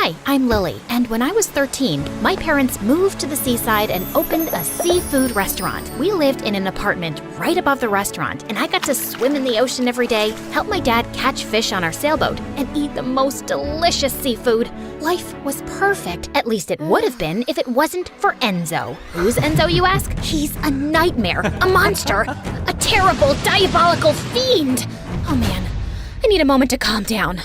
Hi, I'm Lily, and when I was 13, my parents moved to the seaside and opened a seafood restaurant. We lived in an apartment right above the restaurant, and I got to swim in the ocean every day, help my dad catch fish on our sailboat, and eat the most delicious seafood. Life was perfect. At least it would have been if it wasn't for Enzo. Who's Enzo, you ask? He's a nightmare, a monster, a terrible, diabolical fiend. Oh man, I need a moment to calm down.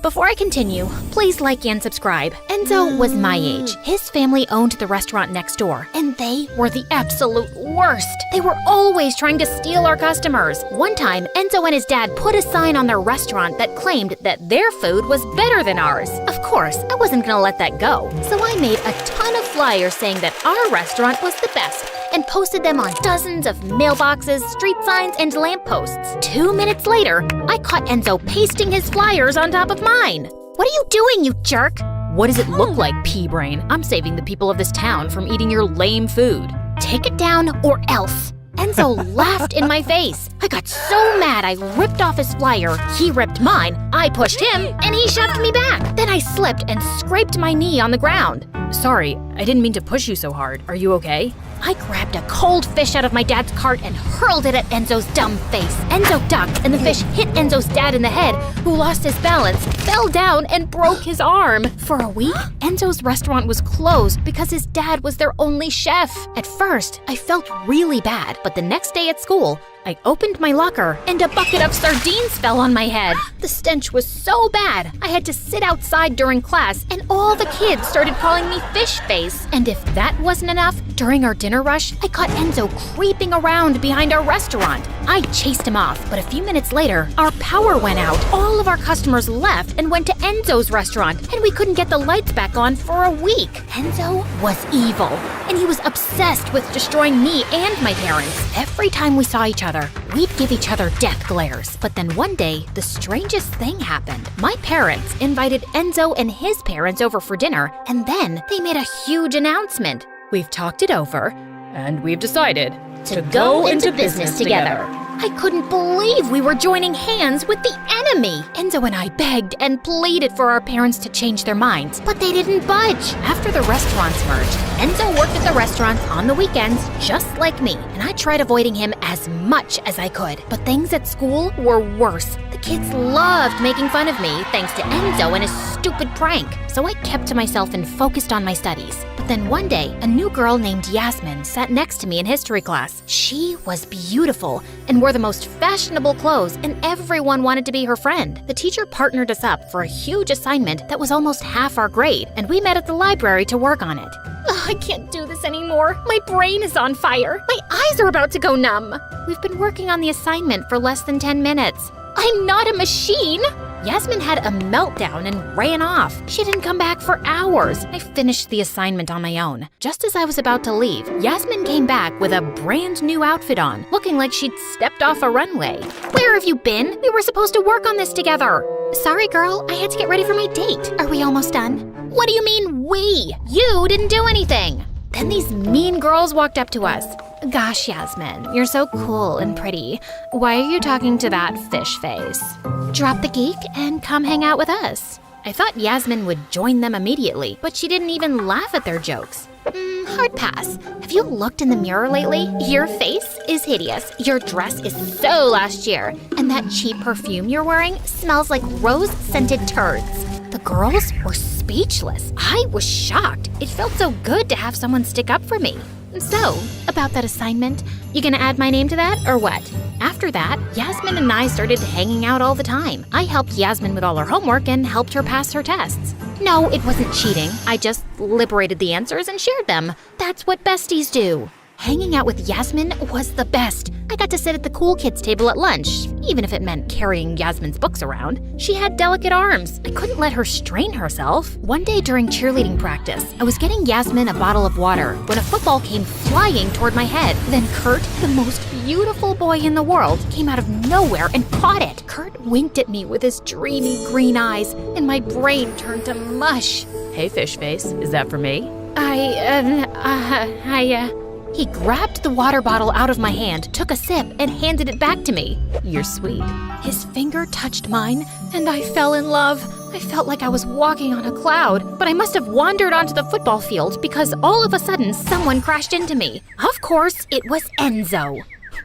Before I continue, please like and subscribe. Enzo was my age. His family owned the restaurant next door, and they were the absolute worst. They were always trying to steal our customers. One time, Enzo and his dad put a sign on their restaurant that claimed that their food was better than ours. Of course, I wasn't gonna let that go, so I made a ton of flyers saying that our restaurant was the best and posted them on dozens of mailboxes, street signs, and lampposts. 2 minutes later, I caught Enzo pasting his flyers on top of mine. What are you doing, you jerk? What does it look like, pea-brain? I'm saving the people of this town from eating your lame food. Take it down or else. Enzo laughed in my face. I got so mad I ripped off his flyer, he ripped mine, I pushed him, and he shoved me back. Then I slipped and scraped my knee on the ground. Sorry, I didn't mean to push you so hard. Are you okay? I grabbed a cold fish out of my dad's cart and hurled it at Enzo's dumb face. Enzo ducked, and the fish hit Enzo's dad in the head, who lost his balance, fell down, and broke his arm. For a week, Enzo's restaurant was closed because his dad was their only chef. At first, I felt really bad, but the next day at school, I opened my locker, and a bucket of sardines fell on my head. The stench was so bad, I had to sit outside during class, and all the kids started calling me Fish Face. And if that wasn't enough, during our dinner rush, I caught Enzo creeping around behind our restaurant. I chased him off, but a few minutes later, our power went out. All of our customers left and went to Enzo's restaurant, and we couldn't get the lights back on for a week. Enzo was evil, and he was obsessed with destroying me and my parents. Every time we saw each other, we'd give each other death glares. But then one day, the strangest thing happened. My parents invited Enzo and his parents over for dinner, and then they made a huge announcement. We've talked it over, and we've decided to go into business together. I couldn't believe we were joining hands with the enemy. Enzo and I begged and pleaded for our parents to change their minds, but they didn't budge. After the restaurants merged, Enzo worked at the restaurants on the weekends, just like me, and I tried avoiding him as much as I could. But things at school were worse. The kids loved making fun of me thanks to Enzo and his stupid prank, so I kept to myself and focused on my studies. But then one day, a new girl named Yasmin sat next to me in history class. She was beautiful and wore the most fashionable clothes, and everyone wanted to be her friend. The teacher partnered us up for a huge assignment that was almost half our grade, and we met at the library to work on it. I can't do this anymore. My brain is on fire. My eyes are about to go numb. We've been working on the assignment for less than 10 minutes. I'm not a machine. Yasmin had a meltdown and ran off. She didn't come back for hours. I finished the assignment on my own. Just as I was about to leave, Yasmin came back with a brand new outfit on, looking like she'd stepped off a runway. Where have you been? We were supposed to work on this together. Sorry, girl. I had to get ready for my date. Are we almost done? What do you mean, we? You didn't do anything. Then these mean girls walked up to us. Gosh, Yasmin, you're so cool and pretty. Why are you talking to that fish face? Drop the geek and come hang out with us. I thought Yasmin would join them immediately, but she didn't even laugh at their jokes. Hard pass. Have you looked in the mirror lately? Your face is hideous. Your dress is so last year. And that cheap perfume you're wearing smells like rose-scented turds. The girls were speechless. I was shocked. It felt so good to have someone stick up for me. So, about that assignment, you gonna add my name to that, or what? After that, Yasmin and I started hanging out all the time. I helped Yasmin with all her homework and helped her pass her tests. No, it wasn't cheating. I just liberated the answers and shared them. That's what besties do. Hanging out with Yasmin was the best. I got to sit at the cool kids table at lunch, even if it meant carrying Yasmin's books around. She had delicate arms. I couldn't let her strain herself. One day during cheerleading practice, I was getting Yasmin a bottle of water when a football came flying toward my head. Then Kurt, the most beautiful boy in the world, came out of nowhere and caught it. Kurt winked at me with his dreamy green eyes, and my brain turned to mush. Hey, fish face, is that for me? He grabbed the water bottle out of my hand, took a sip, and handed it back to me. You're sweet. His finger touched mine, and I fell in love. I felt like I was walking on a cloud, but I must have wandered onto the football field because all of a sudden someone crashed into me. Of course, it was Enzo.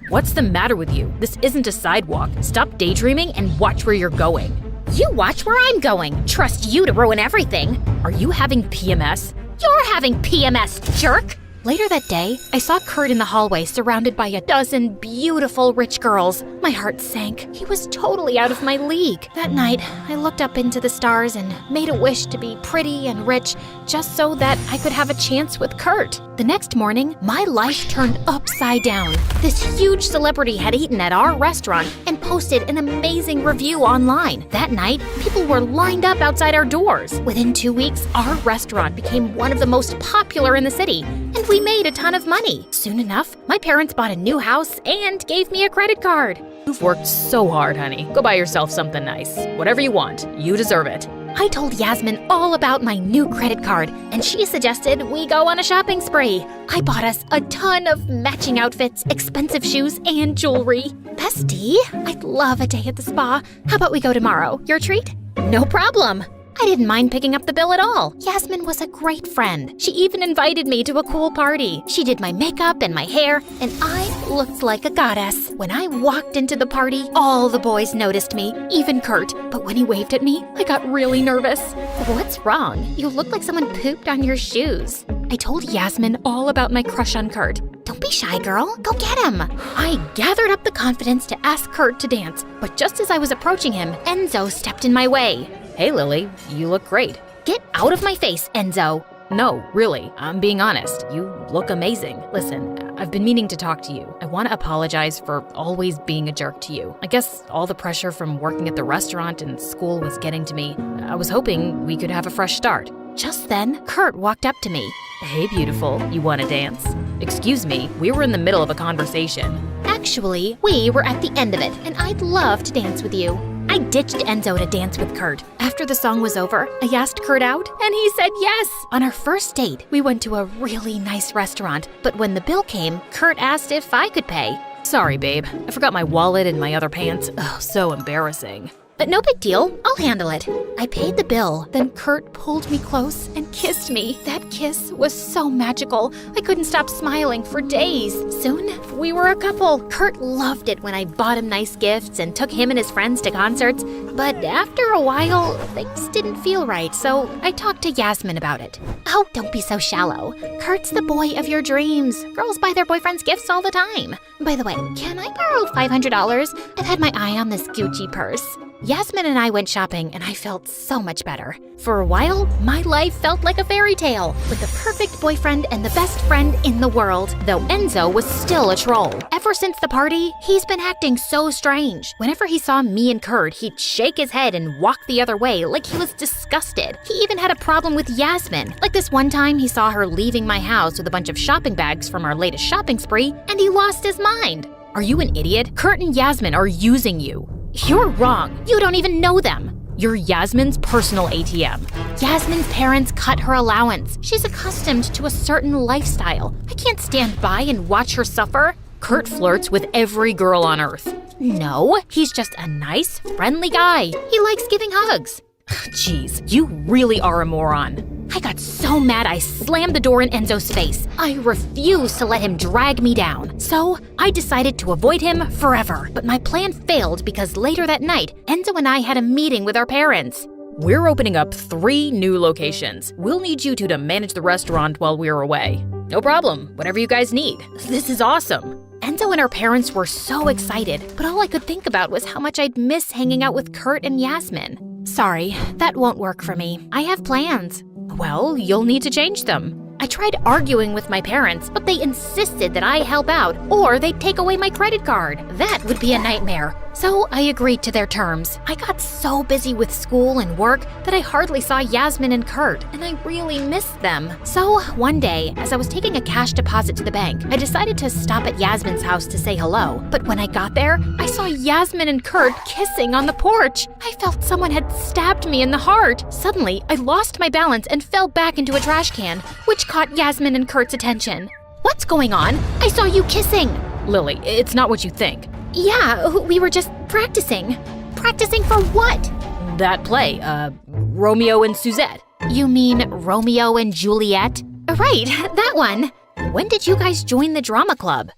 What's the matter with you? This isn't a sidewalk. Stop daydreaming and watch where you're going. You watch where I'm going. Trust you to ruin everything. Are you having PMS? You're having PMS, jerk! Later that day, I saw Kurt in the hallway surrounded by a dozen beautiful rich girls. My heart sank. He was totally out of my league. That night, I looked up into the stars and made a wish to be pretty and rich just so that I could have a chance with Kurt. The next morning, my life turned upside down. This huge celebrity had eaten at our restaurant and posted an amazing review online. That night, people were lined up outside our doors. Within 2 weeks, our restaurant became one of the most popular in the city, and we made a ton of money. Soon enough, my parents bought a new house and gave me a credit card. You've worked so hard, honey. Go buy yourself something nice. Whatever you want. You deserve it. I told Yasmin all about my new credit card, and she suggested we go on a shopping spree. I bought us a ton of matching outfits, expensive shoes, and jewelry. Bestie, I'd love a day at the spa. How about we go tomorrow? Your treat? No problem. I didn't mind picking up the bill at all. Yasmin was a great friend. She even invited me to a cool party. She did my makeup and my hair, and I looked like a goddess. When I walked into the party, all the boys noticed me, even Kurt. But when he waved at me, I got really nervous. What's wrong? You look like someone pooped on your shoes. I told Yasmin all about my crush on Kurt. Don't be shy, girl. Go get him. I gathered up the confidence to ask Kurt to dance, but just as I was approaching him, Enzo stepped in my way. Hey, Lily, you look great. Get out of my face, Enzo. No, really, I'm being honest. You look amazing. Listen, I've been meaning to talk to you. I want to apologize for always being a jerk to you. I guess all the pressure from working at the restaurant and school was getting to me. I was hoping we could have a fresh start. Just then, Kurt walked up to me. Hey, beautiful, you want to dance? Excuse me, we were in the middle of a conversation. Actually, we were at the end of it, and I'd love to dance with you. I ditched Enzo to dance with Kurt. After the song was over, I asked Kurt out, and he said yes. On our first date, we went to a really nice restaurant, but when the bill came, Kurt asked if I could pay. Sorry, babe. I forgot my wallet in my other pants. Oh, so embarrassing. But no big deal, I'll handle it. I paid the bill, then Kurt pulled me close and kissed me. That kiss was so magical, I couldn't stop smiling for days. Soon, we were a couple. Kurt loved it when I bought him nice gifts and took him and his friends to concerts, but after a while, things didn't feel right, so I talked to Yasmin about it. Oh, don't be so shallow. Kurt's the boy of your dreams. Girls buy their boyfriends gifts all the time. By the way, can I borrow $500? I've had my eye on this Gucci purse. Yasmin and I went shopping, and I felt so much better. For a while, my life felt like a fairy tale, with the perfect boyfriend and the best friend in the world, though Enzo was still a troll. Ever since the party, he's been acting so strange. Whenever he saw me and Kurt, he'd shake his head and walk the other way like he was disgusted. He even had a problem with Yasmin. Like this one time, he saw her leaving my house with a bunch of shopping bags from our latest shopping spree, and he lost his mind. Are you an idiot? Kurt and Yasmin are using you. You're wrong. You don't even know them. You're Yasmin's personal ATM. Yasmin's parents cut her allowance. She's accustomed to a certain lifestyle. I can't stand by and watch her suffer. Kurt flirts with every girl on earth. No, he's just a nice, friendly guy. He likes giving hugs. Jeez, you really are a moron. I got so mad I slammed the door in Enzo's face. I refused to let him drag me down. So I decided to avoid him forever. But my plan failed because later that night, Enzo and I had a meeting with our parents. We're opening up 3 new locations. We'll need you two to manage the restaurant while we're away. No problem, whatever you guys need. This is awesome. Enzo and our parents were so excited, but all I could think about was how much I'd miss hanging out with Kurt and Yasmin. Sorry, that won't work for me. I have plans. Well, you'll need to change them. I tried arguing with my parents, but they insisted that I help out or they'd take away my credit card. That would be a nightmare. So I agreed to their terms. I got so busy with school and work that I hardly saw Yasmin and Kurt, and I really missed them. So one day, as I was taking a cash deposit to the bank, I decided to stop at Yasmin's house to say hello. But when I got there, I saw Yasmin and Kurt kissing on the porch. I felt someone had stabbed me in the heart. Suddenly, I lost my balance and fell back into a trash can, which caught Yasmin and Kurt's attention. What's going on? I saw you kissing. Lily, it's not what you think. Yeah, we were just practicing. Practicing for what? that play, Romeo and Suzette. You mean Romeo and Juliet? Right, that one. When did you guys join the drama club?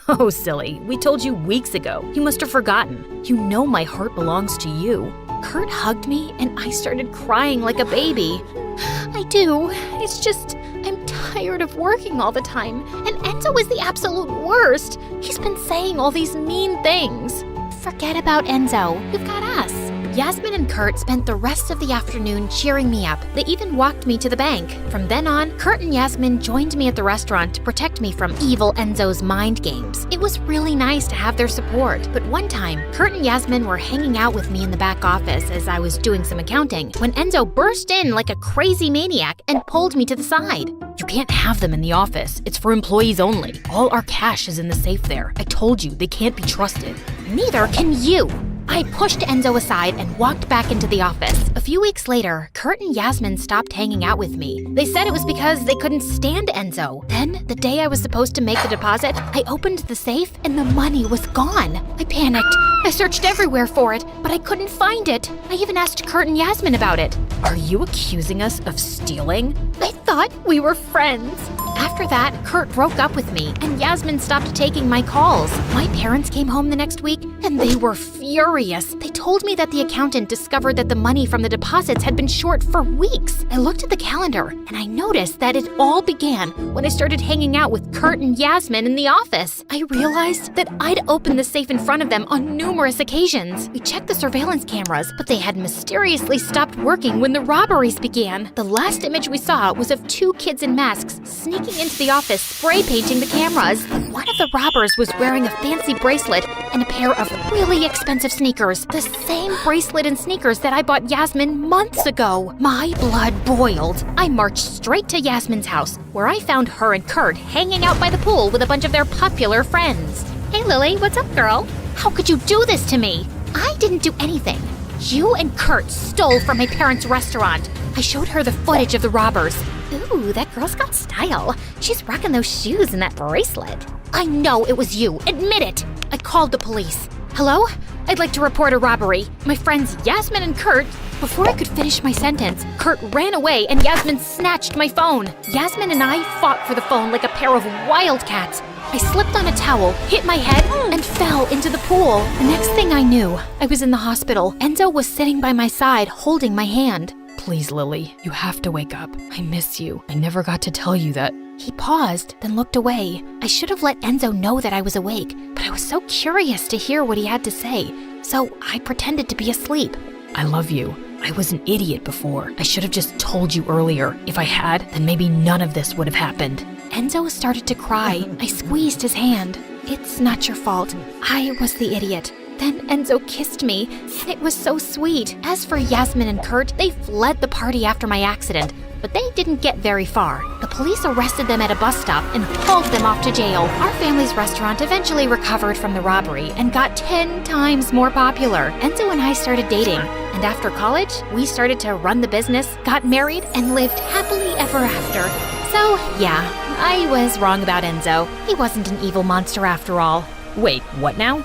Oh, silly. We told you weeks ago. You must have forgotten. You know my heart belongs to you. Kurt hugged me and I started crying like a baby. I do. It's just, I'm tired of working all the time. And Enzo is the absolute worst. He's been saying all these mean things. Forget about Enzo. You've got us. Yasmin and Kurt spent the rest of the afternoon cheering me up. They even walked me to the bank. From then on, Kurt and Yasmin joined me at the restaurant to protect me from evil Enzo's mind games. It was really nice to have their support. But one time, Kurt and Yasmin were hanging out with me in the back office as I was doing some accounting when Enzo burst in like a crazy maniac and pulled me to the side. You can't have them in the office. It's for employees only. All our cash is in the safe there. I told you, they can't be trusted. Neither can you. I pushed Enzo aside and walked back into the office. A few weeks later, Kurt and Yasmin stopped hanging out with me. They said it was because they couldn't stand Enzo. Then, the day I was supposed to make the deposit, I opened the safe and the money was gone. I panicked. I searched everywhere for it, but I couldn't find it. I even asked Kurt and Yasmin about it. Are you accusing us of stealing? I thought we were friends. After that, Kurt broke up with me and Yasmin stopped taking my calls. My parents came home the next week and they were furious. They told me that the accountant discovered that the money from the deposits had been short for weeks. I looked at the calendar and I noticed that it all began when I started hanging out with Kurt and Yasmin in the office. I realized that I'd opened the safe in front of them on numerous occasions. We checked the surveillance cameras, but they had mysteriously stopped working when the robberies began. The last image we saw was of two kids in masks sneaking into the office, spray painting the cameras. One of the robbers was wearing a fancy bracelet and a pair of really expensive sneakers. The same bracelet and sneakers that I bought Yasmin months ago. My blood boiled. I marched straight to Yasmin's house, where I found her and Kurt hanging out by the pool with a bunch of their popular friends. Hey Lily, what's up, girl? How could you do this to me? I didn't do anything. You and Kurt stole from my parents' restaurant. I showed her the footage of the robbers. Ooh, that girl's got style. She's rocking those shoes and that bracelet. I know it was you. Admit it. I called the police. Hello? I'd like to report a robbery. My friends Yasmin and Kurt. Before I could finish my sentence, Kurt ran away and Yasmin snatched my phone. Yasmin and I fought for the phone like a pair of wildcats. I slipped on a towel, hit my head, and fell into the pool. The next thing I knew, I was in the hospital. Enzo was sitting by my side, holding my hand. Please, Lily, you have to wake up. I miss you. I never got to tell you that. He paused, then looked away. I should have let Enzo know that I was awake, but I was so curious to hear what he had to say, so I pretended to be asleep. I love you. I was an idiot before. I should have just told you earlier. If I had, then maybe none of this would have happened. Enzo started to cry. I squeezed his hand. It's not your fault. I was the idiot. Then Enzo kissed me, and it was so sweet. As for Yasmin and Kurt, they fled the party after my accident, but they didn't get very far. The police arrested them at a bus stop and hauled them off to jail. Our family's restaurant eventually recovered from the robbery and got 10 times more popular. Enzo and I started dating, and after college, we started to run the business, got married, and lived happily ever after. So, yeah, I was wrong about Enzo. He wasn't an evil monster after all. Wait, what now?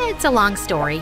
It's a long story.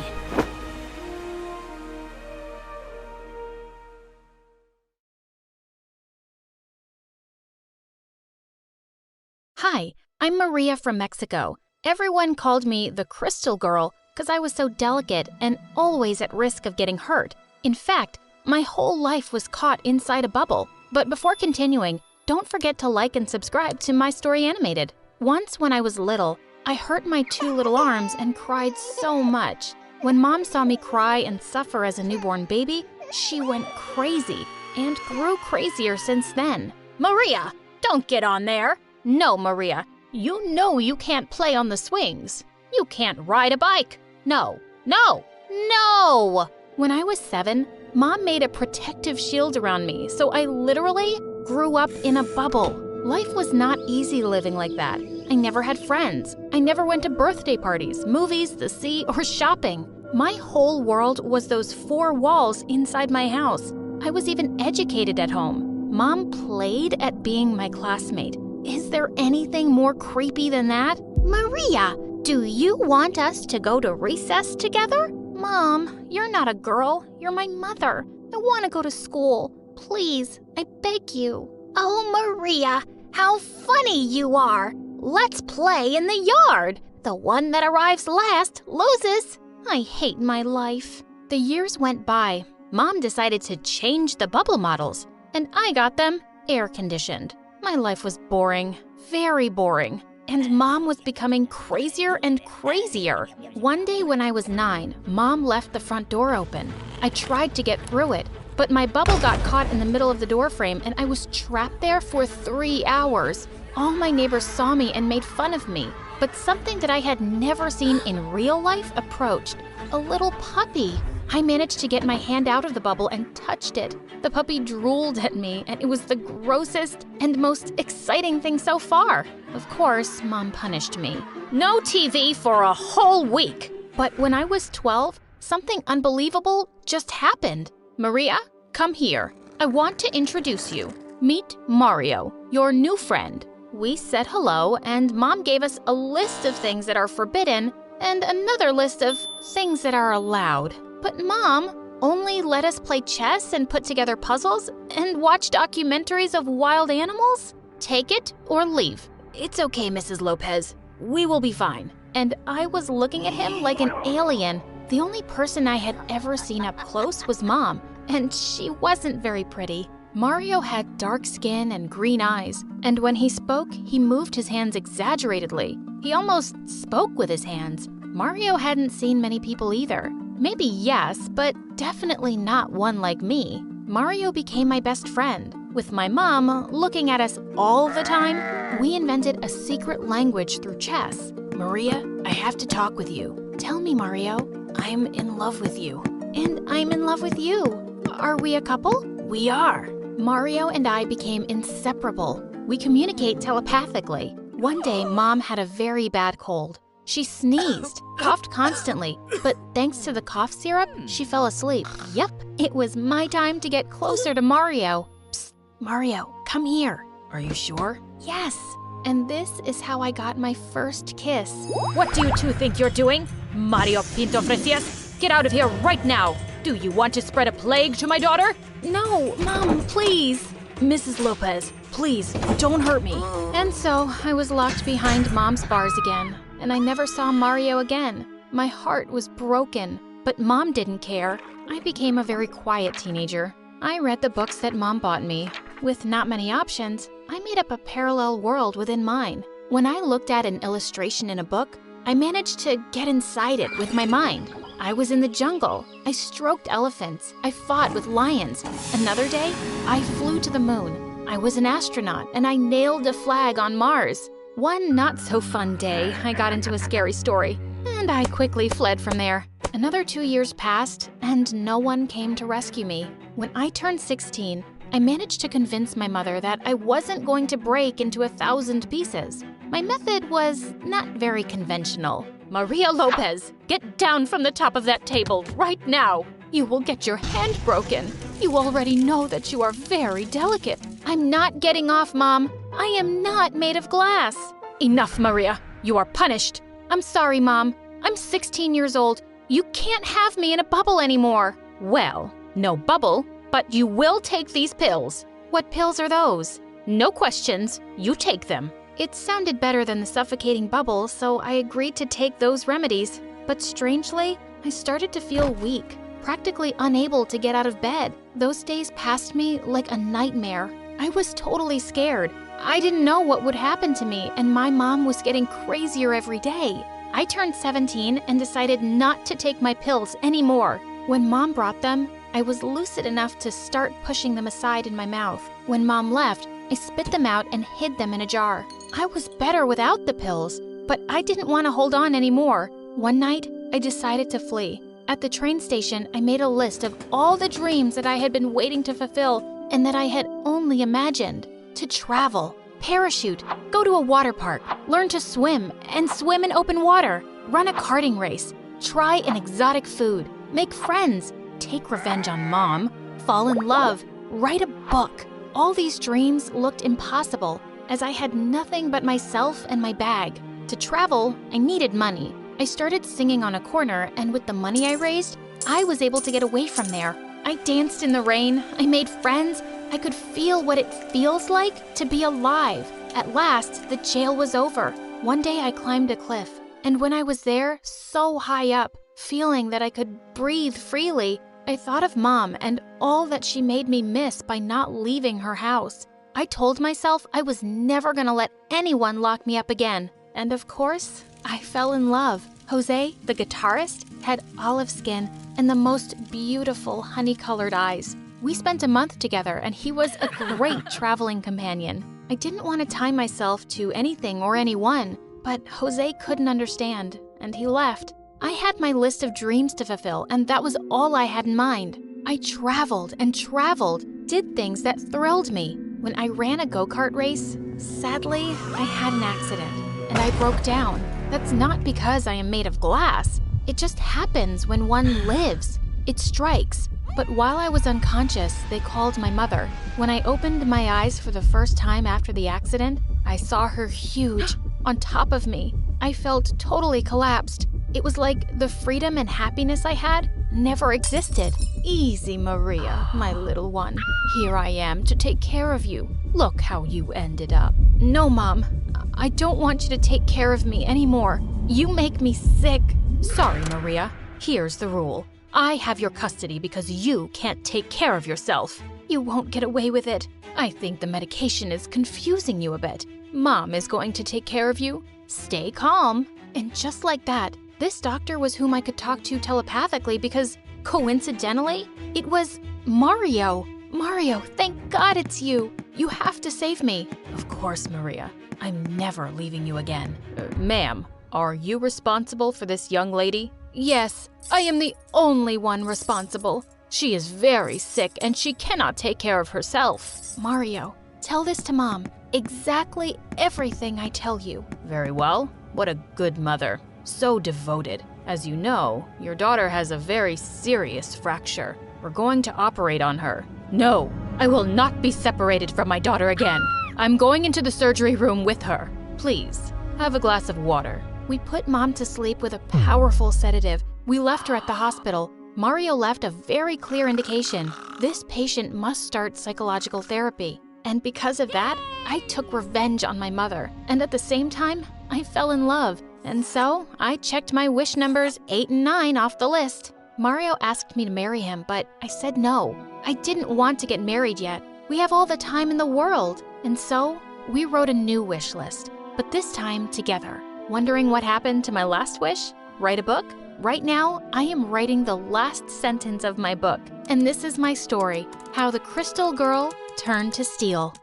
Hi, I'm Maria from Mexico. Everyone called me the Crystal Girl because I was so delicate and always at risk of getting hurt. In fact, my whole life was caught inside a bubble. But before continuing, don't forget to like and subscribe to My Story Animated. Once when I was little, I hurt my 2 little arms and cried so much. When Mom saw me cry and suffer as a newborn baby, she went crazy and grew crazier since then. Maria, don't get on there. No, Maria, you know you can't play on the swings. You can't ride a bike. No, no, no! When I was 7, Mom made a protective shield around me, so I literally grew up in a bubble. Life was not easy living like that. I never had friends. I never went to birthday parties, movies, the sea, or shopping. My whole world was those 4 walls inside my house. I was even educated at home. Mom played at being my classmate. Is there anything more creepy than that? Maria, do you want us to go to recess together? Mom, you're not a girl. You're my mother. I want to go to school. Please, I beg you. Oh, Maria, how funny you are. Let's play in the yard. The one that arrives last loses. I hate my life. The years went by. Mom decided to change the bubble models, and I got them air-conditioned. My life was boring, very boring, and Mom was becoming crazier and crazier. One day when I was 9, Mom left the front door open. I tried to get through it, but my bubble got caught in the middle of the door frame and I was trapped there for 3 hours. All my neighbors saw me and made fun of me, but something that I had never seen in real life approached. A little puppy. I managed to get my hand out of the bubble and touched it. The puppy drooled at me, and it was the grossest and most exciting thing so far. Of course, Mom punished me. No TV for a whole week! But when I was 12, something unbelievable just happened. Maria, come here. I want to introduce you. Meet Mario, your new friend. We said hello, and Mom gave us a list of things that are forbidden and another list of things that are allowed. But Mom only let us play chess and put together puzzles and watch documentaries of wild animals? Take it or leave. It's okay, Mrs. Lopez. We will be fine. And I was looking at him like an alien. The only person I had ever seen up close was Mom, and she wasn't very pretty. Mario had dark skin and green eyes, and when he spoke, he moved his hands exaggeratedly. He almost spoke with his hands. Mario hadn't seen many people either. Maybe yes, but definitely not one like me. Mario became my best friend. With my mom looking at us all the time, we invented a secret language through chess. Maria, I have to talk with you. Tell me, Mario. I'm in love with you. And I'm in love with you. Are we a couple? We are. Mario and I became inseparable. We communicate telepathically. One day, Mom had a very bad cold. She sneezed, coughed constantly, but thanks to the cough syrup, she fell asleep. Yep, it was my time to get closer to Mario. Psst, Mario, come here. Are you sure? Yes. And this is how I got my first kiss. What do you two think you're doing? Mario Pinto Fresias, get out of here right now. Do you want to spread a plague to my daughter? No, Mom, please. Mrs. Lopez, please, don't hurt me. And so I was locked behind Mom's bars again, and I never saw Mario again. My heart was broken, but Mom didn't care. I became a very quiet teenager. I read the books that Mom bought me. With not many options, I made up a parallel world within mine. When I looked at an illustration in a book, I managed to get inside it with my mind. I was in the jungle. I stroked elephants. I fought with lions. Another day, I flew to the moon. I was an astronaut, and I nailed a flag on Mars. One not-so-fun day, I got into a scary story, and I quickly fled from there. Another 2 years passed, and no one came to rescue me. When I turned 16, I managed to convince my mother that I wasn't going to break into 1,000 pieces. My method was not very conventional. Maria Lopez, get down from the top of that table right now. You will get your hand broken. You already know that you are very delicate. I'm not getting off, Mom. I am not made of glass. Enough, Maria. You are punished. I'm sorry, Mom. I'm 16 years old. You can't have me in a bubble anymore. Well, no bubble, but you will take these pills. What pills are those? No questions. You take them. It sounded better than the suffocating bubble, so I agreed to take those remedies. But strangely, I started to feel weak, practically unable to get out of bed. Those days passed me like a nightmare. I was totally scared. I didn't know what would happen to me, and my mom was getting crazier every day. I turned 17 and decided not to take my pills anymore. When Mom brought them, I was lucid enough to start pushing them aside in my mouth. When Mom left, I spit them out and hid them in a jar. I was better without the pills, but I didn't want to hold on anymore. One night, I decided to flee. At the train station, I made a list of all the dreams that I had been waiting to fulfill and that I had only imagined. To travel, parachute, go to a water park, learn to swim and swim in open water, run a karting race, try an exotic food, make friends, take revenge on Mom, fall in love, write a book. All these dreams looked impossible, as I had nothing but myself and my bag. To travel, I needed money. I started singing on a corner, and with the money I raised, I was able to get away from there. I danced in the rain, I made friends, I could feel what it feels like to be alive. At last, the jail was over. One day I climbed a cliff, and when I was there, so high up, feeling that I could breathe freely, I thought of Mom and all that she made me miss by not leaving her house. I told myself I was never gonna let anyone lock me up again. And of course, I fell in love. Jose, the guitarist, had olive skin and the most beautiful honey-colored eyes. We spent a month together and he was a great traveling companion. I didn't want to tie myself to anything or anyone, but Jose couldn't understand, and he left. I had my list of dreams to fulfill, and that was all I had in mind. I traveled and traveled, did things that thrilled me. When I ran a go-kart race, sadly, I had an accident, and I broke down. That's not because I am made of glass. It just happens when one lives. It strikes. But while I was unconscious, they called my mother. When I opened my eyes for the first time after the accident, I saw her huge, on top of me. I felt totally collapsed. It was like the freedom and happiness I had never existed. Easy, Maria, my little one. Here I am to take care of you. Look how you ended up. No, Mom. I don't want you to take care of me anymore. You make me sick. Sorry, Maria. Here's the rule. I have your custody because you can't take care of yourself. You won't get away with it. I think the medication is confusing you a bit. Mom is going to take care of you. Stay calm. And just like that, this doctor was whom I could talk to telepathically because, coincidentally, it was Mario. Mario, thank God it's you. You have to save me. Of course, Maria. I'm never leaving you again. Ma'am, are you responsible for this young lady? Yes, I am the only one responsible. She is very sick and she cannot take care of herself. Mario, tell this to Mom. Exactly everything I tell you. Very well. What a good mother. So devoted. As you know, your daughter has a very serious fracture. We're going to operate on her. No, I will not be separated from my daughter again. I'm going into the surgery room with her. Please, have a glass of water. We put Mom to sleep with a powerful sedative. We left her at the hospital. Mario left a very clear indication. This patient must start psychological therapy. And because of that, I took revenge on my mother. And at the same time, I fell in love. And so, I checked my wish numbers 8 and 9 off the list. Mario asked me to marry him, but I said no. I didn't want to get married yet. We have all the time in the world. And so, we wrote a new wish list, but this time together. Wondering what happened to my last wish? Write a book? Right now, I am writing the last sentence of my book. And this is my story, how the crystal girl turned to steel.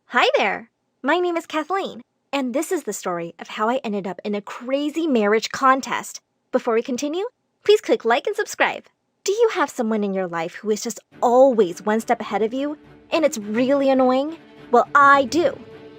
Hi there! My name is Kathleen, and this is the story of how I ended up in a crazy marriage contest. Before we continue, please click like and subscribe. Do you have someone in your life who is just always one step ahead of you, and it's really annoying? Well, I do.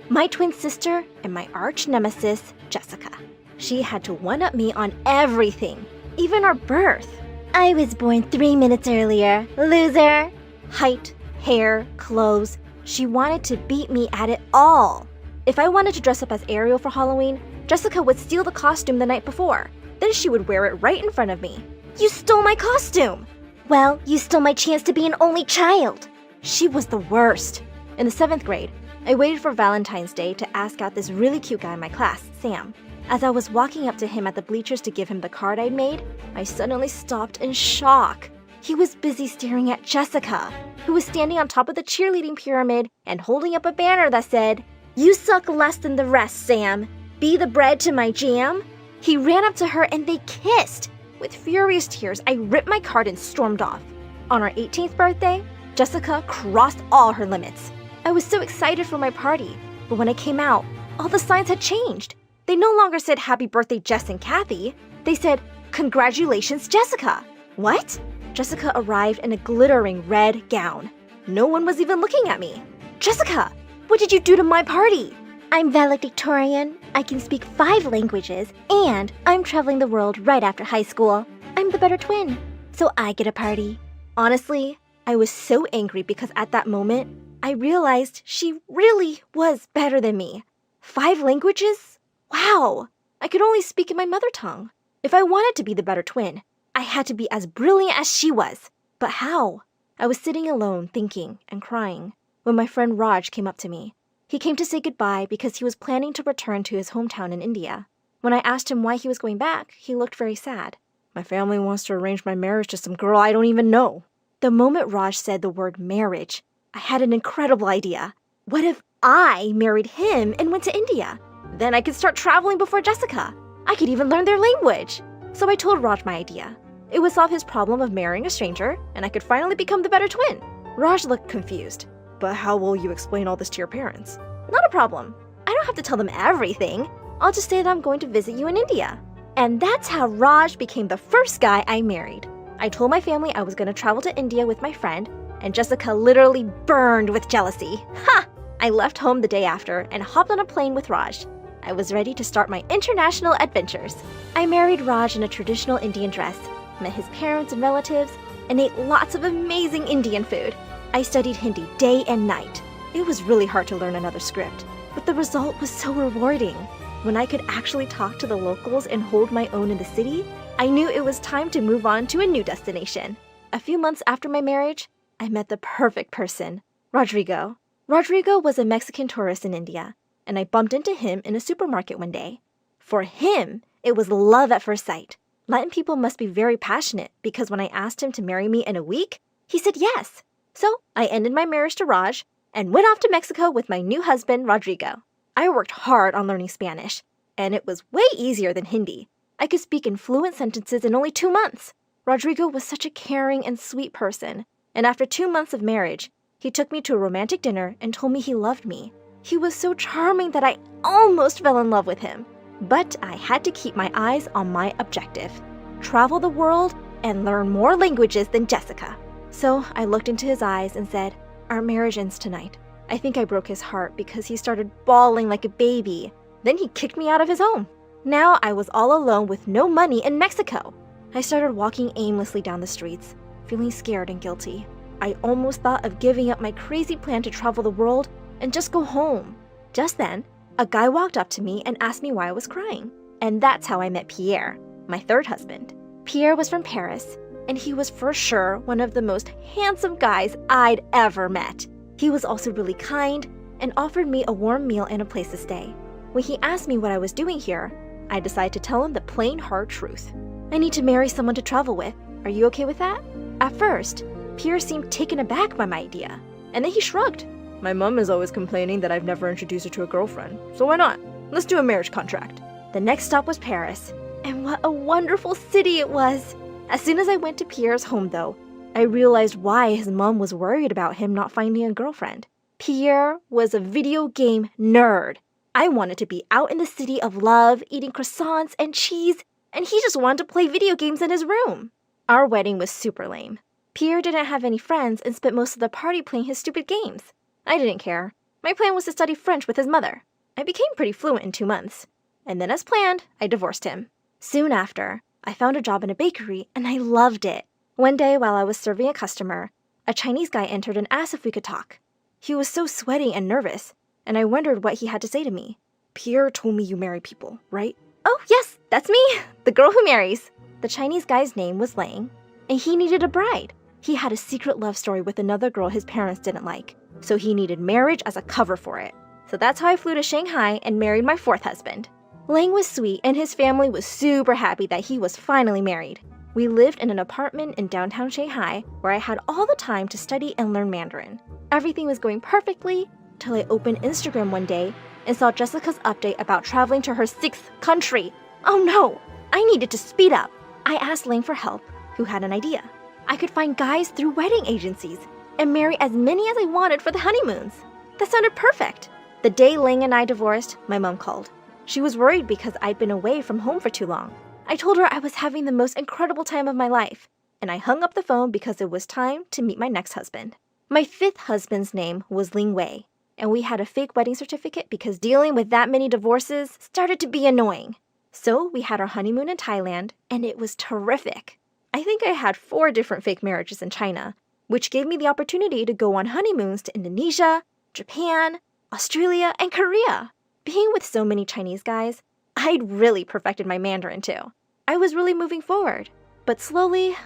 My twin sister and my arch nemesis, Jessica. She had to one-up me on everything, even our birth. I was born 3 minutes earlier, loser! Height, hair, clothes. She wanted to beat me at it all. If I wanted to dress up as Ariel for Halloween, Jessica would steal the costume the night before. Then she would wear it right in front of me. You stole my costume! Well, you stole my chance to be an only child. She was the worst. In the 7th grade, I waited for Valentine's Day to ask out this really cute guy in my class, Sam. As I was walking up to him at the bleachers to give him the card I'd made, I suddenly stopped in shock. He was busy staring at Jessica, who was standing on top of the cheerleading pyramid and holding up a banner that said, "You suck less than the rest, Sam. Be the bread to my jam." He ran up to her and they kissed. With furious tears, I ripped my card and stormed off. On our 18th birthday, Jessica crossed all her limits. I was so excited for my party, but when I came out, all the signs had changed. They no longer said happy birthday Jess and Kathy. They said, congratulations Jessica. What? Jessica arrived in a glittering red gown. No one was even looking at me. Jessica, what did you do to my party? I'm valedictorian. I can speak 5 languages, and I'm traveling the world right after high school. I'm the better twin, so I get a party. Honestly, I was so angry because at that moment, I realized she really was better than me. 5 languages? Wow! I could only speak in my mother tongue. If I wanted to be the better twin, I had to be as brilliant as she was. But how? I was sitting alone, thinking and crying, when my friend Raj came up to me. He came to say goodbye because he was planning to return to his hometown in India. When I asked him why he was going back, he looked very sad. My family wants to arrange my marriage to some girl I don't even know. The moment Raj said the word marriage, I had an incredible idea. What if I married him and went to India? Then I could start traveling before Jessica. I could even learn their language. So I told Raj my idea. It would solve his problem of marrying a stranger, and I could finally become the better twin. Raj looked confused. But how will you explain all this to your parents? Not a problem. I don't have to tell them everything. I'll just say that I'm going to visit you in India. And that's how Raj became the first guy I married. I told my family I was going to travel to India with my friend, and Jessica literally burned with jealousy. Ha! I left home the day after and hopped on a plane with Raj. I was ready to start my international adventures. I married Raj in a traditional Indian dress, met his parents and relatives, and ate lots of amazing Indian food. I studied Hindi day and night. It was really hard to learn another script, but the result was so rewarding. When I could actually talk to the locals and hold my own in the city, I knew it was time to move on to a new destination. A few months after my marriage, I met the perfect person, Rodrigo. Rodrigo was a Mexican tourist in India, and I bumped into him in a supermarket one day. For him, it was love at first sight. Latin people must be very passionate because when I asked him to marry me in a week, he said yes. So I ended my marriage to Raj and went off to Mexico with my new husband, Rodrigo. I worked hard on learning Spanish, and it was way easier than Hindi. I could speak in fluent sentences in only 2 months. Rodrigo was such a caring and sweet person, and after 2 months of marriage, he took me to a romantic dinner and told me he loved me. He was so charming that I almost fell in love with him. But I had to keep my eyes on my objective: travel the world and learn more languages than Jessica. So I looked into his eyes and said, "Our marriage ends tonight." I think I broke his heart because he started bawling like a baby. Then he kicked me out of his home. Now I was all alone with no money in Mexico. I started walking aimlessly down the streets, feeling scared and guilty. I almost thought of giving up my crazy plan to travel the world and just go home. Just then, a guy walked up to me and asked me why I was crying. And that's how I met Pierre, my third husband. Pierre was from Paris, and he was for sure one of the most handsome guys I'd ever met. He was also really kind and offered me a warm meal and a place to stay. When he asked me what I was doing here, I decided to tell him the plain hard truth. I need to marry someone to travel with. Are you okay with that? At first, Pierre seemed taken aback by my idea, and then he shrugged. My mom is always complaining that I've never introduced her to a girlfriend, so why not? Let's do a marriage contract. The next stop was Paris, and what a wonderful city it was. As soon as I went to Pierre's home, though, I realized why his mom was worried about him not finding a girlfriend. Pierre was a video game nerd. I wanted to be out in the city of love, eating croissants and cheese, and he just wanted to play video games in his room. Our wedding was super lame. Pierre didn't have any friends and spent most of the party playing his stupid games. I didn't care. My plan was to study French with his mother. I became pretty fluent in 2 months. And then as planned, I divorced him. Soon after, I found a job in a bakery, and I loved it. One day while I was serving a customer, a Chinese guy entered and asked if we could talk. He was so sweaty and nervous, and I wondered what he had to say to me. "Pierre told me you marry people, right?" "Oh, yes, that's me, the girl who marries." The Chinese guy's name was Lang, and he needed a bride. He had a secret love story with another girl his parents didn't like, so he needed marriage as a cover for it. So that's how I flew to Shanghai and married my fourth husband. Lang was sweet, and his family was super happy that he was finally married. We lived in an apartment in downtown Shanghai where I had all the time to study and learn Mandarin. Everything was going perfectly till I opened Instagram one day and saw Jessica's update about traveling to her 6th country. Oh no, I needed to speed up. I asked Lang for help, who had an idea. I could find guys through wedding agencies and marry as many as I wanted for the honeymoons. That sounded perfect. The day Lang and I divorced, my mom called. She was worried because I'd been away from home for too long. I told her I was having the most incredible time of my life, and I hung up the phone because it was time to meet my next husband. My 5th husband's name was Ling Wei, and we had a fake wedding certificate because dealing with that many divorces started to be annoying. So we had our honeymoon in Thailand, and it was terrific. I think I had 4 different fake marriages in China, which gave me the opportunity to go on honeymoons to Indonesia, Japan, Australia, and Korea. Being with so many Chinese guys, I'd really perfected my Mandarin too. I was really moving forward, but slowly,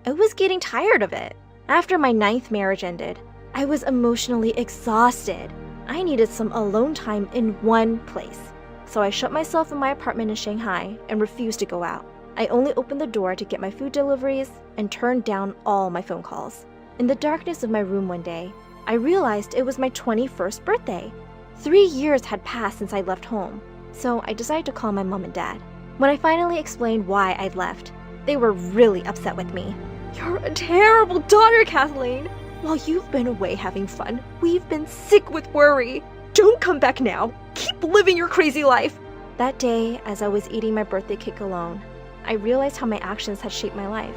I was getting tired of it. After my 9th marriage ended, I was emotionally exhausted. I needed some alone time in one place. So I shut myself in my apartment in Shanghai and refused to go out. I only opened the door to get my food deliveries and turned down all my phone calls. In the darkness of my room one day, I realized it was my 21st birthday. 3 years had passed since I left home, so I decided to call my mom and dad. When I finally explained why I'd left, they were really upset with me. "You're a terrible daughter, Kathleen. While you've been away having fun, we've been sick with worry. Don't come back now. Keep living your crazy life." That day, as I was eating my birthday cake alone, I realized how my actions had shaped my life.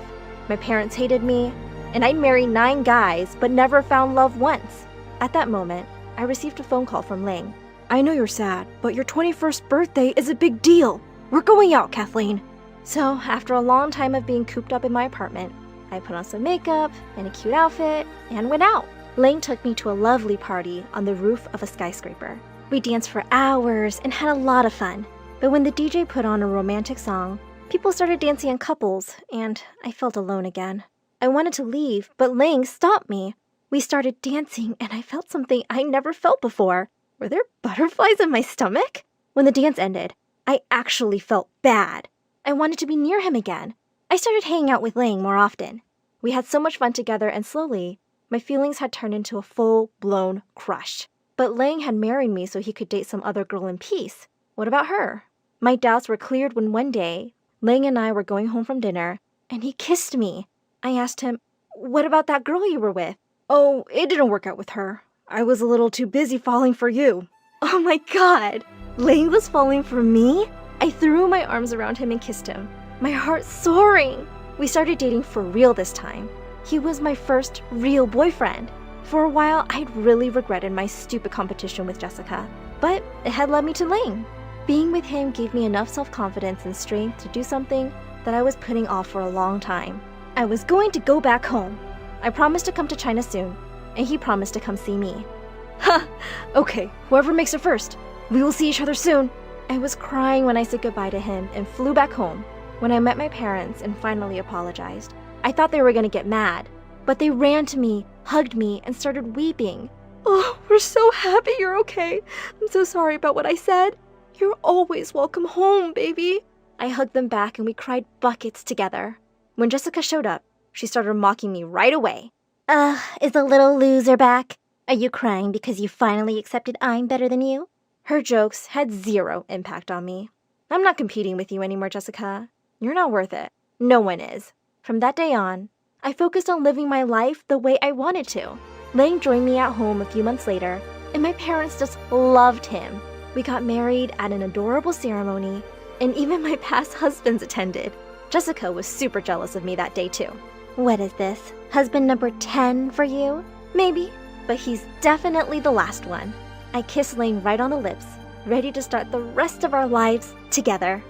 My parents hated me, and I'd married 9 guys but never found love once. At that moment, I received a phone call from Ling. "I know you're sad, but your 21st birthday is a big deal. We're going out, Kathleen." So, after a long time of being cooped up in my apartment, I put on some makeup and a cute outfit and went out. Ling took me to a lovely party on the roof of a skyscraper. We danced for hours and had a lot of fun. But when the DJ put on a romantic song, people started dancing in couples, and I felt alone again. I wanted to leave, but Ling stopped me. We started dancing, and I felt something I never felt before. Were there butterflies in my stomach? When the dance ended, I actually felt bad. I wanted to be near him again. I started hanging out with Ling more often. We had so much fun together, and slowly, my feelings had turned into a full-blown crush. But Ling had married me so he could date some other girl in peace. What about her? My doubts were cleared when one day, Ling and I were going home from dinner, and he kissed me. I asked him, "What about that girl you were with?" "Oh, it didn't work out with her. I was a little too busy falling for you." Oh my God! Ling was falling for me? I threw my arms around him and kissed him, my heart soaring. We started dating for real this time. He was my first real boyfriend. For a while, I'd really regretted my stupid competition with Jessica, but it had led me to Ling. Being with him gave me enough self-confidence and strength to do something that I was putting off for a long time. I was going to go back home. I promised to come to China soon, and he promised to come see me. "Ha! Okay, whoever makes it first. We will see each other soon." I was crying when I said goodbye to him and flew back home. When I met my parents and finally apologized, I thought they were going to get mad, but they ran to me, hugged me, and started weeping. "Oh, we're so happy you're okay. I'm so sorry about what I said. You're always welcome home, baby." I hugged them back and we cried buckets together. When Jessica showed up, she started mocking me right away. Is the little loser back? Are you crying because you finally accepted I'm better than you?" Her jokes had 0 impact on me. "I'm not competing with you anymore, Jessica. You're not worth it. No one is." From that day on, I focused on living my life the way I wanted to. Ling joined me at home a few months later, and my parents just loved him. We got married at an adorable ceremony, and even my past husbands attended. Jessica was super jealous of me that day too. "What is this? Husband number 10 for you?" "Maybe, but he's definitely the last one." I kissed Ling right on the lips, ready to start the rest of our lives together.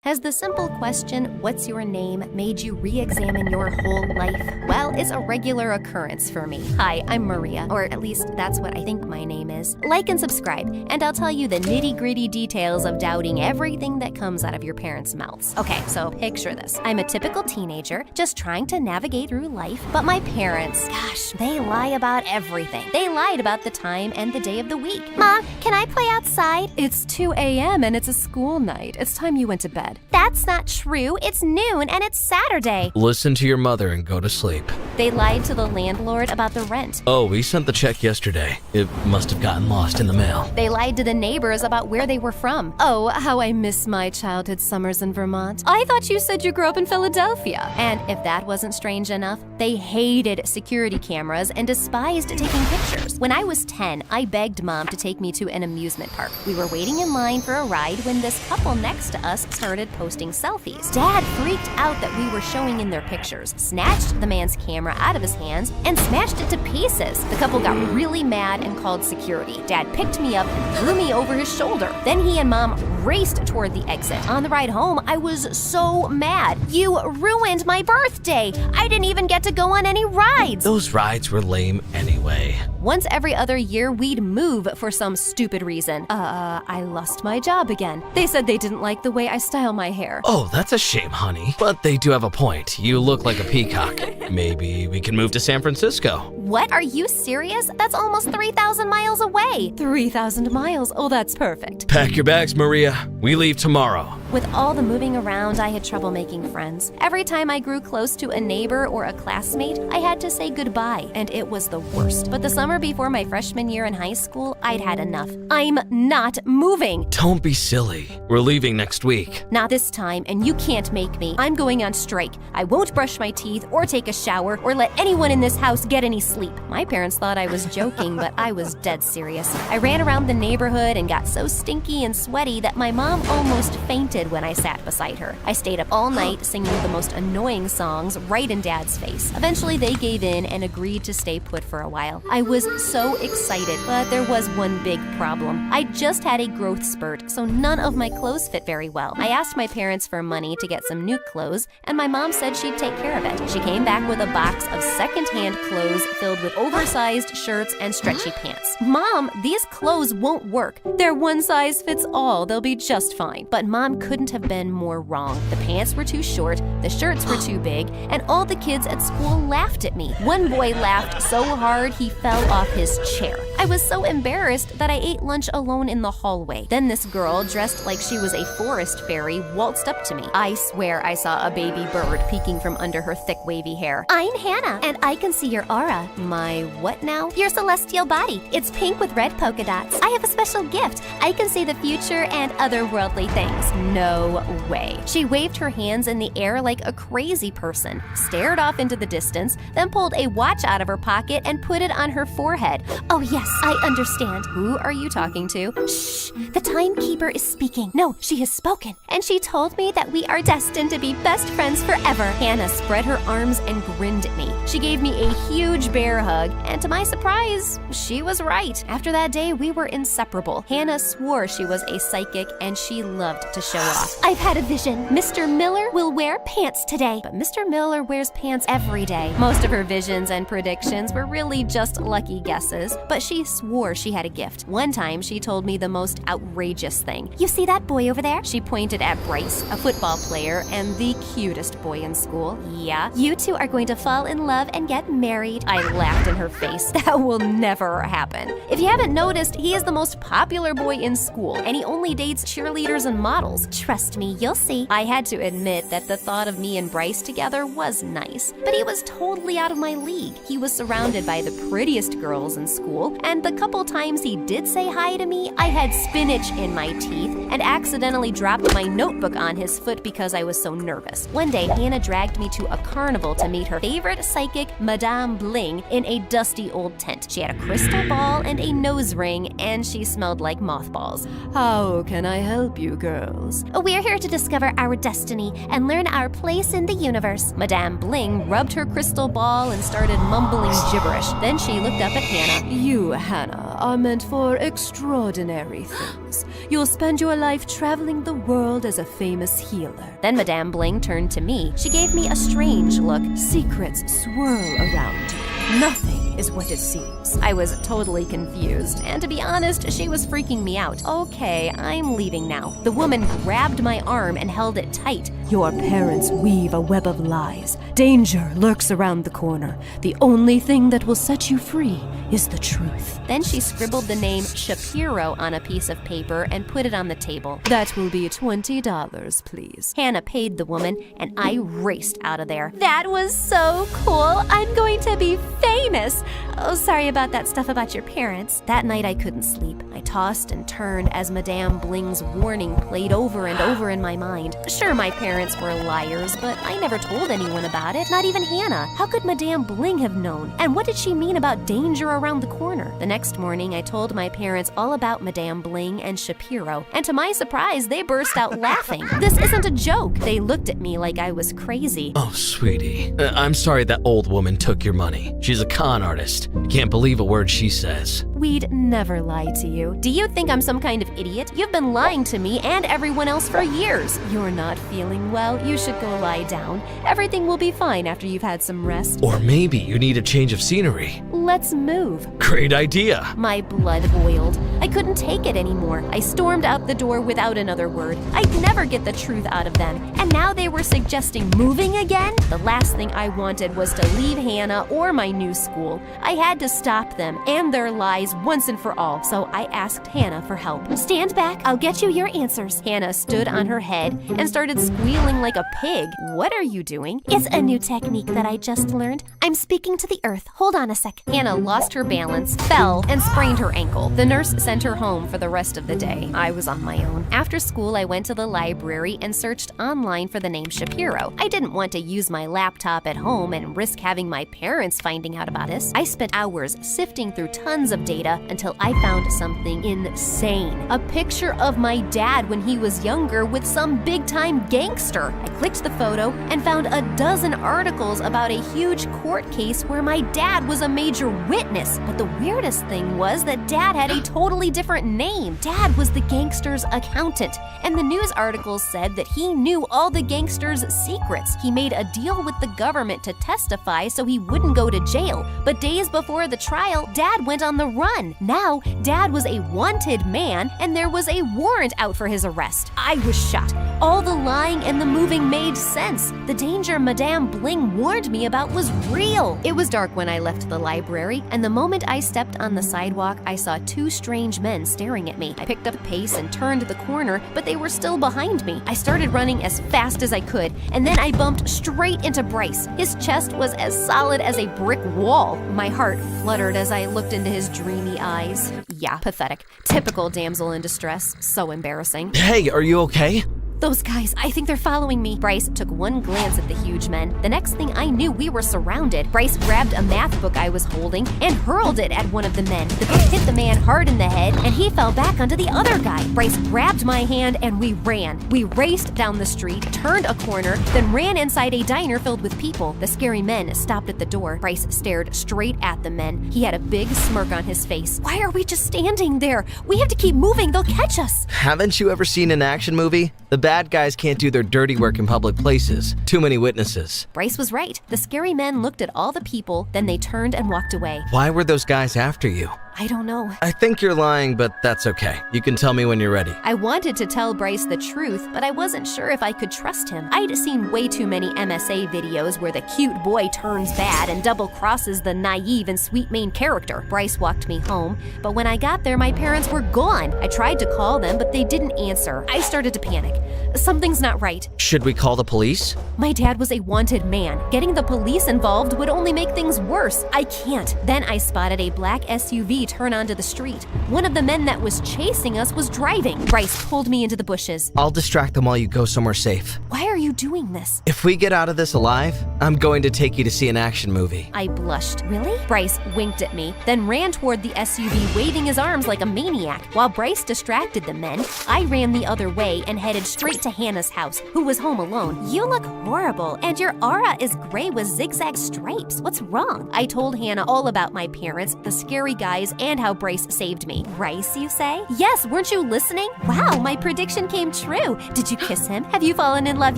Has the simple question, "What's your name?" made you re-examine your whole life? Well, it's a regular occurrence for me. Hi, I'm Maria, or at least that's what I think my name is. Like and subscribe, and I'll tell you the nitty-gritty details of doubting everything that comes out of your parents' mouths. Okay, so picture this. I'm a typical teenager, just trying to navigate through life, but my parents, gosh, they lie about everything. They lied about the time and the day of the week. "Mom, can I play outside?" "It's 2 a.m. and it's a school night. It's time you went to bed." "That's not true. It's noon and it's Saturday." Listen to your mother and go to sleep. They lied to the landlord about the rent. "Oh, we sent the check yesterday. It must have gotten lost in the mail." They lied to the neighbors about where they were from. "Oh, how I miss my childhood summers in Vermont. I thought you said you grew up in Philadelphia." And if that wasn't strange enough, they hated security cameras and despised taking pictures. When I was 10, I begged Mom to take me to an amusement park. We were waiting in line for a ride when this couple next to us started posting selfies. Dad freaked out that we were showing in their pictures, snatched the man's camera out of his hands, and smashed it to pieces. The couple got really mad and called security. Dad picked me up and threw me over his shoulder. Then he and Mom raced toward the exit. On the ride home, I was so mad. You ruined my birthday. I didn't even get to go on any rides. Those rides were lame anyway. Once every other year, we'd move for some stupid reason. I lost my job again. They said they didn't like the way I style my hair. Oh, that's a shame, honey. But they do have a point. You look like a peacock. Maybe we can move to San Francisco. What? Are you serious? That's almost 3,000 miles away. 3,000 miles? Oh, that's perfect. Pack your bags, Maria. We leave tomorrow. With all the moving around, I had trouble making friends. Every time I grew close to a neighbor or a classmate, I had to say goodbye, and it was the worst. But the summer before my freshman year in high school, I'd had enough. I'm not moving. Don't be silly. We're leaving next week. Not this time, and you can't make me. I'm going on strike. I won't brush my teeth or take a shower or let anyone in this house get any sleep. My parents thought I was joking, but I was dead serious. I ran around the neighborhood and got so stinky and sweaty that my mom almost fainted when I sat beside her. I stayed up all night singing the most annoying songs right in Dad's face. Eventually, they gave in and agreed to stay put for a while. I was so excited, but there was one big problem. I just had a growth spurt, so none of my clothes fit very well. I asked my parents for money to get some new clothes, and my mom said she'd take care of it. She came back with a box of secondhand clothes filled with oversized shirts and stretchy pants. Mom, these clothes won't work. They're one size fits all. They'll be just fine. But Mom couldn't have been more wrong. The pants were too short, the shirts were too big, and all the kids at school laughed at me. One boy laughed so hard he fell off his chair. I was so embarrassed that I ate lunch alone in the hallway. Then this girl, dressed like she was a forest fairy, waltzed up to me. I swear I saw a baby bird peeking from under her thick wavy hair. I'm Hannah, and I can see your aura. My what now? Your celestial body. It's pink with red polka dots. I have a special gift. I can see the future and otherworldly things. No way. She waved her hands in the air like a crazy person, stared off into the distance, then pulled a watch out of her pocket and put it on her forehead. Oh yes, I understand. Who are you talking to? Shh, the timekeeper is speaking. No, she has spoken. And she told me that we are destined to be best friends forever. Hannah spread her arms and grinned at me. She gave me a huge bear hug, and to my surprise, she was right. After that day, we were inseparable. Hannah swore she was a psychic, and she loved to show off. I've had a vision. Mr. Miller will wear pants today. But Mr. Miller wears pants every day. Most of her visions and predictions were really just lucky guesses, but she swore she had a gift. One time, she told me the most outrageous thing. You see that boy over there? She pointed at Bryce, a football player and the cutest boy in school. Yeah. You two are going to fall in love and get married. I laughed in her face. That will never happen. If you haven't noticed, he is the most popular boy in school, and he only dates cheerleaders and models. Trust me, you'll see. I had to admit that the thought of me and Bryce together was nice, but he was totally out of my league. He was surrounded by the prettiest girls in school, and the couple times he did say hi to me, I had spinach in my teeth and accidentally dropped my notebook on his foot because I was so nervous. One day, Hannah dragged me to a carnival to meet her favorite psychic, Madame Bling, in a dusty old tent. She had a crystal ball and a nose ring, and she smelled like mothballs. How can I help you, girls? We're here to discover our destiny and learn our place in the universe. Madame Bling rubbed her crystal ball and started mumbling gibberish. Then she looked up at Hannah. You, Hannah, are meant for extraordinary things. You'll spend your life traveling the world as a famous healer. Then Madame Bling turned to me. She gave me a strange look. Secrets swirl around you. Nothing is what it seems. I was totally confused, and to be honest, she was freaking me out. Okay, I'm leaving now. The woman grabbed my arm and held it tight. Your parents weave a web of lies. Danger lurks around the corner. The only thing that will set you free is the truth. Then she scribbled the name Shapiro on a piece of paper and put it on the table. That will be $20, please. Hannah paid the woman, and I raced out of there. That was so cool. I'm going to be famous. Oh, sorry about that stuff about your parents. That night I couldn't sleep. I tossed and turned as Madame Bling's warning played over and over in my mind. Sure, my parents were liars, but I never told anyone about it, not even Hannah. How could Madame Bling have known? And what did she mean about danger around the corner? The next morning, I told my parents all about Madame Bling and Shapiro, and to my surprise, they burst out laughing. This isn't a joke. They looked at me like I was crazy. Oh, sweetie. I'm sorry that old woman took your money. She's a con artist artist. Can't believe a word she says. We'd never lie to you. Do you think I'm some kind of idiot? You've been lying to me and everyone else for years. You're not feeling well. You should go lie down. Everything will be fine after you've had some rest. Or maybe you need a change of scenery. Let's move. Great idea. My blood boiled. I couldn't take it anymore. I stormed out the door without another word. I'd never get the truth out of them. And now they were suggesting moving again? The last thing I wanted was to leave Hannah or my new school. I had to stop them and their lies once and for all, so I asked Hannah for help. Stand back, I'll get you your answers. Hannah stood on her head and started squealing like a pig. What are you doing? It's a new technique that I just learned. I'm speaking to the earth. Hold on a sec. Hannah lost her balance, fell, and sprained her ankle. The nurse sent her home for the rest of the day. I was on my own. After school, I went to the library and searched online for the name Shapiro. I didn't want to use my laptop at home and risk having my parents finding out about this. I spent hours sifting through tons of data until I found something insane. A picture of my dad when he was younger with some big-time gangster. I clicked the photo and found a dozen articles about a huge court case where my dad was a major witness. But the weirdest thing was that Dad had a totally different name. Dad was the gangster's accountant, and the news articles said that he knew all the gangster's secrets. He made a deal with the government to testify so he wouldn't go to jail. But days before the trial, Dad went on the run. Now, Dad was a wanted man, and there was a warrant out for his arrest. I was shocked. All the lying and the moving made sense. The danger Madame Bling warned me about was real. It was dark when I left the library, and the moment I stepped on the sidewalk, I saw two strange men staring at me. I picked up the pace and turned the corner, but they were still behind me. I started running as fast as I could, and then I bumped straight into Bryce. His chest was as solid as a brick wall. My heart fluttered as I looked into his dreamy eyes. Yeah, pathetic. Typical damsel in distress. So embarrassing. Hey, are you okay? Those guys, I think they're following me. Bryce took one glance at the huge men. The next thing I knew, we were surrounded. Bryce grabbed a math book I was holding and hurled it at one of the men. The book hit the man hard in the head, and he fell back onto the other guy. Bryce grabbed my hand, and we ran. We raced down the street, turned a corner, then ran inside a diner filled with people. The scary men stopped at the door. Bryce stared straight at the men. He had a big smirk on his face. Why are we just standing there? We have to keep moving. They'll catch us. Haven't you ever seen an action movie? The bad guys can't do their dirty work in public places. Too many witnesses. Bryce was right. The scary men looked at all the people, then they turned and walked away. Why were those guys after you? I don't know. I think you're lying, but that's okay. You can tell me when you're ready. I wanted to tell Bryce the truth, but I wasn't sure if I could trust him. I'd seen way too many MSA videos where the cute boy turns bad and double crosses the naive and sweet main character. Bryce walked me home, but when I got there, my parents were gone. I tried to call them, but they didn't answer. I started to panic. Something's not right. Should we call the police? My dad was a wanted man. Getting the police involved would only make things worse. I can't. Then I spotted a black SUV turn onto the street. One of the men that was chasing us was driving. Bryce pulled me into the bushes. I'll distract them while you go somewhere safe. Why are you doing this? If we get out of this alive, I'm going to take you to see an action movie. I blushed. Really? Bryce winked at me, then ran toward the SUV, waving his arms like a maniac. While Bryce distracted the men, I ran the other way and headed straight to Hannah's house, who was home alone. You look horrible, and your aura is gray with zigzag stripes. What's wrong? I told Hannah all about my parents, the scary guys, and how Bryce saved me. Bryce, you say? Yes, weren't you listening? Wow, my prediction came true. Did you kiss him? Have you fallen in love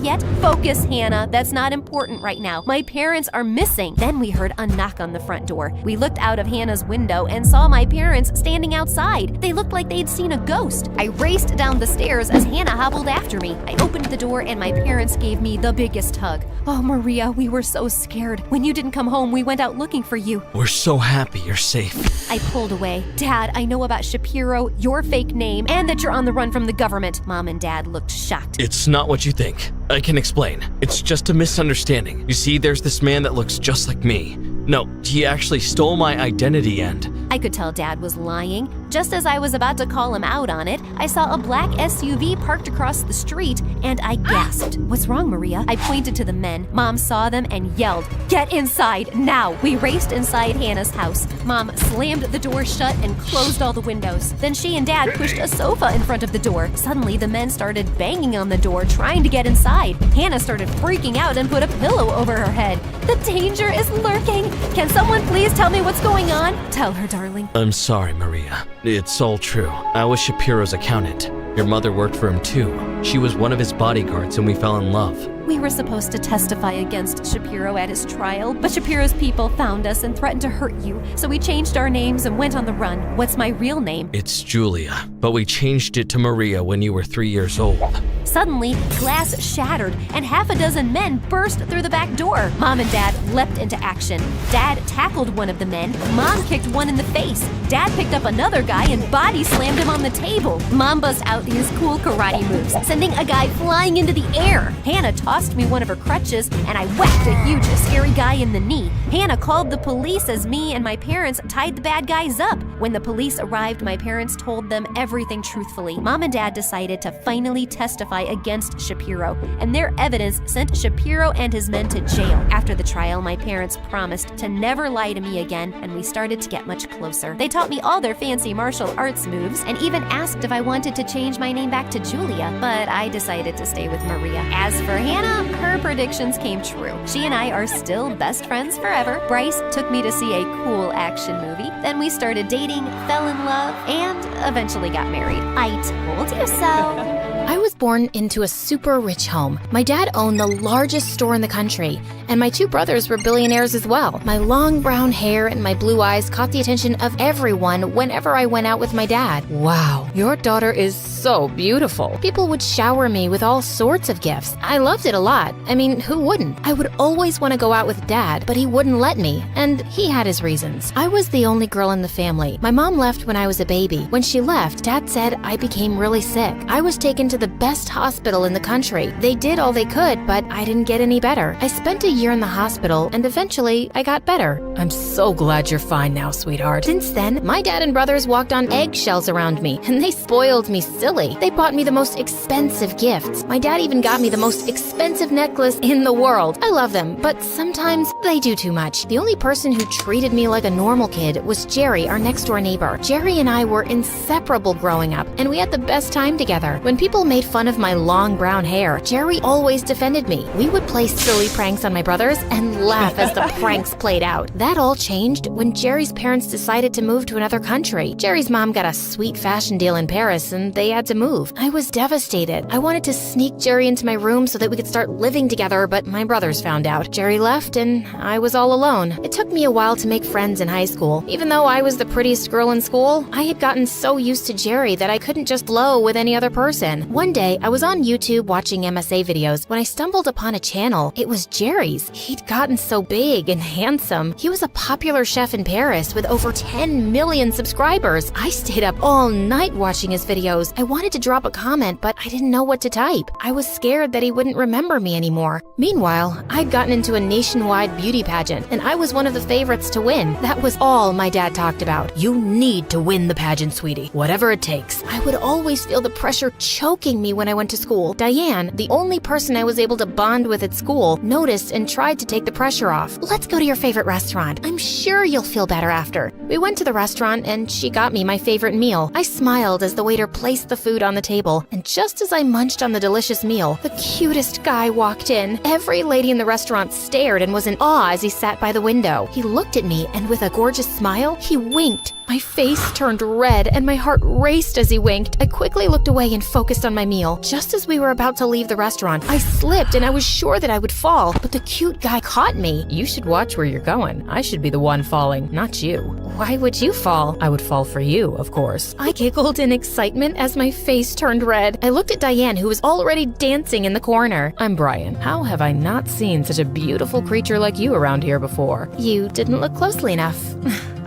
yet? Focus, Hannah. That's not important right now. My parents are missing. Then we heard a knock on the front door. We looked out of Hannah's window and saw my parents standing outside. They looked like they'd seen a ghost. I raced down the stairs as Hannah hobbled after me. I opened the door and my parents gave me the biggest hug. Oh, Maria, we were so scared. When you didn't come home, we went out looking for you. We're so happy you're safe. I pulled away. Dad, I know about Shapiro, your fake name, and that you're on the run from the government. Mom and Dad looked shocked. It's not what you think. I can explain. It's just a misunderstanding. You see, there's this man that looks just like me. No, he actually stole my identity and... I could tell Dad was lying. Just as I was about to call him out on it, I saw a black SUV parked across the street, and I gasped. "What's wrong, Maria?" I pointed to the men. Mom saw them and yelled, "Get inside, now!" We raced inside Hannah's house. Mom slammed the door shut and closed all the windows. Then she and Dad pushed a sofa in front of the door. Suddenly, the men started banging on the door, trying to get inside. Hannah started freaking out and put a pillow over her head. "The danger is lurking! Can someone please tell me what's going on?" "Tell her, darling." I'm sorry, Maria. It's all true. I was Shapiro's accountant. Your mother worked for him too. She was one of his bodyguards and we fell in love. We were supposed to testify against Shapiro at his trial, but Shapiro's people found us and threatened to hurt you, so we changed our names and went on the run. What's my real name? It's Julia, but we changed it to Maria when you were 3 years old. Suddenly, glass shattered and half a dozen men burst through the back door. Mom and Dad leapt into action. Dad tackled one of the men. Mom kicked one in the face. Dad picked up another guy and body slammed him on the table. Mom busts out these cool karate moves, sending a guy flying into the air. Hannah tossed me one of her crutches and I whacked a huge, scary guy in the knee. Hannah called the police as me and my parents tied the bad guys up. When the police arrived, my parents told them everything truthfully. Mom and Dad decided to finally testify against Shapiro, and their evidence sent Shapiro and his men to jail. After the trial, my parents promised to never lie to me again, and we started to get much closer. They taught me all their fancy martial arts moves and even asked if I wanted to change my name back to Julia, but I decided to stay with Maria. As for Hannah, her predictions came true. She and I are still best friends forever. Bryce took me to see a cool action movie. Then we started dating, fell in love, and eventually got married. I told you so. I was born into a super rich home. My dad owned the largest store in the country, and my two brothers were billionaires as well. My long brown hair and my blue eyes caught the attention of everyone whenever I went out with my dad. Wow, your daughter is so beautiful. People would shower me with all sorts of gifts. I loved it a lot. I mean, who wouldn't? I would always want to go out with Dad, but he wouldn't let me, and he had his reasons. I was the only girl in the family. My mom left when I was a baby. When she left, Dad said I became really sick. I was taken to the best hospital in the country. They did all they could, but I didn't get any better. I spent a year in the hospital, and eventually I got better. I'm so glad you're fine now, sweetheart. Since then, my dad and brothers walked on eggshells around me, and they spoiled me silly. They bought me the most expensive gifts. My dad even got me the most expensive necklace in the world. I love them, but sometimes they do too much. The only person who treated me like a normal kid was Jerry, our next-door neighbor. Jerry and I were inseparable growing up, and we had the best time together. When people made fun of my long brown hair, Jerry always defended me. We would play silly pranks on my brothers and laugh as the pranks played out. That all changed when Jerry's parents decided to move to another country. Jerry's mom got a sweet fashion deal in Paris and they had to move. I was devastated. I wanted to sneak Jerry into my room so that we could start living together, but my brothers found out. Jerry left and I was all alone. It took me a while to make friends in high school. Even though I was the prettiest girl in school, I had gotten so used to Jerry that I couldn't just blow with any other person. One day, I was on YouTube watching MSA videos when I stumbled upon a channel. It was Jerry's. He'd gotten so big and handsome. He was a popular chef in Paris with over 10 million subscribers. I stayed up all night watching his videos. I wanted to drop a comment, but I didn't know what to type. I was scared that he wouldn't remember me anymore. Meanwhile, I'd gotten into a nationwide beauty pageant, and I was one of the favorites to win. That was all my dad talked about. You need to win the pageant, sweetie. Whatever it takes. I would always feel the pressure choking me when I went to school. Diane, the only person I was able to bond with at school, noticed and tried to take the pressure off. Let's go to your favorite restaurant. I'm sure you'll feel better after. We went to the restaurant and she got me my favorite meal. I smiled as the waiter placed the food on the table, and just as I munched on the delicious meal, the cutest guy walked in. Every lady in the restaurant stared and was in awe as he sat by the window. He looked at me and with a gorgeous smile, he winked. My face turned red and my heart raced as he winked. I quickly looked away and focused on my meal. Just as we were about to leave the restaurant, I slipped and I was sure that I would fall, but the cute guy caught me. You should watch where you're going. I should be the one falling, not you. Why would you fall? I would fall for you, of course. I giggled in excitement as my face turned red. I looked at Diane, who was already dancing in the corner. I'm Brian. How have I not seen such a beautiful creature like you around here before? You didn't look closely enough.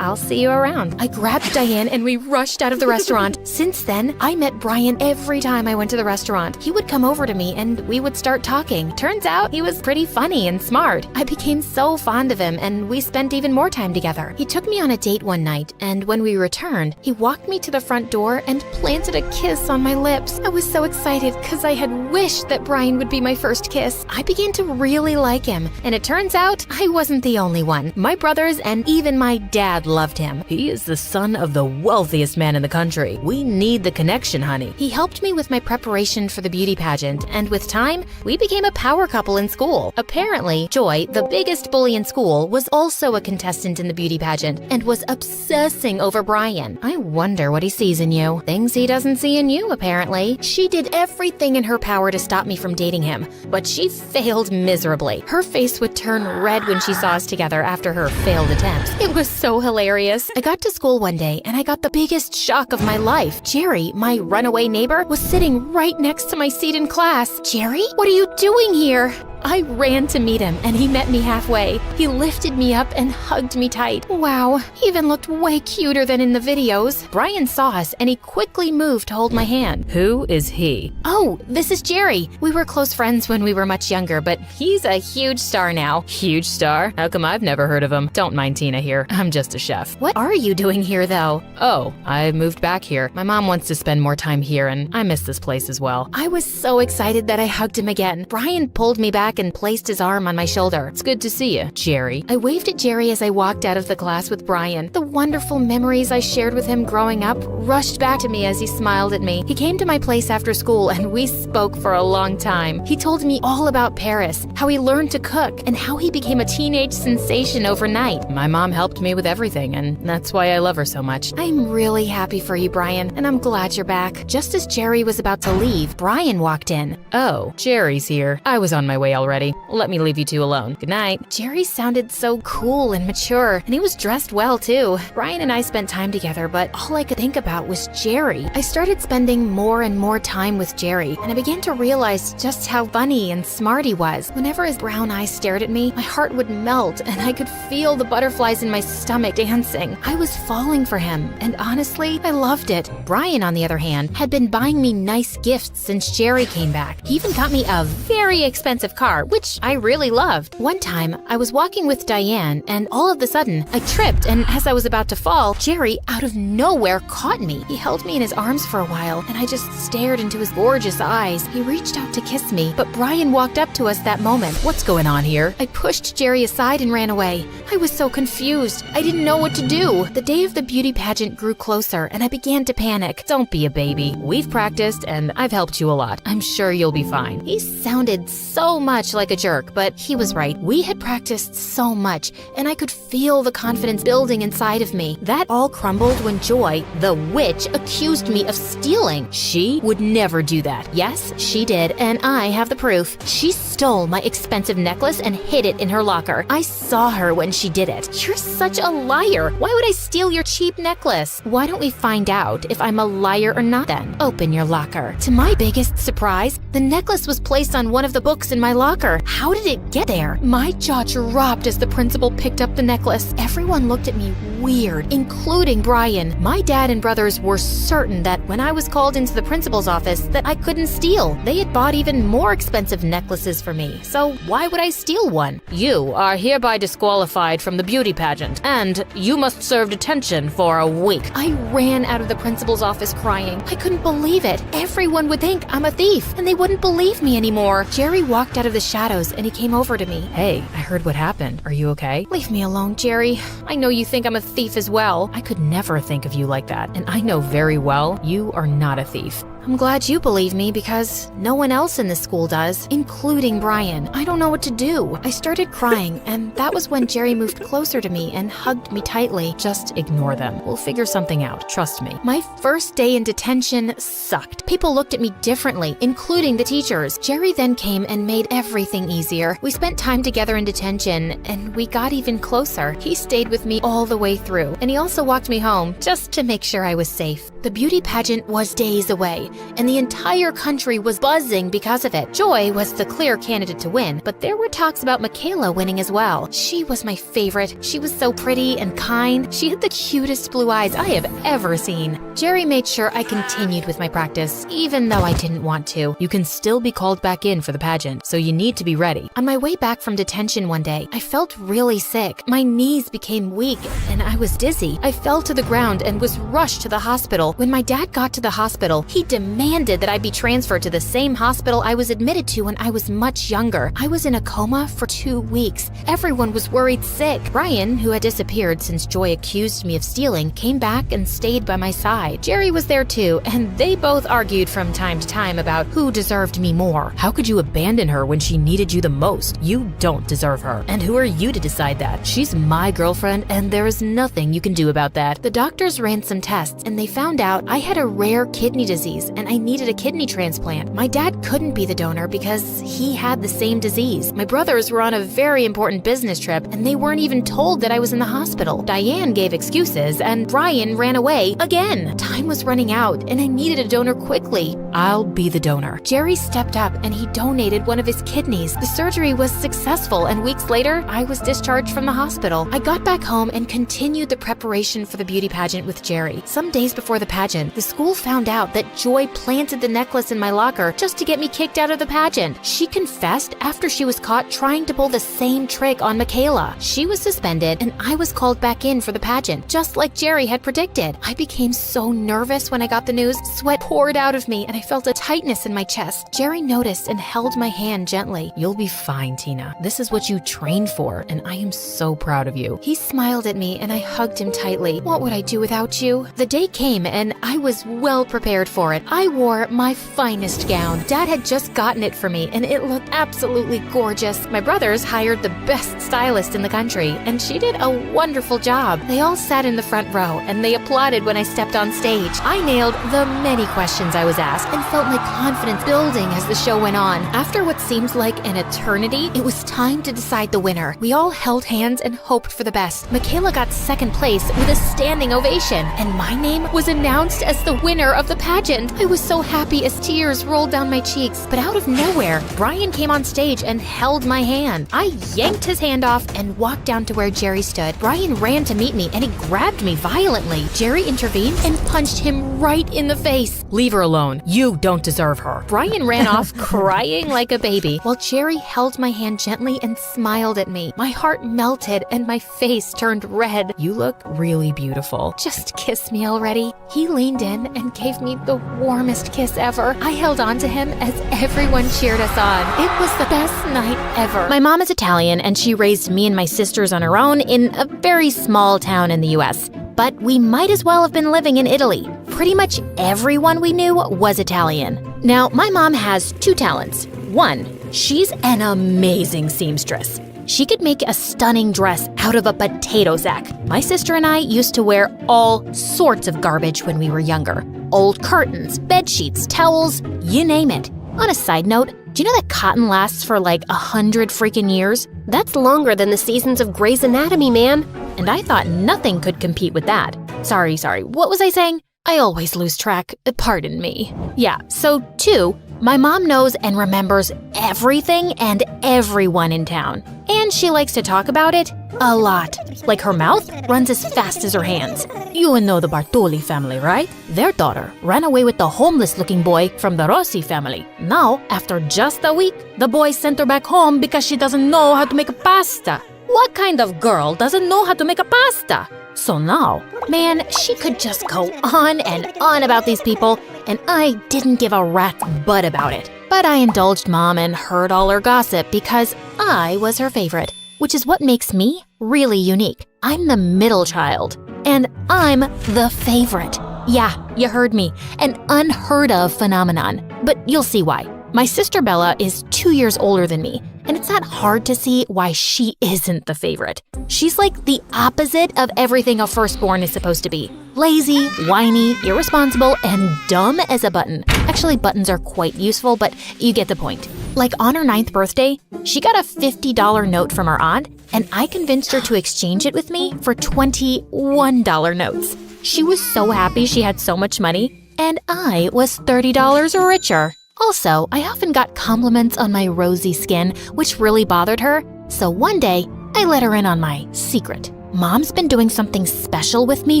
I'll see you around. I grabbed Diane and we rushed out of the restaurant. Since then, I met Brian every time I went to the restaurant. He would come over to me and we would start talking. Turns out he was pretty funny and smart. I became so fond of him and we spent even more time together. He took me on a date one night, and when we returned, he walked me to the front door and planted a kiss on my lips. I was so excited because I had wished that Brian would be my first kiss. I began to really like him, and it turns out I wasn't the only one. My brothers and even my dad loved him. He is the son of the wealthiest man in the country. We need the connection, honey. He helped me with my preparation for the beauty pageant, and with time, we became a power couple in school. Apparently, Joy, the biggest bully in school, was also a contestant in the beauty pageant and was obsessing over Brian. I wonder what he sees in you. Things he doesn't see in you, apparently. She did everything in her power to stop me from dating him, but she failed miserably. Her face would turn red when she saw us together after her failed attempts. It was so hilarious. I got to school one day and I got the biggest shock of my life. Jerry, my runaway neighbor, was sitting right next to my seat in class. Jerry, what are you doing here? I ran to meet him, and he met me halfway. He lifted me up and hugged me tight. Wow, he even looked way cuter than in the videos. Brian saw us, and he quickly moved to hold my hand. Who is he? Oh, this is Jerry. We were close friends when we were much younger, but he's a huge star now. Huge star? How come I've never heard of him? Don't mind Tina here. I'm just a chef. What are you doing here, though? Oh, I moved back here. My mom wants to spend more time here, and I miss this place as well. I was so excited that I hugged him again. Brian pulled me back and placed his arm on my shoulder. It's good to see you, Jerry. I waved at Jerry as I walked out of the class with Brian. The wonderful memories I shared with him growing up rushed back to me as he smiled at me. He came to my place after school and we spoke for a long time. He told me all about Paris, how he learned to cook, and how he became a teenage sensation overnight. My mom helped me with everything, and that's why I love her so much. I'm really happy for you, Brian, and I'm glad you're back. Just as Jerry was about to leave, Brian walked in. Oh, Jerry's here. I was on my way already. Let me leave you two alone. Good night. Jerry sounded so cool and mature, and he was dressed well too. Brian and I spent time together, but all I could think about was Jerry. I started spending more and more time with Jerry, and I began to realize just how funny and smart he was. Whenever his brown eyes stared at me, my heart would melt, and I could feel the butterflies in my stomach dancing. I was falling for him, and honestly, I loved it. Brian, on the other hand, had been buying me nice gifts since Jerry came back. He even got me a very expensive car, which I really loved. One time, I was walking with Diane, and all of a sudden, I tripped, and as I was about to fall, Jerry, out of nowhere, caught me. He held me in his arms for a while, and I just stared into his gorgeous eyes. He reached out to kiss me, but Brian walked up to us that moment. What's going on here? I pushed Jerry aside and ran away. I was so confused. I didn't know what to do. The day of the beauty pageant grew closer, and I began to panic. Don't be a baby. We've practiced, and I've helped you a lot. I'm sure you'll be fine. He sounded so much like a jerk, but he was right. We had practiced so much, and I could feel the confidence building inside of me. That all crumbled when Joy, the witch, accused me of stealing. She would never do that. Yes, she did, and I have the proof. She stole my expensive necklace and hid it in her locker. I saw her when she did it. You're such a liar. Why would I steal your cheap necklace? Why don't we find out if I'm a liar or not then? Open your locker. To my biggest surprise, the necklace was placed on one of the books in my locker. How did it get there? My jaw dropped as the principal picked up the necklace. Everyone looked at me weird, including Brian. My dad and brothers were certain that when I was called into the principal's office that I couldn't steal. They had bought even more expensive necklaces for me, so why would I steal one? You are hereby disqualified from the beauty pageant, and you must serve detention for a week. I ran out of the principal's office crying. I couldn't believe it. Everyone would think I'm a thief, and they wouldn't believe me anymore. Jerry walked out of the shadows, and he came over to me. Hey, I heard what happened. Are you okay? Leave me alone, Jerry. I know you think I'm a thief as well. I could never think of you like that, and I know very well you are not a thief. I'm glad you believe me because no one else in this school does, including Brian. I don't know what to do. I started crying, and that was when Jerry moved closer to me and hugged me tightly. Just ignore them. We'll figure something out. Trust me. My first day in detention sucked. People looked at me differently, including the teachers. Jerry then came and made everything easier. We spent time together in detention, and we got even closer. He stayed with me all the way through, and he also walked me home just to make sure I was safe. The beauty pageant was days away, and the entire country was buzzing because of it. Joy was the clear candidate to win, but there were talks about Michaela winning as well. She was my favorite. She was so pretty and kind. She had the cutest blue eyes I have ever seen. Jerry made sure I continued with my practice, even though I didn't want to. You can still be called back in for the pageant, so you need to be ready. On my way back from detention one day, I felt really sick. My knees became weak, and I was dizzy. I fell to the ground and was rushed to the hospital. When my dad got to the hospital, he demanded that I be transferred to the same hospital I was admitted to when I was much younger. I was in a coma for 2 weeks. Everyone was worried sick. Brian, who had disappeared since Joy accused me of stealing, came back and stayed by my side. Jerry was there too, and they both argued from time to time about who deserved me more. How could you abandon her when she needed you the most? You don't deserve her. And who are you to decide that? She's my girlfriend, and there is nothing you can do about that. The doctors ran some tests, and they found out I had a rare kidney disease, and I needed a kidney transplant. My dad couldn't be the donor because he had the same disease. My brothers were on a very important business trip, and they weren't even told that I was in the hospital. Diane gave excuses, and Brian ran away again. Time was running out, and I needed a donor quickly. I'll be the donor. Jerry stepped up, and he donated one of his kidneys. The surgery was successful, and weeks later, I was discharged from the hospital. I got back home and continued the preparation for the beauty pageant with Jerry. Some days before the pageant, the school found out that Joy planted the necklace in my locker just to get me kicked out of the pageant. She confessed after she was caught trying to pull the same trick on Michaela. She was suspended, and I was called back in for the pageant, just like Jerry had predicted. I became so nervous when I got the news. Sweat poured out of me, and I felt a tightness in my chest. Jerry noticed and held my hand gently. You'll be fine, Tina. This is what you trained for, and I am so proud of you. He smiled at me, and I hugged him tightly. What would I do without you? The day came, and I was well prepared for it. I wore my finest gown. Dad had just gotten it for me, and it looked absolutely gorgeous. My brothers hired the best stylist in the country, and she did a wonderful job. They all sat in the front row, and they applauded when I stepped on stage. I nailed the many questions I was asked and felt my confidence building as the show went on. After what seemed like an eternity, it was time to decide the winner. We all held hands and hoped for the best. Michaela got second place with a standing ovation, and my name was announced as the winner of the pageant. I was so happy as tears rolled down my cheeks, but out of nowhere, Brian came on stage and held my hand. I yanked his hand off and walked down to where Jerry stood. Brian ran to meet me, and he grabbed me violently. Jerry intervened and punched him right in the face. Leave her alone. You don't deserve her. Brian ran off crying like a baby, while Jerry held my hand gently and smiled at me. My heart melted and my face turned red. You look really beautiful. Just kiss me already. He leaned in and gave me the warmest kiss ever. I held on to him as everyone cheered us on. It was the best night ever. My mom is Italian, and she raised me and my sisters on her own in a very small town in the US. But we might as well have been living in Italy. Pretty much everyone we knew was Italian. Now, my mom has 2 talents. One, she's an amazing seamstress. She could make a stunning dress out of a potato sack. My sister and I used to wear all sorts of garbage when we were younger. Old curtains, bed sheets, towels, you name it. On a side note, do you know that cotton lasts for like 100 freaking years? That's longer than the seasons of Grey's Anatomy, man. And I thought nothing could compete with that. Sorry, what was I saying? I always lose track. Pardon me. Yeah, so 2, my mom knows and remembers everything and everyone in town. And she likes to talk about it a lot. Like her mouth runs as fast as her hands. You know the Bartoli family, right? Their daughter ran away with the homeless-looking boy from the Rossi family. Now, after just a week, the boy sent her back home because she doesn't know how to make a pasta. What kind of girl doesn't know how to make a pasta? So now, man, she could just go on and on about these people, and I didn't give a rat's butt about it. But I indulged Mom and heard all her gossip because I was her favorite, which is what makes me really unique. I'm the middle child, and I'm the favorite. Yeah, you heard me, an unheard of phenomenon, but you'll see why. My sister Bella is 2 years older than me, and it's not hard to see why she isn't the favorite. She's like the opposite of everything a firstborn is supposed to be. Lazy, whiny, irresponsible, and dumb as a button. Actually, buttons are quite useful, but you get the point. Like on her 9th birthday, she got a $50 note from her aunt, and I convinced her to exchange it with me for $21 notes. She was so happy she had so much money, and I was $30 richer. Also, I often got compliments on my rosy skin, which really bothered her. So one day, I let her in on my secret. Mom's been doing something special with me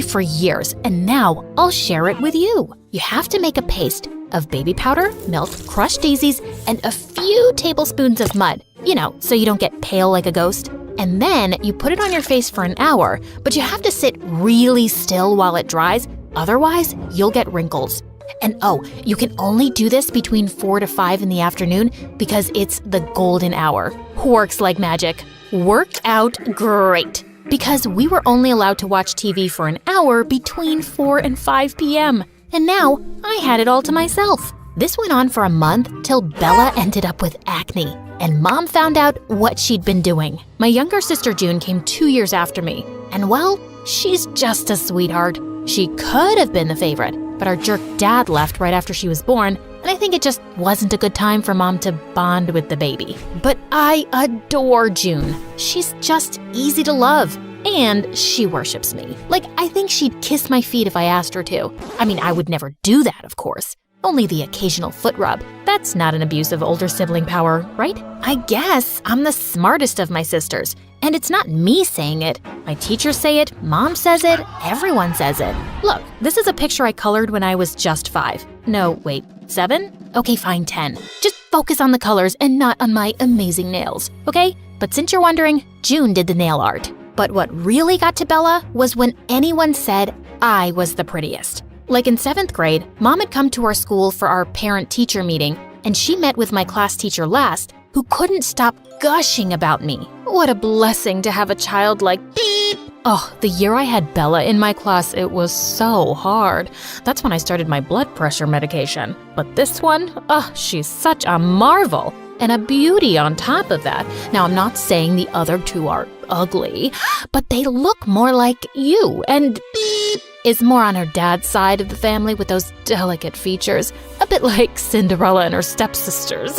for years, and now I'll share it with you. You have to make a paste of baby powder, milk, crushed daisies, and a few tablespoons of mud. You know, so you don't get pale like a ghost. And then you put it on your face for an hour, but you have to sit really still while it dries, otherwise you'll get wrinkles. And oh, you can only do this between 4 to 5 in the afternoon because it's the golden hour. Works like magic. Worked out great. Because we were only allowed to watch TV for an hour between 4 and 5 p.m. And now I had it all to myself. This went on for a month till Bella ended up with acne, and Mom found out what she'd been doing. My younger sister June came 2 years after me, and well, she's just a sweetheart. She could have been the favorite, but our jerk dad left right after she was born, and I think it just wasn't a good time for Mom to bond with the baby. But I adore June. She's just easy to love. And she worships me. Like, I think she'd kiss my feet if I asked her to. I mean, I would never do that, of course. Only the occasional foot rub. That's not an abuse of older sibling power, right? I guess I'm the smartest of my sisters. And it's not me saying it. My teachers say it, Mom says it, everyone says it. Look, this is a picture I colored when I was just 5. No, wait, 7? Okay, fine, 10. Just focus on the colors and not on my amazing nails, okay? But since you're wondering, June did the nail art. But what really got to Bella was when anyone said I was the prettiest. Like in 7th grade, Mom had come to our school for our parent-teacher meeting, and she met with my class teacher last, who couldn't stop gushing about me. What a blessing to have a child like beep. Oh, the year I had Bella in my class, it was so hard. That's when I started my blood pressure medication. But this one, she's such a marvel. And a beauty on top of that. Now, I'm not saying the other two are ugly, but they look more like you, and beep is more on her dad's side of the family with those delicate features, a bit like Cinderella and her stepsisters.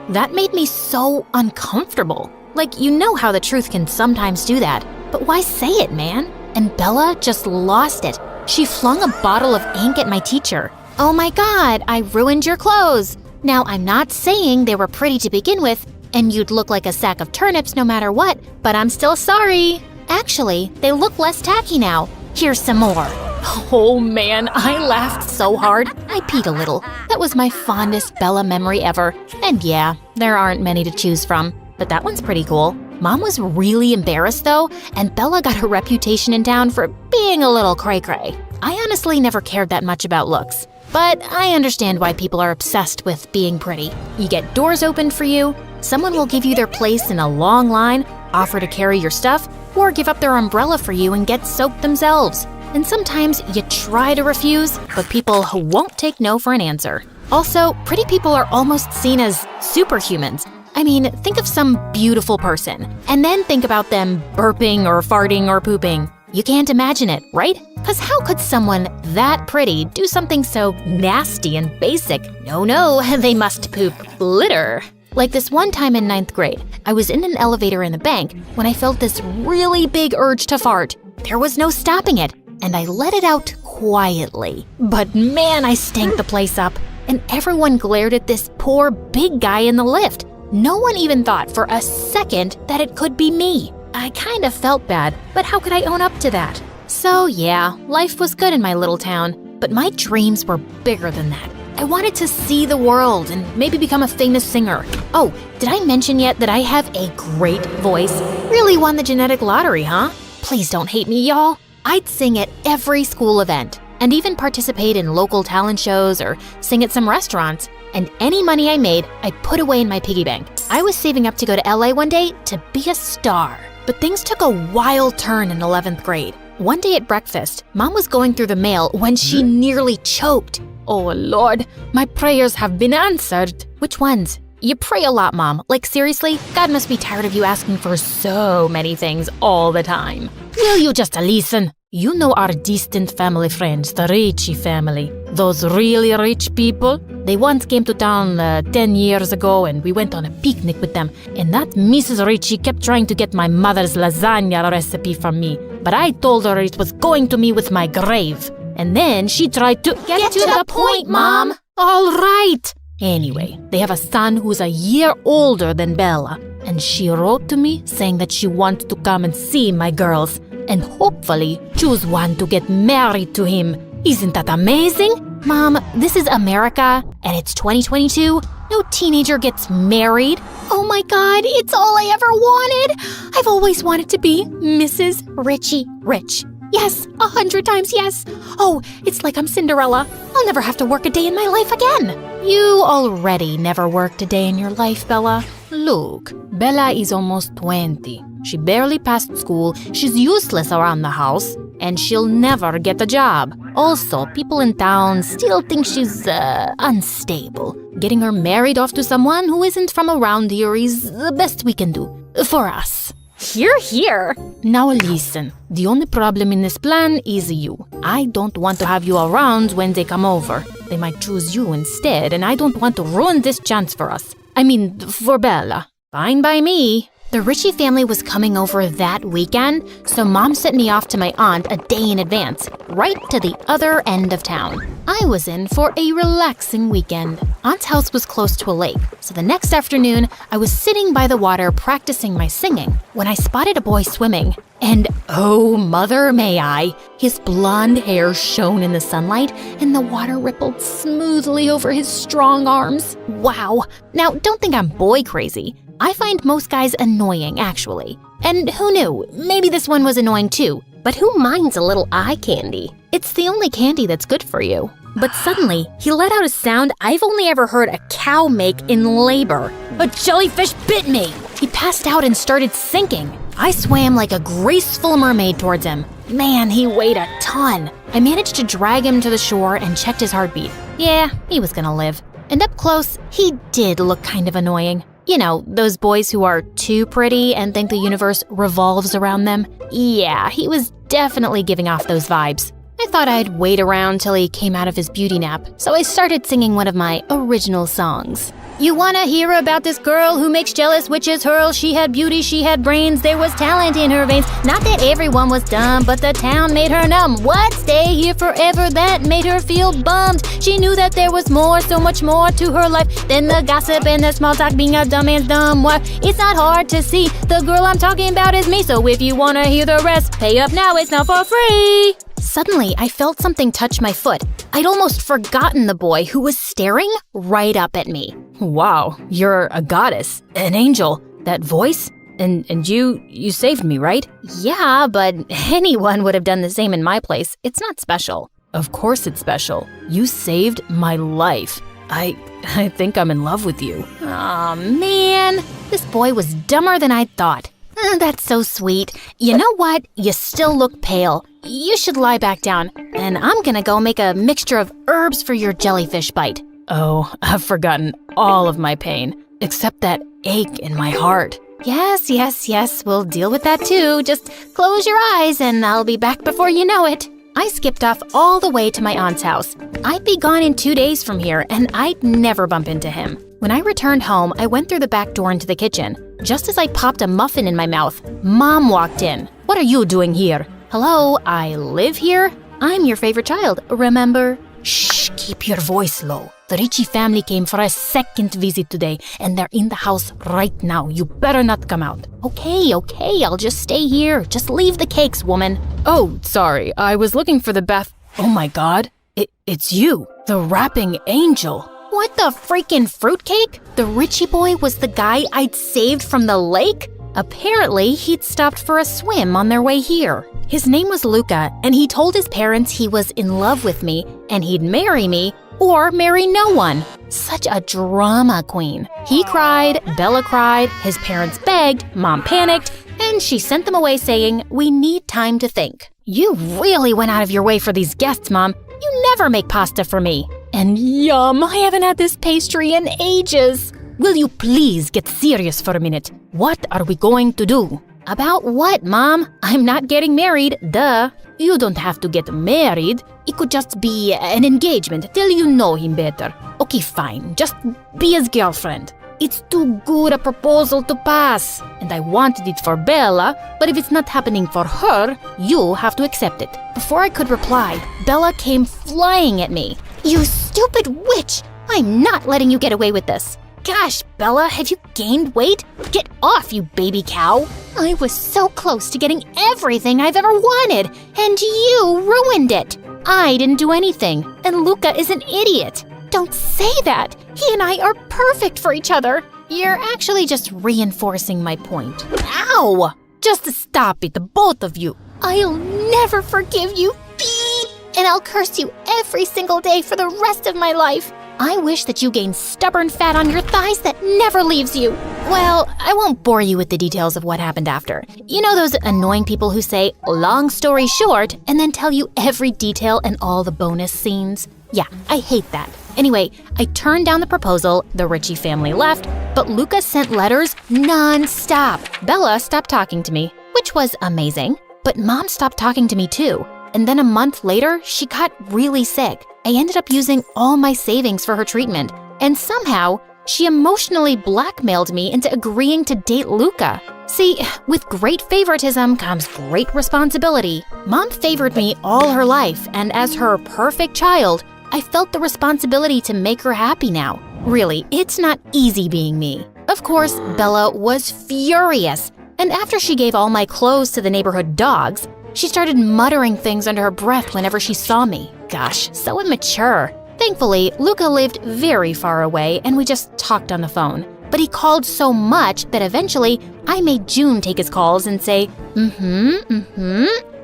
That made me so uncomfortable. Like, you know how the truth can sometimes do that, but why say it, man? And Bella just lost it. She flung a bottle of ink at my teacher. Oh my God, I ruined your clothes. Now, I'm not saying they were pretty to begin with, and you'd look like a sack of turnips no matter what, but I'm still sorry. Actually, they look less tacky now. Here's some more. Oh man, I laughed so hard, I peed a little. That was my fondest Bella memory ever. And yeah, there aren't many to choose from, but that one's pretty cool. Mom was really embarrassed though, and Bella got a reputation in town for being a little cray-cray. I honestly never cared that much about looks. But I understand why people are obsessed with being pretty. You get doors opened for you, someone will give you their place in a long line, offer to carry your stuff, or give up their umbrella for you and get soaked themselves. And sometimes you try to refuse, but people won't take no for an answer. Also, pretty people are almost seen as superhumans. I mean, think of some beautiful person, and then think about them burping or farting or pooping. You can't imagine it, right? Because how could someone that pretty do something so nasty and basic? No, they must poop litter. Like this one time in 9th grade, I was in an elevator in the bank when I felt this really big urge to fart. There was no stopping it, and I let it out quietly. But man, I stank the place up, and everyone glared at this poor big guy in the lift. No one even thought for a second that it could be me. I kind of felt bad, but how could I own up to that? So yeah, life was good in my little town, but my dreams were bigger than that. I wanted to see the world and maybe become a famous singer. Oh, did I mention yet that I have a great voice? Really won the genetic lottery, huh? Please don't hate me, y'all. I'd sing at every school event and even participate in local talent shows or sing at some restaurants. And any money I made, I put away in my piggy bank. I was saving up to go to LA one day to be a star. But things took a wild turn in 11th grade. One day at breakfast, Mom was going through the mail when she nearly choked. Oh Lord, my prayers have been answered. Which ones? You pray a lot, Mom. Like seriously, God must be tired of you asking for so many things all the time. Will you just listen? You know our distant family friends, the Ricci family. Those really rich people? They once came to town 10 years ago and we went on a picnic with them. And that Mrs. Ricci kept trying to get my mother's lasagna recipe from me. But I told her it was going to me with my grave. And then she tried to Get to the point, Mom. All right. Anyway, they have a son who's a year older than Bella. And she wrote to me saying that she wants to come and see my girls. And hopefully choose one to get married to him. Isn't that amazing? Mom, this is America, and it's 2022. No teenager gets married. Oh my God, it's all I ever wanted. I've always wanted to be Mrs. Richie Rich. Yes, 100 times yes. Oh, it's like I'm Cinderella. I'll never have to work a day in my life again. You already never worked a day in your life, Bella. Look, Bella is almost 20. She barely passed school, she's useless around the house, and she'll never get a job. Also, people in town still think she's, unstable. Getting her married off to someone who isn't from around here is the best we can do. For us. Here. Now listen, the only problem in this plan is you. I don't want to have you around when they come over. They might choose you instead, and I don't want to ruin this chance for us. I mean, for Bella. Fine by me. The Ritchie family was coming over that weekend, so Mom sent me off to my aunt a day in advance, right to the other end of town. I was in for a relaxing weekend. Aunt's house was close to a lake, so the next afternoon, I was sitting by the water practicing my singing when I spotted a boy swimming. And oh, mother may I, his blonde hair shone in the sunlight and the water rippled smoothly over his strong arms. Wow. Now, don't think I'm boy crazy. I find most guys annoying, actually. And who knew? Maybe this one was annoying too. But who minds a little eye candy? It's the only candy that's good for you. But suddenly, he let out a sound I've only ever heard a cow make in labor. A jellyfish bit me! He passed out and started sinking. I swam like a graceful mermaid towards him. Man, he weighed a ton. I managed to drag him to the shore and checked his heartbeat. Yeah, he was gonna live. And up close, he did look kind of annoying. You know, those boys who are too pretty and think the universe revolves around them? Yeah, he was definitely giving off those vibes. I thought I'd wait around till he came out of his beauty nap, so I started singing one of my original songs. You wanna hear about this girl who makes jealous witches hurl? She had beauty, she had brains, there was talent in her veins. Not that everyone was dumb, but the town made her numb. What? Stay here forever, that made her feel bummed. She knew that there was more, so much more to her life than the gossip and the small talk, being a dumb man's dumb wife. It's not hard to see, the girl I'm talking about is me. So if you wanna hear the rest, pay up now, it's not for free. Suddenly, I felt something touch my foot. I'd almost forgotten the boy who was staring right up at me. Wow, you're a goddess, an angel. That voice? And you saved me, right? Yeah, but anyone would have done the same in my place. It's not special. Of course it's special. You saved my life. I think I'm in love with you. Aw, man. This boy was dumber than I'd thought. That's so sweet. You know what? You still look pale. You should lie back down, and I'm gonna go make a mixture of herbs for your jellyfish bite. Oh, I've forgotten all of my pain, except that ache in my heart. Yes, we'll deal with that too. Just close your eyes and I'll be back before you know it. I skipped off all the way to my aunt's house. I'd be gone in 2 days from here, and I'd never bump into him. When I returned home, I went through the back door into the kitchen. Just as I popped a muffin in my mouth, Mom walked in. What are you doing here? Hello, I live here? I'm your favorite child, remember? Shh, keep your voice low. The Ricci family came for a second visit today, and they're in the house right now. You better not come out. Okay, I'll just stay here. Just leave the cakes, woman. Oh, sorry, I was looking for the bath. Oh my God, it's you, the rapping angel. What the freaking fruitcake? The Ritchie boy was the guy I'd saved from the lake? Apparently, he'd stopped for a swim on their way here. His name was Luca, and he told his parents he was in love with me, and he'd marry me or marry no one. Such a drama queen. He cried, Bella cried, his parents begged, Mom panicked, and she sent them away saying, "We need time to think." You really went out of your way for these guests, Mom. You never make pasta for me. And yum, I haven't had this pastry in ages. Will you please get serious for a minute? What are we going to do? About what, Mom? I'm not getting married, duh. You don't have to get married. It could just be an engagement till you know him better. Okay, fine. Just be his girlfriend. It's too good a proposal to pass. And I wanted it for Bella, but if it's not happening for her, you have to accept it. Before I could reply, Bella came flying at me. You stupid witch! I'm not letting you get away with this. Gosh, Bella, have you gained weight? Get off, you baby cow. I was so close to getting everything I've ever wanted, and you ruined it. I didn't do anything, and Luca is an idiot. Don't say that. He and I are perfect for each other. You're actually just reinforcing my point. Ow! Just stop it, the both of you. I'll never forgive you, beep, and I'll curse you every single day for the rest of my life. I wish that you gained stubborn fat on your thighs that never leaves you. Well, I won't bore you with the details of what happened after. You know those annoying people who say, long story short, and then tell you every detail and all the bonus scenes? Yeah, I hate that. Anyway, I turned down the proposal, the Ritchie family left, but Luca sent letters non-stop. Bella stopped talking to me, which was amazing, but Mom stopped talking to me too. And then a month later, she got really sick. I ended up using all my savings for her treatment, and somehow, she emotionally blackmailed me into agreeing to date Luca. See, with great favoritism comes great responsibility. Mom favored me all her life, and as her perfect child, I felt the responsibility to make her happy now. Really, it's not easy being me. Of course, Bella was furious, and after she gave all my clothes to the neighborhood dogs, she started muttering things under her breath whenever she saw me. Gosh, so immature. Thankfully, Luca lived very far away and we just talked on the phone. But he called so much that eventually I made June take his calls and say,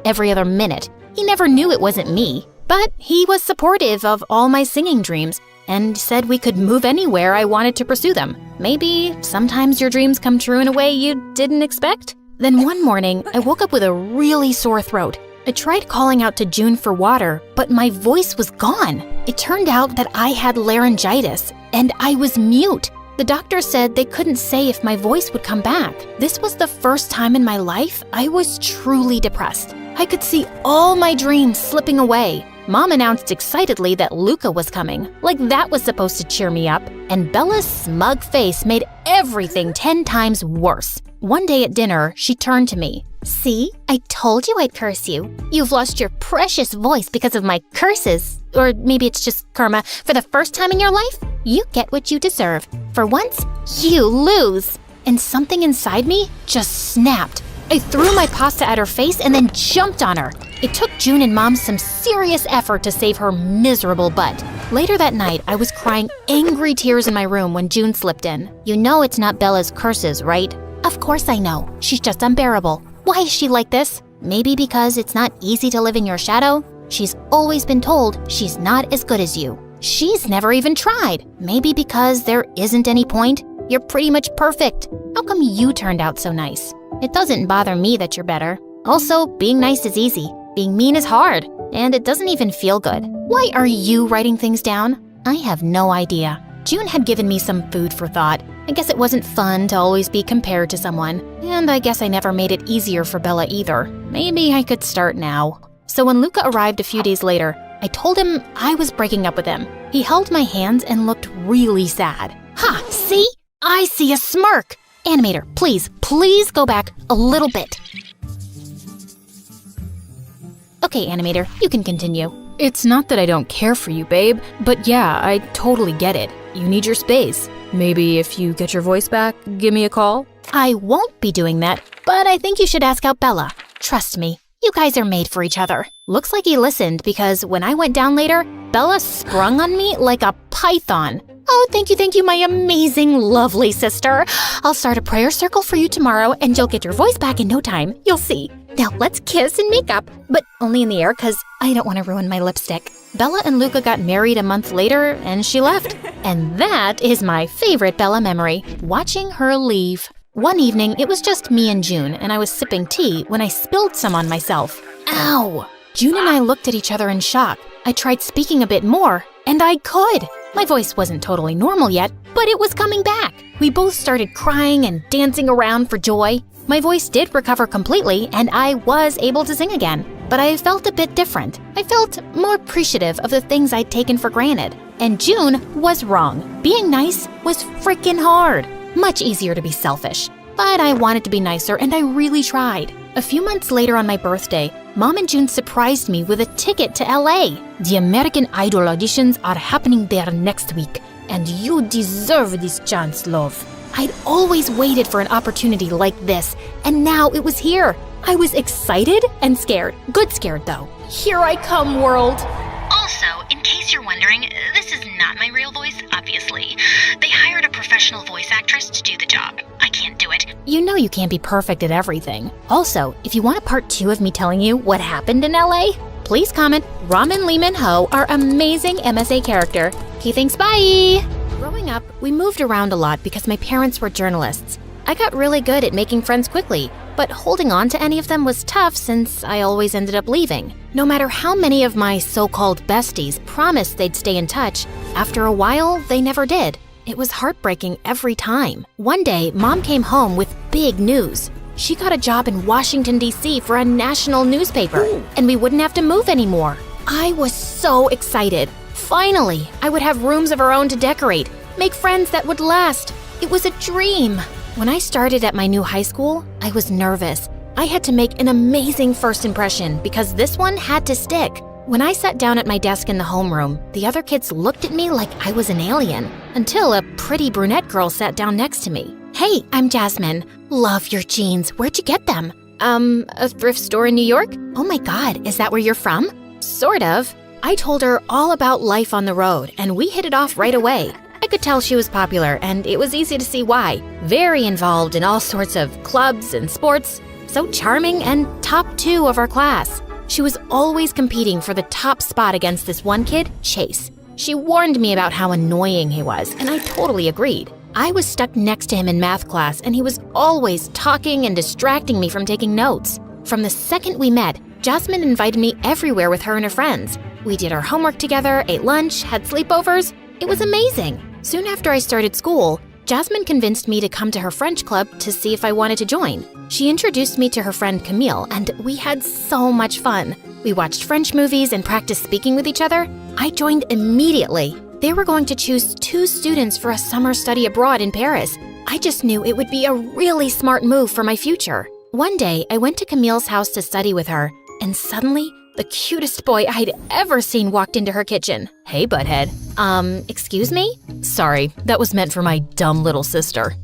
every other minute. He never knew it wasn't me. But he was supportive of all my singing dreams and said we could move anywhere I wanted to pursue them. Maybe sometimes your dreams come true in a way you didn't expect? Then one morning, I woke up with a really sore throat. I tried calling out to June for water, but my voice was gone. It turned out that I had laryngitis, and I was mute. The doctor said they couldn't say if my voice would come back. This was the first time in my life I was truly depressed. I could see all my dreams slipping away. Mom announced excitedly that Luca was coming, like that was supposed to cheer me up, and Bella's smug face made everything 10 times worse. One day at dinner, she turned to me. See, I told you I'd curse you. You've lost your precious voice because of my curses. Or maybe it's just karma. For the first time in your life, you get what you deserve. For once, you lose. And something inside me just snapped. I threw my pasta at her face and then jumped on her. It took June and Mom some serious effort to save her miserable butt. Later that night, I was crying angry tears in my room when June slipped in. You know it's not Bella's curses, right? Of course I know. She's just unbearable. Why is she like this? Maybe because it's not easy to live in your shadow? She's always been told she's not as good as you. She's never even tried. Maybe because there isn't any point. You're pretty much perfect. How come you turned out so nice? It doesn't bother me that you're better. Also, being nice is easy. Being mean is hard. And it doesn't even feel good. Why are you writing things down? I have no idea. June had given me some food for thought. I guess it wasn't fun to always be compared to someone. And I guess I never made it easier for Bella either. Maybe I could start now. So when Luca arrived a few days later, I told him I was breaking up with him. He held my hands and looked really sad. Ha! See? I see a smirk! Animator, please go back a little bit. Okay, Animator, you can continue. It's not that I don't care for you, babe, but yeah, I totally get it. You need your space. Maybe if you get your voice back, give me a call? I won't be doing that, but I think you should ask out Bella. Trust me, you guys are made for each other. Looks like he listened because when I went down later, Bella sprung on me like a python. Oh, thank you, my amazing, lovely sister. I'll start a prayer circle for you tomorrow and you'll get your voice back in no time. You'll see. Now let's kiss and make up, but only in the air because I don't want to ruin my lipstick. Bella and Luca got married a month later and she left. And that is my favorite Bella memory, watching her leave. One evening, it was just me and June, and I was sipping tea when I spilled some on myself. Ow! June and I looked at each other in shock. I tried speaking a bit more, and I could. My voice wasn't totally normal yet, but it was coming back. We both started crying and dancing around for joy. My voice did recover completely, and I was able to sing again. But I felt a bit different. I felt more appreciative of the things I'd taken for granted. And June was wrong. Being nice was freaking hard. Much easier to be selfish. But I wanted to be nicer, and I really tried. A few months later on my birthday, Mom and June surprised me with a ticket to LA. The American Idol auditions are happening there next week, and you deserve this chance, love. I'd always waited for an opportunity like this, and now it was here. I was excited and scared. Good scared, though. Here I come, world. Also, in case you're wondering, this is not my real voice, obviously. They hired a professional voice actress to do the job. I can't do it. You know you can't be perfect at everything. Also, if you want a part 2 of me telling you what happened in LA, please comment Ramen Lee Min Ho, our amazing MSA character. He thinks bye! Growing up, we moved around a lot because my parents were journalists. I got really good at making friends quickly, but holding on to any of them was tough since I always ended up leaving. No matter how many of my so-called besties promised they'd stay in touch, after a while, they never did. It was heartbreaking every time. One day, Mom came home with big news. She got a job in Washington, D.C. for a national newspaper, and we wouldn't have to move anymore. I was so excited. Finally, I would have rooms of our own to decorate, make friends that would last. It was a dream. When I started at my new high school, I was nervous. I had to make an amazing first impression because this one had to stick. When I sat down at my desk in the homeroom, the other kids looked at me like I was an alien, until a pretty brunette girl sat down next to me. Hey, I'm Jasmine. Love your jeans. Where'd you get them? A thrift store in New York? Oh my God, is that where you're from? Sort of. I told her all about life on the road, and we hit it off right away. I could tell she was popular, and it was easy to see why. Very involved in all sorts of clubs and sports. So charming and top 2 of our class. She was always competing for the top spot against this one kid, Chase. She warned me about how annoying he was, and I totally agreed. I was stuck next to him in math class, and he was always talking and distracting me from taking notes. From the second we met, Jasmine invited me everywhere with her and her friends. We did our homework together, ate lunch, had sleepovers. It was amazing. Soon after I started school, Jasmine convinced me to come to her French club to see if I wanted to join. She introduced me to her friend Camille, and we had so much fun. We watched French movies and practiced speaking with each other. I joined immediately. They were going to choose 2 students for a summer study abroad in Paris. I just knew it would be a really smart move for my future. One day, I went to Camille's house to study with her, and suddenly, the cutest boy I'd ever seen walked into her kitchen. Hey, butthead. Excuse me? Sorry, that was meant for my dumb little sister.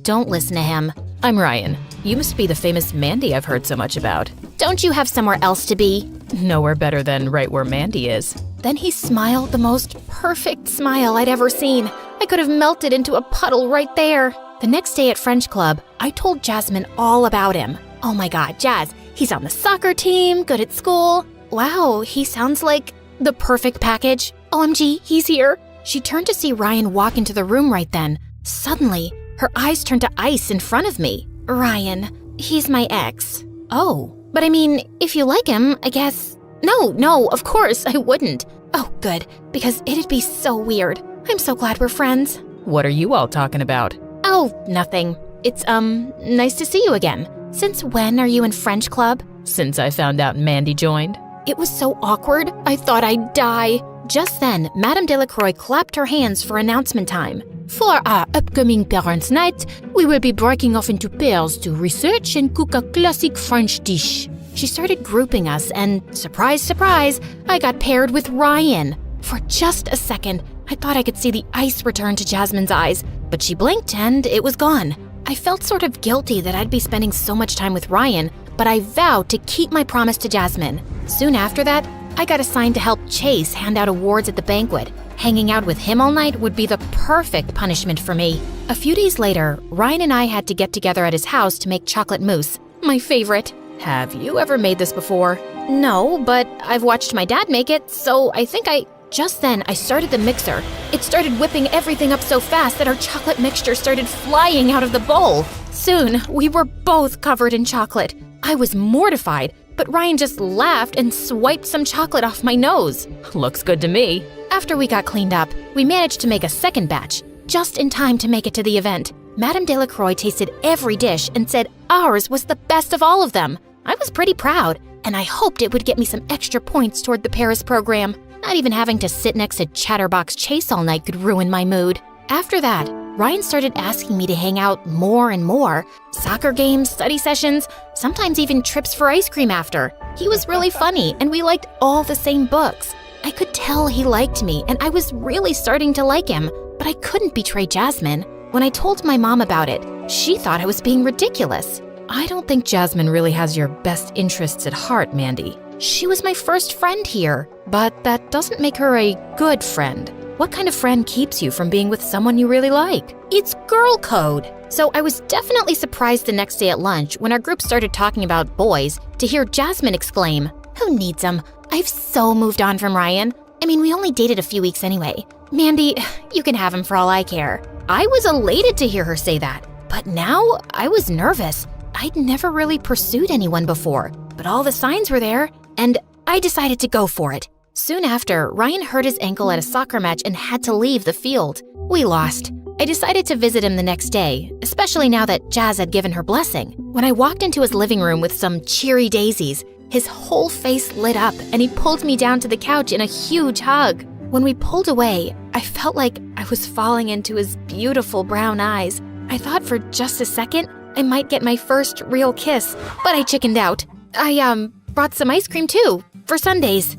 Don't listen to him. I'm Ryan. You must be the famous Mandy I've heard so much about. Don't you have somewhere else to be? Nowhere better than right where Mandy is. Then he smiled the most perfect smile I'd ever seen. I could have melted into a puddle right there. The next day at French Club, I told Jasmine all about him. Oh my God, Jazz, he's on the soccer team, good at school. Wow, he sounds like the perfect package. OMG, he's here. She turned to see Ryan walk into the room right then. Suddenly, her eyes turned to ice in front of me. Ryan, he's my ex. Oh, but I mean, if you like him, I guess... No, of course, I wouldn't. Oh, good, because it'd be so weird. I'm so glad we're friends. What are you all talking about? Oh, nothing. It's, nice to see you again. Since when are you in French Club? Since I found out Mandy joined. It was so awkward, I thought I'd die. Just then, Madame Delacroix clapped her hands for announcement time. For our upcoming parents' night, we will be breaking off into pairs to research and cook a classic French dish. She started grouping us, and surprise, surprise, I got paired with Ryan. For just a second, I thought I could see the ice return to Jasmine's eyes, but she blinked and it was gone. I felt sort of guilty that I'd be spending so much time with Ryan, but I vowed to keep my promise to Jasmine. Soon after that, I got assigned to help Chase hand out awards at the banquet. Hanging out with him all night would be the perfect punishment for me. A few days later, Ryan and I had to get together at his house to make chocolate mousse, my favorite. Have you ever made this before? No, but I've watched my dad make it, so I think Just then, I started the mixer. It started whipping everything up so fast that our chocolate mixture started flying out of the bowl. Soon, we were both covered in chocolate. I was mortified, but Ryan just laughed and swiped some chocolate off my nose. Looks good to me. After we got cleaned up, we managed to make a second batch, just in time to make it to the event. Madame Delacroix tasted every dish and said ours was the best of all of them. I was pretty proud, and I hoped it would get me some extra points toward the Paris program. Not even having to sit next to Chatterbox Chase all night could ruin my mood. After that, Ryan started asking me to hang out more and more. Soccer games, study sessions, sometimes even trips for ice cream after. He was really funny, and we liked all the same books. I could tell he liked me, and I was really starting to like him, but I couldn't betray Jasmine. When I told my mom about it, she thought I was being ridiculous. I don't think Jasmine really has your best interests at heart, Mandy. She was my first friend here. But that doesn't make her a good friend. What kind of friend keeps you from being with someone you really like? It's girl code. So I was definitely surprised the next day at lunch when our group started talking about boys to hear Jasmine exclaim, "Who needs him? I've so moved on from Ryan. I mean, we only dated a few weeks anyway. Mandy, you can have him for all I care." I was elated to hear her say that, but now I was nervous. I'd never really pursued anyone before, but all the signs were there, and I decided to go for it. Soon after, Ryan hurt his ankle at a soccer match and had to leave the field. We lost. I decided to visit him the next day, especially now that Jazz had given her blessing. When I walked into his living room with some cheery daisies, his whole face lit up and he pulled me down to the couch in a huge hug. When we pulled away, I felt like I was falling into his beautiful brown eyes. I thought for just a second I might get my first real kiss, but I chickened out. I brought some ice cream too, for Sundays.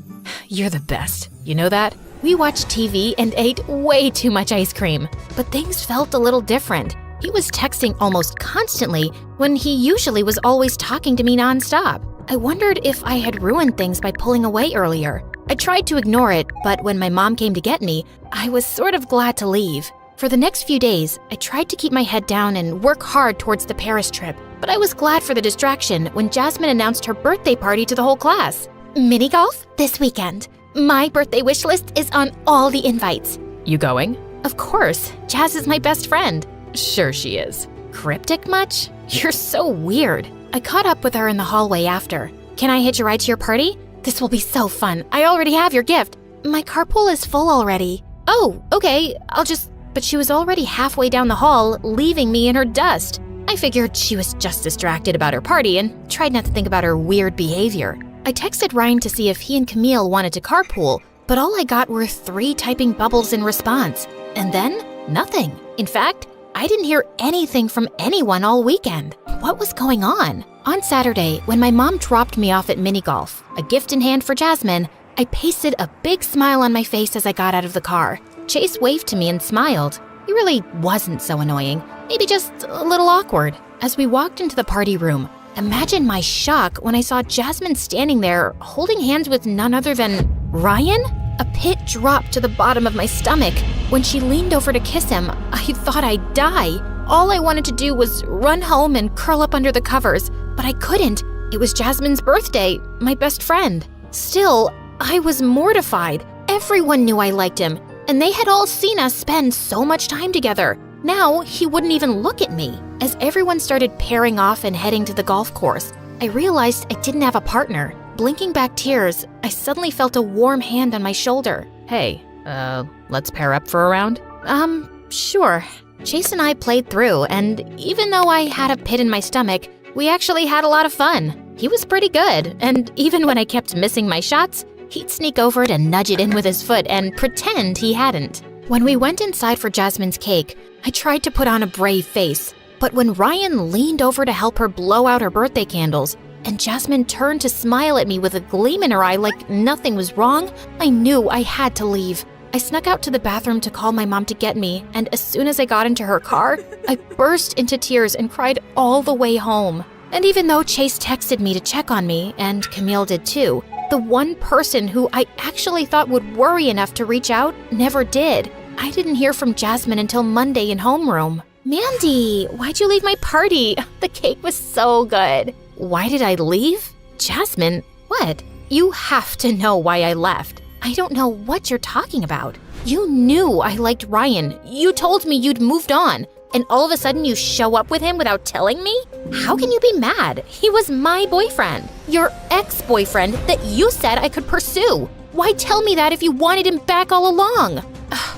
You're the best. You know that? We watched TV and ate way too much ice cream, but things felt a little different. He was texting almost constantly when he usually was always talking to me nonstop. I wondered if I had ruined things by pulling away earlier. I tried to ignore it, but when my mom came to get me, I was sort of glad to leave. For the next few days, I tried to keep my head down and work hard towards the Paris trip, but I was glad for the distraction when Jasmine announced her birthday party to the whole class. Mini golf this weekend. My birthday wish list is on all the invites. You going? Of course, Jazz is my best friend. Sure she is. Cryptic much? You're so weird. I caught up with her in the hallway after. Can I hitch a ride to your party? This will be so fun. I already have your gift. My carpool is full already. Oh, okay, But she was already halfway down the hall, leaving me in her dust. I figured she was just distracted about her party and tried not to think about her weird behavior. I texted Ryan to see if he and Camille wanted to carpool, but all I got were 3 typing bubbles in response. And then, nothing. In fact, I didn't hear anything from anyone all weekend. What was going on? On Saturday, when my mom dropped me off at mini golf, a gift in hand for Jasmine, I pasted a big smile on my face as I got out of the car. Chase waved to me and smiled. He really wasn't so annoying, maybe just a little awkward. As we walked into the party room, imagine my shock when I saw Jasmine standing there holding hands with none other than Ryan? A pit dropped to the bottom of my stomach. When she leaned over to kiss him, I thought I'd die. All I wanted to do was run home and curl up under the covers, but I couldn't. It was Jasmine's birthday, my best friend. Still, I was mortified. Everyone knew I liked him, and they had all seen us spend so much time together. Now, he wouldn't even look at me. As everyone started pairing off and heading to the golf course, I realized I didn't have a partner. Blinking back tears, I suddenly felt a warm hand on my shoulder. Hey, let's pair up for a round? Sure. Chase and I played through, and even though I had a pit in my stomach, we actually had a lot of fun. He was pretty good, and even when I kept missing my shots, he'd sneak over to nudge it in with his foot and pretend he hadn't. When we went inside for Jasmine's cake, I tried to put on a brave face, but when Ryan leaned over to help her blow out her birthday candles, and Jasmine turned to smile at me with a gleam in her eye like nothing was wrong, I knew I had to leave. I snuck out to the bathroom to call my mom to get me, and as soon as I got into her car, I burst into tears and cried all the way home. And even though Chase texted me to check on me, and Camille did too, the one person who I actually thought would worry enough to reach out never did. I didn't hear from Jasmine until Monday in homeroom. Mandy, why'd you leave my party? The cake was so good. Why did I leave? Jasmine, what? You have to know why I left. I don't know what you're talking about. You knew I liked Ryan. You told me you'd moved on. And all of a sudden you show up with him without telling me? How can you be mad? He was my boyfriend. Your ex-boyfriend that you said I could pursue. Why tell me that if you wanted him back all along?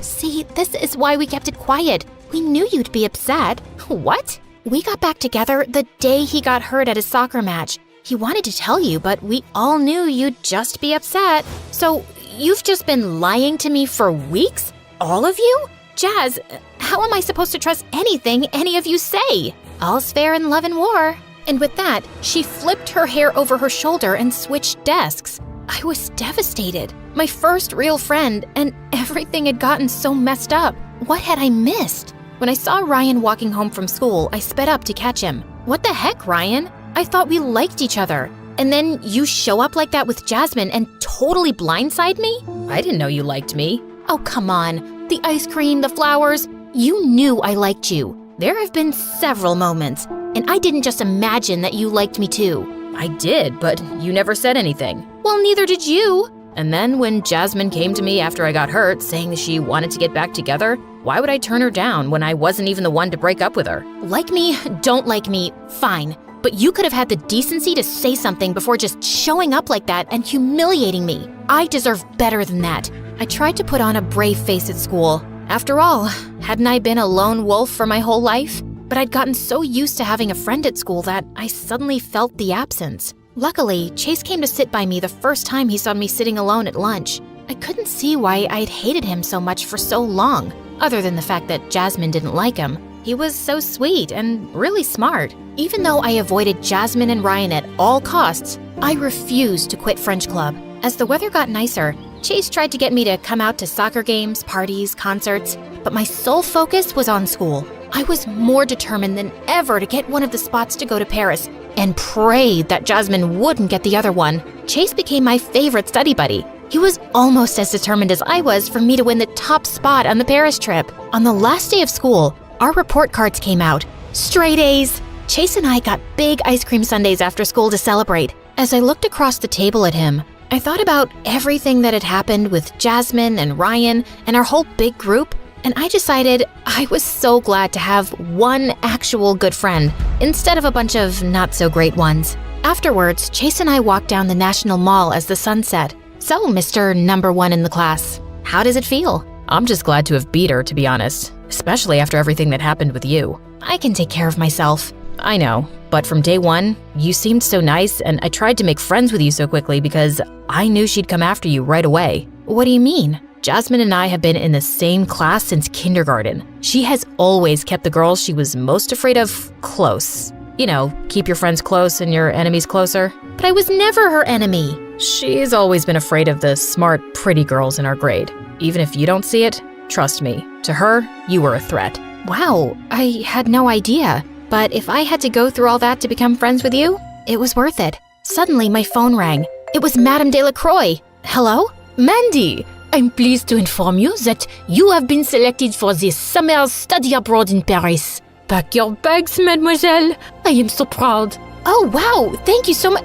See, this is why we kept it quiet. We knew you'd be upset. What? We got back together the day he got hurt at his soccer match. He wanted to tell you, but we all knew you'd just be upset. So you've just been lying to me for weeks? All of you? Jazz, how am I supposed to trust anything any of you say? All's fair in love and war. And with that, she flipped her hair over her shoulder and switched desks. I was devastated. My first real friend, and everything had gotten so messed up. What had I missed? When I saw Ryan walking home from school, I sped up to catch him. What the heck, Ryan? I thought we liked each other. And then you show up like that with Jasmine and totally blindside me? I didn't know you liked me. Oh, come on. The ice cream, the flowers. You knew I liked you. There have been several moments, and I didn't just imagine that you liked me too. I did, but you never said anything. Well, neither did you. And then when Jasmine came to me after I got hurt, saying she wanted to get back together, why would I turn her down when I wasn't even the one to break up with her? Like me, don't like me, fine. But you could have had the decency to say something before just showing up like that and humiliating me. I deserve better than that. I tried to put on a brave face at school. After all, hadn't I been a lone wolf for my whole life? But I'd gotten so used to having a friend at school that I suddenly felt the absence. Luckily, Chase came to sit by me the first time he saw me sitting alone at lunch. I couldn't see why I'd hated him so much for so long, other than the fact that Jasmine didn't like him. He was so sweet and really smart. Even though I avoided Jasmine and Ryan at all costs, I refused to quit French Club. As the weather got nicer, Chase tried to get me to come out to soccer games, parties, concerts, but my sole focus was on school. I was more determined than ever to get one of the spots to go to Paris and prayed that Jasmine wouldn't get the other one. Chase became my favorite study buddy. He was almost as determined as I was for me to win the top spot on the Paris trip. On the last day of school, our report cards came out. Straight A's. Chase and I got big ice cream sundaes after school to celebrate. As I looked across the table at him, I thought about everything that had happened with Jasmine and Ryan and our whole big group, and I decided I was so glad to have one actual good friend instead of a bunch of not-so-great ones. Afterwards, Chase and I walked down the National Mall as the sun set. So, Mr. Number One in the class, how does it feel? I'm just glad to have beat her, to be honest, especially after everything that happened with you. I can take care of myself. I know, but from day one, you seemed so nice, and I tried to make friends with you so quickly because I knew she'd come after you right away. What do you mean? Jasmine and I have been in the same class since kindergarten. She has always kept the girls she was most afraid of close. You know, keep your friends close and your enemies closer. But I was never her enemy. She's always been afraid of the smart, pretty girls in our grade. Even if you don't see it, trust me, to her, you were a threat. Wow, I had no idea. But if I had to go through all that to become friends with you, it was worth it. Suddenly, my phone rang. It was Madame Delacroix. Hello? Mandy, I'm pleased to inform you that you have been selected for this summer study abroad in Paris. Pack your bags, mademoiselle. I am so proud. Oh, wow. Thank you so much.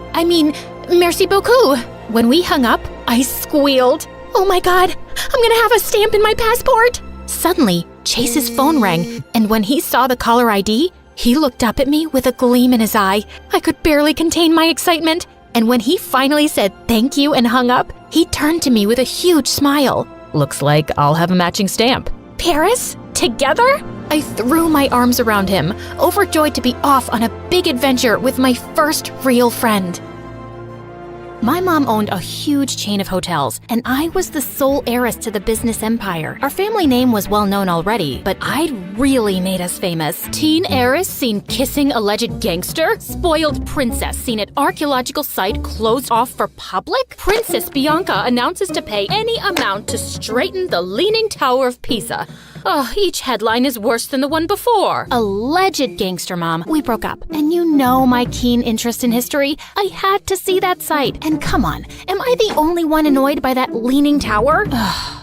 Merci beaucoup. When we hung up, I squealed. Oh my God, I'm gonna have a stamp in my passport. Suddenly, Chase's phone rang, and when he saw the caller ID, he looked up at me with a gleam in his eye. I could barely contain my excitement. And when he finally said thank you and hung up, he turned to me with a huge smile. Looks like I'll have a matching stamp. Paris? Together? I threw my arms around him, overjoyed to be off on a big adventure with my first real friend. My mom owned a huge chain of hotels, and I was the sole heiress to the business empire. Our family name was well known already, but I'd really made us famous. Teen heiress seen kissing alleged gangster? Spoiled princess seen at archaeological site closed off for public? Princess Bianca announces to pay any amount to straighten the Leaning Tower of Pisa. Oh, each headline is worse than the one before. Alleged gangster, Mom. We broke up. And you know my keen interest in history. I had to see that site. And come on, am I the only one annoyed by that leaning tower?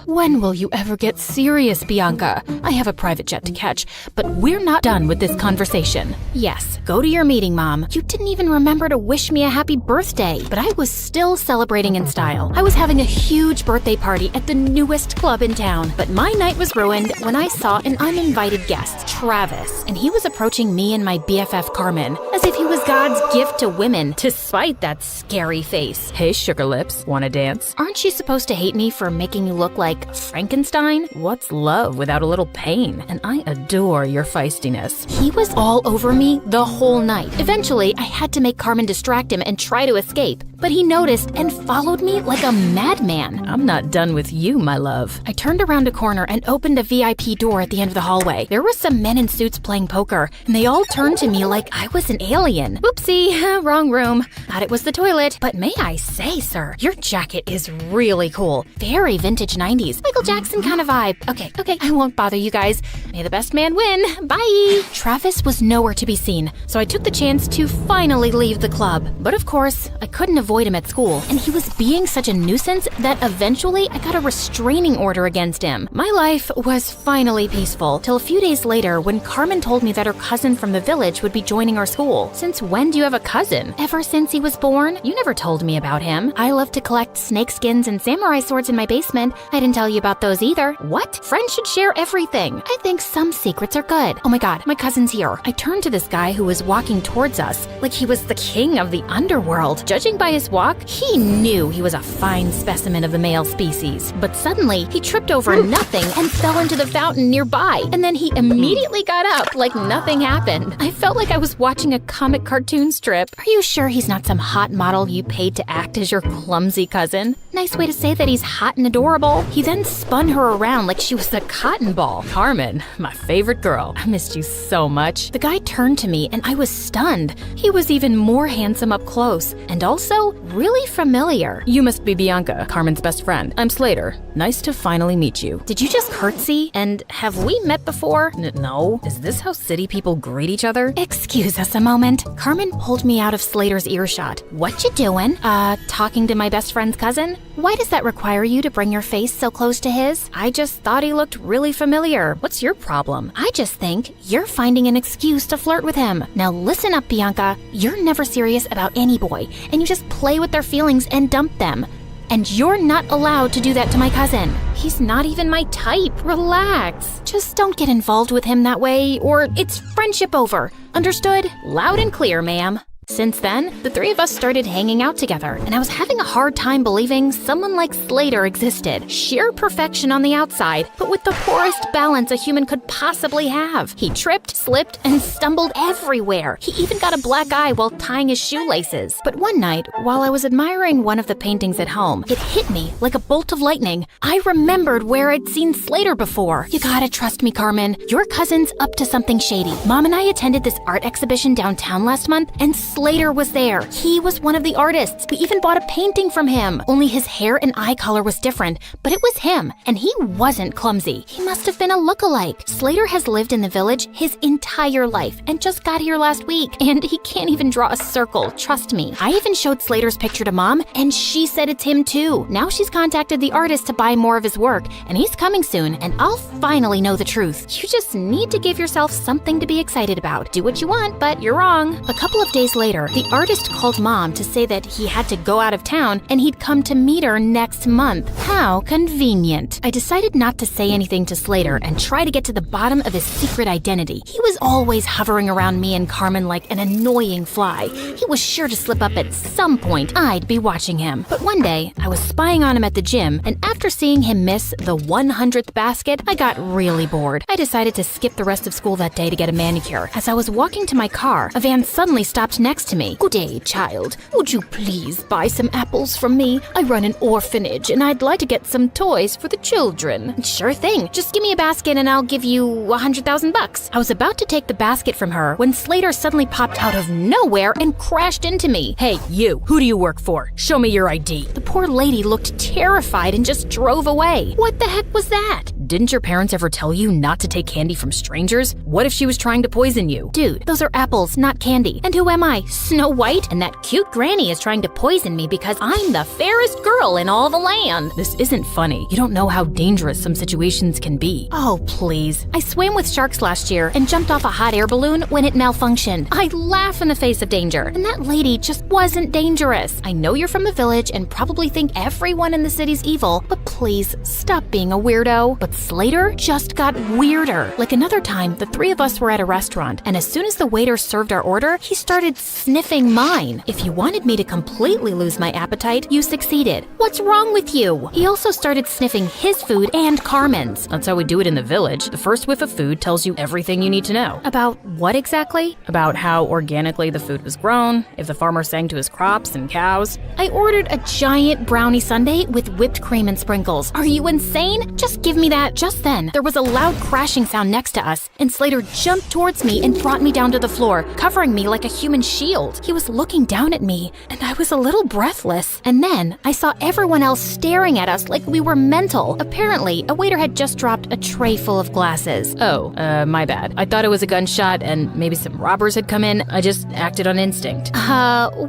When will you ever get serious, Bianca? I have a private jet to catch, but we're not done with this conversation. Yes, go to your meeting, Mom. You didn't even remember to wish me a happy birthday, but I was still celebrating in style. I was having a huge birthday party at the newest club in town, but my night was ruined when I saw an uninvited guest, Travis, and he was approaching me and my BFF Carmen, as if he was God's gift to women, despite that scary face. Hey, sugar lips, wanna dance? Aren't you supposed to hate me for making you look like like Frankenstein? What's love without a little pain? And I adore your feistiness. He was all over me the whole night. Eventually, I had to make Carmen distract him and try to escape, but he noticed and followed me like a madman. I'm not done with you, my love. I turned around a corner and opened a VIP door at the end of the hallway. There were some men in suits playing poker, and they all turned to me like I was an alien. Oopsie, wrong room. Thought it was the toilet. But may I say, sir, your jacket is really cool. Very vintage 90s. Michael Jackson kind of vibe. Okay, I won't bother you guys. May the best man win. Bye. Travis was nowhere to be seen, so I took the chance to finally leave the club. But of course, I couldn't avoid him at school, and he was being such a nuisance that eventually I got a restraining order against him. My life was finally peaceful, till a few days later when Carmen told me that her cousin from the village would be joining our school. Since when do you have a cousin? Ever since he was born? You never told me about him. I love to collect snake skins and samurai swords in my basement. I didn't tell you about those either. What? Friends should share everything. I think some secrets are good. Oh my god, my cousin's here. I turned to this guy who was walking towards us like he was the king of the underworld. Judging by his walk, he knew he was a fine specimen of the male species. But suddenly, he tripped over nothing and fell into the fountain nearby. And then he immediately got up like nothing happened. I felt like I was watching a comic cartoon strip. Are you sure he's not some hot model you paid to act as your clumsy cousin? Nice way to say that he's hot and adorable. He then spun her around like she was a cotton ball. Carmen, my favorite girl. I missed you so much. The guy turned to me and I was stunned. He was even more handsome up close and also really familiar. You must be Bianca, Carmen's best friend. I'm Slater. Nice to finally meet you. Did you just curtsy? And have we met before? No. Is this how city people greet each other? Excuse us a moment. Carmen pulled me out of Slater's earshot. What you doing? Talking to my best friend's cousin? Why does that require you to bring your face so close to his? I just thought he looked really familiar. What's your problem? I just think you're finding an excuse to flirt with him. Now listen up, Bianca. You're never serious about any boy, and you just play with their feelings and dump them. And you're not allowed to do that to my cousin. He's not even my type. Relax. Just don't get involved with him that way, or it's friendship over. Understood? Loud and clear, ma'am. Since then, the three of us started hanging out together, and I was having a hard time believing someone like Slater existed. Sheer perfection on the outside, but with the poorest balance a human could possibly have. He tripped, slipped, and stumbled everywhere. He even got a black eye while tying his shoelaces. But one night, while I was admiring one of the paintings at home, it hit me like a bolt of lightning. I remembered where I'd seen Slater before. You gotta trust me, Carmen. Your cousin's up to something shady. Mom and I attended this art exhibition downtown last month, and Slater was there. He was one of the artists. We even bought a painting from him. Only his hair and eye color was different, but it was him, and he wasn't clumsy. He must have been a look-alike. Slater has lived in the village his entire life and just got here last week, and he can't even draw a circle, trust me. I even showed Slater's picture to Mom, and she said it's him too. Now she's contacted the artist to buy more of his work, and he's coming soon, and I'll finally know the truth. You just need to give yourself something to be excited about. Do what you want, but you're wrong. A couple of days later, the artist called Mom to say that he had to go out of town and he'd come to meet her next month. How convenient. I decided not to say anything to Slater and try to get to the bottom of his secret identity. He was always hovering around me and Carmen like an annoying fly. He was sure to slip up at some point. I'd be watching him. But one day, I was spying on him at the gym, and after seeing him miss the 100th basket, I got really bored. I decided to skip the rest of school that day to get a manicure. As I was walking to my car, a van suddenly stopped next to me. Good day, child. Would you please buy some apples from me? I run an orphanage, and I'd like to get some toys for the children. Sure thing. Just give me a basket and I'll give you $100,000. I was about to take the basket from her when Slater suddenly popped out of nowhere and crashed into me. Hey, you. Who do you work for? Show me your ID. The poor lady looked terrified and just drove away. What the heck was that? Didn't your parents ever tell you not to take candy from strangers? What if she was trying to poison you? Dude, those are apples, not candy. And who am I? Snow White? And that cute granny is trying to poison me because I'm the fairest girl in all the land. This isn't funny. You don't know how dangerous some situations can be. Oh, please. I swam with sharks last year and jumped off a hot air balloon when it malfunctioned. I laugh in the face of danger, and that lady just wasn't dangerous. I know you're from the village and probably think everyone in the city's evil, but please stop being a weirdo. But Slater just got weirder. Like another time, the three of us were at a restaurant, and as soon as the waiter served our order, he started sniffing mine. If you wanted me to completely lose my appetite, you succeeded. What's wrong with you? He also started sniffing his food and Carmen's. That's how we do it in the village. The first whiff of food tells you everything you need to know. About what exactly? About how organically the food was grown, if the farmer sang to his crops and cows. I ordered a giant brownie sundae with whipped cream and sprinkles. Are you insane? Just give me that. Just then, there was a loud crashing sound next to us, and Slater jumped towards me and brought me down to the floor, covering me like a human shield. He was looking down at me, and I was a little breathless. And then I saw everyone else staring at us like we were mental. Apparently, a waiter had just dropped a tray full of glasses. Oh, my bad. I thought it was a gunshot and maybe some robbers had come in. I just acted on instinct.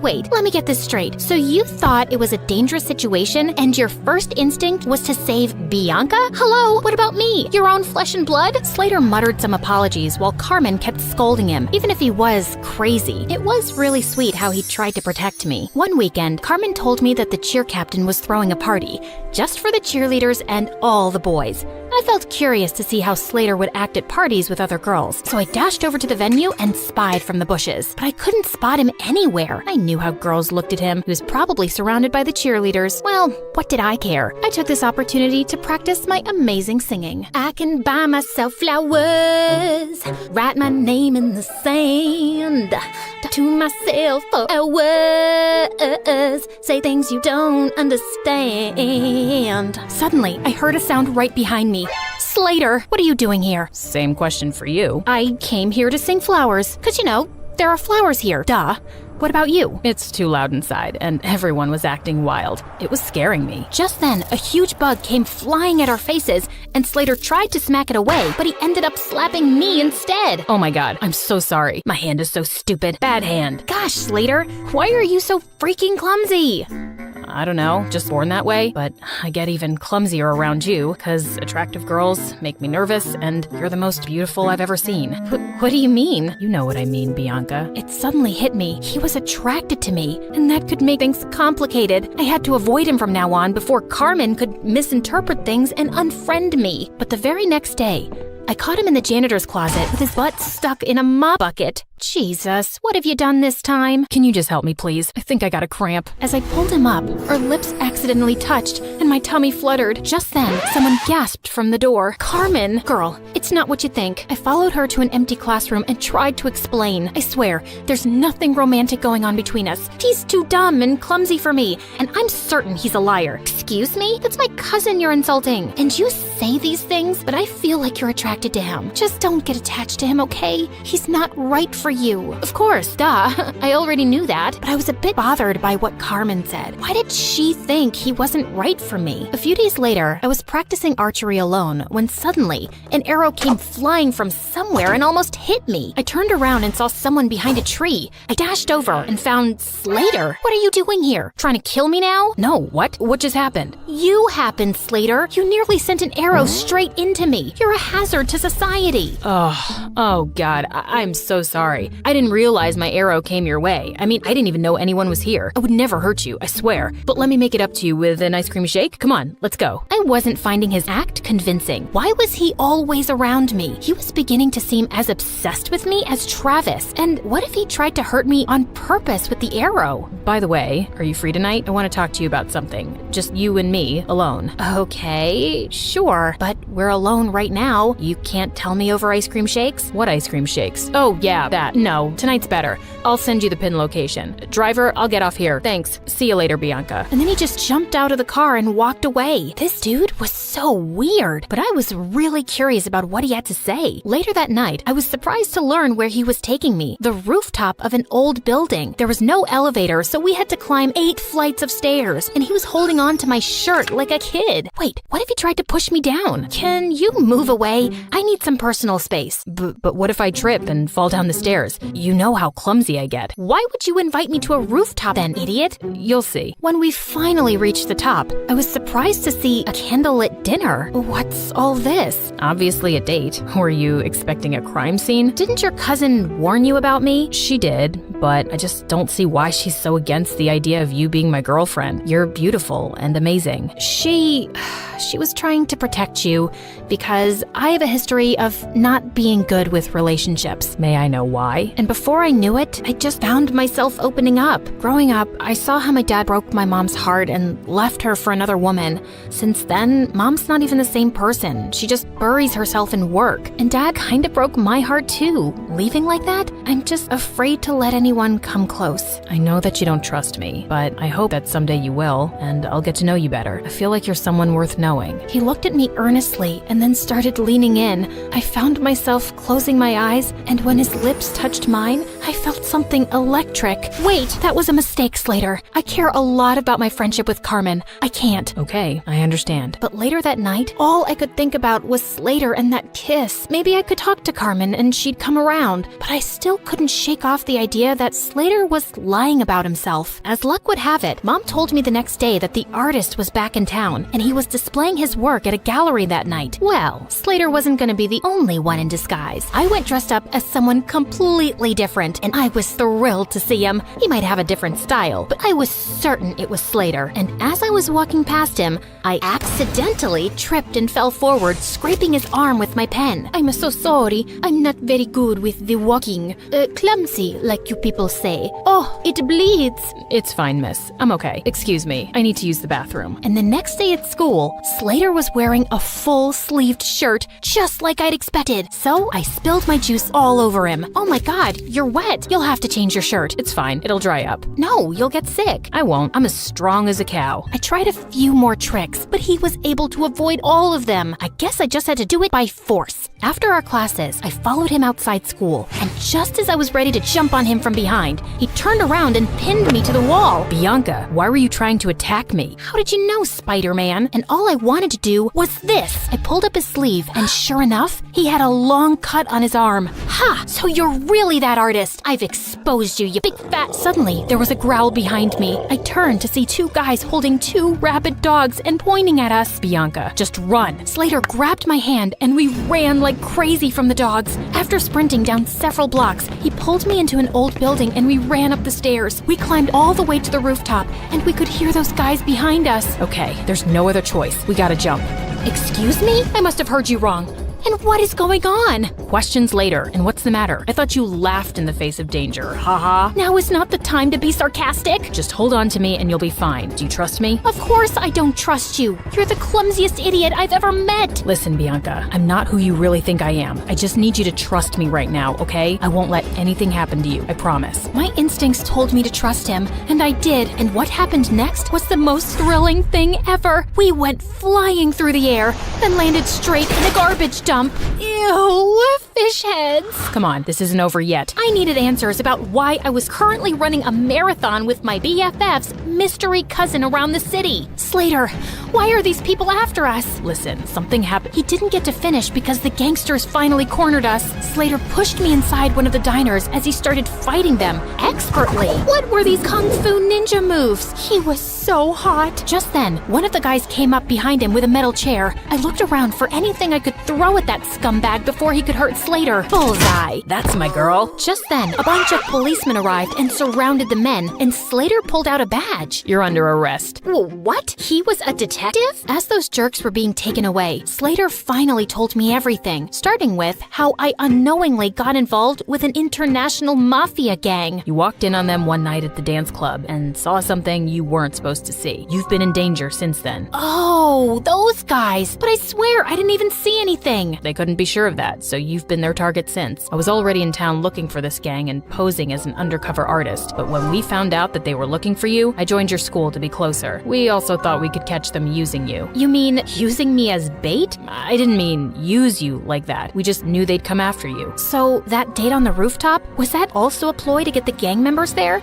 Wait, let me get this straight. So you thought it was a dangerous situation and your first instinct was to save Bianca? Hello, what about me? Your own flesh and blood? Slater muttered some apologies while Carmen kept scolding him, even if he was crazy. It was really sweet how he tried to protect me. One weekend, Carmen told me that the cheer captain was throwing a party, just for the cheerleaders and all the boys. I felt curious to see how Slater would act at parties with other girls, so I dashed over to the venue and spied from the bushes. But I couldn't spot him anywhere. I knew how girls looked at him. He was probably surrounded by the cheerleaders. Well, what did I care? I took this opportunity to practice my amazing singing. I can buy myself flowers, write my name in the sand, talk to myself for hours, say things you don't understand. Suddenly, I heard a sound right behind me. Slater, what are you doing here? Same question for you. I came here to sing flowers, 'cause there are flowers here, duh. What about you? It's too loud inside, and everyone was acting wild. It was scaring me. Just then, a huge bug came flying at our faces, and Slater tried to smack it away, but he ended up slapping me instead. Oh my god, I'm so sorry. My hand is so stupid. Bad hand. Gosh, Slater, why are you so freaking clumsy? I don't know, just born that way, but I get even clumsier around you, because attractive girls make me nervous, and you're the most beautiful I've ever seen. What do you mean? You know what I mean, Bianca. It suddenly hit me. He was attracted to me, and that could make things complicated. I had to avoid him from now on before Carmen could misinterpret things and unfriend me. But the very next day, I caught him in the janitor's closet with his butt stuck in a mop bucket. Jesus, what have you done this time? Can you just help me, please? I think I got a cramp. As I pulled him up, our lips accidentally touched, and my tummy fluttered. Just then, someone gasped from the door. Carmen! Girl, it's not what you think. I followed her to an empty classroom and tried to explain. I swear, there's nothing romantic going on between us. He's too dumb and clumsy for me, and I'm certain he's a liar. Excuse me? That's my cousin you're insulting. And you say these things, but I feel like you're attracted to him. Just don't get attached to him, okay? He's not right for you. Of course, duh. I already knew that, but I was a bit bothered by what Carmen said. Why did she think he wasn't right for me? A few days later, I was practicing archery alone when suddenly an arrow came flying from somewhere and almost hit me. I turned around and saw someone behind a tree. I dashed over and found Slater. What are you doing here? Trying to kill me now? No, what? What just happened? You happened, Slater. You nearly sent an arrow straight into me. You're a hazard to society. Oh God, I'm so sorry. I didn't realize my arrow came your way. I mean, I didn't even know anyone was here. I would never hurt you, I swear. But let me make it up to you with an ice cream shake. Come on, let's go. I wasn't finding his act convincing. Why was he always around me? He was beginning to seem as obsessed with me as Travis. And what if he tried to hurt me on purpose with the arrow? By the way, are you free tonight? I want to talk to you about something. Just you and me, alone. Okay, sure. But we're alone right now. You can't tell me over ice cream shakes? What ice cream shakes? Oh, yeah, that. No, tonight's better. I'll send you the pin location. Driver, I'll get off here. Thanks. See you later, Bianca. And then he just jumped out of the car and walked away. This dude was so weird, but I was really curious about what he had to say. Later that night, I was surprised to learn where he was taking me. The rooftop of an old building. There was no elevator, so we had to climb 8 flights of stairs, and he was holding on to my shirt like a kid. Wait, what if he tried to push me down? Can you move away? I need some personal space. But what if I trip and fall down the stairs? You know how clumsy I get. Why would you invite me to a rooftop then, idiot? You'll see. When we finally reached the top, I was surprised to see a candlelit dinner. What's all this? Obviously a date. Were you expecting a crime scene? Didn't your cousin warn you about me? She did, but I just don't see why she's so against the idea of you being my girlfriend. You're beautiful and amazing. She was trying to protect you because I have a history of not being good with relationships. May I know why? lie. And before I knew it, I just found myself opening up. Growing up, I saw how my dad broke my mom's heart and left her for another woman. Since then, Mom's not even the same person. She just buries herself in work. And Dad kind of broke my heart too. Leaving like that, I'm just afraid to let anyone come close. I know that you don't trust me, but I hope that someday you will, and I'll get to know you better. I feel like you're someone worth knowing. He looked at me earnestly and then started leaning in. I found myself closing my eyes, and when his lips touched mine, I felt something electric. Wait, that was a mistake, Slater. I care a lot about my friendship with Carmen. I can't. Okay, I understand. But later that night, all I could think about was Slater and that kiss. Maybe I could talk to Carmen and she'd come around, but I still couldn't shake off the idea that Slater was lying about himself. As luck would have it, Mom told me the next day that the artist was back in town and he was displaying his work at a gallery that night. Well, Slater wasn't going to be the only one in disguise. I went dressed up as someone completely different, and I was thrilled to see him. He might have a different style, but I was certain it was Slater. And as I was walking past him, I accidentally tripped and fell forward, scraping his arm with my pen. I'm so sorry. I'm not very good with the walking. Clumsy, like you people say. Oh, it bleeds. It's fine, miss. I'm okay. Excuse me. I need to use the bathroom. And the next day at school, Slater was wearing a full-sleeved shirt, just like I'd expected. So I spilled my juice all over him. Oh my God, you're wet. You'll have to change your shirt. It's fine. It'll dry up. No, you'll get sick. I won't. I'm as strong as a cow. I tried a few more tricks, but he was able to avoid all of them. I guess I just had to do it by force. After our classes, I followed him outside school, and just as I was ready to jump on him from behind, he turned around and pinned me to the wall. Bianca, why were you trying to attack me? How did you know, Spider-Man? And all I wanted to do was this. I pulled up his sleeve, and sure enough, he had a long cut on his arm. Ha! So you're really that artist. I've exposed you, you big fat... Suddenly, there was a growl behind me. I turned to see two guys holding two rabid dogs and pointing at us. Bianca, just run. Slater grabbed my hand, and we ran like crazy from the dogs. After sprinting down several blocks, he pulled me into an old building, and we ran up the stairs. We climbed all the way to the rooftop, and we could hear those guys behind us. Okay, there's no other choice. We gotta jump. Excuse me? I must have heard you wrong. And what is going on? Questions later. And what's the matter? I thought you laughed in the face of danger. Haha. Now is not the time to be sarcastic. Just hold on to me and you'll be fine. Do you trust me? Of course I don't trust you. You're the clumsiest idiot I've ever met. Listen, Bianca, I'm not who you really think I am. I just need you to trust me right now, okay? I won't let anything happen to you. I promise. My instincts told me to trust him, and I did. And what happened next was the most thrilling thing ever. We went flying through the air and landed straight in a garbage dump. Ew, fish heads. Come on, this isn't over yet. I needed answers about why I was currently running a marathon with my BFF's mystery cousin around the city. Slater, why are these people after us? Listen, something happened. He didn't get to finish because the gangsters finally cornered us. Slater pushed me inside one of the diners as he started fighting them expertly. What were these kung fu ninja moves? He was so hot. Just then, one of the guys came up behind him with a metal chair. I looked around for anything I could throw at that scumbag before he could hurt Slater. Bullseye. That's my girl. Just then, a bunch of policemen arrived and surrounded the men, and Slater pulled out a badge. You're under arrest. What? He was a detective? As those jerks were being taken away, Slater finally told me everything, starting with how I unknowingly got involved with an international mafia gang. You walked in on them one night at the dance club and saw something you weren't supposed to see. You've been in danger since then. Oh, those guys. But I swear I didn't even see anything. They couldn't be sure of that, so you've been their target since. I was already in town looking for this gang and posing as an undercover artist, but when we found out that they were looking for you, I joined your school to be closer. We also thought we could catch them using you. You mean using me as bait? I didn't mean use you like that. We just knew they'd come after you. So that date on the rooftop, was that also a ploy to get the gang members there?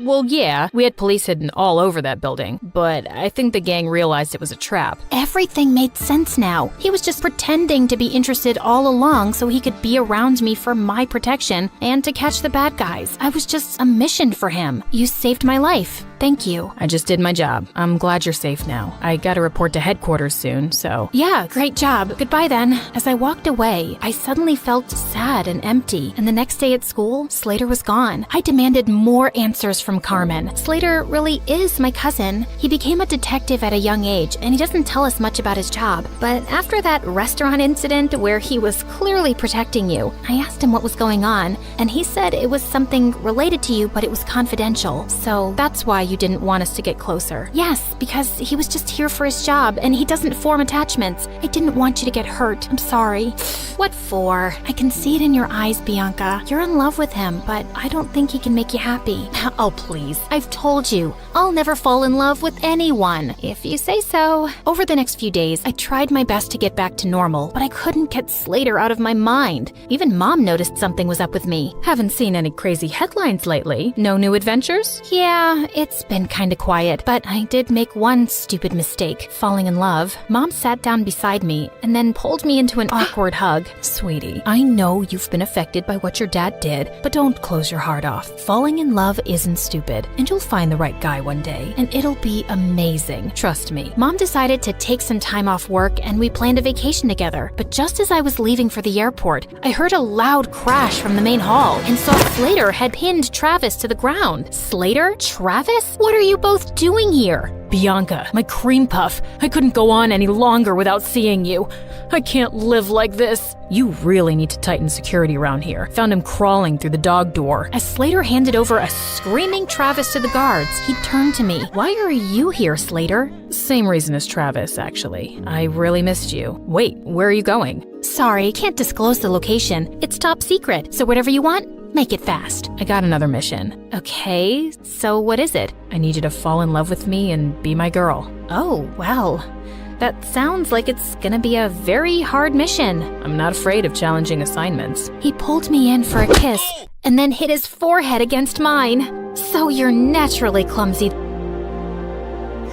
Well, yeah. We had police hidden all over that building, but I think the gang realized it was a trap. Everything made sense now. He was just pretending to be interested all along so he could be around me for my protection and to catch the bad guys. I was just a mission for him. You saved my life. Thank you. I just did my job. I'm glad you're safe now. I gotta report to headquarters soon, so... Yeah, great job. Goodbye then. As I walked away, I suddenly felt sad and empty. And the next day at school, Slater was gone. I demanded more answers from Carmen. Slater really is my cousin. He became a detective at a young age, and he doesn't tell us much about his job. But after that restaurant incident where he was clearly protecting you, I asked him what was going on, and he said it was something related to you, but it was confidential. So that's why you didn't want us to get closer. Yes, because he was just here for his job, and he doesn't form attachments. I didn't want you to get hurt. I'm sorry. What for? I can see it in your eyes, Bianca. You're in love with him, but I don't think he can make you happy. Oh, please. I've told you, I'll never fall in love with anyone. If you say so. Over the next few days, I tried my best to get back to normal, but I couldn't get Slater out of my mind. Even Mom noticed something was up with me. Haven't seen any crazy headlines lately. No new adventures? Yeah, it's been kinda quiet, but I did make one stupid mistake, falling in love. Mom sat down beside me and then pulled me into an awkward hug. Sweetie, I know you've been affected by what your dad did, but don't close your heart off. Falling in love isn't stupid, and you'll find the right guy one day, and it'll be amazing. Trust me. Mom decided to take some time off work and we planned a vacation together. But just as I was leaving for the airport, I heard a loud crash from the main hall and saw Slater had pinned Travis to the ground. Slater? Travis? What are you both doing here? Bianca, my cream puff, I couldn't go on any longer without seeing you. I can't live like this. You really need to tighten security around here. Found him crawling through the dog door. As Slater handed over a screaming Travis to the guards, he turned to me. Why are you here, Slater? Same reason as Travis, actually. I really missed you. Wait, where are you going? Sorry, can't disclose the location. It's top secret, so whatever you want, make it fast. I got another mission. Okay, so what is it? I need you to fall in love with me and be my girl. Oh, well, that sounds like it's gonna be a very hard mission. I'm not afraid of challenging assignments. He pulled me in for a kiss and then hit his forehead against mine. So you're naturally clumsy.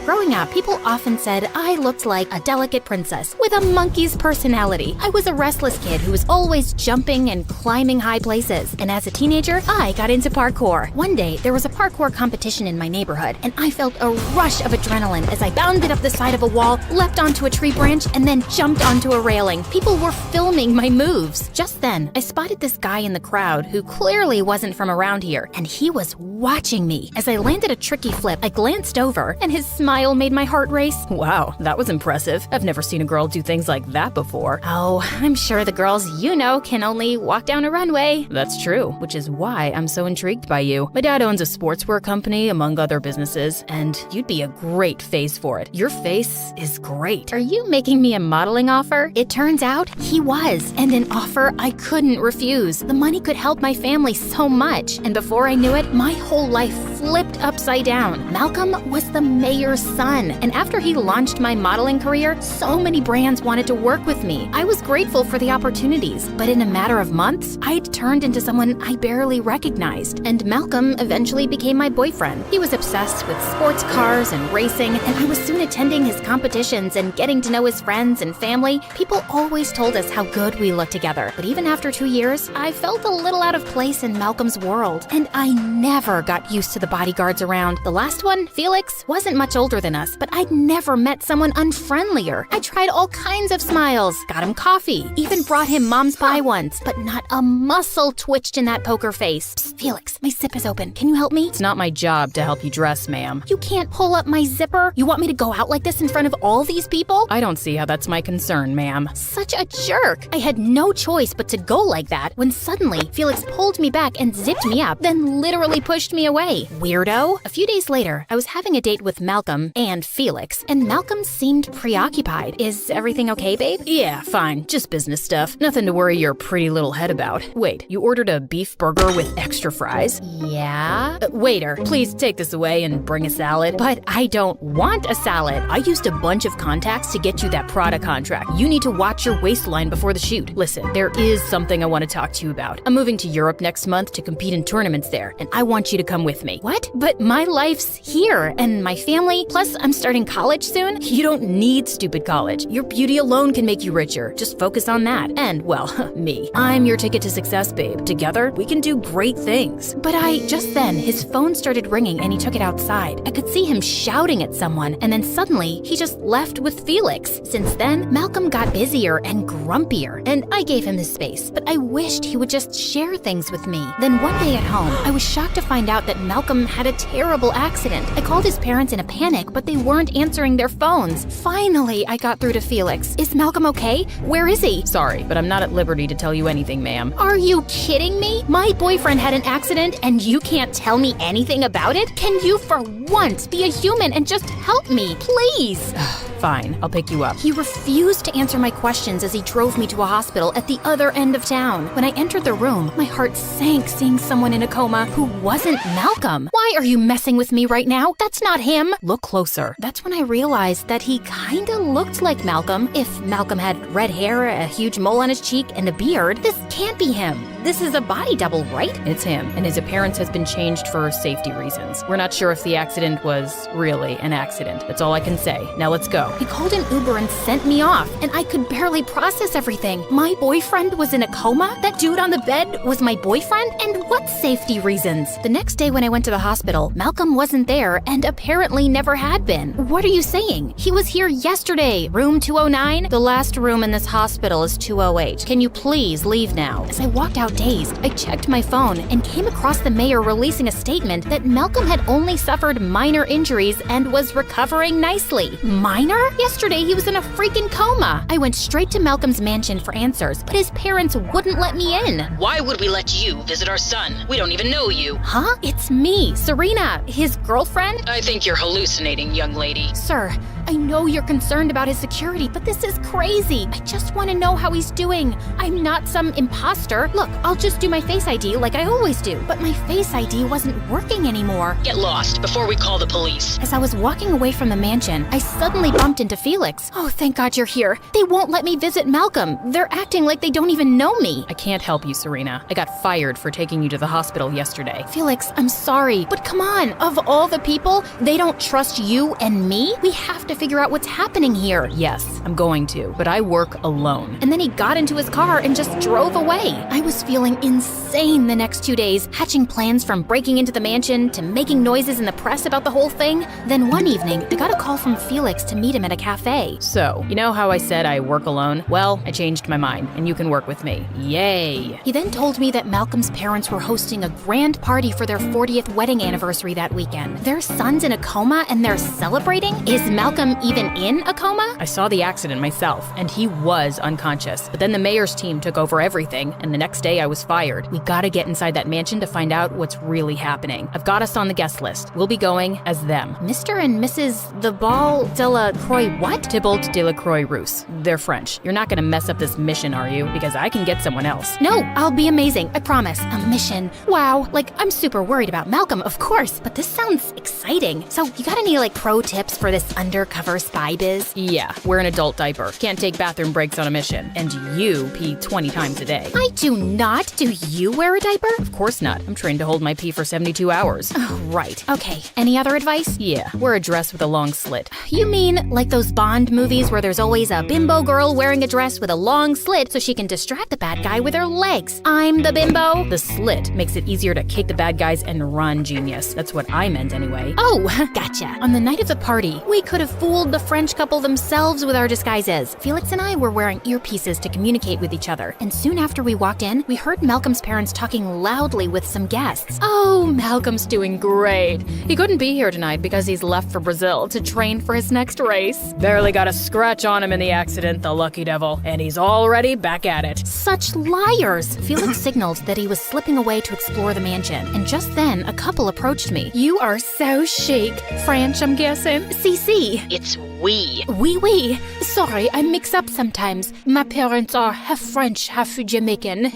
Growing up, people often said I looked like a delicate princess with a monkey's personality. I was a restless kid who was always jumping and climbing high places. And as a teenager, I got into parkour. One day, there was a parkour competition in my neighborhood, and I felt a rush of adrenaline as I bounded up the side of a wall, leapt onto a tree branch, and then jumped onto a railing. People were filming my moves. Just then, I spotted this guy in the crowd who clearly wasn't from around here, and he was watching me. As I landed a tricky flip, I glanced over, and his smile made my heart race. Wow, that was impressive. I've never seen a girl do things like that before. Oh, I'm sure the girls you know can only walk down a runway. That's true, which is why I'm so intrigued by you. My dad owns a sportswear company, among other businesses, and you'd be a great face for it. Your face is great. Are you making me a modeling offer? It turns out he was, and an offer I couldn't refuse. The money could help my family so much, and before I knew it, my whole life flipped upside down. Malcolm was the mayor's son, and after he launched my modeling career, so many brands wanted to work with me. I was grateful for the opportunities, but in a matter of months, I'd turned into someone I barely recognized, and Malcolm eventually became my boyfriend. He was obsessed with sports cars and racing, and I was soon attending his competitions and getting to know his friends and family. People always told us how good we looked together, but even after 2 years, I felt a little out of place in Malcolm's world, and I never got used to the bodyguards around. The last one, Felix, wasn't much older than us, but I'd never met someone unfriendlier. I tried all kinds of smiles, got him coffee, even brought him mom's pie once, but not a muscle twitched in that poker face. Psst, Felix, my zip is open. Can you help me? It's not my job to help you dress, ma'am. You can't pull up my zipper? You want me to go out like this in front of all these people? I don't see how that's my concern, ma'am. Such a jerk. I had no choice but to go like that when suddenly Felix pulled me back and zipped me up, then literally pushed me away. Weirdo. A few days later, I was having a date with Malcolm and Felix, and Malcolm seemed preoccupied. Is everything okay, babe? Yeah, fine. Just business stuff. Nothing to worry your pretty little head about. Wait, you ordered a beef burger with extra fries? Yeah? Waiter, please take this away and bring a salad. But I don't want a salad. I used a bunch of contacts to get you that Prada contract. You need to watch your waistline before the shoot. Listen, there is something I want to talk to you about. I'm moving to Europe next month to compete in tournaments there, and I want you to come with me. what? But my life's here, and my family, plus I'm starting college soon. You don't need stupid college. Your beauty alone can make you richer. Just focus on that. And, well, me. I'm your ticket to success, babe. Together, we can do great things. But just then, his phone started ringing and he took it outside. I could see him shouting at someone, and then suddenly, he just left with Felix. Since then, Malcolm got busier and grumpier, and I gave him his space, but I wished he would just share things with me. Then one day at home, I was shocked to find out that Malcolm had a terrible accident. I called his parents in a panic, but they weren't answering their phones. Finally, I got through to Felix. Is Malcolm okay? Where is he? Sorry, but I'm not at liberty to tell you anything, ma'am. Are you kidding me? My boyfriend had an accident and you can't tell me anything about it? Can you for once be a human and just help me, please? Fine, I'll pick you up. He refused to answer my questions as he drove me to a hospital at the other end of town. When I entered the room, my heart sank seeing someone in a coma who wasn't Malcolm. Why are you messing with me right now? That's not him. Look closer. That's when I realized that he kinda looked like Malcolm. If Malcolm had red hair, a huge mole on his cheek, and a beard, this can't be him. This is a body double, right? It's him, and his appearance has been changed for safety reasons. We're not sure if the accident was really an accident. That's all I can say. Now let's go. He called an Uber and sent me off, and I could barely process everything. My boyfriend was in a coma? That dude on the bed was my boyfriend? And what safety reasons? The next day when I went to the hospital, Malcolm wasn't there and apparently never had been. What are you saying? He was here yesterday. Room 209? The last room in this hospital is 208. Can you please leave now? As I walked out dazed, I checked my phone and came across the mayor releasing a statement that Malcolm had only suffered minor injuries and was recovering nicely. Minor? Yesterday he was in a freaking coma. I went straight to Malcolm's mansion for answers, but his parents wouldn't let me in. Why would we let you visit our son? We don't even know you. Huh? It's me, Serena, his girlfriend? I think you're hallucinating, young lady. Sir, I know you're concerned about his security, but this is crazy. I just want to know how he's doing. I'm not some imposter. Look, I'll just do my Face ID like I always do, but my Face ID wasn't working anymore. Get lost before we call the police. As I was walking away from the mansion, I suddenly bumped into Felix. Oh, thank God you're here. They won't let me visit Malcolm. They're acting like they don't even know me. I can't help you, Serena. I got fired for taking you to the hospital yesterday. Felix, I'm sorry, but come on. Of all the people, they don't trust you and me? We have to figure out what's happening here. Yes, I'm going to, but I work alone. And then he got into his car and just drove away. I was feeling insane the next 2 days, hatching plans from breaking into the mansion to making noises in the press about the whole thing. Then one evening, I got a call from Felix to meet him at a cafe. So, you know how I said I work alone? Well, I changed my mind, and you can work with me. Yay! He then told me that Malcolm's parents were hosting a grand party for their 40th wedding anniversary that weekend. Their son's in a coma and they're celebrating? Is Malcolm even in a coma? I saw the accident myself, and he was unconscious. But then the mayor's team took over everything, and the next day I was fired. We gotta get inside that mansion to find out what's really happening. I've got us on the guest list. We'll be going as them. Mr. and Mrs. the Ball de la Croix what? Tybalt de la Croix-Rousse. They're French. You're not gonna mess up this mission, are you? Because I can get someone else. No, I'll be amazing. I promise. A mission. Wow. Like, I'm super worried about Malcolm, of course, but this sounds exciting. So, you got any, pro tips for this undercover spy biz? Yeah, wear an adult diaper. Can't take bathroom breaks on a mission. And you pee 20 times a day. I do not. Do you wear a diaper? Of course not. I'm trained to hold my pee for 72 hours. Oh, right. Okay. Any other advice? Yeah, wear a dress with a long slit. You mean like those Bond movies where there's always a bimbo girl wearing a dress with a long slit so she can distract the bad guy with her legs? I'm the bimbo. The slit makes it easier to kick the bad guys and run, genius. That's what I meant anyway. Oh, gotcha. On the night of the party, we could have fooled the French couple themselves with our disguises. Felix and I were wearing earpieces to communicate with each other, and soon after we walked in, we heard Malcolm's parents talking loudly with some guests. Oh, Malcolm's doing great. He couldn't be here tonight because he's left for Brazil to train for his next race. Barely got a scratch on him in the accident, the lucky devil, and he's already back at it. Such liars! Felix signaled that he was slipping away to explore the mansion, and just then, a couple approached me. You are so chic. French, I'm guessing. CC. It's we. Oui. Sorry, I mix up sometimes. My parents are half French, half Jamaican.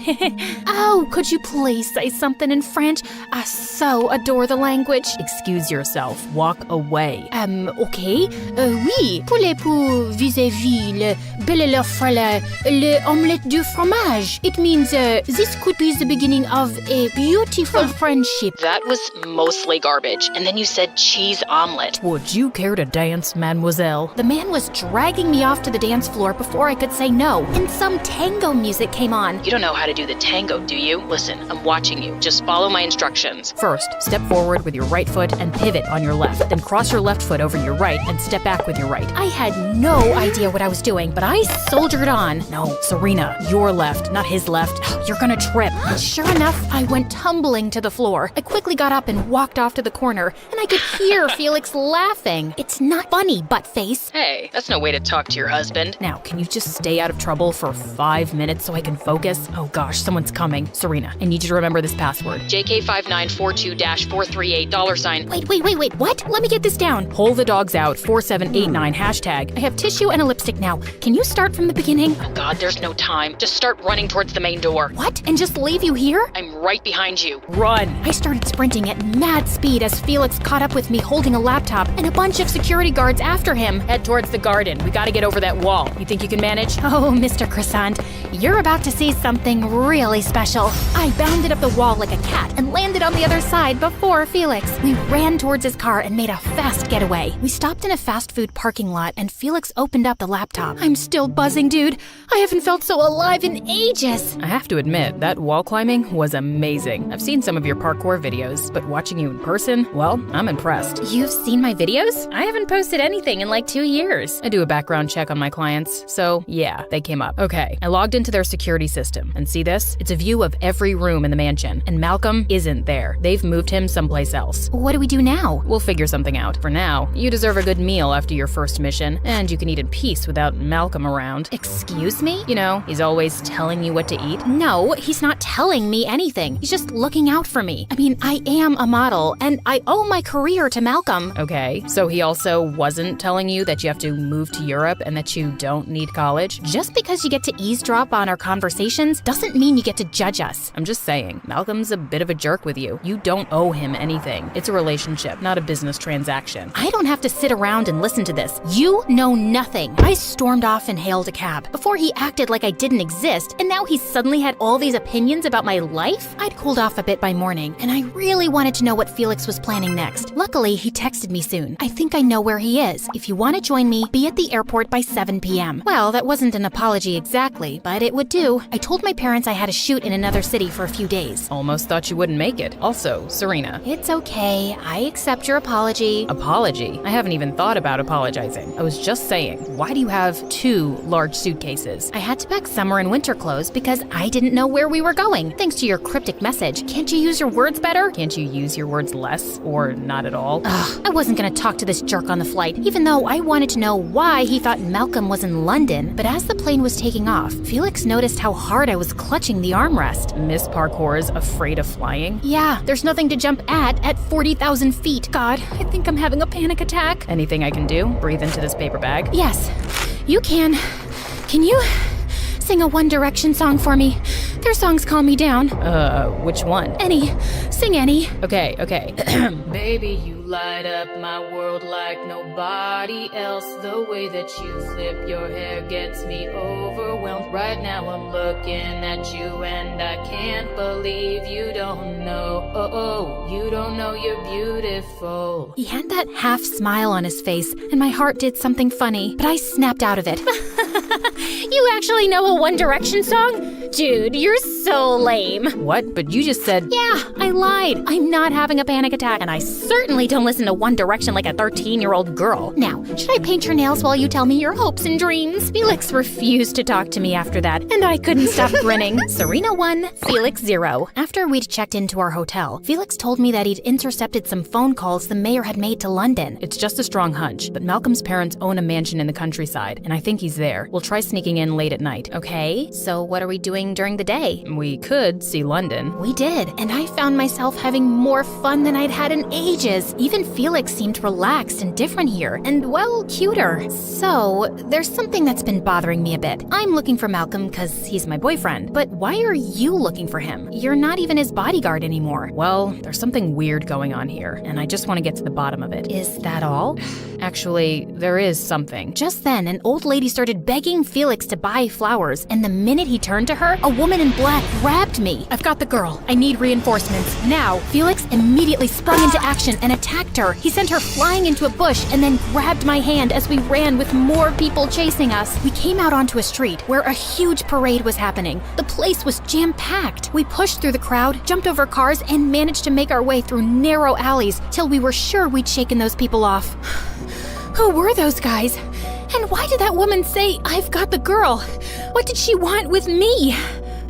Oh, could you please say something in French? I so adore the language. Excuse yourself. Walk away. Okay. Oui, pour vis-à-vis le belle frère le omelette du fromage. It means this could be the beginning of a beautiful friendship. That was mostly garbage. And then you said cheese omelet. Would you care to dance, mademoiselle? The man was dragging me off to the dance floor before I could say no, and some tango music came on. You don't know how to do the tango, do you? Listen, I'm watching you. Just follow my instructions. First, step forward with your right foot and pivot on your left. Then cross your left foot over your right and step back with your right. I had no idea what I was doing, but I soldiered on. No, Serena, your left, not his left. You're gonna trip. Sure enough, I went tumbling to the floor. I quickly got up and walked off to the corner, and I could hear Felix laughing. It's not funny, buttface. Hey, that's no way to talk to your husband. Now, can you just stay out of trouble for 5 minutes so I can focus? Oh gosh, someone's coming. Serena, I need you to remember this password. JK5942-438 $. Wait, what? Let me get this down. Pull the dogs out, 4789 hashtag. I have tissue and a lipstick now. Can you start from the beginning? Oh God, there's no time. Just start running towards the main door. What? And just leave you here? I'm right behind you. Run! I started sprinting at mad speed as Felix caught up with me holding a laptop and a bunch of security guards after him. Head towards the garden. We gotta get over that wall. You think you can manage? Oh, Mr. Croissant, you're about to see something really special. I bounded up the wall like a cat and landed on the other side before Felix. We ran towards his car and made a fast getaway. We stopped in a fast food parking lot and Felix opened up the laptop. I'm still buzzing, dude. I haven't felt so alive in ages. I have to admit, that wall climbing was amazing. I've seen some of your parkour videos, but watching you in person, well, I'm impressed. You've seen my videos? I haven't posted anything in like 2 years. I do a background check on my clients, so yeah, they came up. Okay, I logged into their security system, and see this? It's a view of every room in the mansion, and Malcolm isn't there. They've moved him someplace else. What do we do now? We'll figure something out. For now, you deserve a good meal after your first mission, and you can eat in peace without Malcolm around. Excuse me? You know, he's always telling you what to eat. No, he's not telling me anything. He's just looking out for me. I mean, I am a model, and I owe my career to Malcolm. Okay, so he also wasn't telling you that you have to move to Europe and that you don't need college? Just because you get to eavesdrop on our conversations doesn't mean you get to judge us. I'm just saying, Malcolm's a bit of a jerk with you. You don't owe him anything. It's a relationship, not a business transaction. I don't have to sit around and listen to this. You know nothing. I stormed off and hailed a cab. Before he acted like I didn't exist, and now he suddenly had all these opinions about my life? I'd cooled off a bit by morning, and I really wanted to know what Felix was planning next. Luckily, he texted me soon. I think I know where he is. If you want to join me, be at the airport by 7 p.m. Well, that wasn't an apology exactly, but it would do. I told my parents I had a shoot in another city for a few days. Almost thought you wouldn't make it. Also, Serena. It's okay. I accept your apology. Apology? I haven't even thought about apologizing. I was just saying, why do you have 2 large suitcases? I had to pack summer and winter clothes because I didn't know where we were going. Thanks to your cryptic message. Can't you use your words better? Can't you use your words less or not at all? Ugh, I wasn't gonna talk to this jerk on the flight, even though I wanted to know why he thought Malcolm was in London. But as the plane was taking off, Felix noticed how hard I was clutching the armrest. Miss Parkour's afraid of flying? Yeah, there's nothing to jump at 40,000 feet. God, I think I'm having a panic attack. Anything I can do? Breathe into this paper bag? Yes, you can. Can you sing a One Direction song for me? Their songs calm me down. Which one? Any. Sing any. Okay. Baby, you light up my world like nobody else. The way that you flip your hair gets me overwhelmed. Right now I'm looking at you and I can't believe you don't know. Oh, you don't know you're beautiful. He had that half smile on his face, and my heart did something funny, but I snapped out of it. You actually know a One Direction song? Dude, you're so lame. What? But you just said... Yeah, I lied. I'm not having a panic attack, and I certainly don't listen to One Direction like a 13-year-old girl. Now, should I paint your nails while you tell me your hopes and dreams? Felix refused to talk to me after that, and I couldn't stop grinning. Serena 1, Felix 0. After we'd checked into our hotel, Felix told me that he'd intercepted some phone calls the mayor had made to London. It's just a strong hunch, but Malcolm's parents own a mansion in the countryside, and I think he's there. We'll try sneaking in late at night. Okay, so what are we doing doing during the day? We could see London. We did, and I found myself having more fun than I'd had in ages. Even Felix seemed relaxed and different here, and well, cuter. So, there's something that's been bothering me a bit. I'm looking for Malcolm because he's my boyfriend, but why are you looking for him? You're not even his bodyguard anymore. Well, there's something weird going on here, and I just want to get to the bottom of it. Is that all? Actually, there is something. Just then, an old lady started begging Felix to buy flowers, and the minute he turned to her, a woman in black grabbed me. I've got the girl. I need reinforcements. Now. Felix immediately sprung into action and attacked her. He sent her flying into a bush and then grabbed my hand as we ran with more people chasing us. We came out onto a street where a huge parade was happening. The place was jam-packed. We pushed through the crowd, jumped over cars, and managed to make our way through narrow alleys till we were sure we'd shaken those people off. Who were those guys? And why did that woman say, I've got the girl? What did she want with me?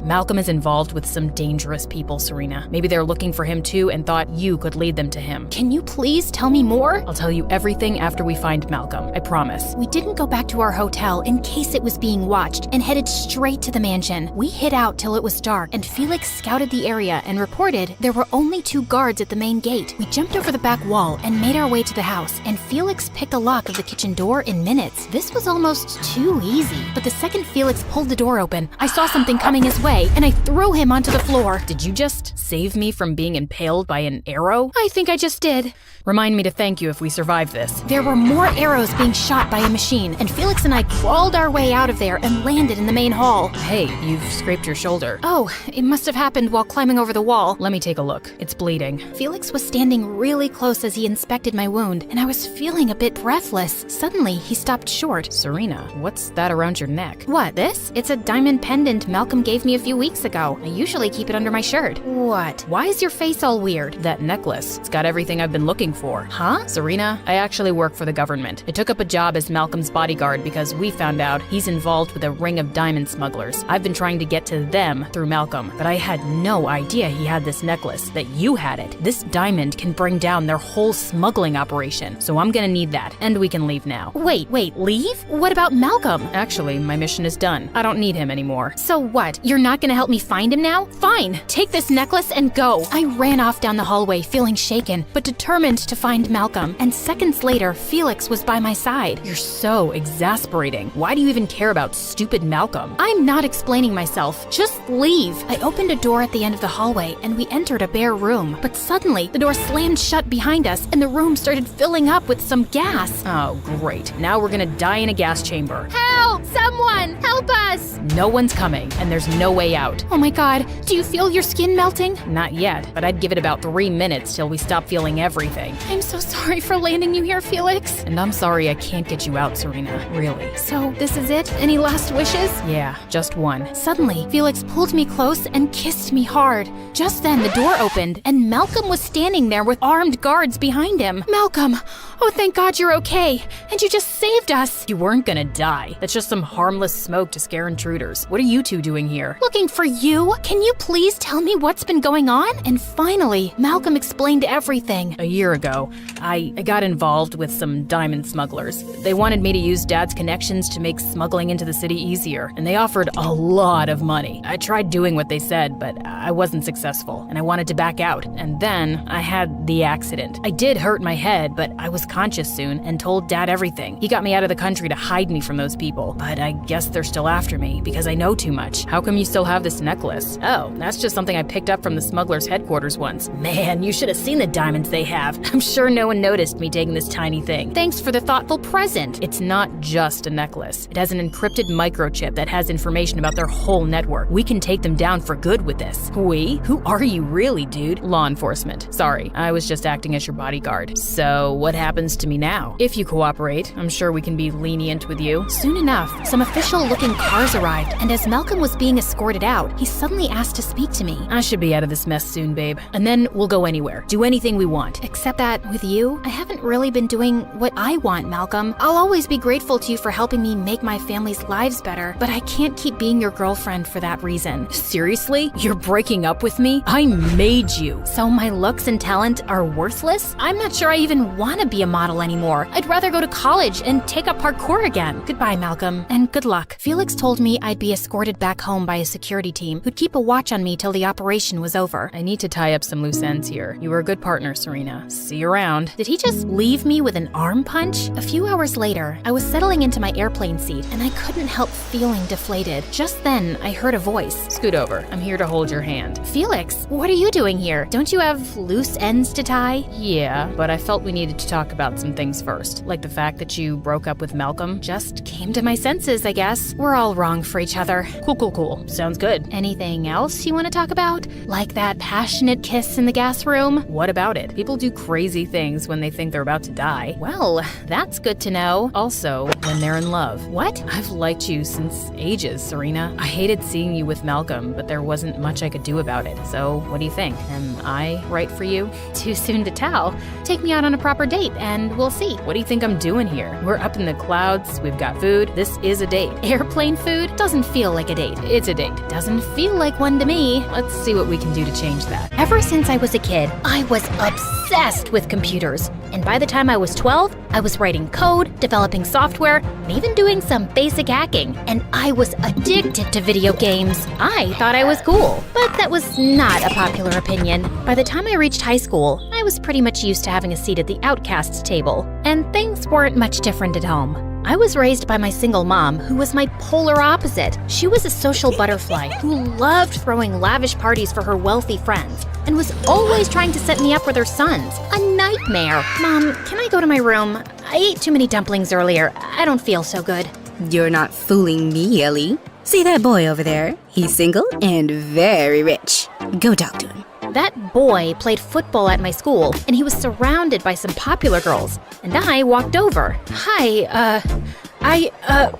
Malcolm is involved with some dangerous people, Serena. Maybe they're looking for him too and thought you could lead them to him. Can you please tell me more? I'll tell you everything after we find Malcolm, I promise. We didn't go back to our hotel in case it was being watched and headed straight to the mansion. We hid out till it was dark, and Felix scouted the area and reported there were only 2 guards at the main gate. We jumped over the back wall and made our way to the house, and Felix picked a lock of the kitchen door in minutes. This was almost too easy, but the second Felix pulled the door open, I saw something coming his way, and I threw him onto the floor. Did you just save me from being impaled by an arrow? I think I just did. Remind me to thank you if we survive this. There were more arrows being shot by a machine, and Felix and I crawled our way out of there and landed in the main hall. Hey, you've scraped your shoulder. Oh, it must have happened while climbing over the wall. Let me take a look. It's bleeding. Felix was standing really close as he inspected my wound, and I was feeling a bit breathless. Suddenly, he stopped short. Serena, what's that around your neck? What, this? It's a diamond pendant Malcolm gave me a few weeks ago. I usually keep it under my shirt. What? Why is your face all weird? That necklace. It's got everything I've been looking for. Huh? Serena, I actually work for the government. I took up a job as Malcolm's bodyguard because we found out he's involved with a ring of diamond smugglers. I've been trying to get to them through Malcolm, but I had no idea he had this necklace, that you had it. This diamond can bring down their whole smuggling operation, so I'm gonna need that, and we can leave now. Wait, leave? What about Malcolm? Actually, my mission is done. I don't need him anymore. So what? You're not gonna help me find him now? Fine, take this necklace and go. I ran off down the hallway feeling shaken, but determined to find Malcolm, and seconds later, Felix was by my side. You're so exasperating. Why do you even care about stupid Malcolm? I'm not explaining myself. Just leave. I opened a door at the end of the hallway, and we entered a bare room. But suddenly, the door slammed shut behind us, and the room started filling up with some gas. Oh, great. Now we're gonna die in a gas chamber. Help! Someone! Help us! No one's coming, and there's no way out. Oh my god, do you feel your skin melting? Not yet, but I'd give it about 3 minutes till we stop feeling everything. I'm so sorry for landing you here, Felix. And I'm sorry I can't get you out, Serena. Really. So, this is it? Any last wishes? Yeah, just one. Suddenly, Felix pulled me close and kissed me hard. Just then, the door opened, and Malcolm was standing there with armed guards behind him. Malcolm! Oh, thank God you're okay. And you just saved us. You weren't gonna die. That's just some harmless smoke to scare intruders. What are you two doing here? Looking for you? Can you please tell me what's been going on? And finally, Malcolm explained everything. A year ago, I got involved with some diamond smugglers. They wanted me to use Dad's connections to make smuggling into the city easier, and they offered a lot of money. I tried doing what they said, but I wasn't successful, and I wanted to back out. And then I had the accident. I did hurt my head, but I was conscious soon and told Dad everything. He got me out of the country to hide me from those people, but I guess they're still after me because I know too much. How come you still have this necklace? Oh, that's just something I picked up from the smugglers' headquarters once. Man, you should have seen the diamonds they have. I'm sure no one noticed me taking this tiny thing. Thanks for the thoughtful present. It's not just a necklace. It has an encrypted microchip that has information about their whole network. We can take them down for good with this. We? Who are you really, dude? Law enforcement. Sorry, I was just acting as your bodyguard. So, what happens to me now? If you cooperate, I'm sure we can be lenient with you. Soon enough, some official-looking cars arrived, and as Malcolm was being escorted out, he suddenly asked to speak to me. I should be out of this mess soon, babe. And then we'll go anywhere. Do anything we want. Except that, with you, I haven't really been doing what I want, Malcolm. I'll always be grateful to you for helping me make my family's lives better, but I can't keep being your girlfriend for that reason. Seriously? You're breaking up with me? I made you. So my looks and talent are worthless? I'm not sure I even want to be a model anymore. I'd rather go to college and take up parkour again. Goodbye, Malcolm, and good luck. Felix told me I'd be escorted back home by his security team who'd keep a watch on me till the operation was over. I need to tie up some loose ends here. You were a good partner, Serena. See you around. Did he just leave me with an arm punch? A few hours later, I was settling into my airplane seat, and I couldn't help feeling deflated. Just then, I heard a voice. Scoot over. I'm here to hold your hand. Felix, what are you doing here? Don't you have loose ends to tie? Yeah, but I felt we needed to talk about some things first. Like the fact that you broke up with Malcolm. Just came to my senses, I guess. We're all wrong for each other. Cool. Sounds good. Anything else you want to talk about? Like that passionate kiss in the gas room? What about it? People do crazy things when they think they're about to die. Well, that's good to know. Also, when they're in love. What? I've liked you since ages, Serena. I hated seeing you with Malcolm, but there wasn't much I could do about it. So, what do you think? Am I right for you? Too soon to tell. Take me out on a proper date and we'll see. What do you think I'm doing here? We're up in the clouds, we've got food. This is a date. Airplane food doesn't feel like a date. It's a date. Doesn't feel like one to me. Let's see what we can do to change that. Ever since I was a kid, I was obsessed with computers. And by the time I was 12, I was writing code, developing software, and even doing some basic hacking. And I was addicted to video games. I thought I was cool, but that was not a popular opinion. By the time I reached high school, I was pretty much used to having a seat at the outcasts table, and things weren't much different at home. I was raised by my single mom, who was my polar opposite. She was a social butterfly who loved throwing lavish parties for her wealthy friends and was always trying to set me up with her sons. A nightmare. Mom, can I go to my room? I ate too many dumplings earlier. I don't feel so good. You're not fooling me, Ellie. See that boy over there? He's single and very rich. Go talk to him. That boy played football at my school, and he was surrounded by some popular girls. And I walked over. Hi,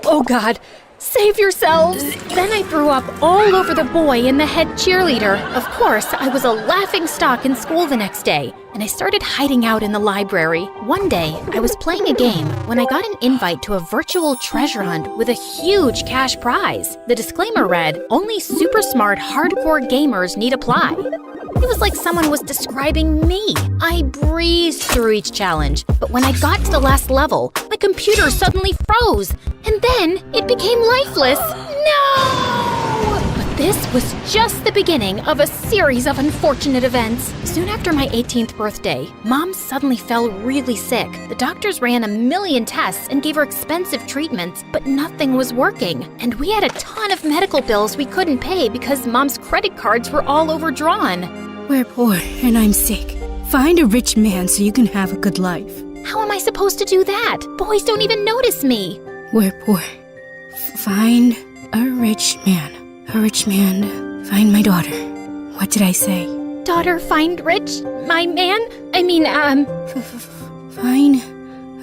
oh God, save yourselves! Then I threw up all over the boy and the head cheerleader. Of course, I was a laughing stock in school the next day, and I started hiding out in the library. One day, I was playing a game when I got an invite to a virtual treasure hunt with a huge cash prize. The disclaimer read, "Only super smart, hardcore gamers need apply." It was like someone was describing me. I breezed through each challenge, but when I got to the last level, my computer suddenly froze, and then it became lifeless. No! But this was just the beginning of a series of unfortunate events. Soon after my 18th birthday, Mom suddenly fell really sick. The doctors ran a million tests and gave her expensive treatments, but nothing was working. And we had a ton of medical bills we couldn't pay because Mom's credit cards were all overdrawn. We're poor and I'm sick. Find a rich man so you can have a good life. How am I supposed to do that? Boys don't even notice me. We're poor. Find a rich man. A rich man. Find my daughter. What did I say? Daughter, find rich? My man? Find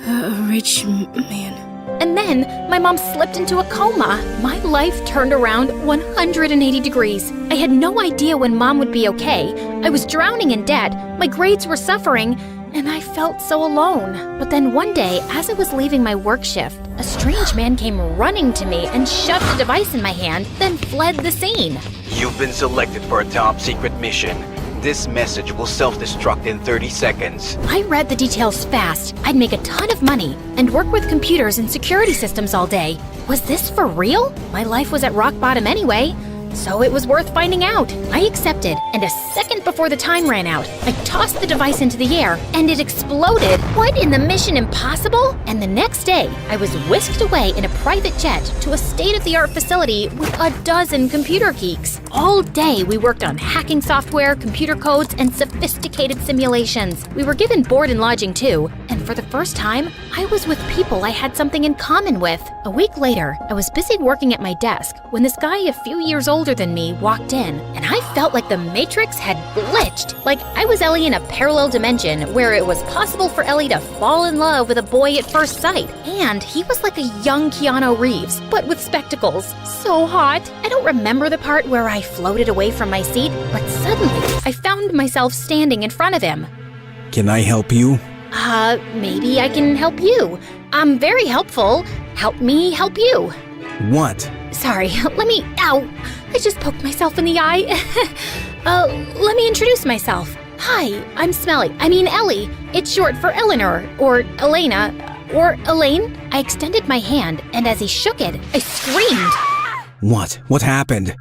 a rich man. And then my mom slipped into a coma. My life turned around 180 degrees. I had no idea when Mom would be okay. I was drowning in debt, my grades were suffering, and I felt so alone. But then one day, as I was leaving my work shift, a strange man came running to me and shoved a device in my hand, then fled the scene. You've been selected for a top secret mission. This message will self-destruct in 30 seconds. I read the details fast. I'd make a ton of money and work with computers and security systems all day. Was this for real? My life was at rock bottom anyway, so it was worth finding out. I accepted, and a second before the time ran out, I tossed the device into the air, and it exploded. What in the Mission Impossible? And the next day, I was whisked away in a private jet to a state-of-the-art facility with a dozen computer geeks. All day, we worked on hacking software, computer codes, and sophisticated simulations. We were given board and lodging too, and for the first time, I was with people I had something in common with. A week later, I was busy working at my desk when this guy a few years older than me walked in, and I felt like the Matrix had glitched. Like I was Ellie in a parallel dimension where it was possible for Ellie to fall in love with a boy at first sight. And he was like a young Keanu Reeves, but with spectacles. So hot. I don't remember the part where I floated away from my seat, but suddenly I found myself standing in front of him. Can I help you? Maybe I can help you. I'm very helpful. Help me help you. What? Sorry, ow! I just poked myself in the eye. Let me introduce myself. Hi, I'm Ellie. It's short for Eleanor, or Elena, or Elaine. I extended my hand, and as he shook it, I screamed. What? What happened?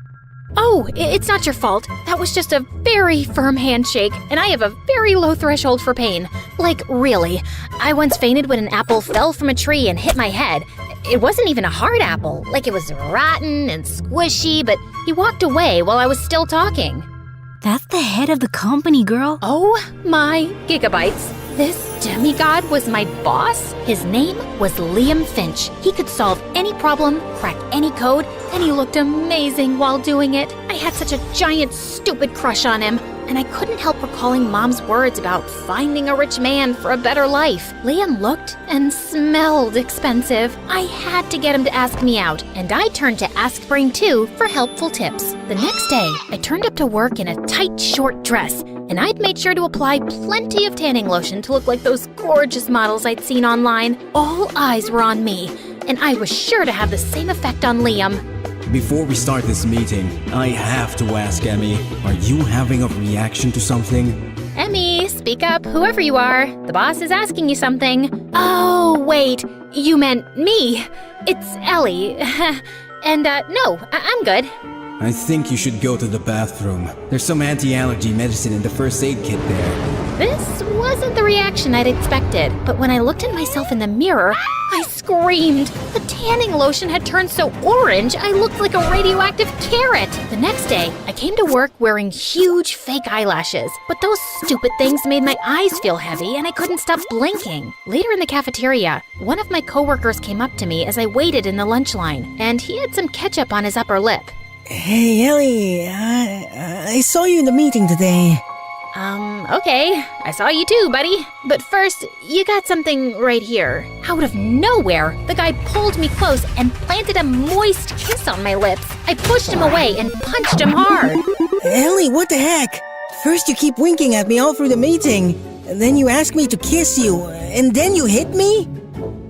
Oh, it's not your fault. That was just a very firm handshake, and I have a very low threshold for pain. Like, really. I once fainted when an apple fell from a tree and hit my head. It wasn't even a hard apple. Like, it was rotten and squishy, but he walked away while I was still talking. That's the head of the company, girl. Oh my gigabytes. This demigod was my boss? His name was Liam Finch. He could solve any problem, crack any code, and he looked amazing while doing it. I had such a giant, stupid crush on him, and I couldn't help recalling Mom's words about finding a rich man for a better life. Liam looked and smelled expensive. I had to get him to ask me out, and I turned to Ask Brain 2 for helpful tips. The next day, I turned up to work in a tight, short dress, and I'd made sure to apply plenty of tanning lotion to look like those gorgeous models I'd seen online. All eyes were on me, and I was sure to have the same effect on Liam. Before we start this meeting, I have to ask Emmy, are you having a reaction to something? Emmy, speak up, whoever you are. The boss is asking you something. Oh, wait, you meant me. It's Ellie. And, no, I'm good. I think you should go to the bathroom. There's some anti-allergy medicine in the first aid kit there. This wasn't the reaction I'd expected, but when I looked at myself in the mirror, I screamed. The tanning lotion had turned so orange, I looked like a radioactive carrot. The next day, I came to work wearing huge fake eyelashes, but those stupid things made my eyes feel heavy and I couldn't stop blinking. Later in the cafeteria, one of my coworkers came up to me as I waited in the lunch line, and he had some ketchup on his upper lip. Hey, Ellie, I saw you in the meeting today. Okay. I saw you too, buddy. But first, you got something right here. Out of nowhere, the guy pulled me close and planted a moist kiss on my lips. I pushed him away and punched him hard. Ellie, what the heck? First you keep winking at me all through the meeting, and then you ask me to kiss you, and then you hit me?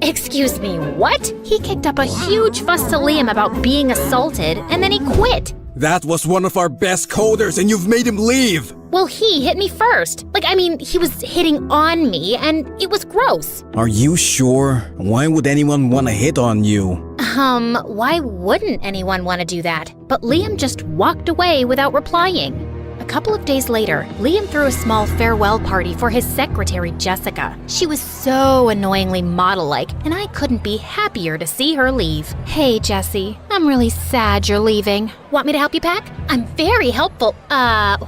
Excuse me, what? He kicked up a huge fuss to Liam about being assaulted, and then he quit. That was one of our best coders and you've made him leave! Well, he hit me first. He was hitting on me, and it was gross. Are you sure? Why would anyone want to hit on you? Why wouldn't anyone want to do that? But Liam just walked away without replying. A couple of days later, Liam threw a small farewell party for his secretary, Jessica. She was so annoyingly model-like, and I couldn't be happier to see her leave. Hey, Jessie, I'm really sad you're leaving. Want me to help you pack? I'm very helpful.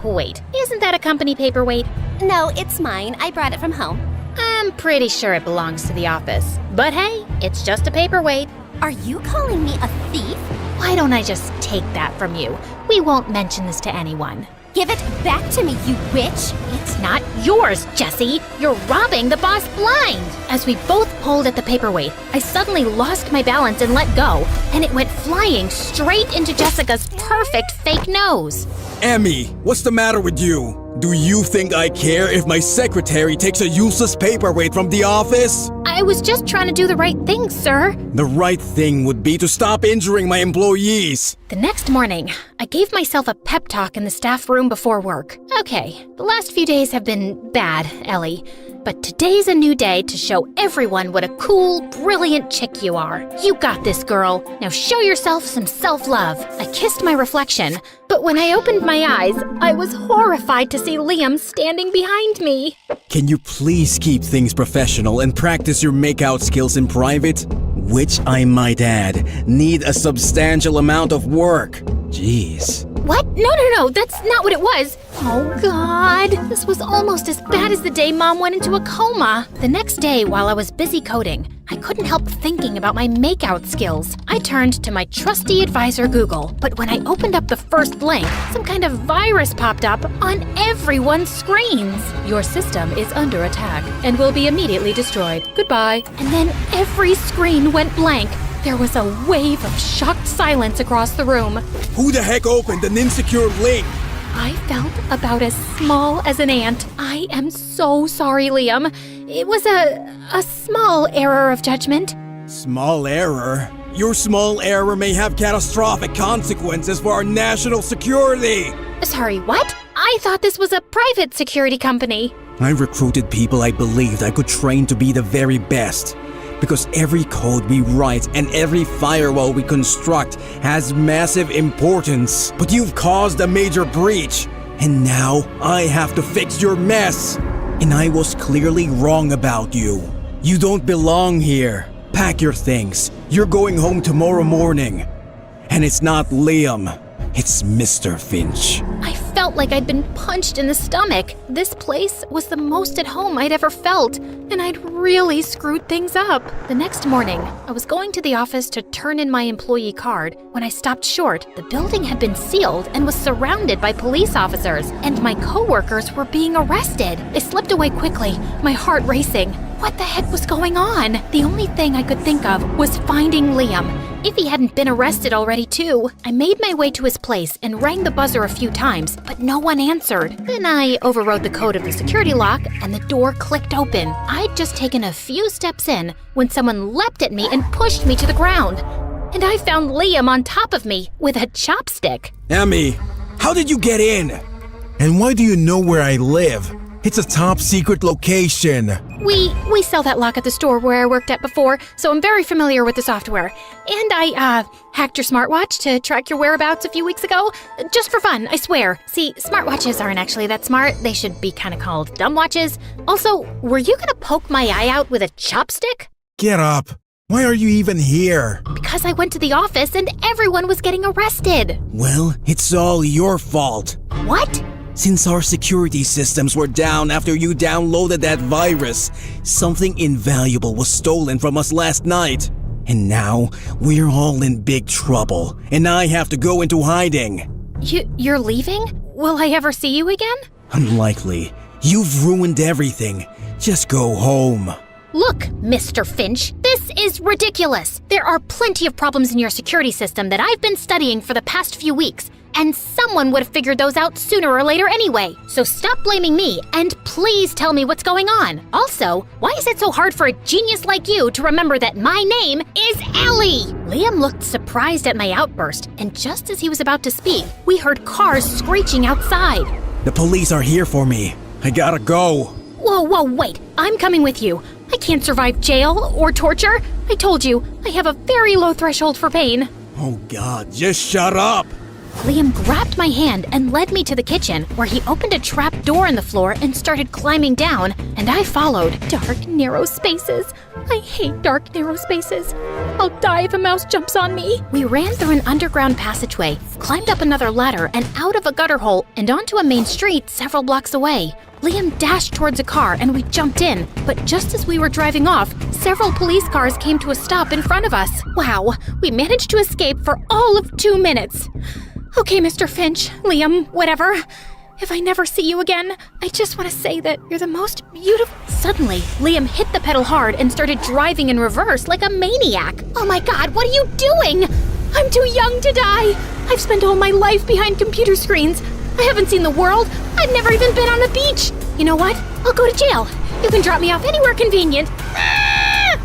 Wait, isn't that a company paperweight? No, it's mine. I brought it from home. I'm pretty sure it belongs to the office. But hey, it's just a paperweight. Are you calling me a thief? Why don't I just take that from you? We won't mention this to anyone. Give it back to me, you witch! It's not yours, Jessie! You're robbing the boss blind! As we both pulled at the paperweight, I suddenly lost my balance and let go, and it went flying straight into Jessica's perfect fake nose. Emmy, what's the matter with you? Do you think I care if my secretary takes a useless paperweight from the office? I was just trying to do the right thing, sir. The right thing would be to stop injuring my employees. The next morning, I gave myself a pep talk in the staff room before work. Okay, the last few days have been bad, Ellie. But today's a new day to show everyone what a cool, brilliant chick you are. You got this, girl. Now show yourself some self-love. I kissed my reflection, but when I opened my eyes, I was horrified to see Liam standing behind me. Can you please keep things professional and practice your makeout skills in private? Which, I might add, need a substantial amount of work. Jeez. What? No, that's not what it was. Oh, God. This was almost as bad as the day Mom went into a coma. The next day, while I was busy coding, I couldn't help thinking about my makeout skills. I turned to my trusty advisor, Google, but when I opened up the first link, some kind of virus popped up on everyone's screens. Your system is under attack and will be immediately destroyed. Goodbye. And then every screen went blank. There was a wave of shocked silence across the room. Who the heck opened an insecure link? I felt about as small as an ant. I am so sorry, Liam. It was a small error of judgment. Small error? Your small error may have catastrophic consequences for our national security. Sorry, what? I thought this was a private security company. I recruited people I believed I could train to be the very best. Because every code we write and every firewall we construct has massive importance. But you've caused a major breach, and now I have to fix your mess. And I was clearly wrong about you. You don't belong here. Pack your things. You're going home tomorrow morning. And it's not Liam. It's Mr. Finch. I felt like I'd been punched in the stomach. This place was the most at home I'd ever felt, and I'd really screwed things up. The next morning, I was going to the office to turn in my employee card. When I stopped short, the building had been sealed and was surrounded by police officers, and my coworkers were being arrested. I slipped away quickly, my heart racing. What the heck was going on? The only thing I could think of was finding Liam. If he hadn't been arrested already too. I made my way to his place and rang the buzzer a few times, but no one answered. Then I overrode the code of the security lock and the door clicked open. I'd just taken a few steps in when someone leapt at me and pushed me to the ground. And I found Liam on top of me with a chopstick. Emmy, how did you get in? And why do you know where I live? It's a top secret location. We sell that lock at the store where I worked at before, so I'm very familiar with the software. And I hacked your smartwatch to track your whereabouts a few weeks ago. Just for fun, I swear. See, smartwatches aren't actually that smart. They should be kind of called dumb watches. Also, were you gonna poke my eye out with a chopstick? Get up. Why are you even here? Because I went to the office and everyone was getting arrested. Well, it's all your fault. What? Since our security systems were down after you downloaded that virus, something invaluable was stolen from us last night. And now, we're all in big trouble, and I have to go into hiding. You're leaving? Will I ever see you again? Unlikely. You've ruined everything. Just go home. Look, Mr. Finch, this is ridiculous. There are plenty of problems in your security system that I've been studying for the past few weeks. And someone would have figured those out sooner or later anyway. So stop blaming me, and please tell me what's going on. Also, why is it so hard for a genius like you to remember that my name is Ellie? Liam looked surprised at my outburst, and just as he was about to speak, we heard cars screeching outside. The police are here for me. I gotta go. Whoa, wait. I'm coming with you. I can't survive jail or torture. I told you, I have a very low threshold for pain. Oh God, just shut up. Liam grabbed my hand and led me to the kitchen, where he opened a trap door in the floor and started climbing down, and I followed. Dark, narrow spaces. I hate dark, narrow spaces. I'll die if a mouse jumps on me. We ran through an underground passageway, climbed up another ladder and out of a gutter hole and onto a main street several blocks away. Liam dashed towards a car and we jumped in, but just as we were driving off, several police cars came to a stop in front of us. Wow, we managed to escape for all of 2 minutes. Okay, Mr. Finch, Liam, whatever. If I never see you again, I just want to say that you're the most beautiful. Suddenly, Liam hit the pedal hard and started driving in reverse like a maniac. Oh my God, what are you doing? I'm too young to die. I've spent all my life behind computer screens. I haven't seen the world. I've never even been on a beach. You know what? I'll go to jail. You can drop me off anywhere convenient.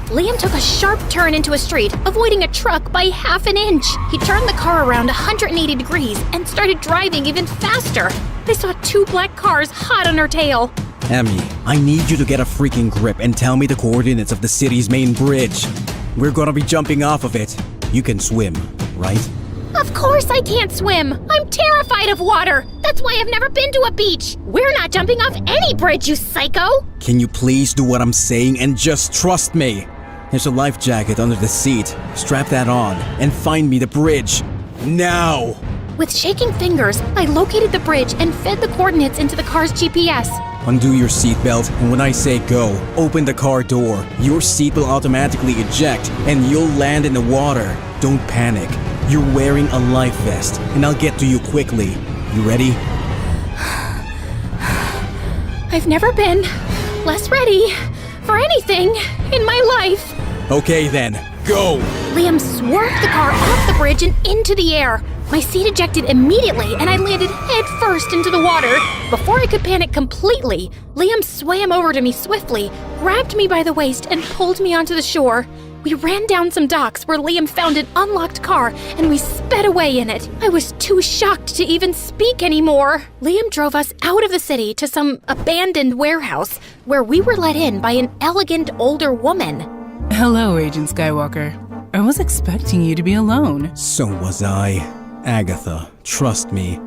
Liam took a sharp turn into a street, avoiding a truck by half an inch. He turned the car around 180 degrees and started driving even faster. I saw 2 black cars hot on her tail. Emmy, I need you to get a freaking grip and tell me the coordinates of the city's main bridge. We're gonna be jumping off of it. You can swim, right? Of course I can't swim. I'm terrified of water. That's why I've never been to a beach. We're not jumping off any bridge, you psycho. Can you please do what I'm saying and just trust me? There's a life jacket under the seat. Strap that on and find me the bridge. Now! With shaking fingers, I located the bridge and fed the coordinates into the car's GPS. Undo your seatbelt, and when I say go, open the car door. Your seat will automatically eject, and you'll land in the water. Don't panic. You're wearing a life vest, and I'll get to you quickly. You ready? I've never been less ready for anything in my life. Okay then, go! Liam swerved the car off the bridge and into the air. My seat ejected immediately and I landed head first into the water. Before I could panic completely, Liam swam over to me swiftly, grabbed me by the waist and pulled me onto the shore. We ran down some docks where Liam found an unlocked car and we sped away in it. I was too shocked to even speak anymore. Liam drove us out of the city to some abandoned warehouse where we were let in by an elegant older woman. Hello, Agent Skywalker. I was expecting you to be alone. So was I. Agatha, trust me,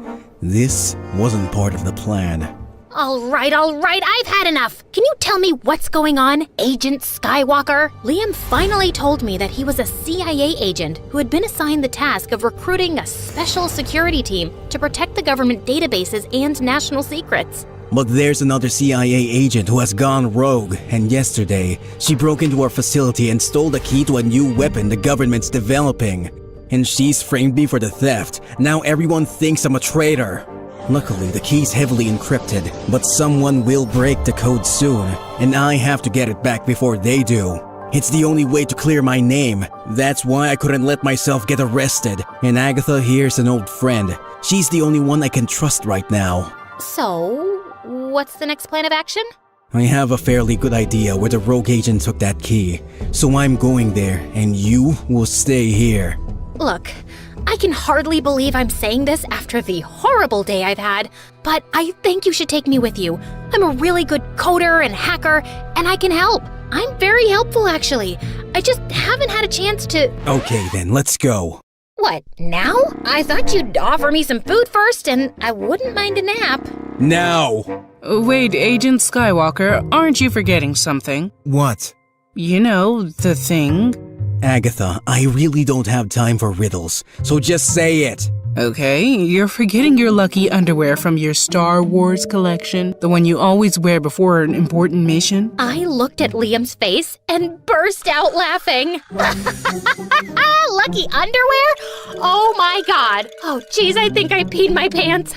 this wasn't part of the plan. All right, I've had enough. Can you tell me what's going on, Agent Skywalker? Liam finally told me that he was a CIA agent who had been assigned the task of recruiting a special security team to protect the government databases and national secrets. But there's another CIA agent who has gone rogue, and yesterday, she broke into our facility and stole the key to a new weapon the government's developing. And she's framed me for the theft. Now everyone thinks I'm a traitor. Luckily, the key's heavily encrypted, but someone will break the code soon, and I have to get it back before they do. It's the only way to clear my name. That's why I couldn't let myself get arrested. And Agatha here's an old friend. She's the only one I can trust right now. So, what's the next plan of action? I have a fairly good idea where the rogue agent took that key, so I'm going there, and you will stay here. Look, I can hardly believe I'm saying this after the horrible day I've had, but I think you should take me with you. I'm a really good coder and hacker, and I can help. I'm very helpful, actually. I just haven't had a chance to... Okay then, let's go. What, now? I thought you'd offer me some food first, and I wouldn't mind a nap. Now! Wait, Agent Skywalker, aren't you forgetting something? What? You know, the thing. Agatha, I really don't have time for riddles, so just say it. Okay, you're forgetting your lucky underwear from your Star Wars collection, the one you always wear before an important mission. I looked at Liam's face and burst out laughing. Lucky underwear? Oh my god. Oh geez, I think I peed my pants.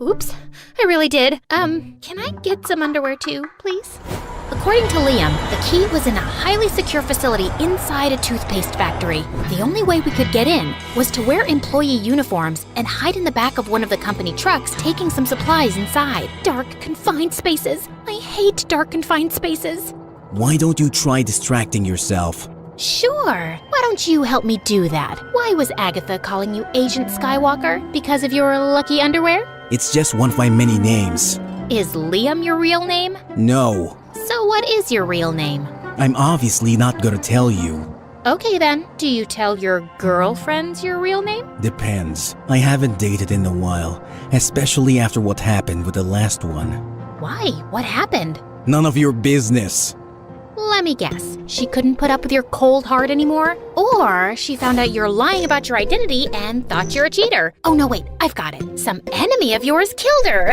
Oops, I really did. Can I get some underwear too, please? According to Liam, the key was in a highly secure facility inside a toothpaste factory. The only way we could get in was to wear employee uniforms and hide in the back of one of the company trucks taking some supplies inside. Dark, confined spaces. I hate dark, confined spaces. Why don't you try distracting yourself? Sure. Why don't you help me do that? Why was Agatha calling you Agent Skywalker? Because of your lucky underwear? It's just one of my many names. Is Liam your real name? No. So what is your real name? I'm obviously not gonna tell you. Okay then, do you tell your girlfriends your real name? Depends. I haven't dated in a while, especially after what happened with the last one. Why? What happened? None of your business. Let me guess. She couldn't put up with your cold heart anymore? Or she found out you're lying about your identity and thought you're a cheater. Oh no, wait, I've got it. Some enemy of yours killed her.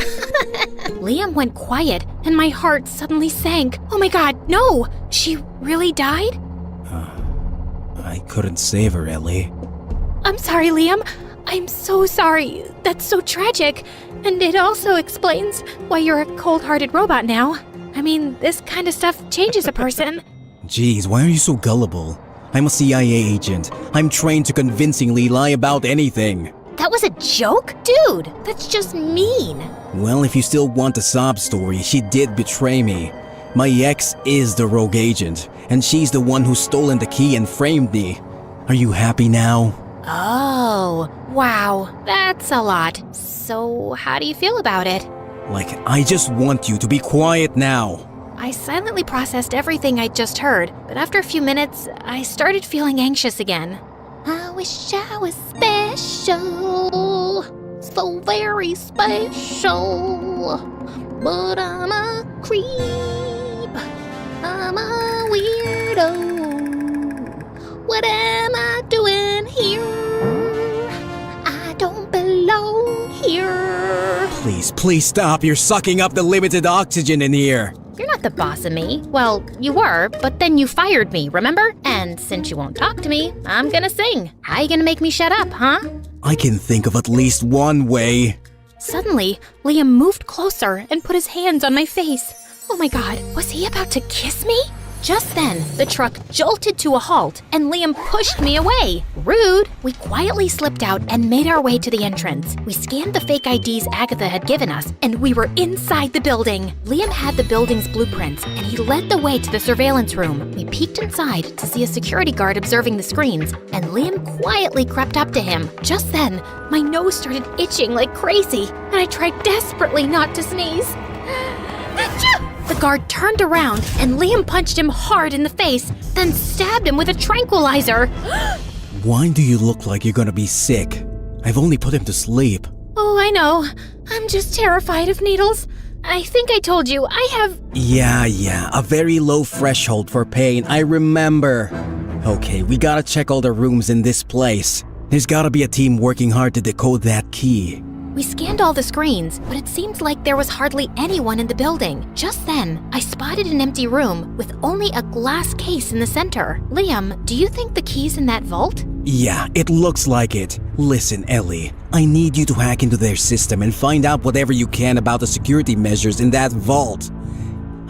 Liam went quiet and my heart suddenly sank. Oh my god, no! She really died? I couldn't save her, Ellie. I'm sorry, Liam. I'm so sorry. That's so tragic. And it also explains why you're a cold-hearted robot now. I mean, this kind of stuff changes a person. Jeez, why are you so gullible? I'm a CIA agent. I'm trained to convincingly lie about anything. That was a joke? Dude, that's just mean. Well, if you still want a sob story, she did betray me. My ex is the rogue agent, and she's the one who's stolen the key and framed me. Are you happy now? Oh, wow, that's a lot. So, how do you feel about it? Like, I just want you to be quiet now. I silently processed everything I'd just heard, but after a few minutes, I started feeling anxious again. I wish I was special, so very special, but I'm a creep, I'm a weirdo. What am I doing here? I don't belong here. Please stop. You're sucking up the limited oxygen in here. You're not the boss of me. Well, you were, but then you fired me, remember? And since you won't talk to me, I'm gonna sing. How you gonna make me shut up, huh? I can think of at least one way. Suddenly, Liam moved closer and put his hands on my face. Oh my god, was he about to kiss me? Just then, the truck jolted to a halt and Liam pushed me away. Rude! We quietly slipped out and made our way to the entrance. We scanned the fake IDs Agatha had given us, and we were inside the building. Liam had the building's blueprints, and he led the way to the surveillance room. We peeked inside to see a security guard observing the screens, and Liam quietly crept up to him. Just then, my nose started itching like crazy, and I tried desperately not to sneeze. The guard turned around and Liam punched him hard in the face, then stabbed him with a tranquilizer. Why do you look like you're gonna be sick? I've only put him to sleep. Oh, I know. I'm just terrified of needles. I think I told you, I have... Yeah, a very low threshold for pain, I remember. Okay, we gotta check all the rooms in this place. There's gotta be a team working hard to decode that key. We scanned all the screens, but it seemed like there was hardly anyone in the building. Just then, I spotted an empty room with only a glass case in the center. Liam, do you think the key's in that vault? Yeah, it looks like it. Listen, Ellie, I need you to hack into their system and find out whatever you can about the security measures in that vault.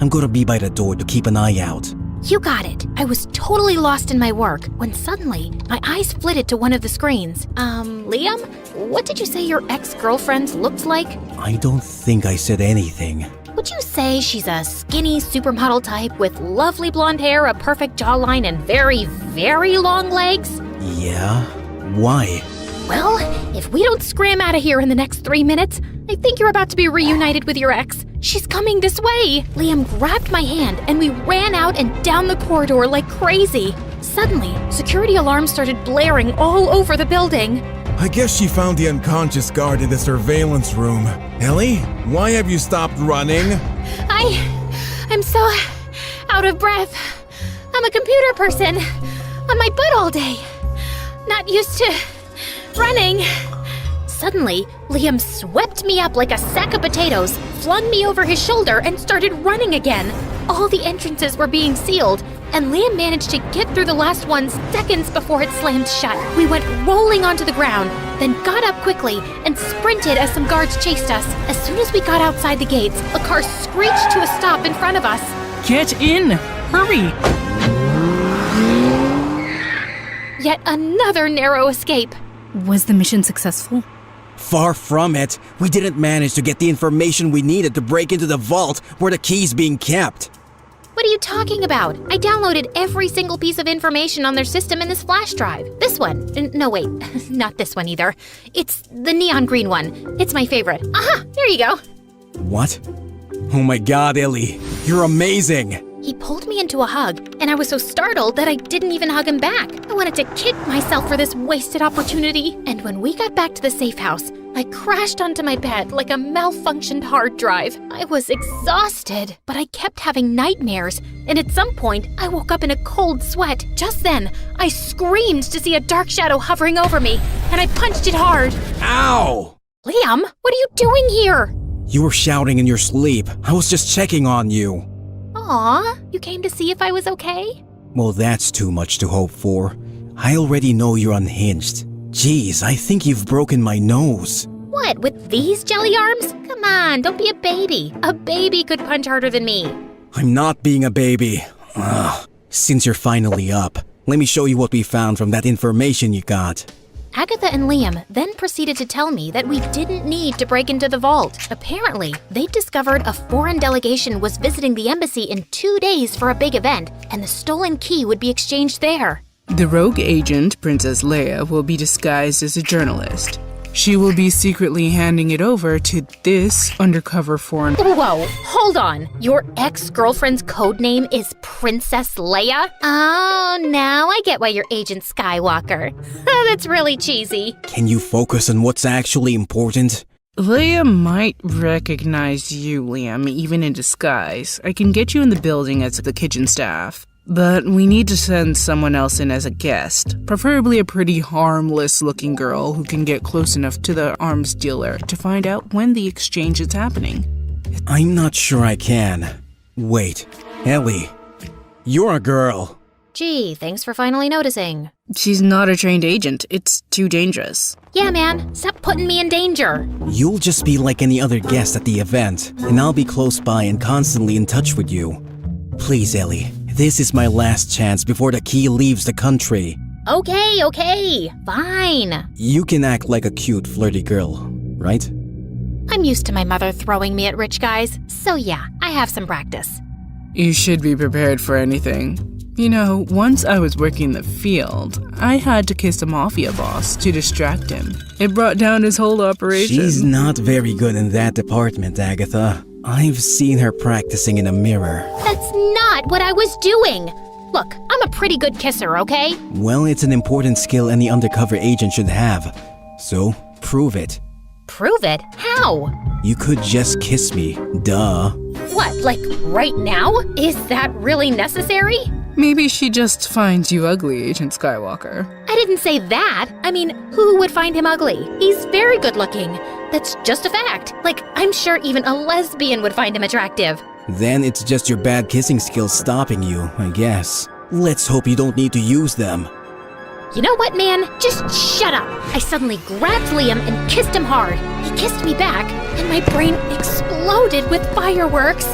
I'm gonna be by the door to keep an eye out. You got it. I was totally lost in my work when suddenly my eyes flitted to one of the screens. Liam, what did you say your ex-girlfriend looked like? I don't think I said anything. Would you say she's a skinny supermodel type with lovely blonde hair, a perfect jawline, and very, very long legs? Yeah? Why? Well, if we don't scram out of here in the next 3 minutes, I think you're about to be reunited with your ex. She's coming this way. Liam grabbed my hand and we ran out and down the corridor like crazy. Suddenly, security alarms started blaring all over the building. I guess she found the unconscious guard in the surveillance room. Ellie, why have you stopped running? I'm so out of breath. I'm a computer person. On my butt all day. Not used to running. Suddenly, Liam swept me up like a sack of potatoes, flung me over his shoulder, and started running again. All the entrances were being sealed, and Liam managed to get through the last one seconds before it slammed shut. We went rolling onto the ground, then got up quickly and sprinted as some guards chased us. As soon as we got outside the gates, a car screeched to a stop in front of us. Get in! Hurry! Yet another narrow escape. Was the mission successful? Far from it. We didn't manage to get the information we needed to break into the vault where the key's being kept. What are you talking about? I downloaded every single piece of information on their system in this flash drive. This one. No, wait. Not this one either. It's the neon green one. It's my favorite. Aha! Here you go. What? Oh my god, Ellie. You're amazing. He pulled me into a hug, and I was so startled that I didn't even hug him back. I wanted to kick myself for this wasted opportunity. And when we got back to the safe house, I crashed onto my bed like a malfunctioned hard drive. I was exhausted, but I kept having nightmares, and at some point, I woke up in a cold sweat. Just then, I screamed to see a dark shadow hovering over me, and I punched it hard. Ow! Liam, what are you doing here? You were shouting in your sleep. I was just checking on you. Aw, you came to see if I was okay? Well, that's too much to hope for. I already know you're unhinged. Jeez, I think you've broken my nose. What, with these jelly arms? Come on, don't be a baby. A baby could punch harder than me. I'm not being a baby. Ugh. Since you're finally up, let me show you what we found from that information you got. Agatha and Liam then proceeded to tell me that we didn't need to break into the vault. Apparently, they'd discovered a foreign delegation was visiting the embassy in 2 days for a big event, and the stolen key would be exchanged there. The rogue agent, Princess Leia, will be disguised as a journalist. She will be secretly handing it over to this undercover foreign... Whoa, hold on. Your ex-girlfriend's code name is Princess Leia? Oh, now I get why you're Agent Skywalker. That's really cheesy. Can you focus on what's actually important? Leia might recognize you, Liam, even in disguise. I can get you in the building as the kitchen staff. But we need to send someone else in as a guest, preferably a pretty harmless-looking girl who can get close enough to the arms dealer to find out when the exchange is happening. I'm not sure I can. Wait, Ellie, you're a girl. Gee, thanks for finally noticing. She's not a trained agent. It's too dangerous. Yeah, man, stop putting me in danger. You'll just be like any other guest at the event, and I'll be close by and constantly in touch with you. Please, Ellie. This is my last chance before the key leaves the country. Okay, fine. You can act like a cute, flirty girl, right? I'm used to my mother throwing me at rich guys, so yeah, I have some practice. You should be prepared for anything. You know, once I was working the field, I had to kiss a mafia boss to distract him. It brought down his whole operation. She's not very good in that department, Agatha. I've seen her practicing in a mirror. That's not what I was doing. Look, I'm a pretty good kisser, okay? Well, it's an important skill any undercover agent should have. So, prove it. Prove it? How? You could just kiss me. Duh. What, like right now? Is that really necessary? Maybe she just finds you ugly, Agent Skywalker. I didn't say that. I mean, who would find him ugly? He's very good looking. That's just a fact. Like, I'm sure even a lesbian would find him attractive. Then it's just your bad kissing skills stopping you, I guess. Let's hope you don't need to use them. You know what, man? Just shut up. I suddenly grabbed Liam and kissed him hard. He kissed me back, and my brain exploded with fireworks.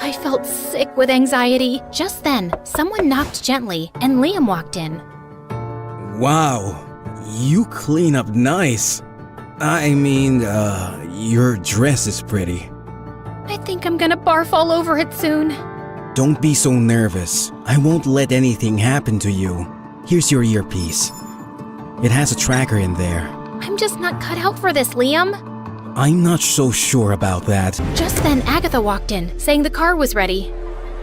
I felt sick with anxiety. Just then, someone knocked gently, and Liam walked in. Wow, you clean up nice. I mean, your dress is pretty. I think I'm gonna barf all over it soon. Don't be so nervous. I won't let anything happen to you. Here's your earpiece. It has a tracker in there. I'm just not cut out for this, Liam. I'm not so sure about that. Just then, Agatha walked in, saying the car was ready.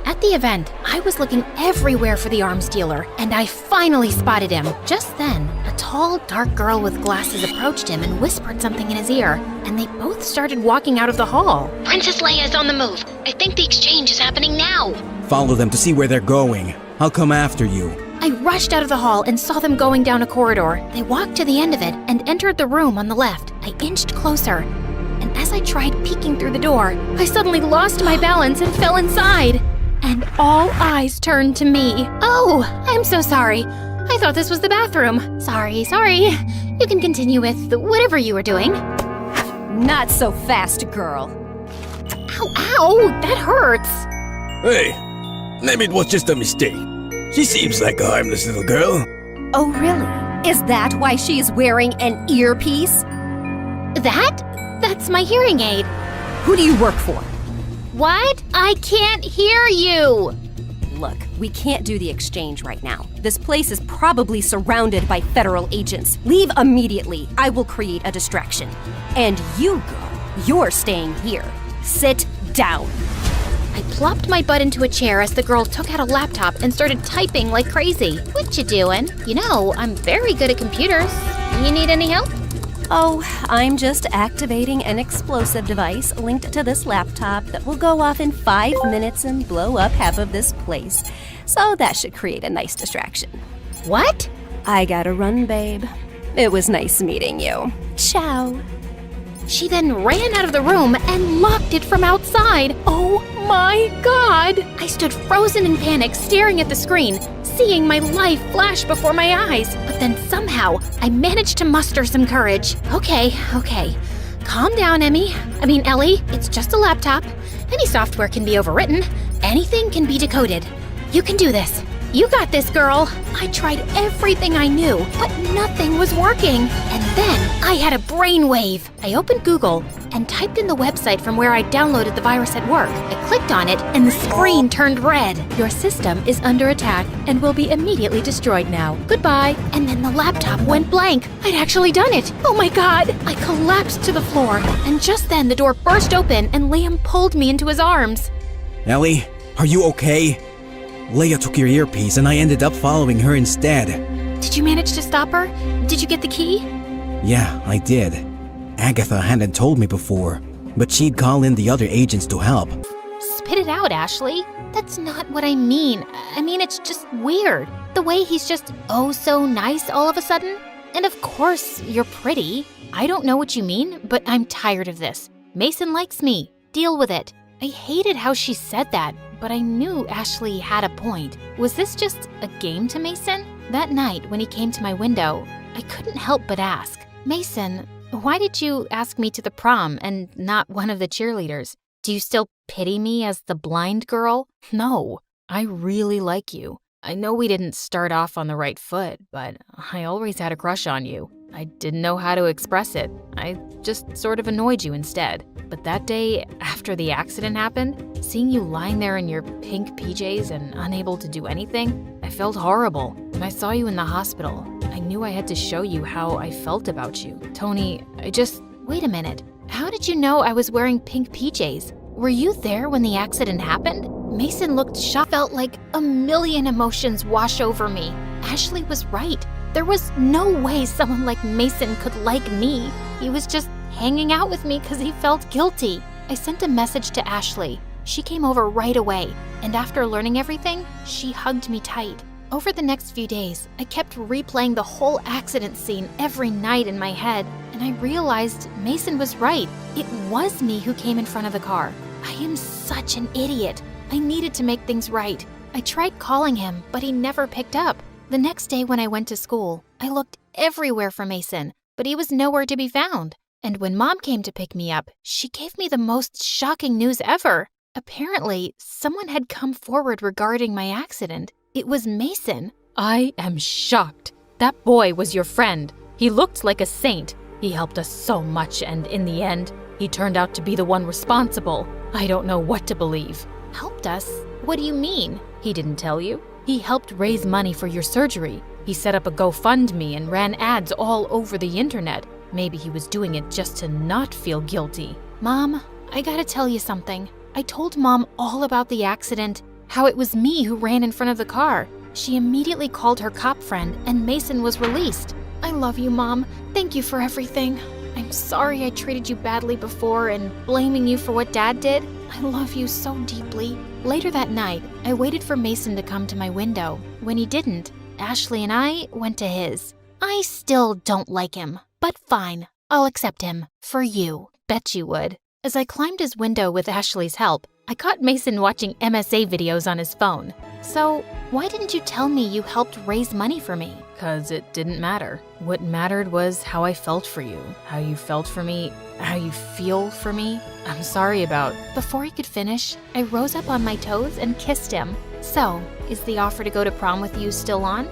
At the event, I was looking everywhere for the arms dealer, and I finally spotted him. Just then, a tall, dark girl with glasses approached him and whispered something in his ear, and they both started walking out of the hall. Princess Leia is on the move. I think the exchange is happening now. Follow them to see where they're going. I'll come after you. I rushed out of the hall and saw them going down a corridor. They walked to the end of it and entered the room on the left. I inched closer, and as I tried peeking through the door, I suddenly lost my balance and fell inside. And all eyes turned to me. Oh, I'm so sorry. I thought this was the bathroom. Sorry. You can continue with whatever you were doing. Not so fast, girl. Ow, that hurts. Hey, maybe it was just a mistake. She seems like a harmless little girl. Oh, really? Is that why she is wearing an earpiece? That's my hearing aid. Who do you work for? What? I can't hear you. Look, we can't do the exchange right now. This place is probably surrounded by federal agents. Leave immediately. I will create a distraction. And you, girl, you're staying here. Sit down. I plopped my butt into a chair as the girl took out a laptop and started typing like crazy. What you doing? You know, I'm very good at computers. You need any help? Oh, I'm just activating an explosive device linked to this laptop that will go off in 5 minutes and blow up half of this place. So that should create a nice distraction. What? I gotta run, babe. It was nice meeting you. Ciao. She then ran out of the room and locked it from outside. Oh my God! I stood frozen in panic, staring at the screen, seeing my life flash before my eyes. But then somehow, I managed to muster some courage. Okay. Calm down, Ellie. It's just a laptop. Any software can be overwritten. Anything can be decoded. You can do this. You got this, girl. I tried everything I knew, but nothing was working. And then I had a brainwave. I opened Google and typed in the website from where I downloaded the virus at work. I clicked on it and the screen turned red. Your system is under attack and will be immediately destroyed now. Goodbye. And then the laptop went blank. I'd actually done it. Oh my God. I collapsed to the floor. And just then the door burst open and Liam pulled me into his arms. Ellie, are you okay? Leia took your earpiece and I ended up following her instead. Did you manage to stop her? Did you get the key? Yeah, I did. Agatha hadn't told me before, but she'd call in the other agents to help. Spit it out, Ashley. That's not what I mean. It's just weird. The way he's just oh so nice all of a sudden. And of course, you're pretty. I don't know what you mean, but I'm tired of this. Mason likes me. Deal with it. I hated how she said that, but I knew Ashley had a point. Was this just a game to Mason? That night, when he came to my window, I couldn't help but ask, Mason, why did you ask me to the prom and not one of the cheerleaders? Do you still pity me as the blind girl? No, I really like you. I know we didn't start off on the right foot, but I always had a crush on you. I didn't know how to express it. I just sort of annoyed you instead. But that day, after the accident happened, seeing you lying there in your pink PJs and unable to do anything, I felt horrible. When I saw you in the hospital, I knew I had to show you how I felt about you. Tony, wait a minute. How did you know I was wearing pink PJs? Were you there when the accident happened? Mason looked shocked. Felt like a million emotions wash over me. Ashley was right. There was no way someone like Mason could like me. He was just hanging out with me because he felt guilty. I sent a message to Ashley. She came over right away, and after learning everything, she hugged me tight. Over the next few days, I kept replaying the whole accident scene every night in my head, and I realized Mason was right. It was me who came in front of the car. I am such an idiot. I needed to make things right. I tried calling him, but he never picked up. The next day when I went to school, I looked everywhere for Mason, but he was nowhere to be found. And when Mom came to pick me up, she gave me the most shocking news ever. Apparently, someone had come forward regarding my accident. It was Mason. I am shocked. That boy was your friend. He looked like a saint. He helped us so much, and in the end, he turned out to be the one responsible. I don't know what to believe. Helped us? What do you mean? He didn't tell you? He helped raise money for your surgery. He set up a GoFundMe and ran ads all over the internet. Maybe he was doing it just to not feel guilty. Mom, I gotta tell you something. I told Mom all about the accident, how it was me who ran in front of the car. She immediately called her cop friend, and Mason was released. I love you, Mom. Thank you for everything. I'm sorry I treated you badly before and blaming you for what Dad did. I love you so deeply. Later that night, I waited for Mason to come to my window. When he didn't, Ashley and I went to his. I still don't like him, but fine. I'll accept him. For you. Bet you would. As I climbed his window with Ashley's help, I caught Mason watching MSA videos on his phone. So, why didn't you tell me you helped raise money for me? 'Cause it didn't matter. What mattered was how I felt for you, how you felt for me, how you feel for me. I'm sorry about... Before he could finish, I rose up on my toes and kissed him. So, is the offer to go to prom with you still on?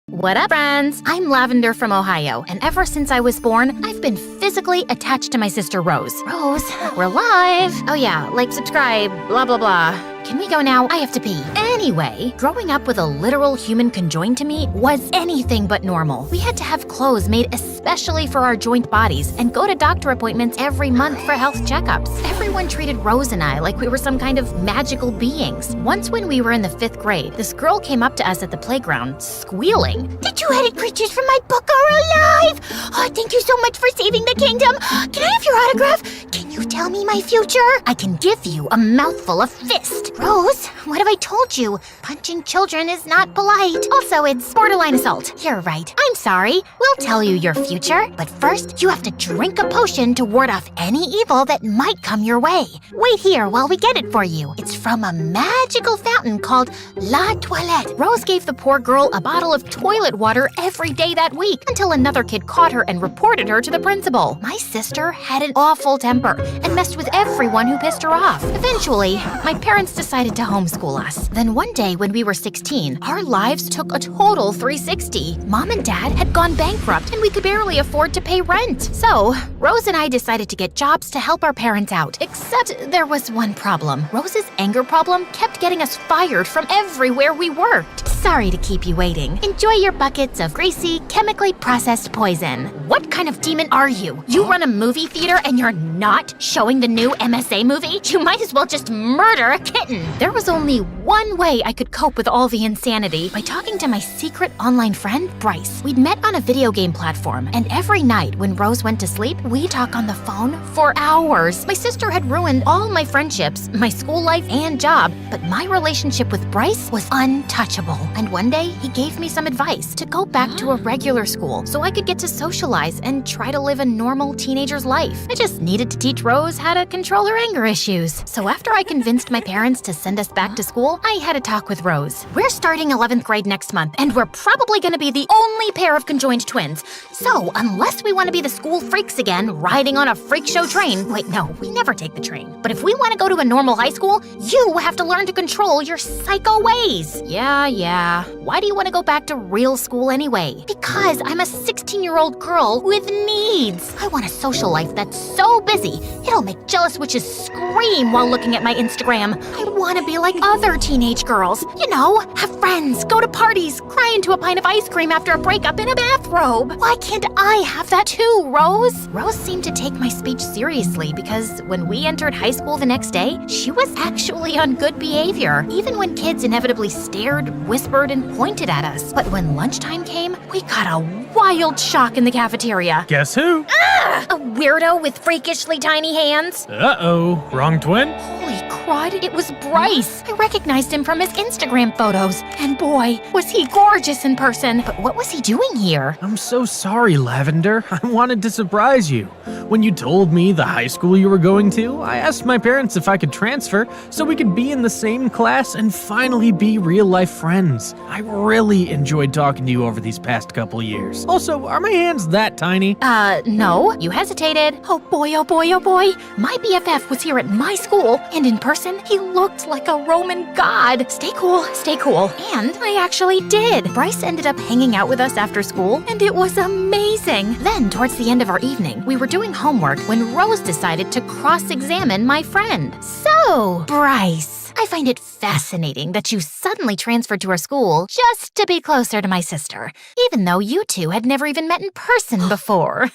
What up, friends? I'm Lavender from Ohio, and ever since I was born, I've been physically attached to my sister Rose. Rose, we're live. Oh yeah, like, subscribe, blah, blah, blah. Can we go now? I have to pee. Anyway, growing up with a literal human conjoined to me was anything but normal. We had to have clothes made especially for our joint bodies and go to doctor appointments every month for health checkups. Everyone treated Rose and I like we were some kind of magical beings. Once when we were in the 5th grade, this girl came up to us at the playground, squealing. The two-headed creatures from my book are alive! Oh, thank you so much for saving the kingdom! Can I have your autograph? Can you tell me my future? I can give you a mouthful of fist. Rose, what have I told you? Punching children is not polite. Also, it's borderline assault. You're right. I'm sorry. We'll tell you your future, but first, you have to drink a potion to ward off any evil that might come your way. Wait here while we get it for you. It's from a magical fountain called La Toilette. Rose gave the poor girl a bottle of toilet water every day that week until another kid caught her and reported her to the principal. My sister had an awful temper and messed with everyone who pissed her off. Eventually, my parents decided to homeschool us. Then one day when we were 16, our lives took a total 360. Mom and Dad had gone bankrupt and we could barely afford to pay rent. So, Rose and I decided to get jobs to help our parents out. Except there was one problem. Rose's anger problem kept getting us fired from everywhere we worked. Sorry to keep you waiting. Enjoy your buckets of greasy, chemically processed poison. What kind of demon are you? You run a movie theater and you're not showing the new MSA movie? You might as well just murder a kitten. There was only one way I could cope with all the insanity, by talking to my secret online friend, Bryce. We'd met on a video game platform, and every night when Rose went to sleep, we'd talk on the phone for hours. My sister had ruined all my friendships, my school life, and job, but my relationship with Bryce was untouchable. And one day, he gave me some advice to go back to a regular school so I could get to socialize and try to live a normal teenager's life. I just needed to teach Rose how to control her anger issues. So after I convinced my parents to send us back to school, I had a talk with Rose. We're starting 11th grade next month, and we're probably gonna be the only pair of conjoined twins. So unless we wanna be the school freaks again, riding on a freak show train, wait, no, we never take the train. But if we wanna go to a normal high school, you have to learn to control your psycho ways. Yeah. Why do you wanna go back to real school anyway? Because I'm a 16-year-old girl who with needs. I want a social life that's so busy, it'll make jealous witches scream while looking at my Instagram. I want to be like other teenage girls. You know, have friends, go to parties, cry into a pint of ice cream after a breakup in a bathrobe. Why can't I have that too, Rose? Rose seemed to take my speech seriously because when we entered high school the next day, she was actually on good behavior, even when kids inevitably stared, whispered, and pointed at us. But when lunchtime came, we got a wild shock in the cafeteria. Guess who? A weirdo with freakishly tiny hands. Uh-oh, wrong twin? Holy crud, it was Bryce. I recognized him from his Instagram photos. And boy, was he gorgeous in person. But what was he doing here? I'm so sorry, Lavender. I wanted to surprise you. When you told me the high school you were going to, I asked my parents if I could transfer so we could be in the same class and finally be real-life friends. I really enjoyed talking to you over these past couple years. Also, are my hands that tiny? No. You hesitated. Oh boy, oh boy, oh boy. My BFF was here at my school, and in person, he looked like a Roman god. Stay cool, stay cool. And I actually did. Bryce ended up hanging out with us after school, and it was amazing. Then, towards the end of our evening, we were doing homework when Rose decided to cross-examine my friend. So, Bryce, I find it fascinating that you suddenly transferred to our school just to be closer to my sister, even though you two had never even met in person before.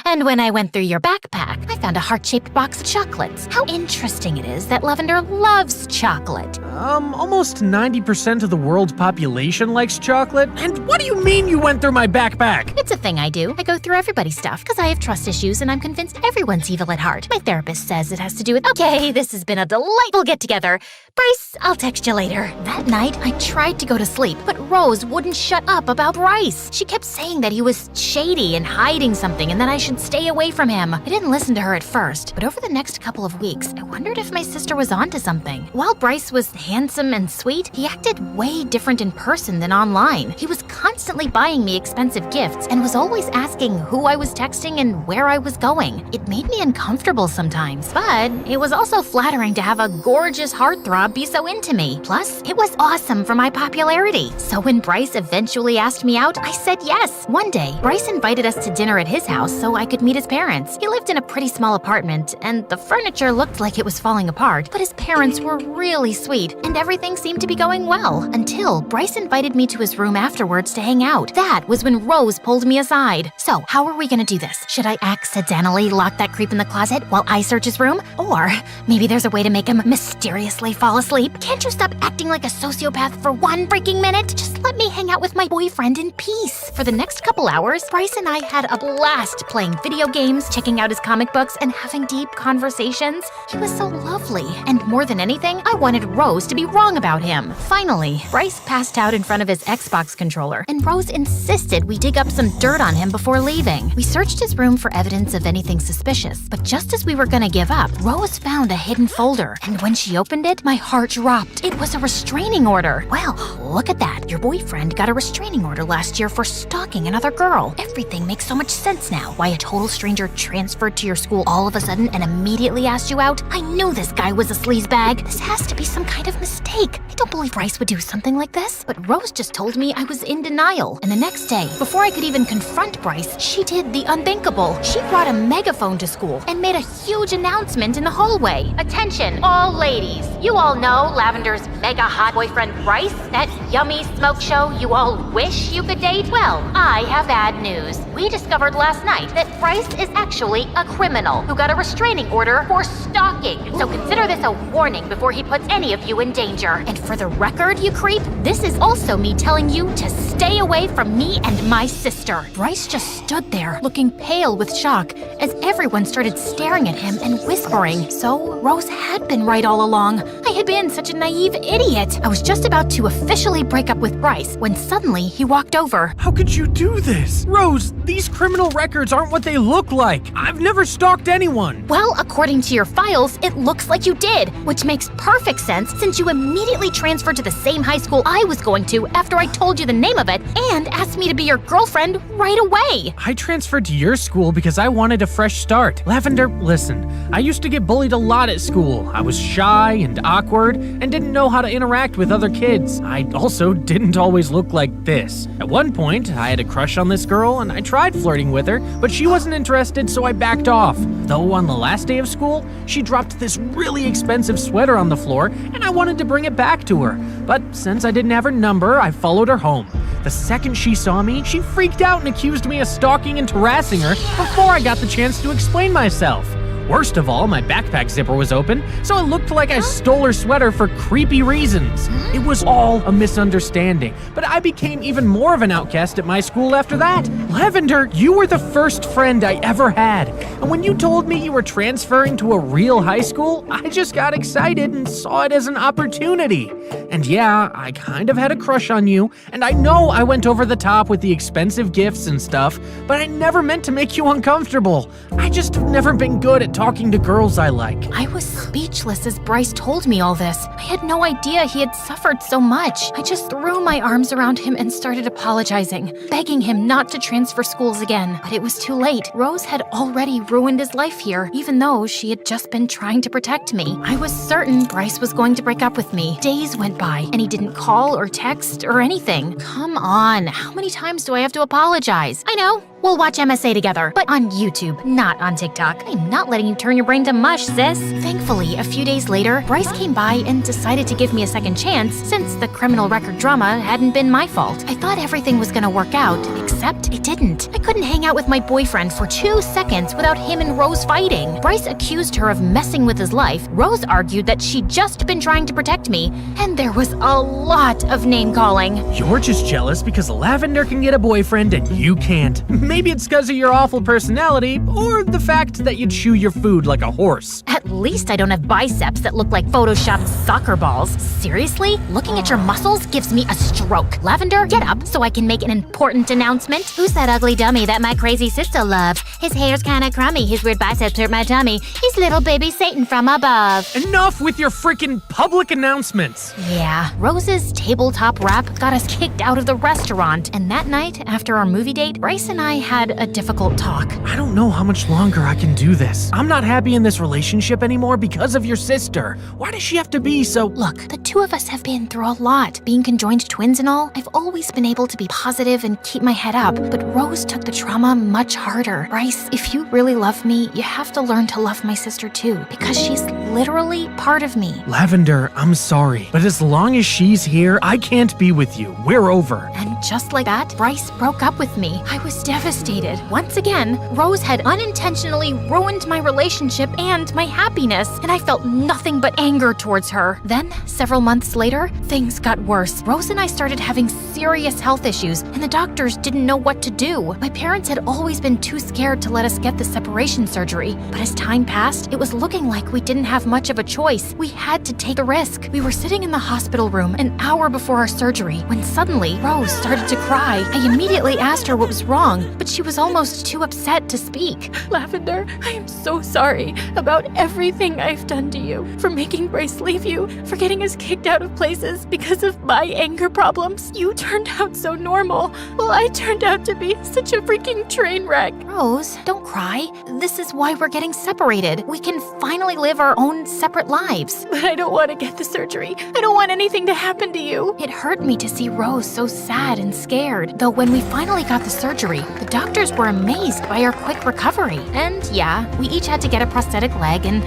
And when I went through your backpack, I found a heart-shaped box of chocolates. How interesting it is that Lavender loves chocolate. Almost 90% of the world's population likes chocolate. And what do you mean you went through my backpack? It's a thing I do. I go through everybody's stuff because I have trust issues and I'm convinced everyone's evil at heart. My therapist says it has to do with, okay, this has been a delightful get-together. Bryce, I'll text you later. That night, I tried to go to sleep, but Rose wouldn't shut up about Bryce. She kept saying that he was shady and hiding something and that I should stay away from him. I didn't listen to her at first, but over the next couple of weeks, I wondered if my sister was onto something. While Bryce was handsome and sweet, he acted way different in person than online. He was constantly buying me expensive gifts and was always asking who I was texting and where I was going. It made me uncomfortable sometimes, but it was also flattering to have a gorgeous heartthrob be so into me. Plus, it was awesome for my popularity. So when Bryce eventually asked me out, I said yes. One day, Bryce invited us to dinner at his house so I could meet his parents. He lived in a pretty small apartment, and the furniture looked like it was falling apart, but his parents were really sweet, and everything seemed to be going well, until Bryce invited me to his room afterwards to hang out. That was when Rose pulled me aside. So, how are we gonna do this? Should I accidentally lock that creep in the closet while I search his room? Or maybe there's a way to make him mysteriously fall asleep? Can't you stop acting like a sociopath for one freaking minute? Just let me hang out with my boyfriend in peace. For the next couple hours, Bryce and I had a blast playing video games, checking out his comic books, and having deep conversations. He was so lovely, and more than anything, I wanted Rose to be wrong about him. Finally, Bryce passed out in front of his Xbox controller, and Rose insisted we dig up some dirt on him before leaving. We searched his room for evidence of anything suspicious, but just as we were gonna give up, Rose found a hidden folder, and when she opened it, my heart dropped. It was a restraining order. Well, look at that. Your boyfriend got a restraining order last year for stalking another girl. Everything makes so much sense now. Why a total stranger transferred to your school all of a sudden and immediately asked you out? I knew this guy was a sleazebag. This has to be some kind of mistake. I don't believe Bryce would do something like this. But Rose just told me I was in denial. And the next day, before I could even confront Bryce, she did the unthinkable. She brought a megaphone to school and made a huge announcement in the hallway. Attention, all ladies. You all know Lavender's mega hot boyfriend Bryce? That yummy smoke show you all wish you could date? Well, I have bad news. We discovered last night that Bryce is actually a criminal who got a restraining order for stalking. So consider this a warning before he puts any of you in danger. And for the record, you creep, this is also me telling you to stay away from me and my sister. Bryce just stood there, looking pale with shock, as everyone started staring at him and whispering. So Rose had been right all along. I had been such a naive idiot. I was just about to officially break up with Bryce when suddenly he walked over. How could you do this? Rose, these criminal records aren't what they look like. I've never stalked anyone. Well, according to your files, it looks like you did, which makes perfect sense since you immediately transferred to the same high school I was going to after I told you the name of it and asked me to be your girlfriend right away. I transferred to your school because I wanted a fresh start. Lavender, listen, I used to get bullied a lot at school. I was shy and awkward and didn't know how to interact with other kids. I also also didn't always look like this. At one point, I had a crush on this girl and I tried flirting with her, but she wasn't interested, so I backed off. Though on the last day of school, she dropped this really expensive sweater on the floor and I wanted to bring it back to her. But since I didn't have her number, I followed her home. The second she saw me, she freaked out and accused me of stalking and harassing her before I got the chance to explain myself. Worst of all, my backpack zipper was open, so it looked like I stole her sweater for creepy reasons. It was all a misunderstanding, but I became even more of an outcast at my school after that. Lavender, you were the first friend I ever had, and when you told me you were transferring to a real high school, I just got excited and saw it as an opportunity. And yeah, I kind of had a crush on you, and I know I went over the top with the expensive gifts and stuff, but I never meant to make you uncomfortable. I just have never been good at talking to girls I like. I was speechless as Bryce told me all this. I had no idea he had suffered so much. I just threw my arms around him and started apologizing, begging him not to transfer schools again. But it was too late. Rose had already ruined his life here, even though she had just been trying to protect me. I was certain Bryce was going to break up with me. Days went by, and he didn't call or text or anything. Come on, how many times do I have to apologize? I know. We'll watch MSA together, but on YouTube, not on TikTok. I'm not letting you turn your brain to mush, sis. Thankfully, a few days later, Bryce came by and decided to give me a second chance since the criminal record drama hadn't been my fault. I thought everything was gonna work out, except it didn't. I couldn't hang out with my boyfriend for 2 seconds without him and Rose fighting. Bryce accused her of messing with his life. Rose argued that she'd just been trying to protect me, and there was a lot of name-calling. You're just jealous because Lavender can get a boyfriend and you can't. Maybe it's because of your awful personality, or the fact that you chew your food like a horse. At least I don't have biceps that look like photoshopped soccer balls. Seriously? Looking at your muscles gives me a stroke. Lavender, get up so I can make an important announcement. Who's that ugly dummy that my crazy sister loves? His hair's kinda crummy, his weird biceps hurt my tummy. He's little baby Satan from above. Enough with your freaking public announcements. Yeah, Rose's tabletop rap got us kicked out of the restaurant, and that night, after our movie date, Bryce and I had a difficult talk. I don't know how much longer I can do this. I'm not happy in this relationship anymore because of your sister. Why does she have to be so— Look, the two of us have been through a lot. Being conjoined twins and all, I've always been able to be positive and keep my head up, but Rose took the trauma much harder. Bryce, if you really love me, you have to learn to love my sister too, because she's literally part of me. Lavender, I'm sorry, but as long as she's here, I can't be with you. We're over. And just like that, Bryce broke up with me. I was devastated. Once again, Rose had unintentionally ruined my relationship and my happiness, and I felt nothing but anger towards her. Then, several months later, things got worse. Rose and I started having serious health issues, and the doctors didn't know what to do. My parents had always been too scared to let us get the separation surgery, but as time passed, it was looking like we didn't have much of a choice. We had to take a risk. We were sitting in the hospital room an hour before our surgery when suddenly Rose started to cry. I immediately asked her what was wrong, but she was almost too upset to speak. Lavender, I am so sorry about everything I've done to you. For making Bryce leave you, for getting us kicked out of places because of my anger problems. You turned out so normal, while I turned out to be such a freaking train wreck. Rose, don't cry. This is why we're getting separated. We can finally live our own separate lives. But I don't want to get the surgery. I don't want anything to happen to you. It hurt me to see Rose so sad and scared. Though when we finally got the surgery, the doctors were amazed by our quick recovery. And yeah, we each had to get a prosthetic leg, and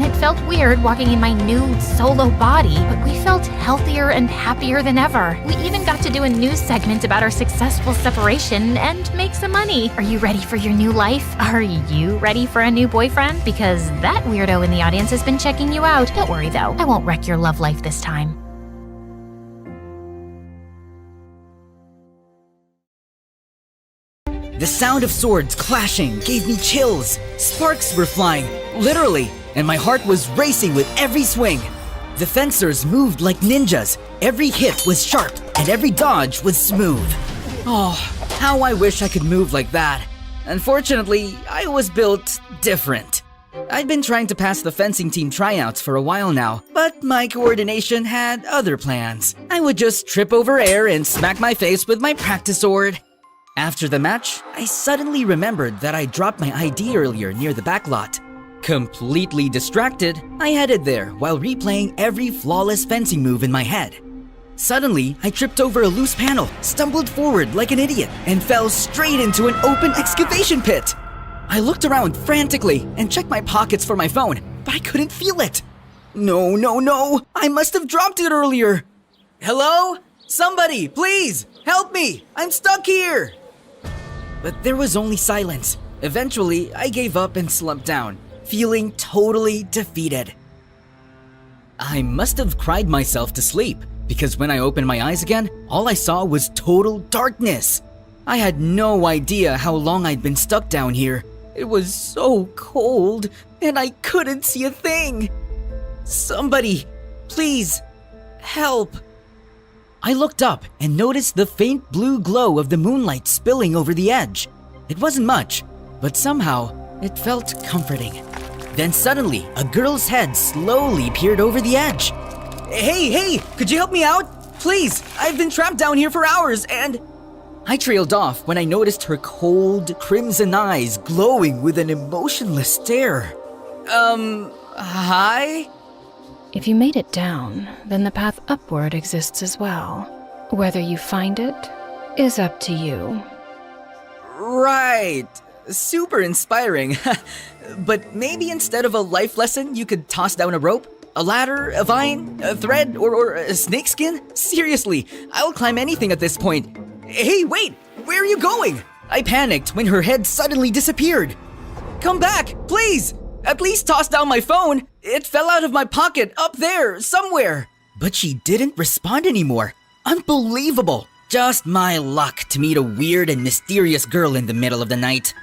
it felt weird walking in my new solo body, but we felt healthier and happier than ever. We even got to do a news segment about our successful separation and make some money. Are you ready for your new life? Are you ready for a new boyfriend? Because that weirdo in the audience has been checking you out. Don't worry though, I won't wreck your love life this time. The sound of swords clashing gave me chills. Sparks were flying, literally, and my heart was racing with every swing. The fencers moved like ninjas. Every hit was sharp, and every dodge was smooth. Oh, how I wish I could move like that. Unfortunately, I was built different. I'd been trying to pass the fencing team tryouts for a while now, but my coordination had other plans. I would just trip over air and smack my face with my practice sword. After the match, I suddenly remembered that I dropped my ID earlier near the back lot. Completely distracted, I headed there while replaying every flawless fencing move in my head. Suddenly, I tripped over a loose panel, stumbled forward like an idiot, and fell straight into an open excavation pit. I looked around frantically and checked my pockets for my phone, but I couldn't feel it. No, I must have dropped it earlier. Hello? Somebody, please, help me! I'm stuck here! But there was only silence. Eventually, I gave up and slumped down, feeling totally defeated. I must have cried myself to sleep, because when I opened my eyes again, all I saw was total darkness. I had no idea how long I'd been stuck down here. It was so cold, and I couldn't see a thing. Somebody, please, help. I looked up and noticed the faint blue glow of the moonlight spilling over the edge. It wasn't much, but somehow it felt comforting. Then suddenly, a girl's head slowly peered over the edge. Hey, could you help me out? Please, I've been trapped down here for hours and... I trailed off when I noticed her cold, crimson eyes glowing with an emotionless stare. Hi? If you made it down, then the path upward exists as well. Whether you find it is up to you. Right. Super inspiring. But maybe instead of a life lesson, you could toss down a rope? A ladder, a vine, a thread, or a snakeskin? Seriously, I'll climb anything at this point. Hey, wait! Where are you going? I panicked when her head suddenly disappeared. Come back, please! At least toss down my phone. It fell out of my pocket up there, somewhere. But she didn't respond anymore. Unbelievable. Just my luck to meet a weird and mysterious girl in the middle of the night.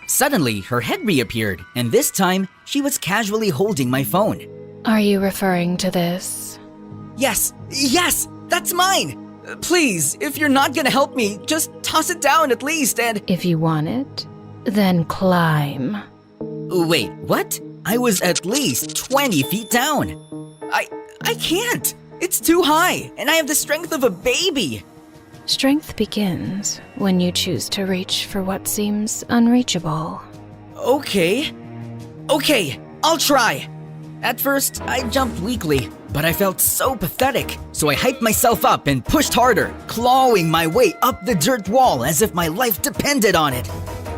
Suddenly, her head reappeared, and this time, she was casually holding my phone. Are you referring to this? Yes, that's mine! Please, if you're not gonna help me, just toss it down at least and... If you want it, then climb. Wait, what? I was at least 20 feet down. I can't! It's too high, and I have the strength of a baby! Strength begins when you choose to reach for what seems unreachable. Okay, I'll try. At first, I jumped weakly, but I felt so pathetic, so I hyped myself up and pushed harder, clawing my way up the dirt wall as if my life depended on it.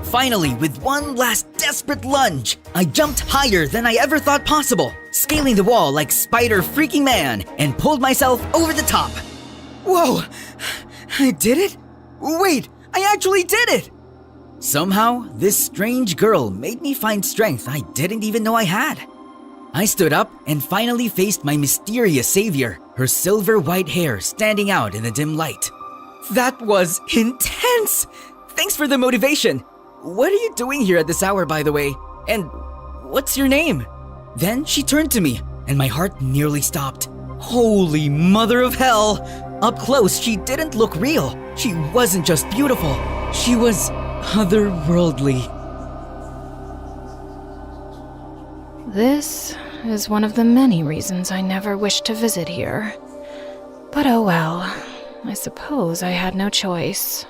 Finally, with one last desperate lunge, I jumped higher than I ever thought possible, scaling the wall like Spider freaking man, and pulled myself over the top. Whoa! I did it? Wait, I actually did it! Somehow, this strange girl made me find strength I didn't even know I had. I stood up and finally faced my mysterious savior, her silver white hair standing out in the dim light. That was intense! Thanks for the motivation. What are you doing here at this hour, by the way? And what's your name? Then she turned to me, and my heart nearly stopped. Holy mother of hell! Up close, she didn't look real. She wasn't just beautiful. She was otherworldly. This is one of the many reasons I never wished to visit here. But oh well, I suppose I had no choice.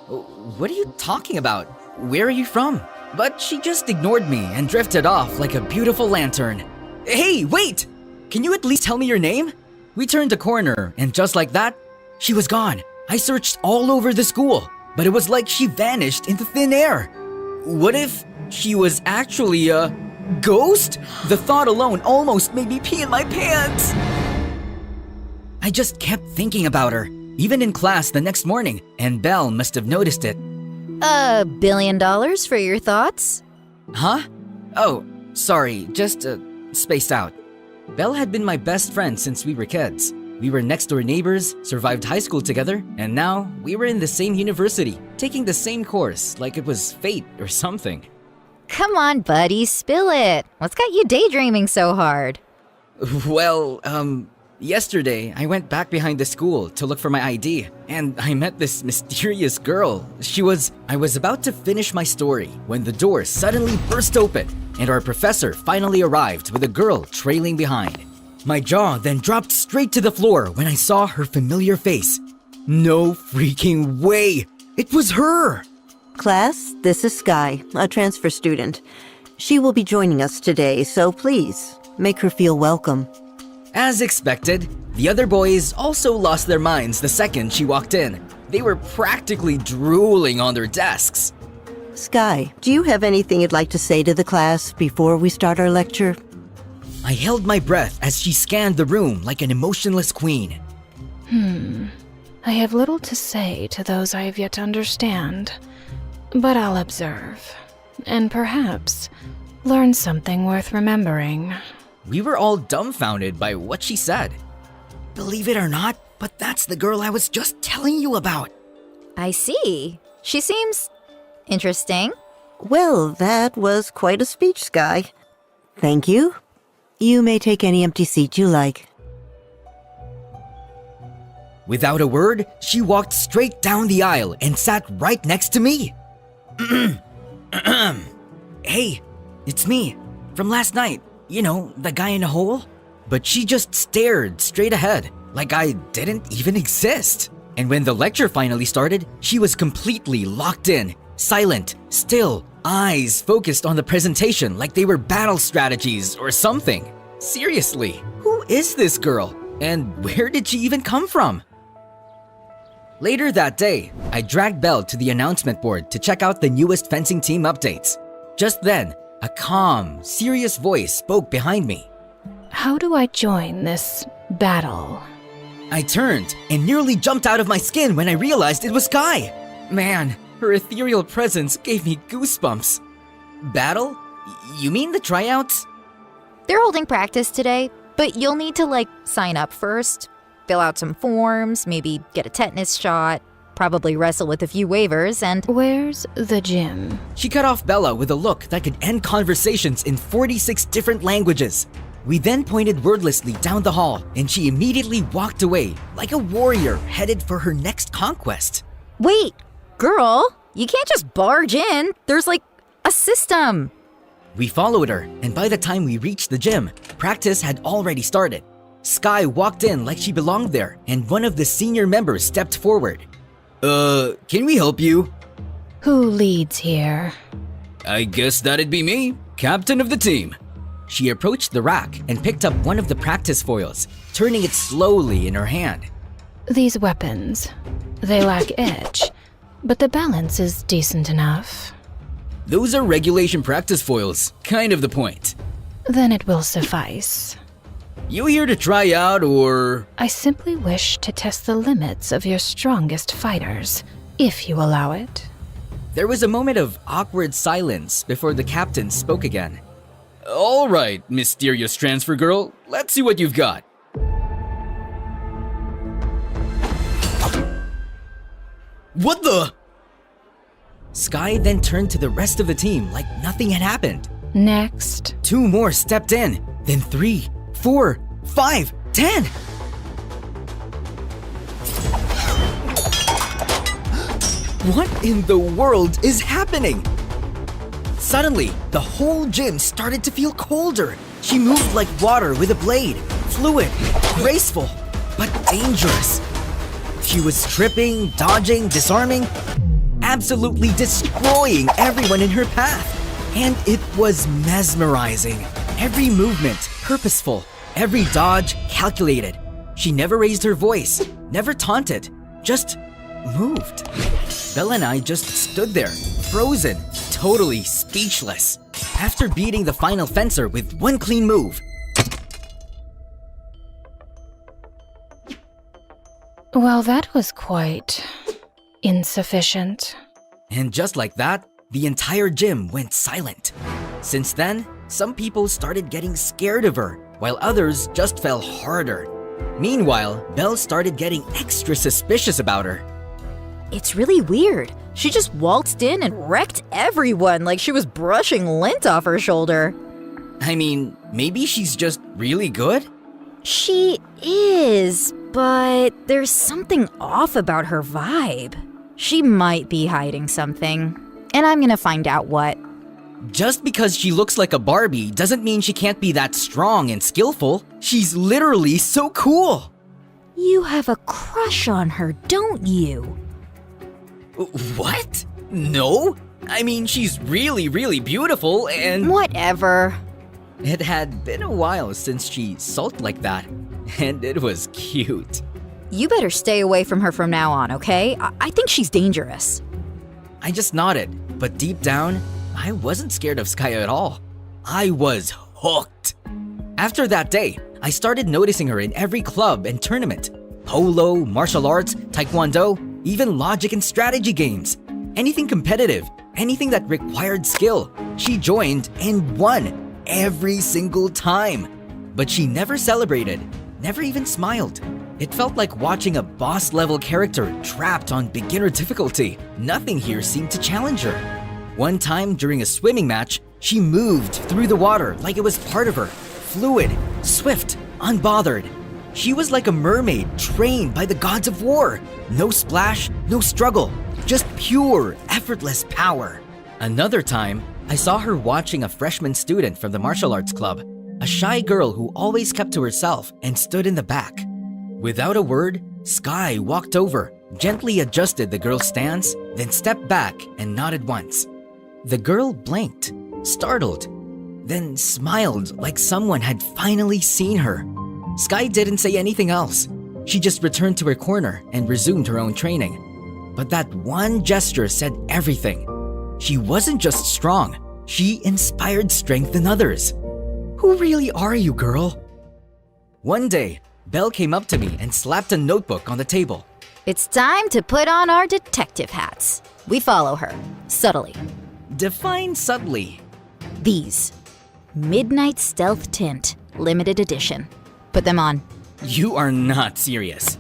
What are you talking about? Where are you from? But she just ignored me and drifted off like a beautiful lantern. Hey, wait! Can you at least tell me your name? We turned a corner, and just like that, she was gone. I searched all over the school, but it was like she vanished into thin air. What if she was actually a ghost? The thought alone almost made me pee in my pants. I just kept thinking about her, even in class the next morning, and Belle must have noticed it. $1 billion for your thoughts? Huh? Oh, sorry, just spaced out. Belle had been my best friend since we were kids. We were next-door neighbors, survived high school together, and now we were in the same university, taking the same course like it was fate or something. Come on, buddy, spill it. What's got you daydreaming so hard? Well, yesterday I went back behind the school to look for my ID, and I met this mysterious girl. I was about to finish my story when the door suddenly burst open, and our professor finally arrived with a girl trailing behind. My jaw then dropped straight to the floor when I saw her familiar face. No freaking way! It was her! Class, this is Sky, a transfer student. She will be joining us today, so please, make her feel welcome. As expected, the other boys also lost their minds the second she walked in. They were practically drooling on their desks. Sky, do you have anything you'd like to say to the class before we start our lecture? I held my breath as she scanned the room like an emotionless queen. I have little to say to those I have yet to understand, but I'll observe, and perhaps learn something worth remembering. We were all dumbfounded by what she said. Believe it or not, but that's the girl I was just telling you about. I see. She seems interesting. Well, that was quite a speech, Sky. Thank you. You may take any empty seat you like. Without a word, she walked straight down the aisle and sat right next to me. Hey, it's me, from last night. You know, the guy in the hole? But she just stared straight ahead, like I didn't even exist. And when the lecture finally started, she was completely locked in, silent, still, eyes focused on the presentation like they were battle strategies or something. Seriously, who is this girl? And where did she even come from? Later that day, I dragged Belle to the announcement board to check out the newest fencing team updates. Just then, a calm, serious voice spoke behind me. How do I join this battle? I turned and nearly jumped out of my skin when I realized it was Sky. Man, her ethereal presence gave me goosebumps. Battle? You mean the tryouts? They're holding practice today, but you'll need to, sign up first. Fill out some forms, maybe get a tetanus shot, probably wrestle with a few waivers, and... Where's the gym? She cut off Bella with a look that could end conversations in 46 different languages. We then pointed wordlessly down the hall, and she immediately walked away, like a warrior headed for her next conquest. Wait, girl, you can't just barge in. There's, a system. We followed her, and by the time we reached the gym, practice had already started. Sky walked in like she belonged there, and one of the senior members stepped forward. Can we help you? Who leads here? I guess that'd be me, captain of the team. She approached the rack and picked up one of the practice foils, turning it slowly in her hand. These weapons, they lack edge, but the balance is decent enough. Those are regulation practice foils, kind of the point. Then it will suffice. You here to try out, or...? I simply wish to test the limits of your strongest fighters, if you allow it. There was a moment of awkward silence before the captain spoke again. All right, mysterious transfer girl, let's see what you've got. What the? Sky then turned to the rest of the team like nothing had happened. Next. 2 more stepped in, then 3, 4, 5, 10. What in the world is happening? Suddenly, the whole gym started to feel colder. She moved like water with a blade, fluid, graceful, but dangerous. She was tripping, dodging, disarming, absolutely destroying everyone in her path. And it was mesmerizing. Every movement purposeful, every dodge calculated. She never raised her voice, never taunted, just moved. Bella and I just stood there, frozen, totally speechless. After beating the final fencer with one clean move. Well, that was quite insufficient. And just like that, the entire gym went silent. Since then, some people started getting scared of her, while others just fell harder. Meanwhile, Belle started getting extra suspicious about her. It's really weird. She just waltzed in and wrecked everyone like she was brushing lint off her shoulder. I mean, maybe she's just really good? She is, but there's something off about her vibe. She might be hiding something, and I'm gonna find out what. Just because she looks like a Barbie doesn't mean she can't be that strong and skillful. She's literally so cool. You have a crush on her, don't you? What? No? I mean, she's really, really beautiful and... Whatever. It had been a while since she sulked like that. and it was cute. You better stay away from her from now on, okay? I think she's dangerous. I just nodded, but deep down, I wasn't scared of Sky at all. I was hooked. After that day, I started noticing her in every club and tournament. Polo, martial arts, taekwondo, even logic and strategy games. Anything competitive, anything that required skill, she joined and won every single time. But she never celebrated, never even smiled. It felt like watching a boss-level character trapped on beginner difficulty. Nothing here seemed to challenge her. One time during a swimming match, she moved through the water like it was part of her. Fluid, swift, unbothered. She was like a mermaid trained by the gods of war. No splash, no struggle, just pure, effortless power. Another time, I saw her watching a freshman student from the martial arts club, a shy girl who always kept to herself and stood in the back. Without a word, Sky walked over, gently adjusted the girl's stance, then stepped back and nodded once. The girl blinked, startled, then smiled like someone had finally seen her. Sky didn't say anything else. She just returned to her corner and resumed her own training. But that one gesture said everything. She wasn't just strong, she inspired strength in others. Who really are you, girl? One day, Belle came up to me and slapped a notebook on the table. It's time to put on our detective hats. We follow her, subtly. Define subtly. These. Midnight Stealth Tint, limited edition. Put them on. You are not serious.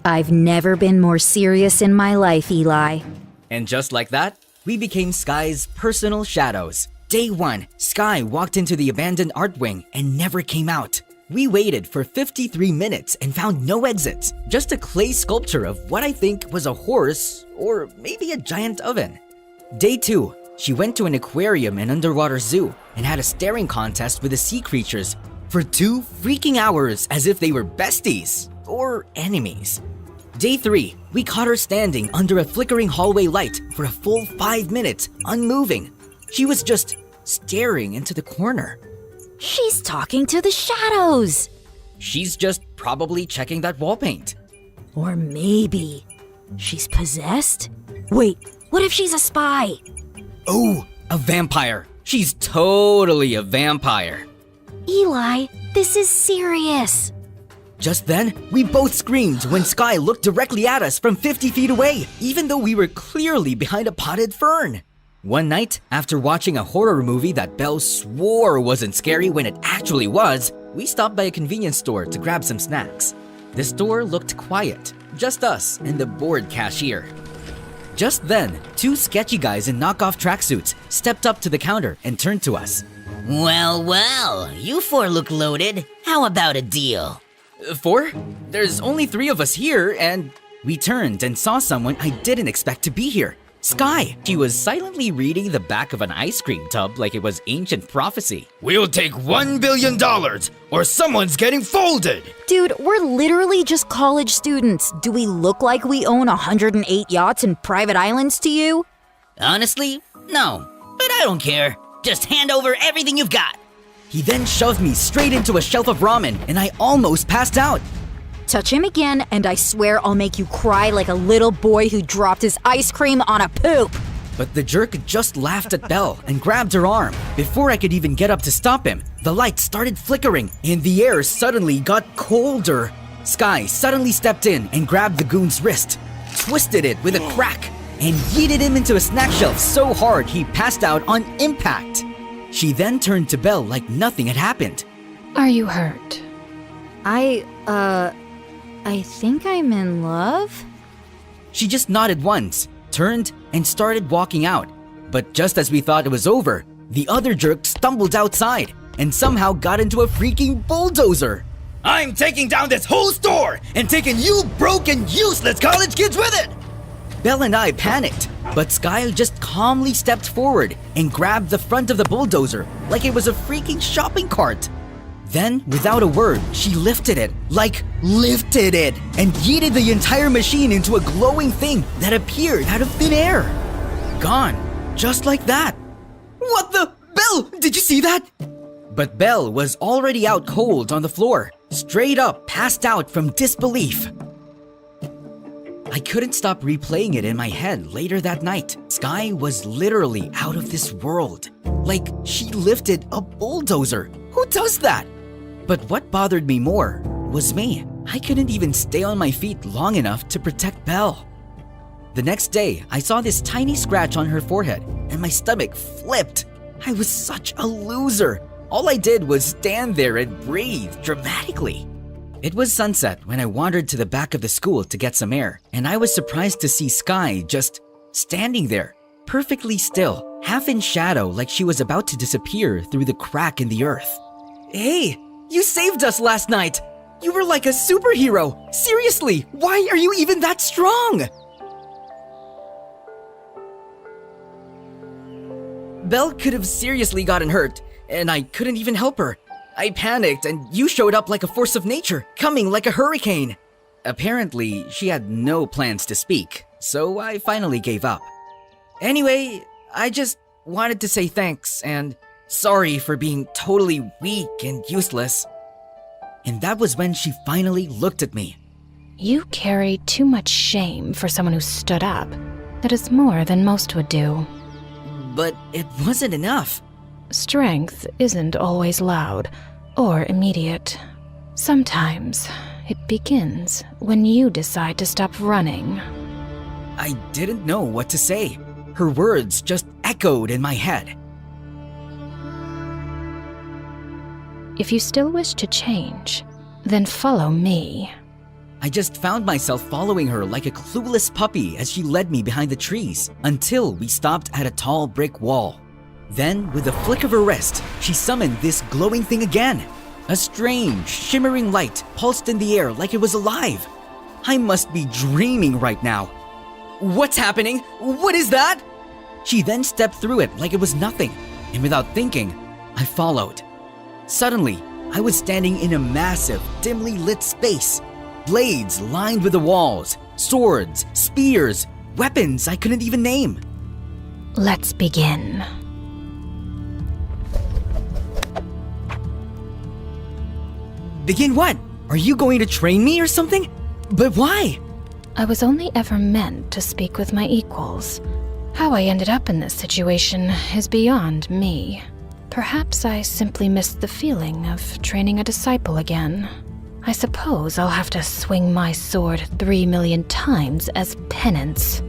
I've never been more serious in my life, Eli. And just like that, we became Sky's personal shadows. Day 1, Sky walked into the abandoned art wing and never came out. We waited for 53 minutes and found no exits, just a clay sculpture of what I think was a horse or maybe a giant oven. Day 2, she went to an aquarium and underwater zoo and had a staring contest with the sea creatures for 2 freaking hours as if they were besties or enemies. Day 3, we caught her standing under a flickering hallway light for a full 5 minutes, unmoving. She was just staring into the corner. She's talking to the shadows. She's just probably checking that wall paint. Or maybe she's possessed? Wait, what if she's a spy? Oh, a vampire. She's totally a vampire. Eli, this is serious. Just then, we both screamed when Sky looked directly at us from 50 feet away, even though we were clearly behind a potted fern. One night, after watching a horror movie that Belle swore wasn't scary when it actually was, we stopped by a convenience store to grab some snacks. The store looked quiet, just us and the bored cashier. Just then, 2 sketchy guys in knockoff tracksuits stepped up to the counter and turned to us. Well, you 4 look loaded. How about a deal? 4? There's only 3 of us here, and we turned and saw someone I didn't expect to be here. Sky. She was silently reading the back of an ice cream tub like it was ancient prophecy. We'll take $1 billion, or someone's getting folded! Dude, we're literally just college students. Do we look like we own 108 yachts and private islands to you? Honestly, no. But I don't care. Just hand over everything you've got. He then shoved me straight into a shelf of ramen, and I almost passed out. Touch him again, and I swear I'll make you cry like a little boy who dropped his ice cream on a poop. But the jerk just laughed at Belle and grabbed her arm. Before I could even get up to stop him, the light started flickering, and the air suddenly got colder. Sky suddenly stepped in and grabbed the goon's wrist, twisted it with a crack, and yeeted him into a snack shelf so hard he passed out on impact. She then turned to Belle like nothing had happened. Are you hurt? I think I'm in love? She just nodded once, turned, and started walking out. But just as we thought it was over, the other jerk stumbled outside and somehow got into a freaking bulldozer. I'm taking down this whole store and taking you broke and useless college kids with it! Belle and I panicked, but Sky just calmly stepped forward and grabbed the front of the bulldozer like it was a freaking shopping cart. Then, without a word, she lifted it, and yeeted the entire machine into a glowing thing that appeared out of thin air. Gone, just like that. What the? Belle, did you see that? But Belle was already out cold on the floor, Straight up passed out from disbelief. I couldn't stop replaying it in my head later that night. Sky was literally out of this world. Like she lifted a bulldozer. Who does that? But what bothered me more was me. I couldn't even stay on my feet long enough to protect Belle. The next day, I saw this tiny scratch on her forehead and my stomach flipped. I was such a loser. All I did was stand there and breathe dramatically. It was sunset when I wandered to the back of the school to get some air, and I was surprised to see Sky just standing there, perfectly still, half in shadow like she was about to disappear through the crack in the earth. Hey, you saved us last night! You were like a superhero! Seriously, why are you even that strong? Belle could have seriously gotten hurt, and I couldn't even help her. I panicked and you showed up like a force of nature, coming like a hurricane. Apparently, she had no plans to speak, so I finally gave up. Anyway, I just wanted to say thanks and sorry for being totally weak and useless. And that was when she finally looked at me. You carry too much shame for someone who stood up. That is more than most would do. But it wasn't enough. Strength isn't always loud or immediate. Sometimes it begins when you decide to stop running. I didn't know what to say. Her words just echoed in my head. If you still wish to change, then follow me. I just found myself following her like a clueless puppy as she led me behind the trees until we stopped at a tall brick wall. Then, with a flick of her wrist, she summoned this glowing thing again. A strange, shimmering light pulsed in the air like it was alive. I must be dreaming right now. What's happening? What is that? She then stepped through it like it was nothing, and without thinking, I followed. Suddenly, I was standing in a massive, dimly lit space. Blades lined with the walls, swords, spears, weapons I couldn't even name. Let's begin. Begin what? Are you going to train me or something? But why? I was only ever meant to speak with my equals. How I ended up in this situation is beyond me. Perhaps I simply missed the feeling of training a disciple again. I suppose I'll have to swing my sword 3 million times as penance.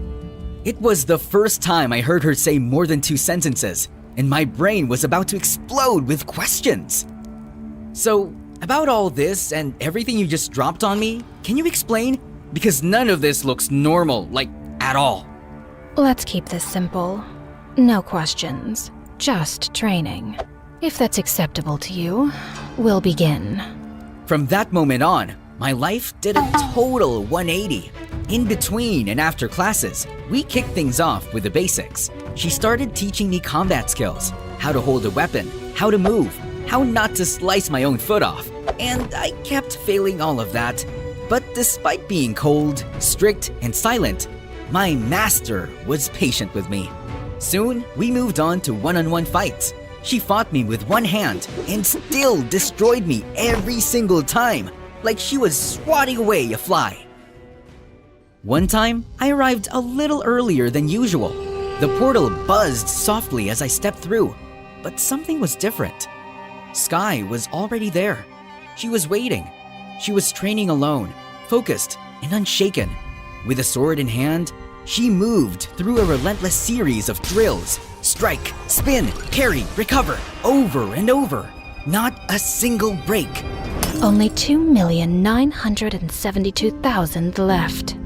It was the first time I heard her say more than 2 sentences, and my brain was about to explode with questions. So, about all this and everything you just dropped on me, can you explain? Because none of this looks normal, like, at all. Let's keep this simple. No questions, just training. If that's acceptable to you, we'll begin. From that moment on, my life did a total 180. In between and after classes, we kicked things off with the basics. She started teaching me combat skills, how to hold a weapon, how to move, how not to slice my own foot off, and I kept failing all of that. But despite being cold, strict, and silent, my master was patient with me. Soon, we moved on to one-on-one fights. She fought me with one hand and still destroyed me every single time, like she was swatting away a fly. One time, I arrived a little earlier than usual. The portal buzzed softly as I stepped through, but something was different. Sky was already there. She was waiting. She was training alone, focused and unshaken. With a sword in hand, she moved through a relentless series of drills. Strike, spin, parry, recover, over and over. Not a single break. Only 2,972,000 left.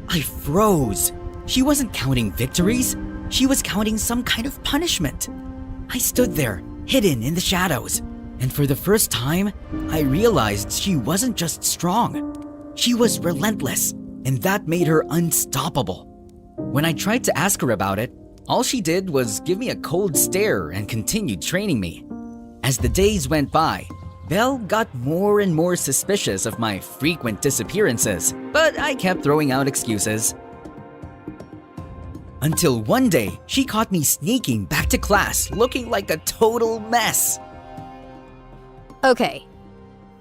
I froze. She wasn't counting victories. She was counting some kind of punishment. I stood there, hidden in the shadows. And for the first time, I realized she wasn't just strong. She was relentless, and that made her unstoppable. When I tried to ask her about it, all she did was give me a cold stare and continued training me. As the days went by, Belle got more and more suspicious of my frequent disappearances, but I kept throwing out excuses. Until one day, she caught me sneaking back to class looking like a total mess. Okay,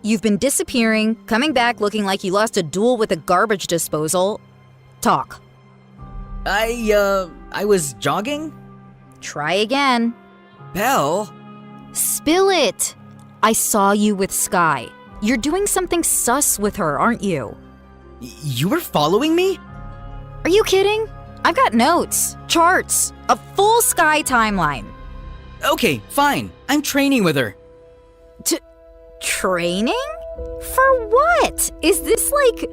You've been disappearing, coming back looking like you lost a duel with a garbage disposal. Talk. I was jogging? Try again. Belle? Spill it! I saw you with Sky. You're doing something sus with her, aren't you? You were following me? Are you kidding? I've got notes, charts, a full Sky timeline. Okay, fine. I'm training with her. Training? For what? Is this like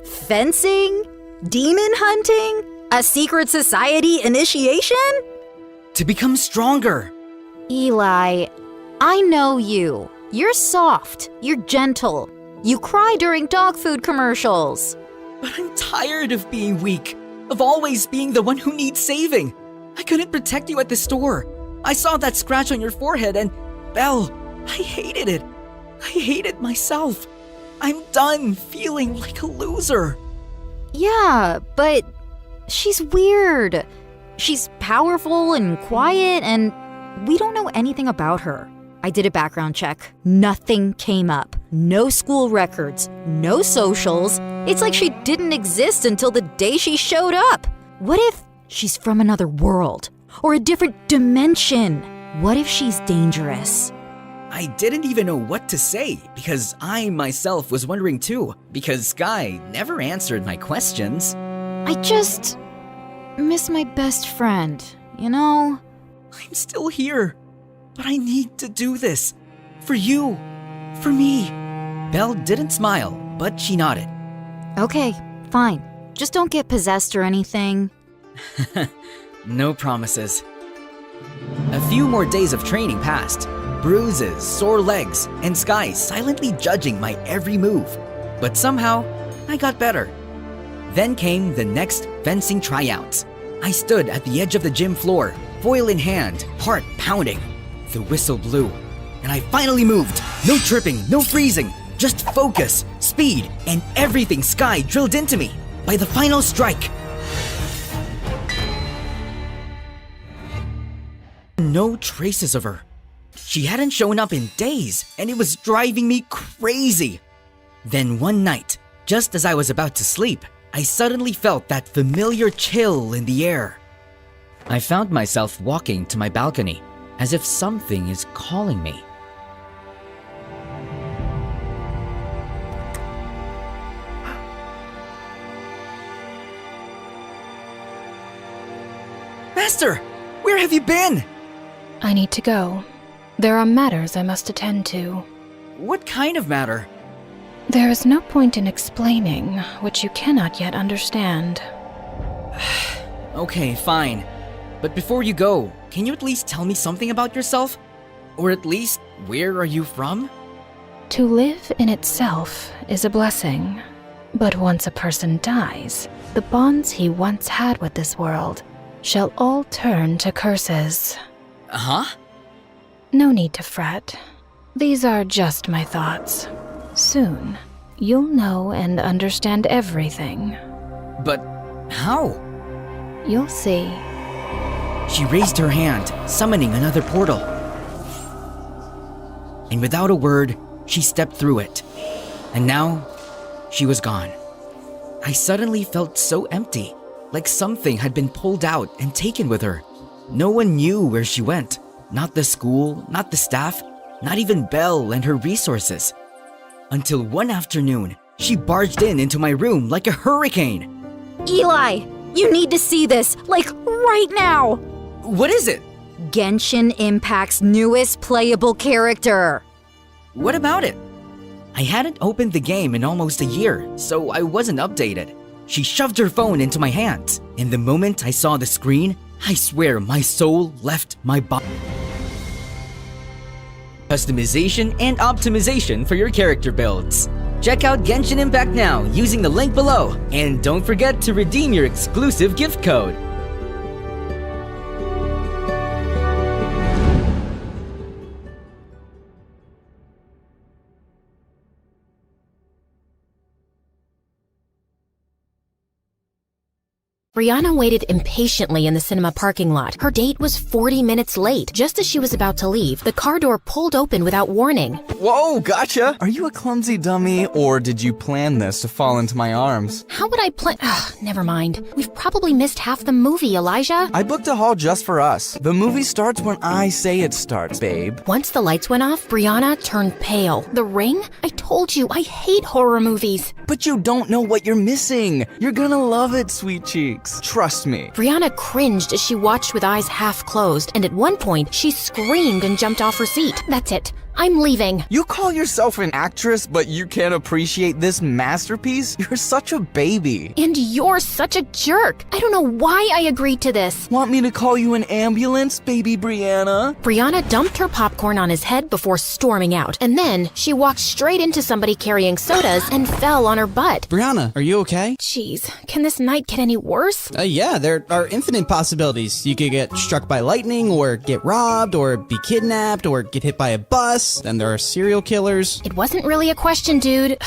fencing? Demon hunting? A secret society initiation? To become stronger. Eli, I know you. You're soft. You're gentle. You cry during dog food commercials. But I'm tired of being weak, of always being the one who needs saving. I couldn't protect you at the store. I saw that scratch on your forehead and, Belle, I hated it. I hated myself. I'm done feeling like a loser. Yeah, but she's weird. She's powerful and quiet, and we don't know anything about her. I did a background check. Nothing came up. No school records, no socials. It's like she didn't exist until the day she showed up. What if she's from another world? Or a different dimension? What if she's dangerous? I didn't even know what to say because I myself was wondering too, because Sky never answered my questions. I just miss my best friend, you know? I'm still here, but I need to do this. For you. For me. Belle didn't smile, but she nodded. Okay, fine. Just don't get possessed or anything. No promises. A few more days of training passed. Bruises, sore legs, and Sky silently judging my every move. But somehow, I got better. Then came the next fencing tryouts. I stood at the edge of the gym floor, foil in hand, heart pounding. The whistle blew, and I finally moved. No tripping, no freezing, just focus, speed, and everything Sky drilled into me. By the final strike, no traces of her. She hadn't shown up in days, and it was driving me crazy. Then one night, just as I was about to sleep, I suddenly felt that familiar chill in the air. I found myself walking to my balcony, as if something is calling me. Master, where have you been? I need to go. There are matters I must attend to. What kind of matter? There is no point in explaining which you cannot yet understand. Okay, fine. But before you go, can you at least tell me something about yourself? Or at least, where are you from? To live in itself is a blessing. But once a person dies, the bonds he once had with this world shall all turn to curses. Huh? No need to fret. These are just my thoughts. Soon, you'll know and understand everything. But how? You'll see. She raised her hand, summoning another portal. And without a word, she stepped through it. And now, she was gone. I suddenly felt so empty, like something had been pulled out and taken with her. No one knew where she went. Not the school, not the staff, not even Belle and her resources. Until one afternoon, she barged into my room like a hurricane. Eli, you need to see this, like right now. What is it? Genshin Impact's newest playable character. What about it? I hadn't opened the game in almost a year, so I wasn't updated. She shoved her phone into my hands, and the moment I saw the screen, I swear my soul left my body. Customization and optimization for your character builds. Check out Genshin Impact now using the link below, and don't forget to redeem your exclusive gift code. Brianna waited impatiently in the cinema parking lot. Her date was 40 minutes late. Just as she was about to leave, the car door pulled open without warning. Whoa, gotcha! Are you a clumsy dummy, or did you plan this to fall into my arms? How would I plan? Never mind. We've probably missed half the movie, Elijah. I booked a hall just for us. The movie starts when I say it starts, babe. Once the lights went off, Brianna turned pale. The ring? I told you, I hate horror movies. But you don't know what you're missing. You're gonna love it, sweet cheeks. Trust me. Brianna cringed as she watched with eyes half closed, and at one point, she screamed and jumped off her seat. That's it. I'm leaving. You call yourself an actress, but you can't appreciate this masterpiece? You're such a baby. And you're such a jerk. I don't know why I agreed to this. Want me to call you an ambulance, baby Brianna? Brianna dumped her popcorn on his head before storming out, and then she walked straight into somebody carrying sodas and fell on her butt. Brianna, are you okay? Jeez, can this night get any worse? Yeah, there are infinite possibilities. You could get struck by lightning, or get robbed, or be kidnapped, or get hit by a bus. Then there are serial killers. It wasn't really a question, dude.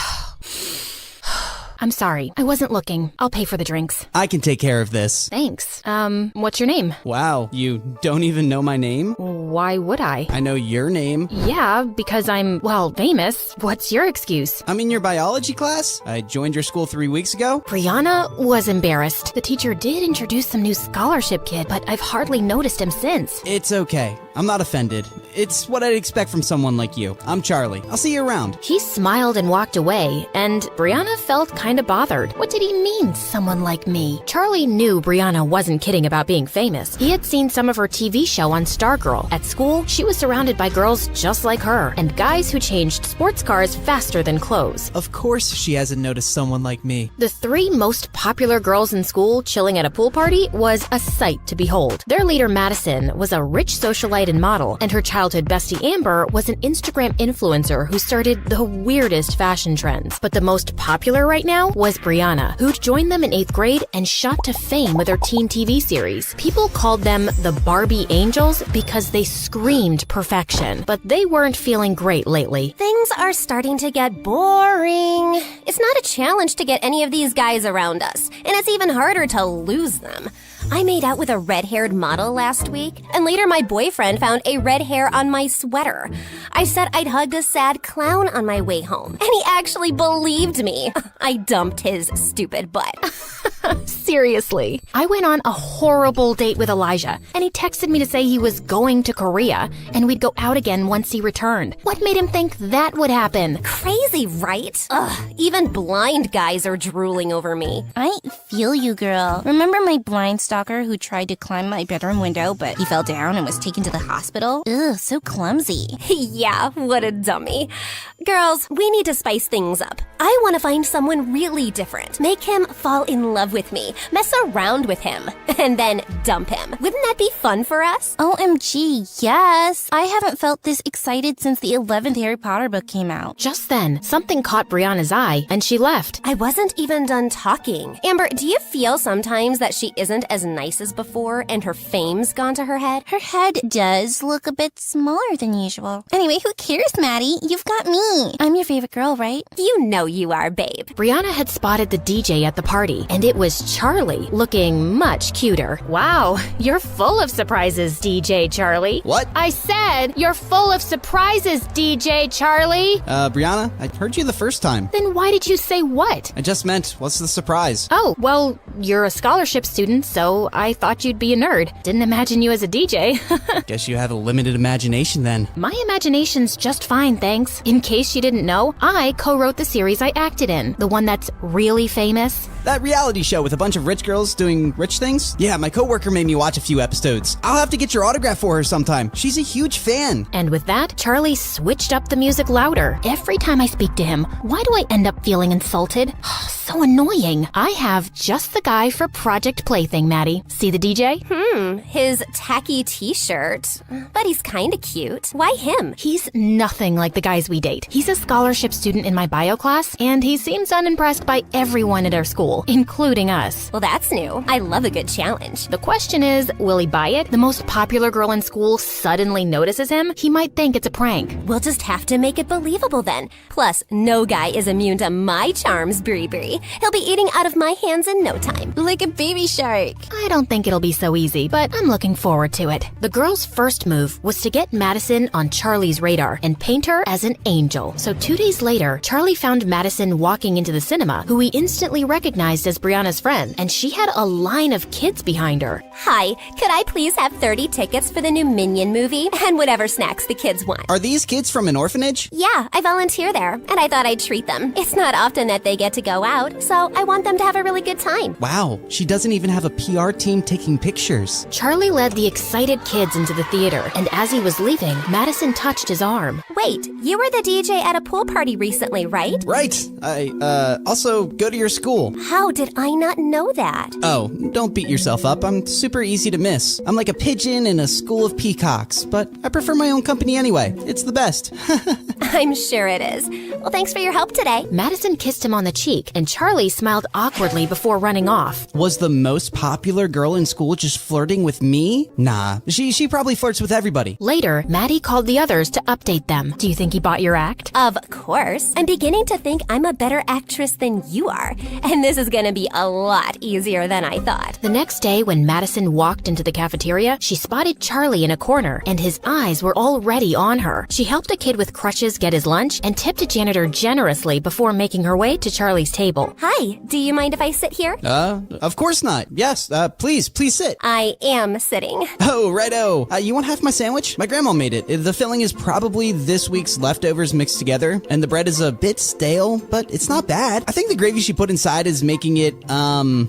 I'm sorry. I wasn't looking. I'll pay for the drinks. I can take care of this. Thanks. What's your name? Wow, you don't even know my name? Why would I? I know your name. Yeah, because I'm, famous. What's your excuse? I'm in your biology class. I joined your school 3 weeks ago. Brianna was embarrassed. The teacher did introduce some new scholarship kid, but I've hardly noticed him since. It's okay. I'm not offended. It's what I'd expect from someone like you. I'm Charlie. I'll see you around. He smiled and walked away, and Brianna felt kind of bothered. What did he mean, someone like me? Charlie knew Brianna wasn't kidding about being famous. He had seen some of her TV show on Stargirl. At school, she was surrounded by girls just like her, and guys who changed sports cars faster than clothes. Of course she hasn't noticed someone like me. The 3 most popular girls in school chilling at a pool party was a sight to behold. Their leader, Madison, was a rich socialite and model, and her childhood bestie, Amber, was an Instagram influencer who started the weirdest fashion trends. But the most popular right now was Brianna, who'd joined them in 8th grade and shot to fame with her teen TV series. People called them the Barbie Angels because they screamed perfection, but they weren't feeling great lately. Things are starting to get boring. It's not a challenge to get any of these guys around us, and it's even harder to lose them. I made out with a red-haired model last week, and later my boyfriend found a red hair on my sweater. I said I'd hug a sad clown on my way home, and he actually believed me. I dumped his stupid butt. Seriously. I went on a horrible date with Elijah, and he texted me to say he was going to Korea, and we'd go out again once he returned. What made him think that would happen? Crazy, right? Ugh, even blind guys are drooling over me. I feel you, girl. Remember my blind stalker who tried to climb my bedroom window, but he fell down and was taken to the hospital? Ugh, so clumsy. Yeah, what a dummy. Girls, we need to spice things up. I want to find someone really different. Make him fall in love with me, mess around with him, and then dump him. Wouldn't that be fun for us? OMG, yes. I haven't felt this excited since the 11th Harry Potter book came out. Just then, something caught Brianna's eye, and she left. I wasn't even done talking. Amber, do you feel sometimes that she isn't as nice as before and her fame's gone to her head? Her head does look a bit smaller than usual. Anyway, who cares, Maddie? You've got me. I'm your favorite girl, right? You know you are, babe. Brianna had spotted the DJ at the party, and it was Charlie, looking much cuter. Wow, you're full of surprises, DJ Charlie. What? I said you're full of surprises, DJ Charlie. Brianna, I heard you the first time. Then why did you say what? I just meant, what's the surprise? Oh, well, you're a scholarship student, so I thought you'd be a nerd. Didn't imagine you as a DJ. Guess you have a limited imagination then. My imagination's just fine, thanks. In case you didn't know, I co-wrote the series I acted in, the one that's really famous. That reality show with a bunch of rich girls doing rich things? Yeah, my coworker made me watch a few episodes. I'll have to get your autograph for her sometime. She's a huge fan. And with that, Charlie switched up the music louder. Every time I speak to him, why do I end up feeling insulted? So annoying. I have just the guy for Project Plaything, Maddie. See the DJ? His tacky t-shirt. But he's kinda cute. Why him? He's nothing like the guys we date. He's a scholarship student in my bio class, and he seems unimpressed by everyone at our school, including us. Well, that's new. I love a good challenge. The question is, will he buy it? The most popular girl in school suddenly notices him? He might think it's a prank. We'll just have to make it believable then. Plus, no guy is immune to my charms, Brie Brie. He'll be eating out of my hands in no time. time. Like a baby shark. I don't think it'll be so easy, but I'm looking forward to it. The girls' first move was to get Madison on Charlie's radar and paint her as an angel. So 2 days later, Charlie found Madison walking into the cinema, who he instantly recognized as Brianna's friend, and she had a line of kids behind her. Hi, could I please have 30 tickets for the new Minion movie? And whatever snacks the kids want. Are these kids from an orphanage? Yeah, I volunteer there, and I thought I'd treat them. It's not often that they get to go out, so I want them to have a really good time. Wow, she doesn't even have a PR team taking pictures. Charlie led the excited kids into the theater, and as he was leaving, Madison touched his arm. Wait, you were the DJ at a pool party recently, right? Right. I also go to your school. How did I not know that? Oh, don't beat yourself up. I'm super easy to miss. I'm like a pigeon in a school of peacocks, but I prefer my own company anyway. It's the best. I'm sure it is. Well, thanks for your help today. Madison kissed him on the cheek, and Charlie smiled awkwardly before running off. Was the most popular girl in school just flirting with me? Nah, she probably flirts with everybody. Later, Maddie called the others to update them. Do you think he bought your act? Of course. I'm beginning to think I'm a better actress than you are, and this is gonna be a lot easier than I thought. The next day, when Madison walked into the cafeteria, she spotted Charlie in a corner, and his eyes were already on her. She helped a kid with crutches get his lunch and tipped a janitor generously before making her way to Charlie's table. Hi, do you mind if I sit here? Of course not. Yes, please sit. I am sitting. Oh, righto. You want half my sandwich? My grandma made it. The filling is probably this week's leftovers mixed together, and the bread is a bit stale, but it's not bad. I think the gravy she put inside is making it,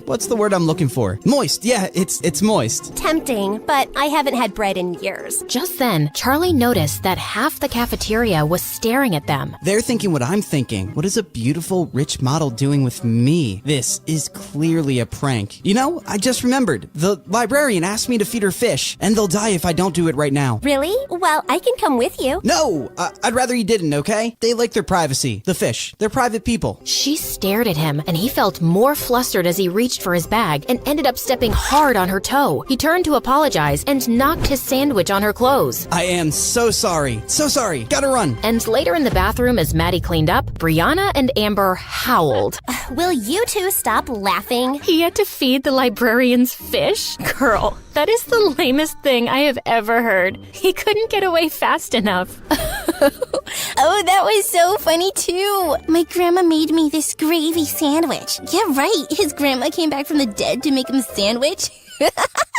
what's the word I'm looking for? Moist. Yeah, it's moist. Tempting, but I haven't had bread in years. Just then, Charlie noticed that half the cafeteria was staring at them. They're thinking what I'm thinking. What is a beautiful, rich model doing with me? This is clearly a prank. You know, I just remembered. The librarian asked me to feed her fish, and they'll die if I don't do it right now. Really? Well, I can come with you. No! I'd rather you didn't, okay? They like their privacy. The fish. They're private people. She stared at him, and he felt more flustered as he reached for his bag and ended up stepping hard on her toe. He turned to apologize and knocked his sandwich on her clothes. I am so sorry. So sorry. Gotta run. And later in the bathroom, as Maddie cleaned up, Brianna and Amber howled. Will you two stop laughing? He had to feed the librarian's fish? Girl, that is the lamest thing I have ever heard. He couldn't get away fast enough. Oh, that was so funny too. My grandma made me this gravy sandwich. Yeah, right. His grandma came back from the dead to make him a sandwich.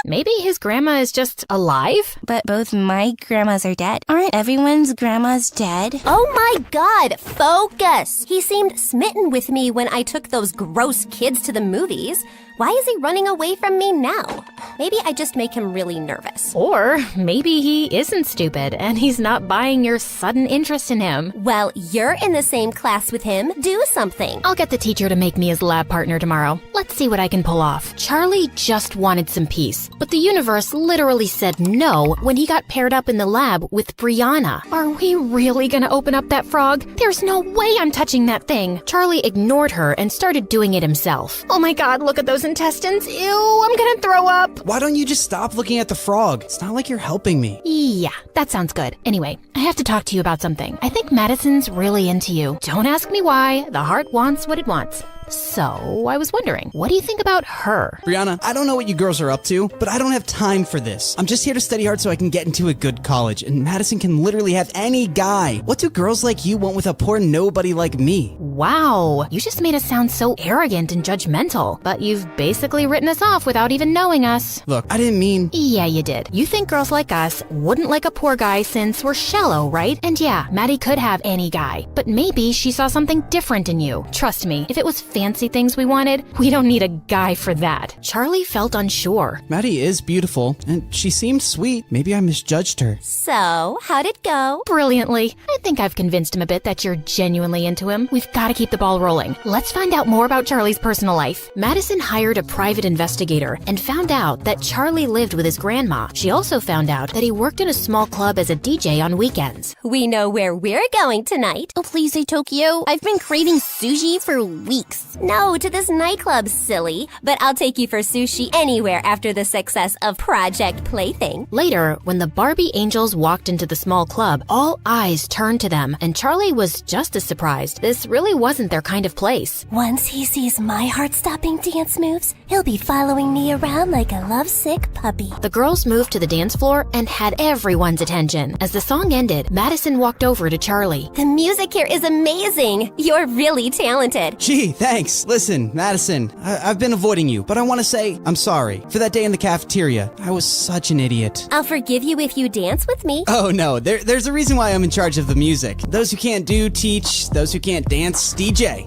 Maybe his grandma is just alive? But both my grandmas are dead. Aren't everyone's grandmas dead? Oh my god, focus! He seemed smitten with me when I took those gross kids to the movies. Why is he running away from me now? Maybe I just make him really nervous. Or maybe he isn't stupid and he's not buying your sudden interest in him. Well, you're in the same class with him. Do something. I'll get the teacher to make me his lab partner tomorrow. Let's see what I can pull off. Charlie just wanted some peace, but the universe literally said no when he got paired up in the lab with Brianna. Are we really gonna open up that frog? There's no way I'm touching that thing. Charlie ignored her and started doing it himself. Oh my god, look at those intestines. Ew, I'm gonna throw up. Why don't you just stop looking at the frog? It's not like you're helping me. Yeah, that sounds good. Anyway, I have to talk to you about something. I think Madison's really into you. Don't ask me why. The heart wants what it wants. So, I was wondering, what do you think about her? Brianna, I don't know what you girls are up to, but I don't have time for this. I'm just here to study hard so I can get into a good college, and Madison can literally have any guy. What do girls like you want with a poor nobody like me? Wow, you just made us sound so arrogant and judgmental, but you've basically written us off without even knowing us. Look, I didn't mean... Yeah, you did. You think girls like us wouldn't like a poor guy since we're shallow, right? And yeah, Maddie could have any guy, but maybe she saw something different in you. Trust me, if it was fancy things we wanted, we don't need a guy for that. Charlie felt unsure. Maddie is beautiful, and she seemed sweet. Maybe I misjudged her. So, how'd it go? Brilliantly. I think I've convinced him a bit that you're genuinely into him. We've got to keep the ball rolling. Let's find out more about Charlie's personal life. Madison hired a private investigator and found out that Charlie lived with his grandma. She also found out that he worked in a small club as a DJ on weekends. We know where we're going tonight. Oh, please say Tokyo. I've been craving sushi for weeks. No, to this nightclub, silly. But I'll take you for sushi anywhere after the success of Project Plaything. Later, when the Barbie angels walked into the small club, all eyes turned to them, and Charlie was just as surprised. This really wasn't their kind of place. Once he sees my heart-stopping dance moves, he'll be following me around like a lovesick puppy. The girls moved to the dance floor and had everyone's attention. As the song ended, Madison walked over to Charlie. The music here is amazing. You're really talented. Gee, thanks. Listen, Madison, I've been avoiding you, but I want to say I'm sorry. For that day in the cafeteria, I was such an idiot. I'll forgive you if you dance with me. Oh no, there's a reason why I'm in charge of the music. Those who can't do, teach. Those who can't dance, DJ.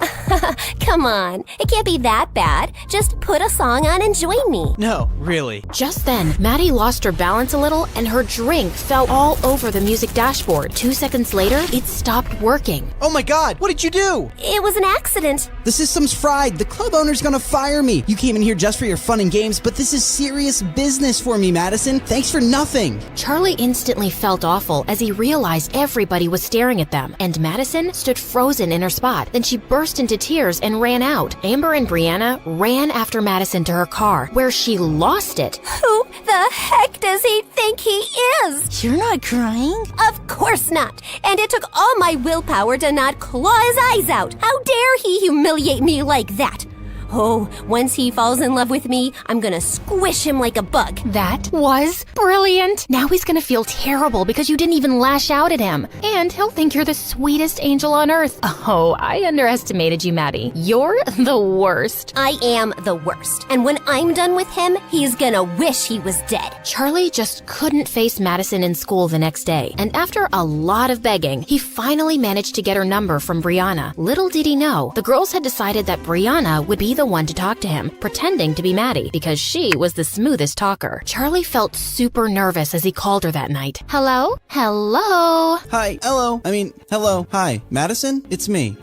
Come on, it can't be that bad. Just put a song on and join me. No, really. Just then, Maddie lost her balance a little and her drink fell all over the music dashboard. 2 seconds later, it stopped working. Oh my god, what did you do? It was an accident. The system's fried. The club owner's gonna fire me. You came in here just for your fun and games, but this is serious business for me, Madison. Thanks for nothing. Charlie instantly felt awful as he realized everybody was staring at them, and Madison stood frozen in her spot. Then she burst into tears and ran out. Amber and Brianna ran after Madison to her car, where she lost it. Who the heck does he think he is? You're not crying? Of course not. And it took all my willpower to not claw his eyes out. How dare he humiliate me like that? Oh, once he falls in love with me, I'm gonna squish him like a bug. That was brilliant. Now he's gonna feel terrible because you didn't even lash out at him. And he'll think you're the sweetest angel on earth. Oh, I underestimated you, Maddie. You're the worst. I am the worst. And when I'm done with him, he's gonna wish he was dead. Charlie just couldn't face Madison in school the next day. And after a lot of begging, he finally managed to get her number from Brianna. Little did he know, the girls had decided that Brianna would be the one to talk to him, pretending to be Maddie because she was the smoothest talker. Charlie felt super nervous as he called her that night. Hello? Hello? Hi, hello, hi. Madison? It's me,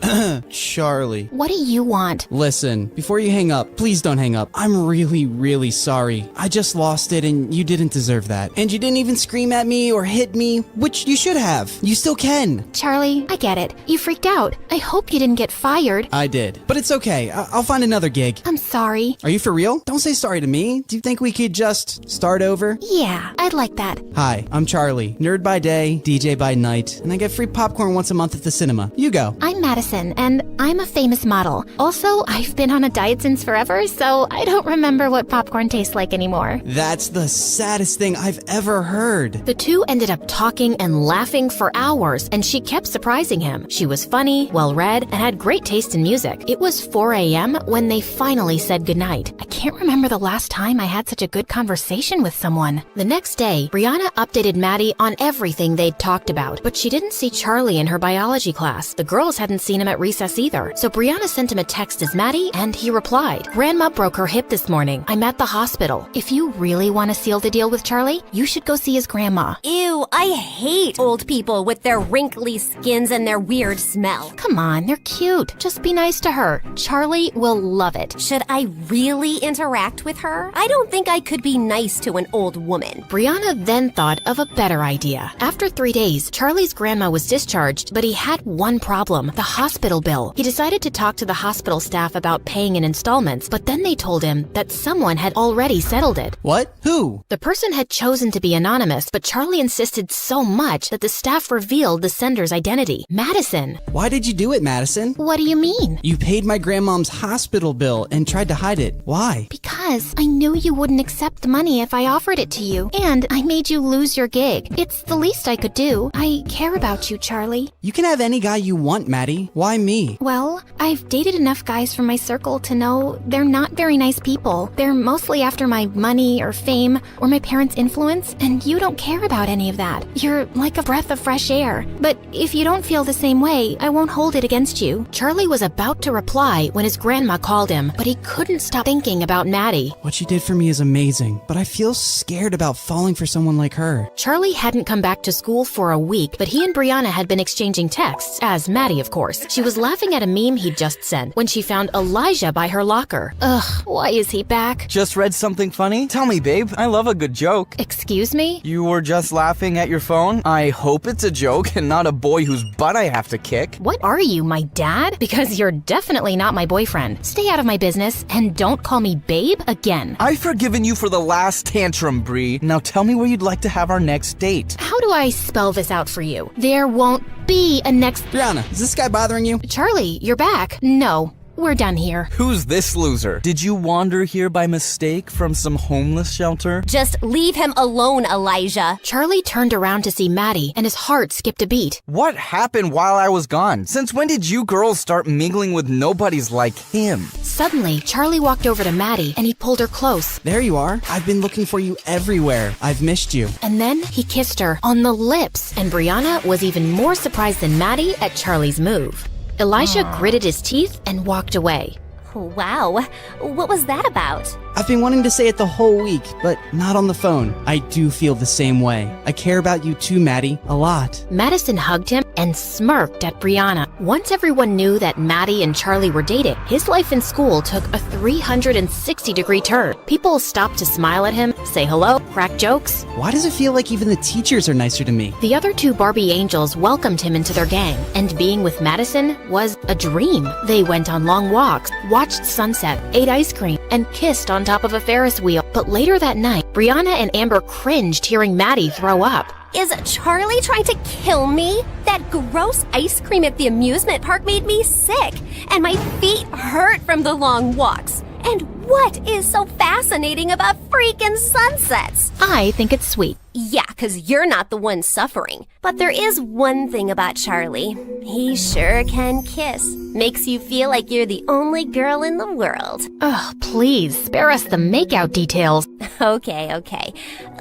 Charlie. What do you want? Listen, before you hang up, please don't hang up. I'm really, really sorry. I just lost it and you didn't deserve that. And you didn't even scream at me or hit me, which you should have. You still can. Charlie, I get it. You freaked out. I hope you didn't get fired. I did. But it's okay. I'll find another gig. I'm sorry. Are you for real? Don't say sorry to me. Do you think we could just start over? Yeah, I'd like that. Hi, I'm Charlie. Nerd by day, DJ by night, and I get free popcorn once a month at the cinema. You go. I'm Madison, and I'm a famous model. Also, I've been on a diet since forever, so I don't remember what popcorn tastes like anymore. That's the saddest thing I've ever heard. The two ended up talking and laughing for hours, and she kept surprising him. She was funny, well-read, and had great taste in music. It was 4 a.m. when they finally said goodnight. I can't remember the last time I had such a good conversation with someone. The next day, Brianna updated Maddie on everything they'd talked about, but she didn't see Charlie in her biology class. The girls hadn't seen him at recess either, so Brianna sent him a text as Maddie, and he replied, Grandma broke her hip this morning. I'm at the hospital. If you really want to seal the deal with Charlie, you should go see his grandma. Ew, I hate old people with their wrinkly skins and their weird smell. Come on, they're cute. Just be nice to her. Charlie will love it. Should I really interact with her? I don't think I could be nice to an old woman. Brianna then thought of a better idea. After 3 days, Charlie's grandma was discharged, but he had one problem, the hospital bill. He decided to talk to the hospital staff about paying in installments, but then they told him that someone had already settled it. What? Who? The person had chosen to be anonymous, but Charlie insisted so much that the staff revealed the sender's identity, Madison. Why did you do it, Madison? What do you mean? You paid my grandmom's hospital bill and tried to hide it. Why? Because I knew you wouldn't accept the money if I offered it to you, and I made you lose your gig. It's the least I could do. I care about you, Charlie. You can have any guy you want, Maddie. Why me? Well, I've dated enough guys from my circle to know they're not very nice people. They're mostly after my money or fame or my parents' influence, and you don't care about any of that. You're like a breath of fresh air. But if you don't feel the same way, I won't hold it against you. Charlie was about to reply when his grandma called called him, but he couldn't stop thinking about Maddie. What she did for me is amazing, but I feel scared about falling for someone like her. Charlie hadn't come back to school for a week, but he and Brianna had been exchanging texts, as Maddie, of course. She was laughing at a meme he'd just sent when she found Elijah by her locker. Ugh, why is he back? Just read something funny? Tell me, babe. I love a good joke. Excuse me? You were just laughing at your phone? I hope it's a joke and not a boy whose butt I have to kick. What are you, my dad? Because you're definitely not my boyfriend. Stay out of my business and don't call me babe again. I've forgiven you for the last tantrum, Bree. Now tell me where you'd like to have our next date. How do I spell this out for you? There won't be a next... Brianna, is this guy bothering you? Charlie, you're back. No. We're done here. Who's this loser? Did you wander here by mistake from some homeless shelter? Just leave him alone, Elijah. Charlie turned around to see Maddie, and his heart skipped a beat. What happened while I was gone? Since when did you girls start mingling with nobodies like him? Suddenly, Charlie walked over to Maddie, and he pulled her close. There you are. I've been looking for you everywhere. I've missed you. And then he kissed her on the lips, and Brianna was even more surprised than Maddie at Charlie's move. Elijah gritted his teeth and walked away. Wow, what was that about? I've been wanting to say it the whole week, but not on the phone. I do feel the same way. I care about you too, Maddie, a lot. Madison hugged him and smirked at Brianna. Once everyone knew that Maddie and Charlie were dating, his life in school took a 360-degree turn. People stopped to smile at him, say hello, crack jokes. Why does it feel like even the teachers are nicer to me? The other two Barbie angels welcomed him into their gang, and being with Madison was a dream. They went on long walks, watched sunset, ate ice cream, and kissed on top of a Ferris wheel. But later that night, Brianna and Amber cringed hearing Maddie throw up. Is Charlie trying to kill me? That gross ice cream at the amusement park made me sick, and my feet hurt from the long walks. And what is so fascinating about freaking sunsets? I think it's sweet. Yeah, 'cause you're not the one suffering. But there is one thing about Charlie. He sure can kiss. Makes you feel like you're the only girl in the world. Ugh, please, spare us the makeout details. Okay.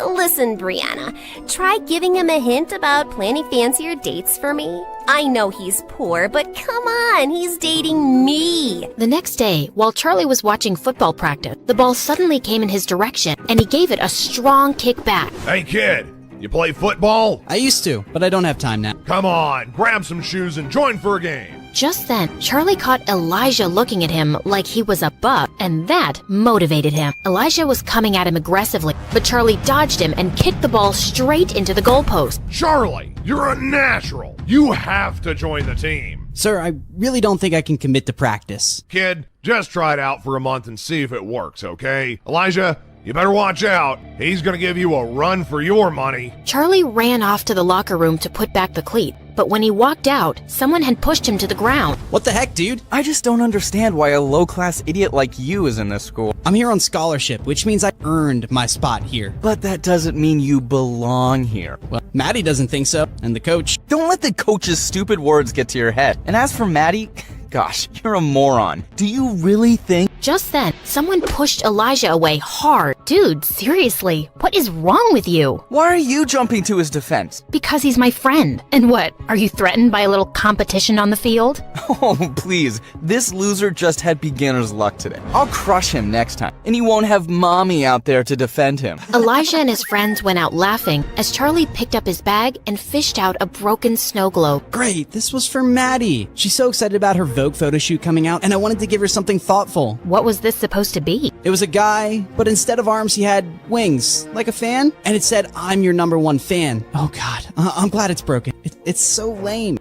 Listen, Brianna, try giving him a hint about planning fancier dates for me. I know he's poor, but come on, he's dating me. The next day, while Charlie was watching football practice, the ball suddenly came in his direction, and he gave it a strong kick back. Hey, kid, you play football? I used to, but I don't have time now. Come on, grab some shoes and join for a game. Just then, Charlie caught Elijah looking at him like he was a buck, and that motivated him. Elijah was coming at him aggressively, but Charlie dodged him and kicked the ball straight into the goalpost. Charlie, you're a natural. You have to join the team. Sir, I really don't think I can commit to practice. Kid, just try it out for a month and see if it works, okay? Elijah, you better watch out. He's gonna give you a run for your money. Charlie ran off to the locker room to put back the cleat, but when he walked out, someone had pushed him to the ground. What the heck, dude? I just don't understand why a low-class idiot like you is in this school. I'm here on scholarship, which means I earned my spot here. But that doesn't mean you belong here. Well, Maddie doesn't think so, and the coach. Don't let the coach's stupid words get to your head. And as for Maddie, gosh, you're a moron. Do you really think... Just then, someone pushed Elijah away hard. Dude, seriously, what is wrong with you? Why are you jumping to his defense? Because he's my friend. And what, are you threatened by a little competition on the field? Oh, please. This loser just had beginner's luck today. I'll crush him next time, and he won't have mommy out there to defend him. Elijah and his friends went out laughing as Charlie picked up his bag and fished out a broken snow globe. Great, this was for Maddie. She's so excited about her Vogue photo shoot coming out, and I wanted to give her something thoughtful. What was this supposed to be? It was a guy, but instead of arms, he had wings, like a fan, and it said, "I'm your #1 fan." Oh God, I'm glad it's broken. It's so lame.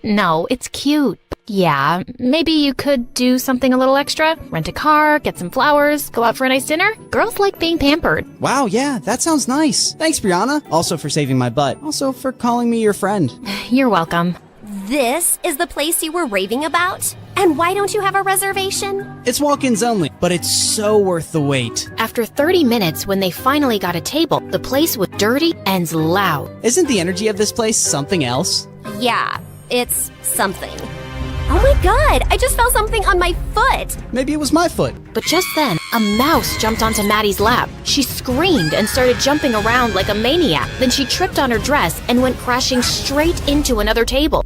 No, it's cute. Yeah, maybe you could do something a little extra. Rent a car, get some flowers, go out for a nice dinner. Girls like being pampered. Wow, yeah, that sounds nice. Thanks, Brianna. Also for saving my butt. Also for calling me your friend. You're welcome. This is the place you were raving about? And why don't you have a reservation? It's walk-ins only, but it's so worth the wait. After 30 minutes, when they finally got a table, the place was dirty and loud. Isn't the energy of this place something else? Yeah, it's something. Oh my God, I just felt something on my foot. Maybe it was my foot. But just then, a mouse jumped onto Maddie's lap. She screamed and started jumping around like a maniac. Then she tripped on her dress and went crashing straight into another table.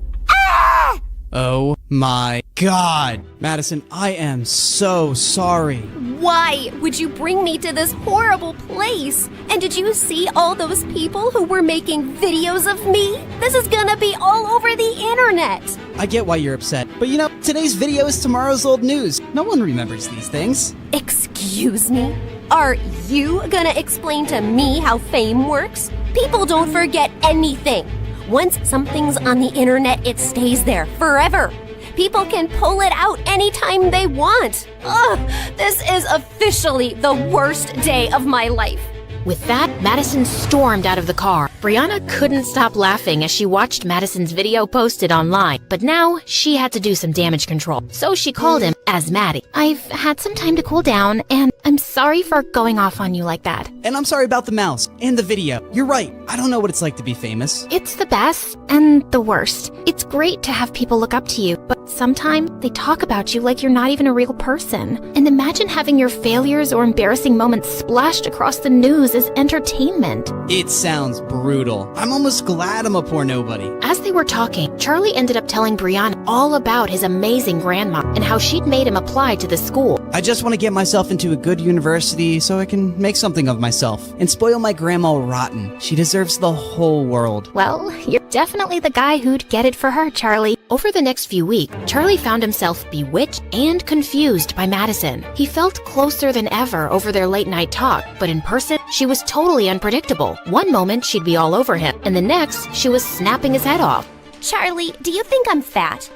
Oh my God. Madison, I am so sorry. Why would you bring me to this horrible place? And did you see all those people who were making videos of me? This is gonna be all over the internet. I get why you're upset, but you know, today's video is tomorrow's old news. No one remembers these things. Excuse me? Are you gonna explain to me how fame works? People don't forget anything. Once something's on the internet, it stays there forever. People can pull it out anytime they want. Ugh, this is officially the worst day of my life. With that, Madison stormed out of the car. Brianna couldn't stop laughing as she watched Madison's video posted online, but now she had to do some damage control. So she called him as Maddie. I've had some time to cool down, and I'm sorry for going off on you like that. And I'm sorry about the mouse and the video. You're right. I don't know what it's like to be famous. It's the best and the worst. It's great to have people look up to you, but sometimes they talk about you like you're not even a real person. And imagine having your failures or embarrassing moments splashed across the news as entertainment. It sounds brutal. I'm almost glad I'm a poor nobody. As they were talking, Charlie ended up telling Brianna all about his amazing grandma and how she'd made him apply to the school. I just want to get myself into a good university so I can make something of myself and spoil my grandma rotten. She deserves the whole world. Well, you're definitely the guy who'd get it for her, Charlie. Over the next few weeks, Charlie found himself bewitched and confused by Madison. He felt closer than ever over their late night talk, but in person, she was totally unpredictable. One moment, she'd be all over him, and the next, she was snapping his head off. Charlie, do you think I'm fat?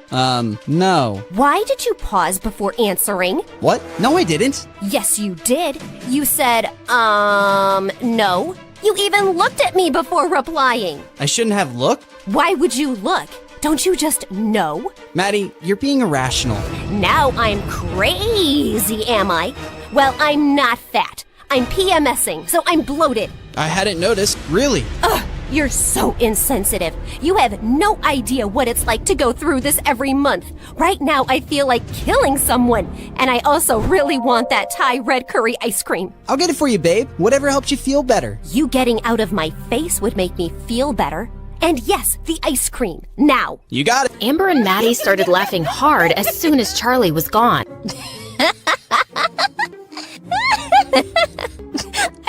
No. Why did you pause before answering? What? No, I didn't. Yes, you did. You said, no. You even looked at me before replying. I shouldn't have looked? Why would you look? Don't you just know? Maddie, you're being irrational. Now I'm crazy, am I? Well, I'm not fat. I'm PMSing, so I'm bloated. I hadn't noticed, really. Ugh, you're so insensitive. You have no idea what it's like to go through this every month. Right now, I feel like killing someone. And I also really want that Thai red curry ice cream. I'll get it for you, babe. Whatever helps you feel better. You getting out of my face would make me feel better. And yes, the ice cream. Now. You got it. Amber and Maddie started laughing hard as soon as Charlie was gone.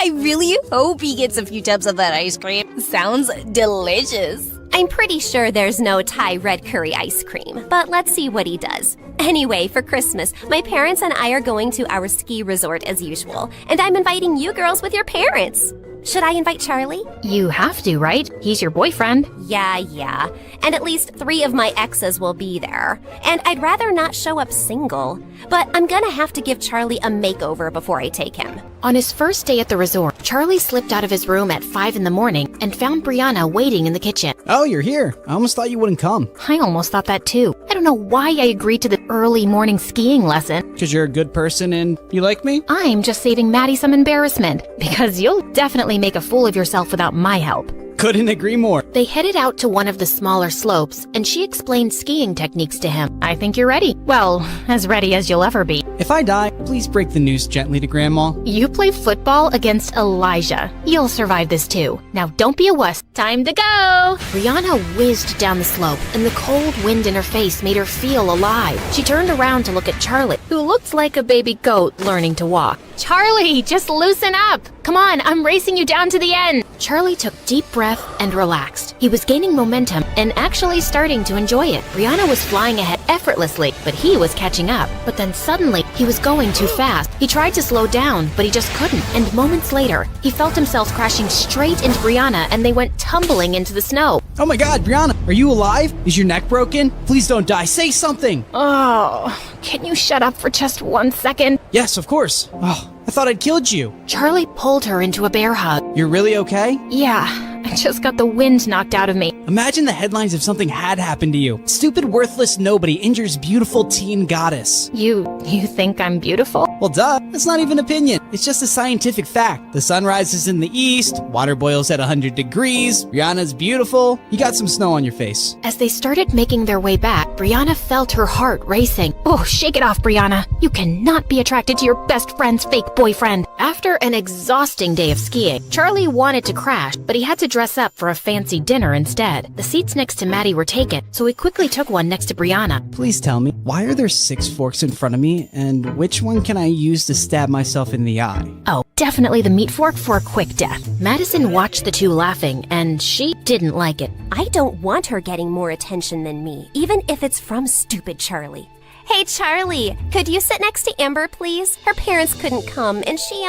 I really hope he gets a few tubs of that ice cream. Sounds delicious. I'm pretty sure there's no Thai red curry ice cream, but let's see what he does. Anyway, for Christmas, my parents and I are going to our ski resort as usual, and I'm inviting you girls with your parents. Should I invite Charlie? You have to, right? He's your boyfriend. Yeah. And at least 3 of my exes will be there. And I'd rather not show up single. But I'm gonna have to give Charlie a makeover before I take him. On his first day at the resort, Charlie slipped out of his room at 5 in the morning and found Brianna waiting in the kitchen. Oh, you're here. I almost thought you wouldn't come. I almost thought that too. I don't know why I agreed to the early morning skiing lesson. Because you're a good person and you like me? I'm just saving Maddie some embarrassment. Because you'll definitely make a fool of yourself without my help. Couldn't agree more. They headed out to one of the smaller slopes, and she explained skiing techniques to him. I think you're ready. Well, as ready as you'll ever be. If I die, please break the news gently to Grandma. You play football against Elijah. You'll survive this too. Now don't be a wuss. Time to go! Brianna whizzed down the slope, and the cold wind in her face made her feel alive. She turned around to look at Charlie, who looked like a baby goat learning to walk. Charlie, just loosen up! Come on, I'm racing you down to the end! Charlie took deep breath and relaxed. He was gaining momentum and actually starting to enjoy it. Brianna was flying ahead effortlessly, but he was catching up. But then suddenly, he was going too fast. He tried to slow down, but he just couldn't. And moments later, he felt himself crashing straight into Brianna and they went tumbling into the snow. Oh my god, Brianna, are you alive? Is your neck broken? Please don't die. Say something. Oh, can you shut up for just 1 second? Yes, of course. Oh, I thought I'd killed you. Charlie pulled her into a bear hug. You're really okay? Yeah. I just got the wind knocked out of me. Imagine the headlines if something had happened to you. Stupid, worthless nobody injures beautiful teen goddess. You think I'm beautiful? Well, duh. That's not even opinion. It's just a scientific fact. The sun rises in the east, water boils at 100 degrees, Brianna's beautiful, you got some snow on your face. As they started making their way back, Brianna felt her heart racing. Oh, shake it off, Brianna. You cannot be attracted to your best friend's fake boyfriend. After an exhausting day of skiing, Charlie wanted to crash, but he had to drive dress up for a fancy dinner instead. The seats next to Maddie were taken, so we quickly took one next to Brianna. Please tell me, why are there 6 forks in front of me, and which one can I use to stab myself in the eye? Oh, definitely the meat fork for a quick death. Madison watched the two laughing, and she didn't like it. I don't want her getting more attention than me, even if it's from stupid Charlie. Hey, Charlie, could you sit next to Amber, please? Her parents couldn't come, and she,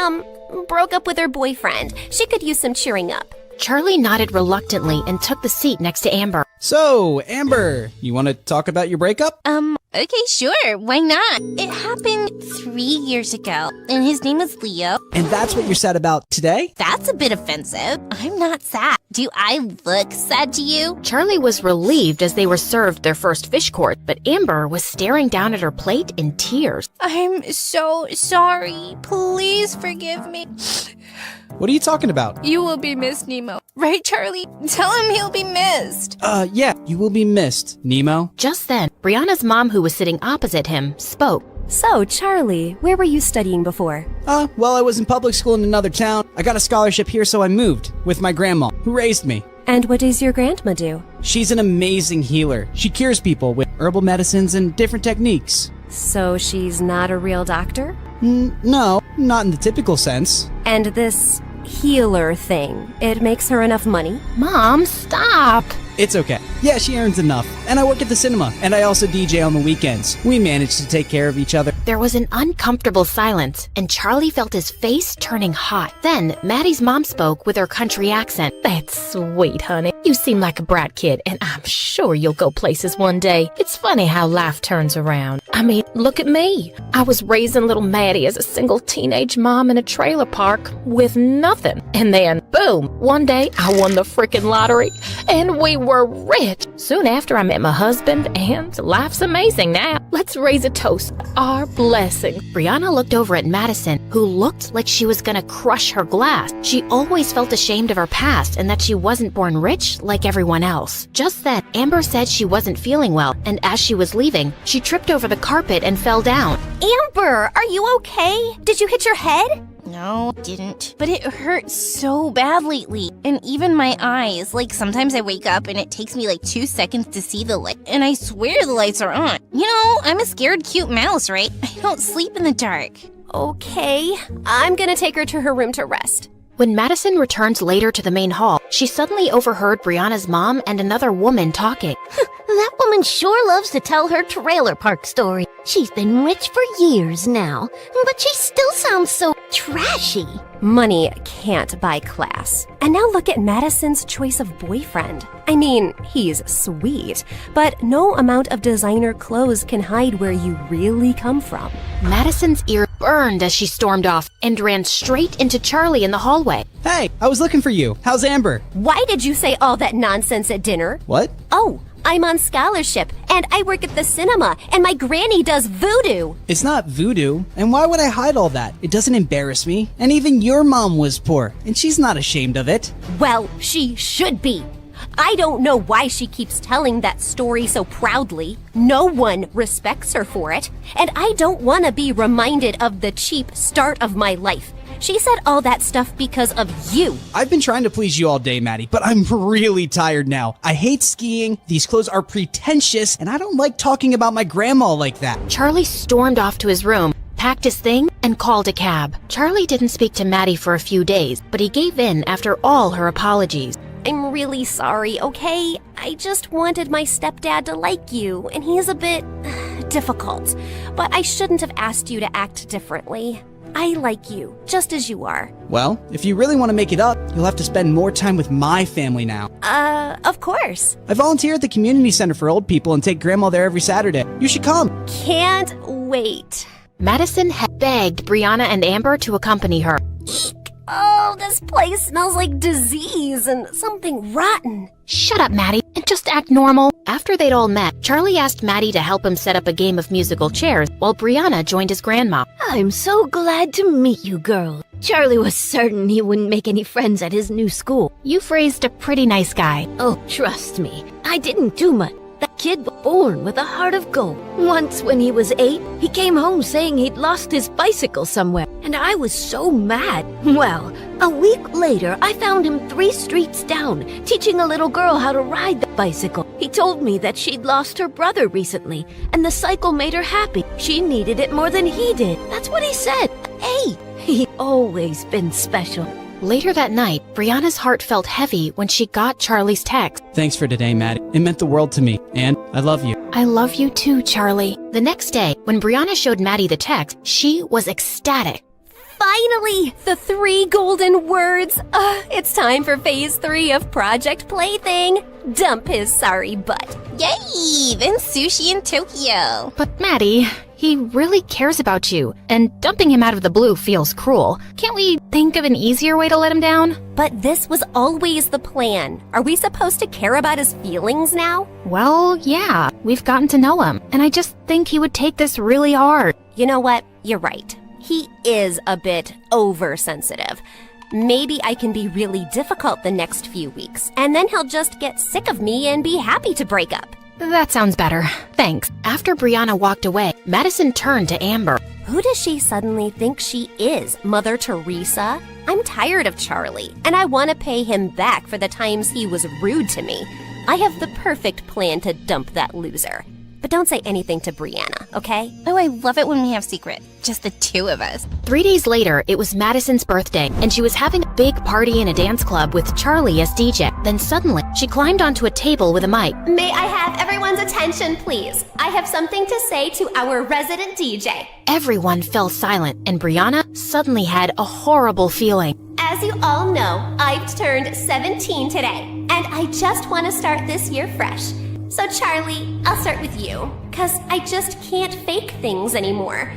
broke up with her boyfriend. She could use some cheering up. Charlie nodded reluctantly and took the seat next to Amber. So, Amber, you want to talk about your breakup? Okay, sure, why not? It happened 3 years ago, and his name was Leo. And that's what you're sad about today? That's a bit offensive. I'm not sad. Do I look sad to you? Charlie was relieved as they were served their first fish course, but Amber was staring down at her plate in tears. I'm so sorry. Please forgive me. What are you talking about? You will be missed, Nemo. Right, Charlie? Tell him he'll be missed. Yeah, you will be missed, Nemo. Just then, Brianna's mom, who was sitting opposite him, spoke. So, Charlie, where were you studying before? Well, I was in public school in another town. I got a scholarship here, so I moved with my grandma, who raised me. And what does your grandma do? She's an amazing healer. She cures people with herbal medicines and different techniques. So she's not a real doctor? No, not in the typical sense. And this healer thing, it makes her enough money? Mom, stop! It's okay. Yeah, she earns enough. And I work at the cinema, and I also DJ on the weekends. We manage to take care of each other. There was an uncomfortable silence, and Charlie felt his face turning hot. Then, Maddie's mom spoke with her country accent. That's sweet, honey. You seem like a brat kid, and I'm sure you'll go places one day. It's funny how life turns around. I mean, look at me. I was raising little Maddie as a single teenage mom in a trailer park with nothing. And then, boom, one day I won the frickin' lottery, and we were rich. Soon after, I met my husband, and life's amazing now. Let's raise a toast. Our blessing. Brianna looked over at Madison, who looked like she was gonna crush her glass. She always felt ashamed of her past and that she wasn't born rich like everyone else. Just then, Amber said she wasn't feeling well, and as she was leaving, she tripped over the carpet and fell down. Amber, are you okay? Did you hit your head? No, didn't. But it hurts so bad lately. And even my eyes. Like, sometimes I wake up and it takes me like 2 seconds to see the light. And I swear the lights are on. You know, I'm a scared cute mouse, right? I don't sleep in the dark. Okay, I'm gonna take her to her room to rest. When Madison returned later to the main hall, she suddenly overheard Brianna's mom and another woman talking. That woman sure loves to tell her trailer park story. She's been rich for years now, but she still sounds so trashy. Money can't buy class. And now look at Madison's choice of boyfriend. I mean, he's sweet, but no amount of designer clothes can hide where you really come from. Madison's ear burned as she stormed off and ran straight into Charlie in the hallway. Hey, I was looking for you. How's Amber? Why did you say all that nonsense at dinner? What? Oh, I'm on scholarship, and I work at the cinema, and my granny does voodoo. It's not voodoo, and why would I hide all that? It doesn't embarrass me. And even your mom was poor, and she's not ashamed of it. Well, she should be. I don't know why she keeps telling that story so proudly. No one respects her for it, and I don't want to be reminded of the cheap start of my life. She said all that stuff because of you. I've been trying to please you all day, Maddie, but I'm really tired now. I hate skiing, these clothes are pretentious, and I don't like talking about my grandma like that. Charlie stormed off to his room, packed his thing, and called a cab. Charlie didn't speak to Maddie for a few days, but he gave in after all her apologies. I'm really sorry, okay? I just wanted my stepdad to like you, and he's a bit difficult. But I shouldn't have asked you to act differently. I like you, just as you are. Well, if you really want to make it up, you'll have to spend more time with my family now. Of course. I volunteer at the community center for old people and take grandma there every Saturday. You should come. Can't wait. Madison had begged Brianna and Amber to accompany her. Oh, this place smells like disease and something rotten. Shut up, Maddie, and just act normal. After they'd all met, Charlie asked Maddie to help him set up a game of musical chairs while Brianna joined his grandma. I'm so glad to meet you, girl. Charlie was certain he wouldn't make any friends at his new school. You've raised a pretty nice guy. Oh, trust me, I didn't do much. That kid was born with a heart of gold. Once when he was 8, he came home saying he'd lost his bicycle somewhere, and I was so mad. Well, A week later, I found him 3 streets down, teaching a little girl how to ride the bicycle. He told me that she'd lost her brother recently, and the cycle made her happy. She needed it more than he did. That's what he said. Hey, he's always been special. Later that night, Brianna's heart felt heavy when she got Charlie's text. Thanks for today, Maddie. It meant the world to me, and I love you. I love you too, Charlie. The next day, when Brianna showed Maddie the text, she was ecstatic. Finally! The 3 golden words! It's time for phase 3 of Project Plaything. Dump his sorry butt. Yay! Then sushi in Tokyo. But Maddie, he really cares about you, and dumping him out of the blue feels cruel. Can't we think of an easier way to let him down? But this was always the plan. Are we supposed to care about his feelings now? Well, yeah. We've gotten to know him, and I just think he would take this really hard. You know what? You're right. He is a bit oversensitive. Maybe I can be really difficult the next few weeks, and then he'll just get sick of me and be happy to break up. That sounds better. Thanks. After Brianna walked away, Madison turned to Amber. Who does she suddenly think she is, Mother Teresa? I'm tired of Charlie, and I want to pay him back for the times he was rude to me. I have the perfect plan to dump that loser. But don't say anything to Brianna, okay? Oh, I love it when we have secret. Just the 2 of us. 3 days later, it was Madison's birthday, and she was having a big party in a dance club with Charlie as DJ. Then suddenly, she climbed onto a table with a mic. May I have everyone's attention, please? I have something to say to our resident DJ. Everyone fell silent, and Brianna suddenly had a horrible feeling. As you all know, I've turned 17 today, and I just want to start this year fresh. So Charlie, I'll start with you, cause I just can't fake things anymore.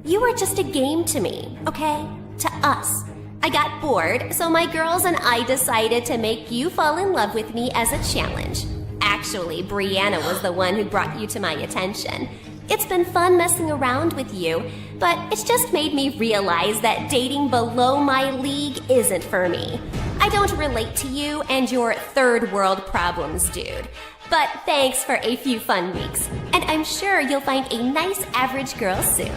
You are just a game to me, okay? To us. I got bored, so my girls and I decided to make you fall in love with me as a challenge. Actually, Brianna was the one who brought you to my attention. It's been fun messing around with you, but it's just made me realize that dating below my league isn't for me. I don't relate to you and your third world problems, dude. But thanks for a few fun weeks, and I'm sure you'll find a nice average girl soon.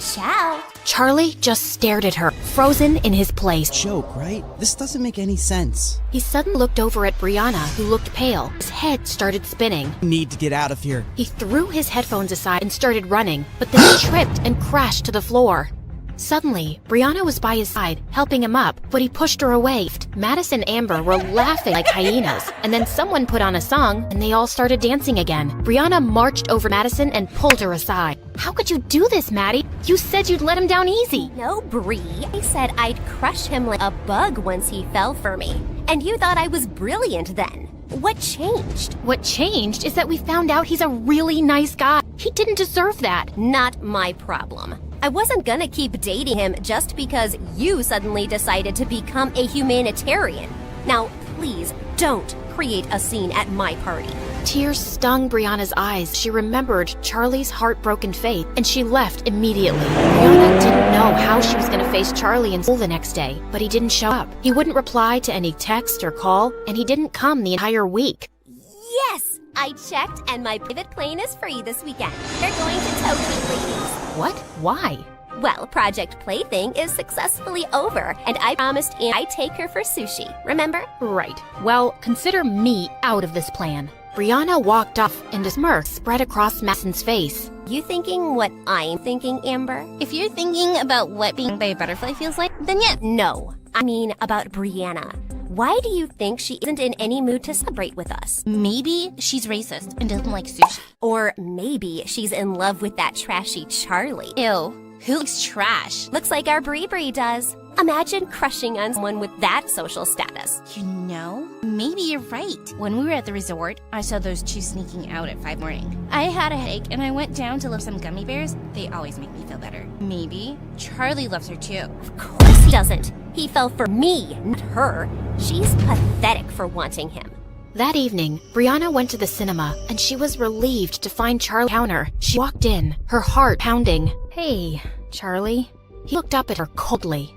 Ciao! Charlie just stared at her, frozen in his place. Joke, right? This doesn't make any sense. He suddenly looked over at Brianna, who looked pale. His head started spinning. Need to get out of here. He threw his headphones aside and started running, but then tripped and crashed to the floor. Suddenly, Brianna was by his side, helping him up, but he pushed her away. Madison and Amber were laughing like hyenas, and then someone put on a song, and they all started dancing again. Brianna marched over Madison and pulled her aside. How could you do this, Maddie? You said you'd let him down easy. No, Brie. I said I'd crush him like a bug once he fell for me. And you thought I was brilliant then. What changed? What changed is that we found out he's a really nice guy. He didn't deserve that. Not my problem. I wasn't gonna keep dating him just because you suddenly decided to become a humanitarian. Now, please don't create a scene at my party. Tears stung Brianna's eyes. She remembered Charlie's heartbroken face, and she left immediately. Brianna didn't know how she was going to face Charlie in school the next day, but he didn't show up. He wouldn't reply to any text or call, and he didn't come the entire week. Yes! I checked, and my private plane is free this weekend. They're going to Tokyo, ladies. What? Why? Well, Project Plaything is successfully over, and I promised Anne I'd take her for sushi, remember? Right. Well, consider me out of this plan. Brianna walked off, and a smirk spread across Madison's face. You thinking what I'm thinking, Amber? If you're thinking about what being by a butterfly feels like, then yeah. No, I mean about Brianna. Why do you think she isn't in any mood to celebrate with us? Maybe she's racist and doesn't like sushi. Or maybe she's in love with that trashy Charlie. Ew. Who likes trash? Looks like our Brie does. Imagine crushing on someone with that social status. You know, maybe you're right. When we were at the resort, I saw those 2 sneaking out at 5 morning. I had a headache and I went down to lift some gummy bears. They always make me feel better. Maybe Charlie loves her too. Of course he doesn't. He fell for me, not her. She's pathetic for wanting him. That evening, Brianna went to the cinema, and she was relieved to find Charlie counter. She walked in, her heart pounding. Hey, Charlie. He looked up at her coldly.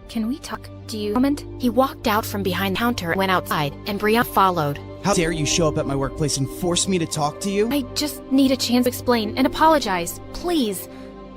Can we talk? Do you moment? He walked out from behind the counter and went outside, and Brianna followed. How dare you show up at my workplace and force me to talk to you? I just need a chance to explain and apologize, please.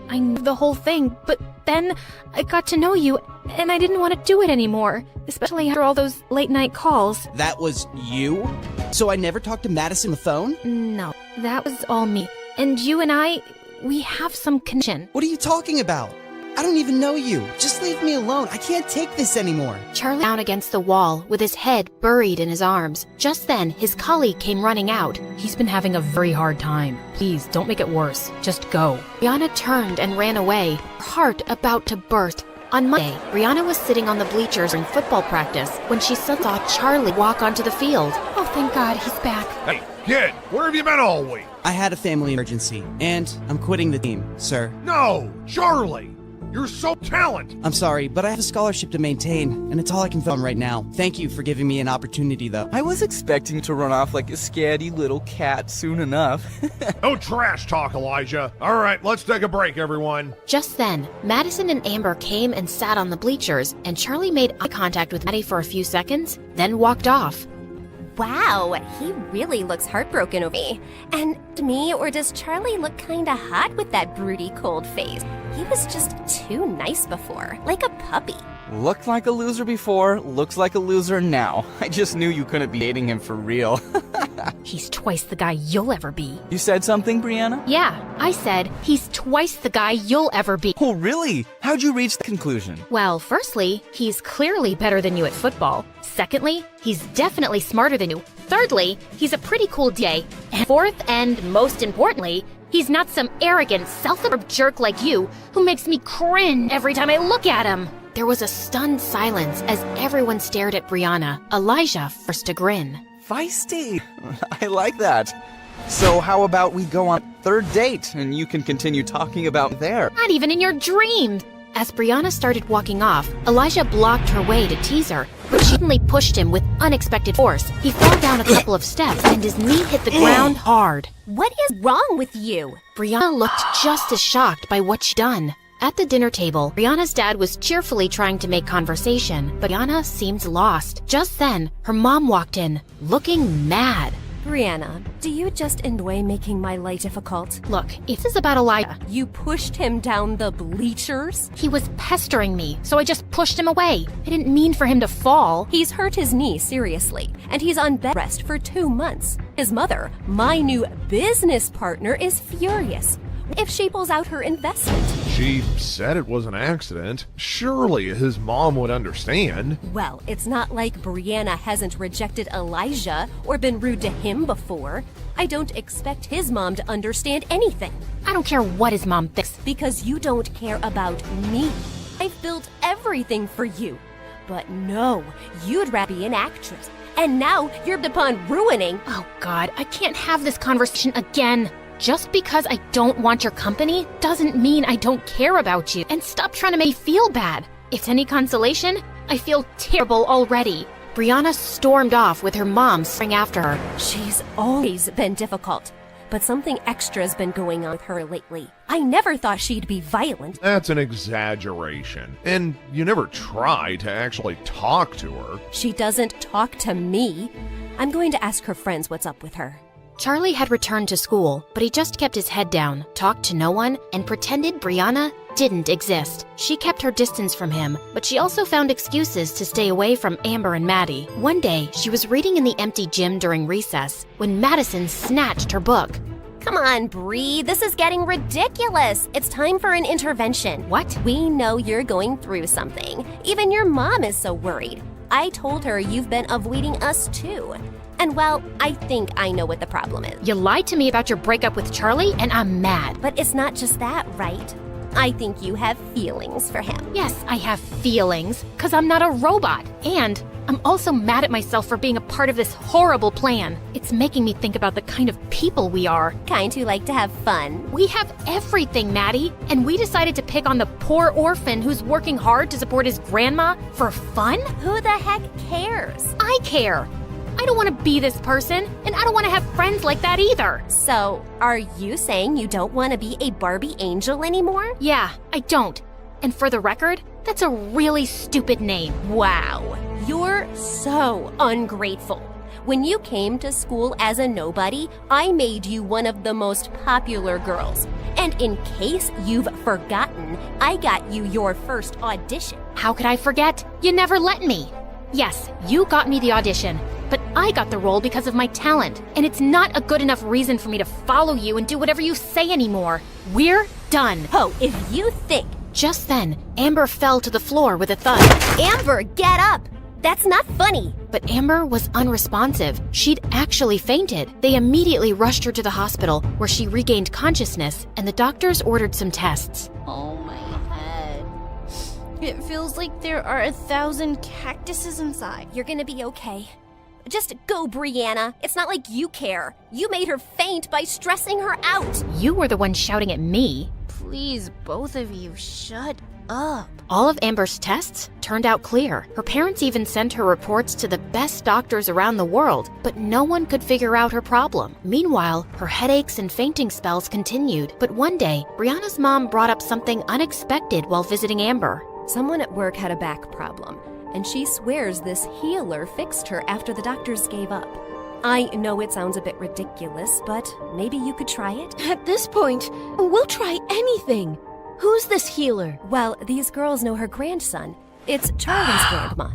I knew the whole thing, but then I got to know you, and I didn't want to do it anymore, especially after all those late-night calls. That was you? So I never talked to Madison on the phone? No, that was all me. And you and I, we have some connection. What are you talking about? I don't even know you. Just leave me alone. I can't take this anymore. Charlie down against the wall with his head buried in his arms. Just then, his colleague came running out. He's been having a very hard time. Please, don't make it worse. Just go. Brianna turned and ran away, her heart about to burst. On Monday, Brianna was sitting on the bleachers in football practice when she saw Charlie walk onto the field. Oh, thank God, he's back. Hey, kid, where have you been all week? I had a family emergency, and I'm quitting the team, sir. No, Charlie! You're so talented! I'm sorry, but I have a scholarship to maintain, and it's all I can focus on right now. Thank you for giving me an opportunity, though. I was expecting to run off like a scatty little cat soon enough. No trash talk, Elijah. All right, let's take a break, everyone. Just then, Madison and Amber came and sat on the bleachers, and Charlie made eye contact with Maddie for a few seconds, then walked off. Wow, he really looks heartbroken over me. And me, or does Charlie look kinda hot with that broody cold face? He was just too nice before, like a puppy. Looked like a loser before, looks like a loser now. I just knew you couldn't be dating him for real. He's twice the guy you'll ever be. You said something, Brianna? Yeah, I said he's twice the guy you'll ever be. Oh, really? How'd you reach the conclusion? Well, firstly, he's clearly better than you at football. Secondly, he's definitely smarter than you. Thirdly, he's a pretty cool DA. And fourth, and most importantly, he's not some arrogant, self-absorbed jerk like you who makes me cringe every time I look at him. There was a stunned silence as everyone stared at Brianna. Elijah forced a grin. Feisty. I like that. So how about we go on third date and you can continue talking about there? Not even in your dreams. As Brianna started walking off, Elijah blocked her way to tease her, but she suddenly pushed him with unexpected force. He fell down a couple of steps and his knee hit the ground hard. What is wrong with you? Brianna looked just as shocked by what she'd done. At the dinner table, Brianna's dad was cheerfully trying to make conversation, but Brianna seemed lost. Just then, her mom walked in, looking mad. Brianna, do you just enjoy making my life difficult? Look, if this is about Elijah, you pushed him down the bleachers? He was pestering me, so I just pushed him away. I didn't mean for him to fall. He's hurt his knee seriously, and he's on bed rest for 2 months. His mother, my new business partner, is furious if she pulls out her investment. She said it was an accident. Surely his mom would understand. Well, it's not like Brianna hasn't rejected Elijah or been rude to him before. I don't expect his mom to understand anything. I don't care what his mom thinks. Because you don't care about me. I've built everything for you. But no, you'd rather be an actress. And now you're bent upon ruining. Oh God, I can't have this conversation again. Just because I don't want your company doesn't mean I don't care about you. And stop trying to make me feel bad. If it's any consolation, I feel terrible already. Brianna stormed off with her mom spring after her. She's always been difficult, but something extra's been going on with her lately. I never thought she'd be violent. That's an exaggeration. And you never try to actually talk to her. She doesn't talk to me. I'm going to ask her friends what's up with her. Charlie had returned to school, but he just kept his head down, talked to no one, and pretended Brianna didn't exist. She kept her distance from him, but she also found excuses to stay away from Amber and Maddie. One day, she was reading in the empty gym during recess when Madison snatched her book. Come on, Bree, this is getting ridiculous. It's time for an intervention. What? We know you're going through something. Even your mom is so worried. I told her you've been avoiding us too. And well, I think I know what the problem is. You lied to me about your breakup with Charlie, and I'm mad. But it's not just that, right? I think you have feelings for him. Yes, I have feelings, because I'm not a robot. And I'm also mad at myself for being a part of this horrible plan. It's making me think about the kind of people we are. Kind who like to have fun. We have everything, Maddie. And we decided to pick on the poor orphan who's working hard to support his grandma for fun? Who the heck cares? I care. I don't want to be this person, and I don't want to have friends like that either. So, are you saying you don't want to be a Barbie angel anymore? Yeah, I don't. And for the record, that's a really stupid name. Wow, you're so ungrateful. When you came to school as a nobody, I made you one of the most popular girls. And in case you've forgotten, I got you your first audition. How could I forget? You never let me. Yes, you got me the audition, but I got the role because of my talent, and it's not a good enough reason for me to follow you and do whatever you say anymore. We're done. Oh, if you think... Just then, Amber fell to the floor with a thud. Amber, get up! That's not funny. But Amber was unresponsive. She'd actually fainted. They immediately rushed her to the hospital, where she regained consciousness, and the doctors ordered some tests. Oh, my head. It feels like there are 1,000 cactuses inside. You're gonna be okay. Just go, Brianna. It's not like you care. You made her faint by stressing her out. You were the one shouting at me. Please, both of you, shut up. All of Amber's tests turned out clear. Her parents even sent her reports to the best doctors around the world, but no one could figure out her problem. Meanwhile, her headaches and fainting spells continued. But one day, Brianna's mom brought up something unexpected while visiting Amber. Someone at work had a back problem, and she swears this healer fixed her after the doctors gave up. I know it sounds a bit ridiculous, but maybe you could try it? At this point, we'll try anything. Who's this healer? Well, these girls know her grandson. It's Charlie's grandma.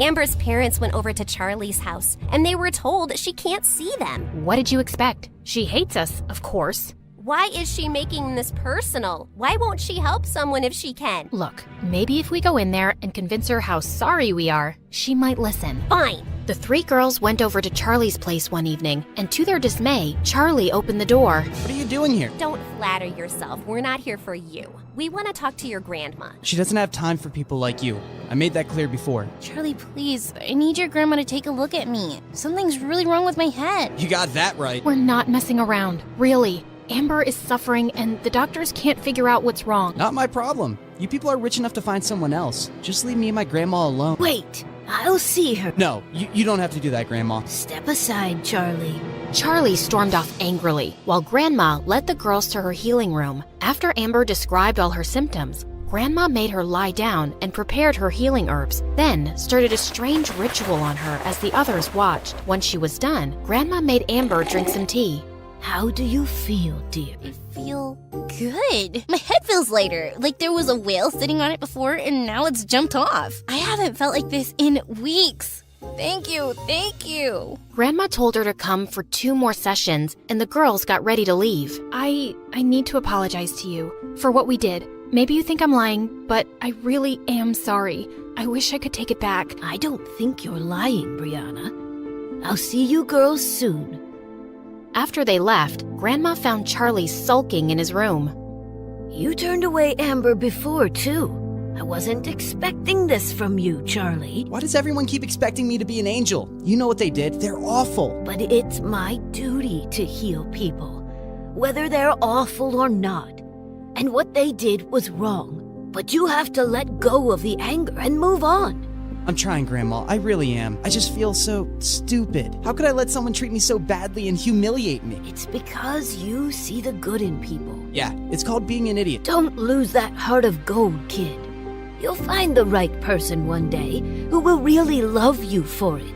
Amber's parents went over to Charlie's house, and they were told she can't see them. What did you expect? She hates us, of course. Why is she making this personal? Why won't she help someone if she can? Look, maybe if we go in there and convince her how sorry we are, she might listen. Fine. The three girls went over to Charlie's place one evening, and to their dismay, Charlie opened the door. What are you doing here? Don't flatter yourself. We're not here for you. We want to talk to your grandma. She doesn't have time for people like you. I made that clear before. Charlie, please, I need your grandma to take a look at me. Something's really wrong with my head. You got that right. We're not messing around, really. Amber is suffering, and the doctors can't figure out what's wrong. Not my problem. You people are rich enough to find someone else. Just leave me and my grandma alone. Wait, I'll see her. No, you don't have to do that, Grandma. Step aside, Charlie. Charlie stormed off angrily, while Grandma led the girls to her healing room. After Amber described all her symptoms, Grandma made her lie down and prepared her healing herbs, then started a strange ritual on her as the others watched. Once she was done, Grandma made Amber drink some tea. How do you feel, dear? I feel good. My head feels lighter, like there was a whale sitting on it before and now it's jumped off. I haven't felt like this in weeks. Thank you, thank you. Grandma told her to come for 2 more sessions, and the girls got ready to leave. I need to apologize to you for what we did. Maybe you think I'm lying, but I really am sorry. I wish I could take it back. I don't think you're lying, Brianna. I'll see you girls soon. After they left, Grandma found Charlie sulking in his room. You turned away Amber before, too. I wasn't expecting this from you, Charlie. Why does everyone keep expecting me to be an angel? You know what they did. They're awful. But it's my duty to heal people, whether they're awful or not. And what they did was wrong. But you have to let go of the anger and move on. I'm trying, Grandma. I really am. I just feel so stupid. How could I let someone treat me so badly and humiliate me? It's because you see the good in people. Yeah, it's called being an idiot. Don't lose that heart of gold, kid. You'll find the right person one day who will really love you for it.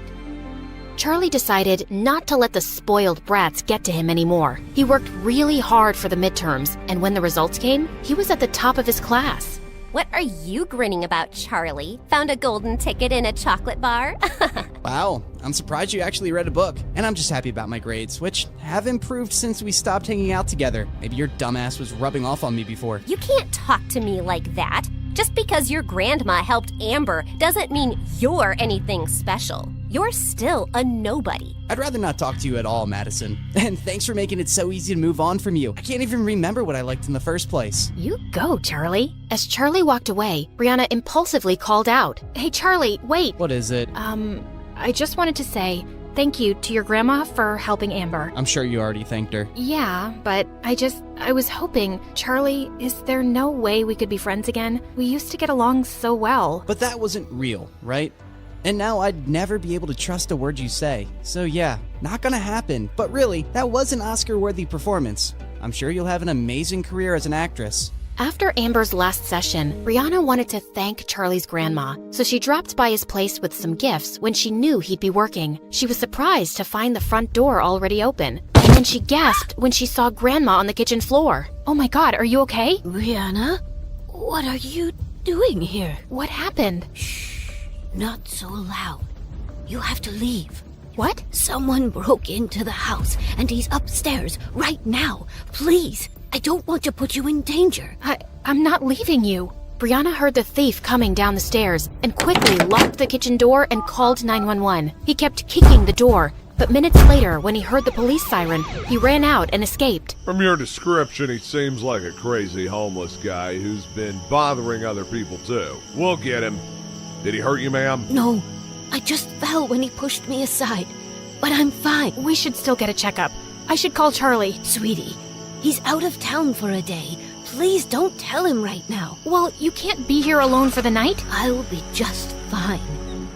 Charlie decided not to let the spoiled brats get to him anymore. He worked really hard for the midterms, and when the results came, he was at the top of his class. What are you grinning about, Charlie? Found a golden ticket in a chocolate bar? Wow, I'm surprised you actually read a book. And I'm just happy about my grades, which have improved since we stopped hanging out together. Maybe your dumbass was rubbing off on me before. You can't talk to me like that. Just because your grandma helped Amber doesn't mean you're anything special. You're still a nobody. I'd rather not talk to you at all, Madison. And thanks for making it so easy to move on from you. I can't even remember what I liked in the first place. You go, Charlie. As Charlie walked away, Brianna impulsively called out, "Hey, Charlie, wait." What is it? I just wanted to say thank you to your grandma for helping Amber. I'm sure you already thanked her. Yeah, but I was hoping, Charlie, is there no way we could be friends again? We used to get along so well. But that wasn't real, right? And now I'd never be able to trust a word you say. So yeah, not gonna happen. But really, that was an Oscar-worthy performance. I'm sure you'll have an amazing career as an actress. After Amber's last session, Brianna wanted to thank Charlie's grandma, so she dropped by his place with some gifts when she knew he'd be working. She was surprised to find the front door already open, and then she gasped when she saw Grandma on the kitchen floor. Oh my god, are you okay? Brianna, what are you doing here? What happened? Shh, not so loud. You have to leave. What? Someone broke into the house, and he's upstairs right now. Please, I don't want to put you in danger. I'm not leaving you. Brianna heard the thief coming down the stairs and quickly locked the kitchen door and called 911. He kept kicking the door, but minutes later, when he heard the police siren, he ran out and escaped. From your description, he seems like a crazy homeless guy who's been bothering other people too. We'll get him. Did he hurt you, ma'am? No, I just fell when he pushed me aside. But I'm fine. We should still get a checkup. I should call Charlie. Sweetie, he's out of town for a day. Please don't tell him right now. Well, you can't be here alone for the night. I'll be just fine.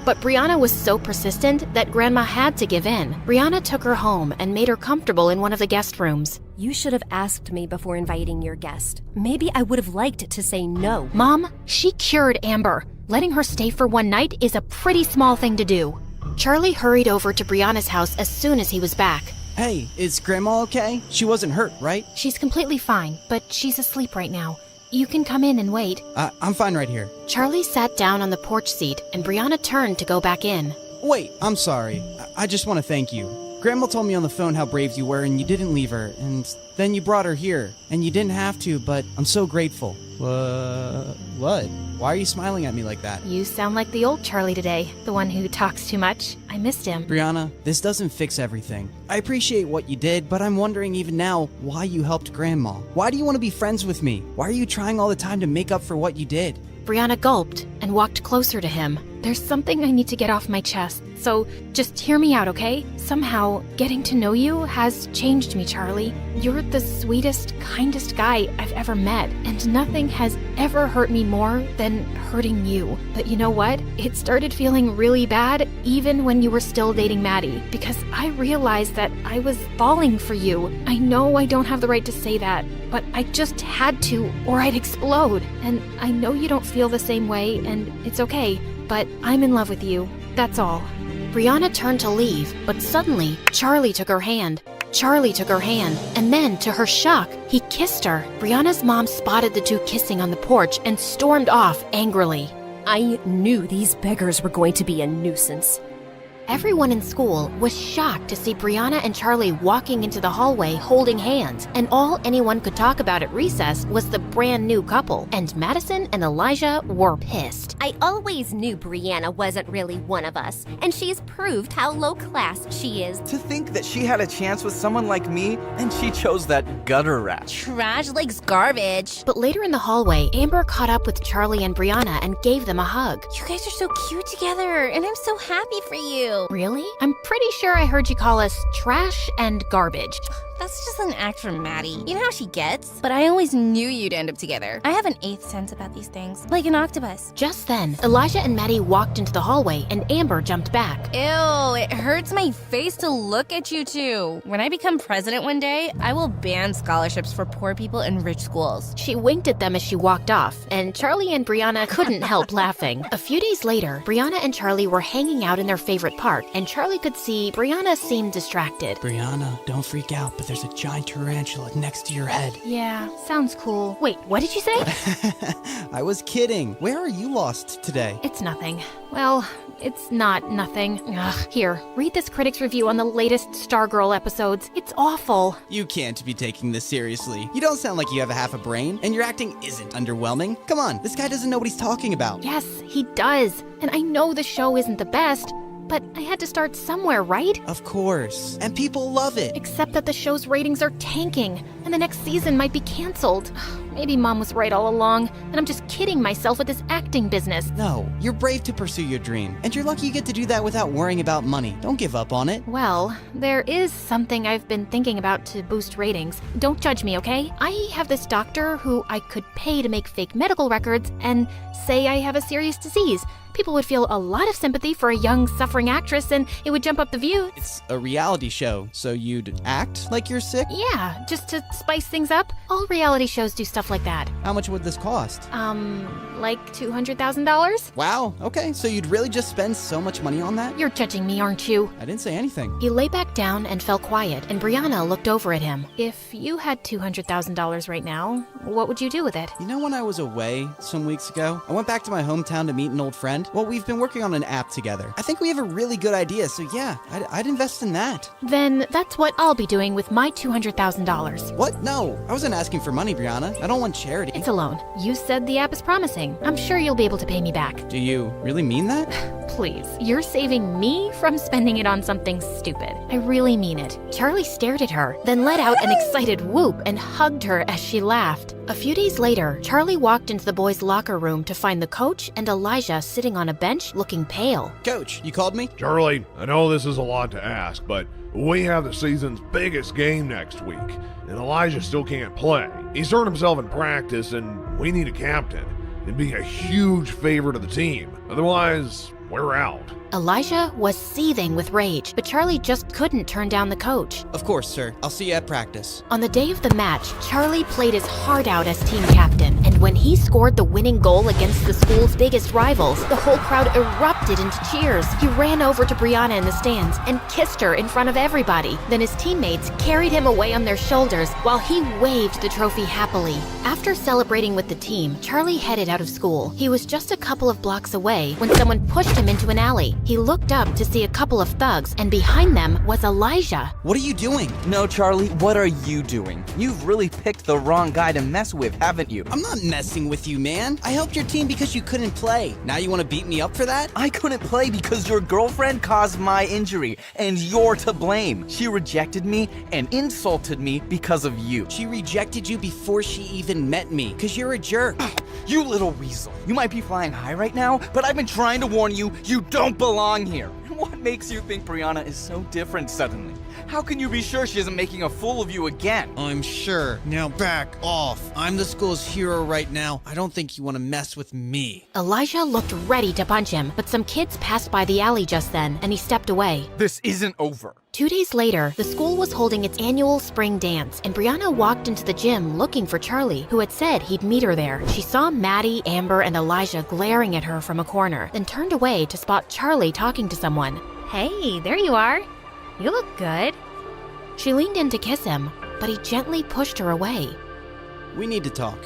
But Brianna was so persistent that Grandma had to give in. Brianna took her home and made her comfortable in one of the guest rooms. You should have asked me before inviting your guest. Maybe I would have liked to say no. Mom, she cured Amber. Letting her stay for one night is a pretty small thing to do. Charlie hurried over to Brianna's house as soon as he was back. Hey, is Grandma okay? She wasn't hurt, right? She's completely fine, but she's asleep right now. You can come in and wait. I'm fine right here. Charlie sat down on the porch seat, and Brianna turned to go back in. Wait, I'm sorry. I just want to thank you. Grandma told me on the phone how brave you were and you didn't leave her, and then you brought her here. And you didn't have to, but I'm so grateful. What? Why are you smiling at me like that? You sound like the old Charlie today, the one who talks too much. I missed him. Brianna, this doesn't fix everything. I appreciate what you did, but I'm wondering even now why you helped Grandma. Why do you want to be friends with me? Why are you trying all the time to make up for what you did? Brianna gulped and walked closer to him. There's something I need to get off my chest, so just hear me out, okay? Somehow, getting to know you has changed me, Charlie. You're the sweetest, kindest guy I've ever met, and nothing has ever hurt me more than hurting you. But you know what? It started feeling really bad even when you were still dating Maddie, because I realized that I was falling for you. I know I don't have the right to say that, but I just had to, or I'd explode. And I know you don't feel the same way, and it's okay, but I'm in love with you. That's all. Brianna turned to leave, but suddenly, Charlie took her hand. And then, to her shock, he kissed her. Brianna's mom spotted the two kissing on the porch and stormed off angrily. I knew these beggars were going to be a nuisance. Everyone in school was shocked to see Brianna and Charlie walking into the hallway holding hands, and all anyone could talk about at recess was the brand new couple, and Madison and Elijah were pissed. I always knew Brianna wasn't really one of us, and she's proved how low class she is. To think that she had a chance with someone like me, and she chose that gutter rat. Trash likes garbage. But later in the hallway, Amber caught up with Charlie and Brianna and gave them a hug. You guys are so cute together, and I'm so happy for you. Really? I'm pretty sure I heard you call us trash and garbage. That's just an act from Maddie. You know how she gets? But I always knew you'd end up together. I have an eighth sense about these things, like an octopus. Just then, Elijah and Maddie walked into the hallway and Amber jumped back. Ew, it hurts my face to look at you two. When I become president one day, I will ban scholarships for poor people in rich schools. She winked at them as she walked off, and Charlie and Brianna couldn't help laughing. A few days later, Brianna and Charlie were hanging out in their favorite park, and Charlie could see Brianna seemed distracted. Brianna, don't freak out, but there's a giant tarantula next to your head. Yeah, sounds cool. Wait, what did you say? I was kidding. Where are you lost today? It's nothing. Well, it's not nothing. Ugh. Here, read this critic's review on the latest Stargirl episodes. It's awful. You can't be taking this seriously. You don't sound like you have a half a brain, and your acting isn't underwhelming. Come on, this guy doesn't know what he's talking about. Yes, he does. And I know the show isn't the best, but I had to start somewhere, right? Of course. And people love it. Except that the show's ratings are tanking, and the next season might be canceled. Maybe Mom was right all along, and I'm just kidding myself with this acting business. No, you're brave to pursue your dream, and you're lucky you get to do that without worrying about money. Don't give up on it. Well, there is something I've been thinking about to boost ratings. Don't judge me, okay? I have this doctor who I could pay to make fake medical records and say I have a serious disease. People would feel a lot of sympathy for a young, suffering actress, and it would jump up the views. It's a reality show, so you'd act like you're sick? Yeah, just to spice things up. All reality shows do stuff stuff like that. How much would this cost? Like $200,000? Wow, okay, so you'd really just spend so much money on that? You're judging me, aren't you? I didn't say anything. He lay back down and fell quiet, and Brianna looked over at him. If you had $200,000 right now, what would you do with it? You know when I was away some weeks ago, I went back to my hometown to meet an old friend? Well, we've been working on an app together. I think we have a really good idea, so yeah, I'd invest in that. Then that's what I'll be doing with my $200,000. What? No, I wasn't asking for money, Brianna. I don't want charity. It's a loan. You said the app is promising. I'm sure you'll be able to pay me back. Do you really mean that? Please, you're saving me from spending it on something stupid. I really mean it. Charlie stared at her, then let out an excited whoop and hugged her as she laughed. A few days later, Charlie walked into the boys' locker room to find the coach and Elijah sitting on a bench looking pale. Coach, you called me? Charlie, I know this is a lot to ask, but we have the season's biggest game next week, and Elijah still can't play. He's hurt himself in practice, and we need a captain. It'd be a huge favor to the team. Otherwise, we're out. Elijah was seething with rage, but Charlie just couldn't turn down the coach. Of course, sir. I'll see you at practice. On the day of the match, Charlie played his heart out as team captain, and when he scored the winning goal against the school's biggest rivals, the whole crowd erupted into cheers. He ran over to Brianna in the stands and kissed her in front of everybody. Then his teammates carried him away on their shoulders while he waved the trophy happily. After celebrating with the team, Charlie headed out of school. He was just a couple of blocks away when someone pushed him into an alley. He looked up to see a couple of thugs, and behind them was Elijah. What are you doing? No, Charlie, what are you doing? You've really picked the wrong guy to mess with, haven't you? I'm not messing with you, man. I helped your team because you couldn't play. Now you want to beat me up for that? I couldn't play because your girlfriend caused my injury, and you're to blame. She rejected me and insulted me because of you. She rejected you before she even met me, because you're a jerk. You little weasel. You might be flying high right now, but I've been trying to warn you, you don't belong here. What makes you think Brianna is so different suddenly? How can you be sure she isn't making a fool of you again? I'm sure. Now back off. I'm the school's hero right now. I don't think you want to mess with me. Elijah looked ready to punch him, but some kids passed by the alley just then, and he stepped away. This isn't over. 2 days later, the school was holding its annual spring dance, and Brianna walked into the gym looking for Charlie, who had said he'd meet her there. She saw Maddie, Amber, and Elijah glaring at her from a corner, then turned away to spot Charlie talking to someone. Hey, there you are. You look good. She leaned in to kiss him, but he gently pushed her away. We need to talk.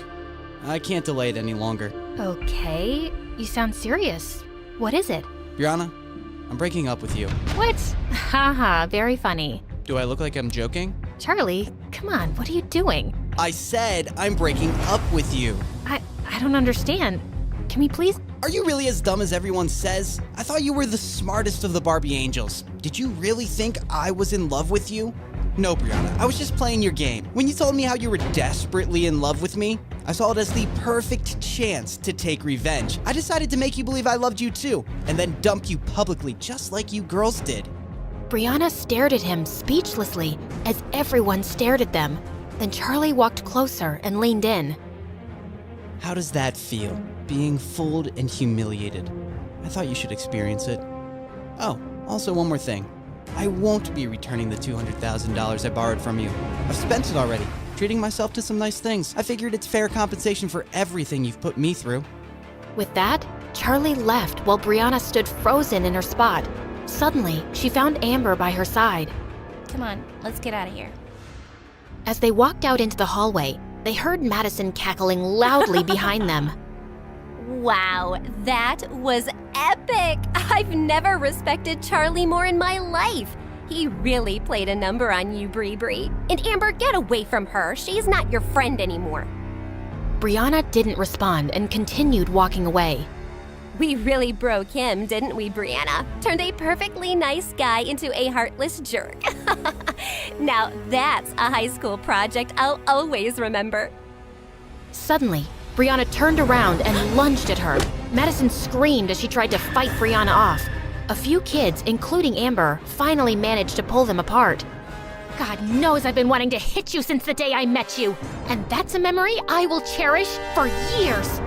I can't delay it any longer. Okay, you sound serious. What is it? Brianna, I'm breaking up with you. What? Haha, very funny. Do I look like I'm joking? Charlie, come on, what are you doing? I said I'm breaking up with you. I don't understand. Can we please? Are you really as dumb as everyone says? I thought you were the smartest of the Barbie angels. Did you really think I was in love with you? No, Brianna, I was just playing your game. When you told me how you were desperately in love with me, I saw it as the perfect chance to take revenge. I decided to make you believe I loved you too, and then dump you publicly just like you girls did. Brianna stared at him speechlessly as everyone stared at them. Then Charlie walked closer and leaned in. How does that feel? Being fooled and humiliated. I thought you should experience it. Oh, also one more thing. I won't be returning the $200,000 I borrowed from you. I've spent it already, treating myself to some nice things. I figured it's fair compensation for everything you've put me through. With that, Charlie left while Brianna stood frozen in her spot. Suddenly, she found Amber by her side. Come on, let's get out of here. As they walked out into the hallway, they heard Madison cackling loudly behind them. Wow, that was epic! I've never respected Charlie more in my life. He really played a number on you, Bree. And Amber, get away from her. She's not your friend anymore. Brianna didn't respond and continued walking away. We really broke him, didn't we, Brianna? Turned a perfectly nice guy into a heartless jerk. Now that's a high school project I'll always remember. Suddenly, Brianna turned around and lunged at her. Madison screamed as she tried to fight Brianna off. A few kids, including Amber, finally managed to pull them apart. God knows I've been wanting to hit you since the day I met you. And that's a memory I will cherish for years.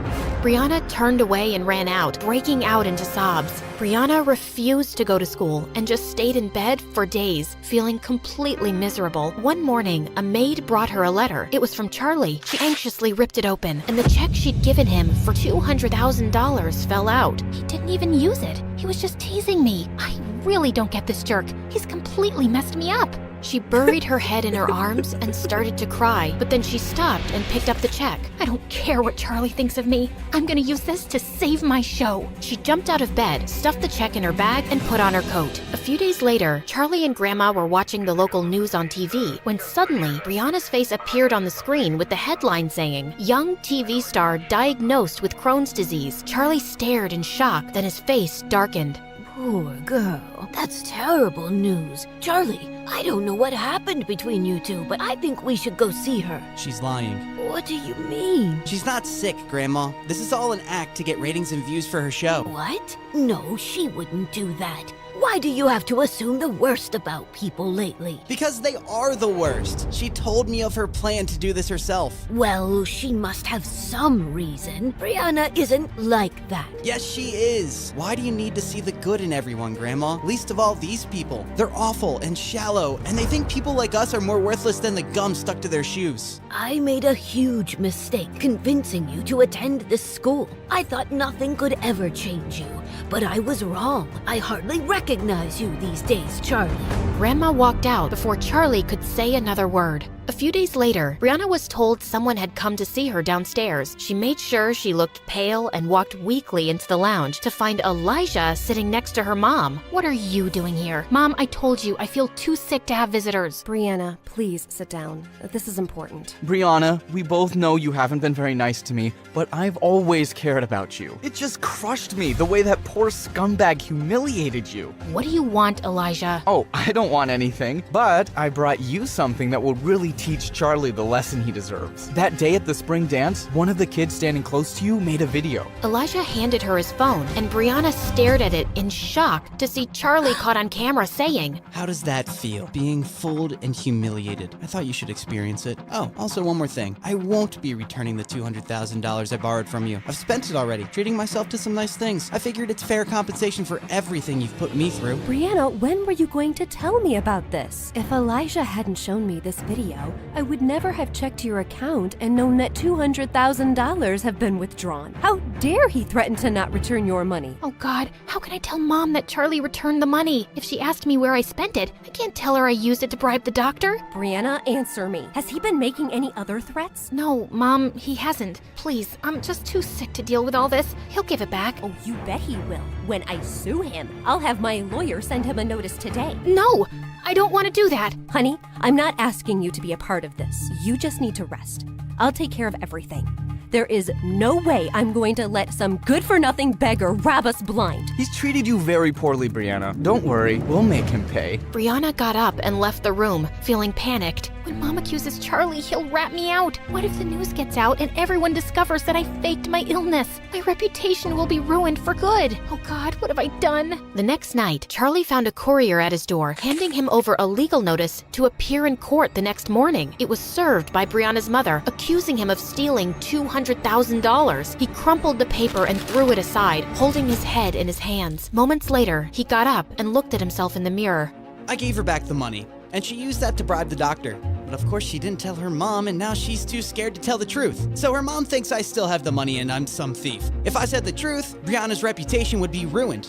Brianna turned away and ran out, breaking out into sobs. Brianna refused to go to school and just stayed in bed for days, feeling completely miserable. One morning, a maid brought her a letter. It was from Charlie. She anxiously ripped it open, and the check she'd given him for $200,000 fell out. He didn't even use it. He was just teasing me. I really don't get this jerk. He's completely messed me up. She buried her head in her arms and started to cry, but then she stopped and picked up the check. I don't care what Charlie thinks of me. I'm gonna use this to save my show. She jumped out of bed, stuffed the check in her bag, and put on her coat. A few days later, Charlie and Grandma were watching the local news on TV when suddenly Brianna's face appeared on the screen with the headline saying, "Young TV star diagnosed with Crohn's disease." Charlie stared in shock, then his face darkened. Poor girl. That's terrible news. Charlie, I don't know what happened between you two, but I think we should go see her. She's lying. What do you mean? She's not sick, Grandma. This is all an act to get ratings and views for her show. What? No, she wouldn't do that. Why do you have to assume the worst about people lately? Because they are the worst. She told me of her plan to do this herself. Well, she must have some reason. Brianna isn't like that. Yes, she is. Why do you need to see the good in everyone, Grandma? Least of all these people. They're awful and shallow, and they think people like us are more worthless than the gum stuck to their shoes. I made a huge mistake convincing you to attend this school. I thought nothing could ever change you, but I was wrong. I hardly recognize you these days, Charlie. Grandma walked out before Charlie could say another word. A few days later, Brianna was told someone had come to see her downstairs. She made sure she looked pale and walked weakly into the lounge to find Elijah sitting next to her mom. "What are you doing here? Mom, I told you, I feel too sick to have visitors." Brianna, please sit down. This is important. Brianna, we both know you haven't been very nice to me, but I've always cared about you. It just crushed me the way that poor scumbag humiliated you. What do you want, Elijah? Oh, I don't want anything, but I brought you something that will really teach Charlie the lesson he deserves. That day at the spring dance, one of the kids standing close to you made a video. Elijah handed her his phone, and Brianna stared at it in shock to see Charlie caught on camera saying, "How does that feel? Being fooled and humiliated. I thought you should experience it. Oh, also one more thing. I won't be returning the $200,000 I borrowed from you. I've spent it already, treating myself to some nice things. I figured it's fair compensation for everything you've put me through." Brianna, when were you going to tell me about this? If Elijah hadn't shown me this video, I would never have checked your account and known that $200,000 have been withdrawn. How dare he threaten to not return your money? "Oh God, how can I tell Mom that Charlie returned the money? If she asked me where I spent it, I can't tell her I used it to bribe the doctor." Brianna, answer me. Has he been making any other threats? "No, Mom, he hasn't. Please, I'm just too sick to deal with all this. He'll give it back." Oh, you bet he will. When I sue him, I'll have my lawyer send him a notice today. No, I don't want to do that. Honey, I'm not asking you to be a part of this. You just need to rest. I'll take care of everything. There is no way I'm going to let some good-for-nothing beggar rob us blind. He's treated you very poorly, Brianna. Don't worry, we'll make him pay. Brianna got up and left the room, feeling panicked. When Mom accuses Charlie, he'll rat me out. What if the news gets out and everyone discovers that I faked my illness? My reputation will be ruined for good. Oh God, what have I done? The next night, Charlie found a courier at his door, handing him over a legal notice to appear in court the next morning. It was served by Brianna's mother, accusing him of stealing $200,000. He crumpled the paper and threw it aside, holding his head in his hands. Moments later, he got up and looked at himself in the mirror. I gave her back the money, and she used that to bribe the doctor. But of course she didn't tell her mom, and now she's too scared to tell the truth. So her mom thinks I still have the money and I'm some thief. If I said the truth, Brianna's reputation would be ruined.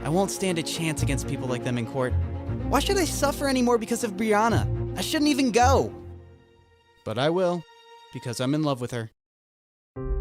I won't stand a chance against people like them in court. Why should I suffer anymore because of Brianna? I shouldn't even go. But I will, because I'm in love with her.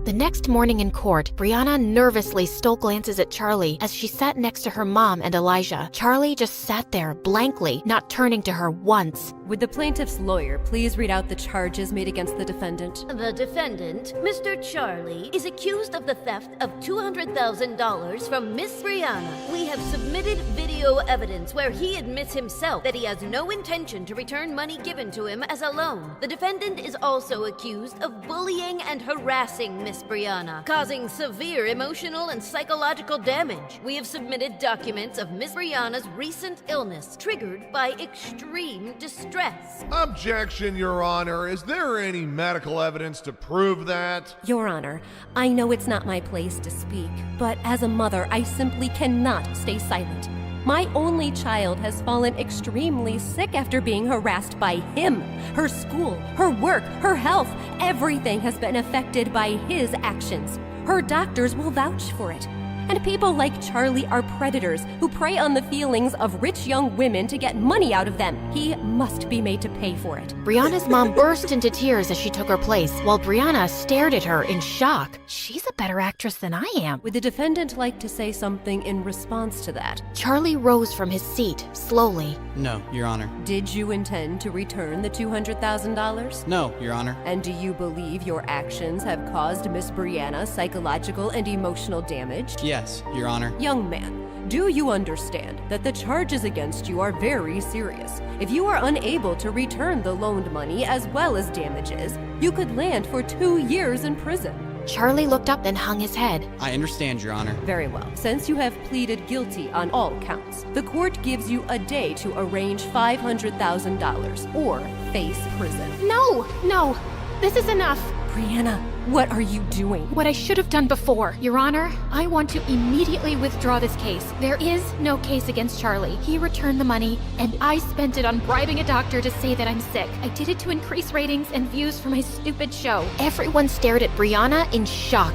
The next morning in court, Brianna nervously stole glances at Charlie as she sat next to her mom and Elijah. Charlie just sat there blankly, not turning to her once. Would the plaintiff's lawyer please read out the charges made against the defendant? The defendant, Mr. Charlie, is accused of the theft of $200,000 from Miss Brianna. We have submitted video evidence where he admits himself that he has no intention to return money given to him as a loan. The defendant is also accused of bullying and harassing Miss Miss Brianna, causing severe emotional and psychological damage. We have submitted documents of Miss Brianna's recent illness triggered by extreme distress. Objection, Your Honor. Is there any medical evidence to prove that? Your Honor, I know it's not my place to speak, but as a mother, I simply cannot stay silent. My only child has fallen extremely sick after being harassed by him. Her school, her work, her health, everything has been affected by his actions. Her doctors will vouch for it. And people like Charlie are predators who prey on the feelings of rich young women to get money out of them. He must be made to pay for it. Brianna's mom burst into tears as she took her place, while Brianna stared at her in shock. She's a better actress than I am. Would the defendant like to say something in response to that? Charlie rose from his seat, slowly. No, Your Honor. Did you intend to return the $200,000? No, Your Honor. And do you believe your actions have caused Miss Brianna psychological and emotional damage? Yes, Your Honor. Young man, do you understand that the charges against you are very serious? If you are unable to return the loaned money as well as damages, you could land for 2 years in prison. Charlie looked up and hung his head. I understand, Your Honor. Very well. Since you have pleaded guilty on all counts, the court gives you a day to arrange $500,000 or face prison. No, this is enough. Brianna, what are you doing? What I should have done before. Your Honor, I want to immediately withdraw this case. There is no case against Charlie. He returned the money, and I spent it on bribing a doctor to say that I'm sick. I did it to increase ratings and views for my stupid show. Everyone stared at Brianna in shock.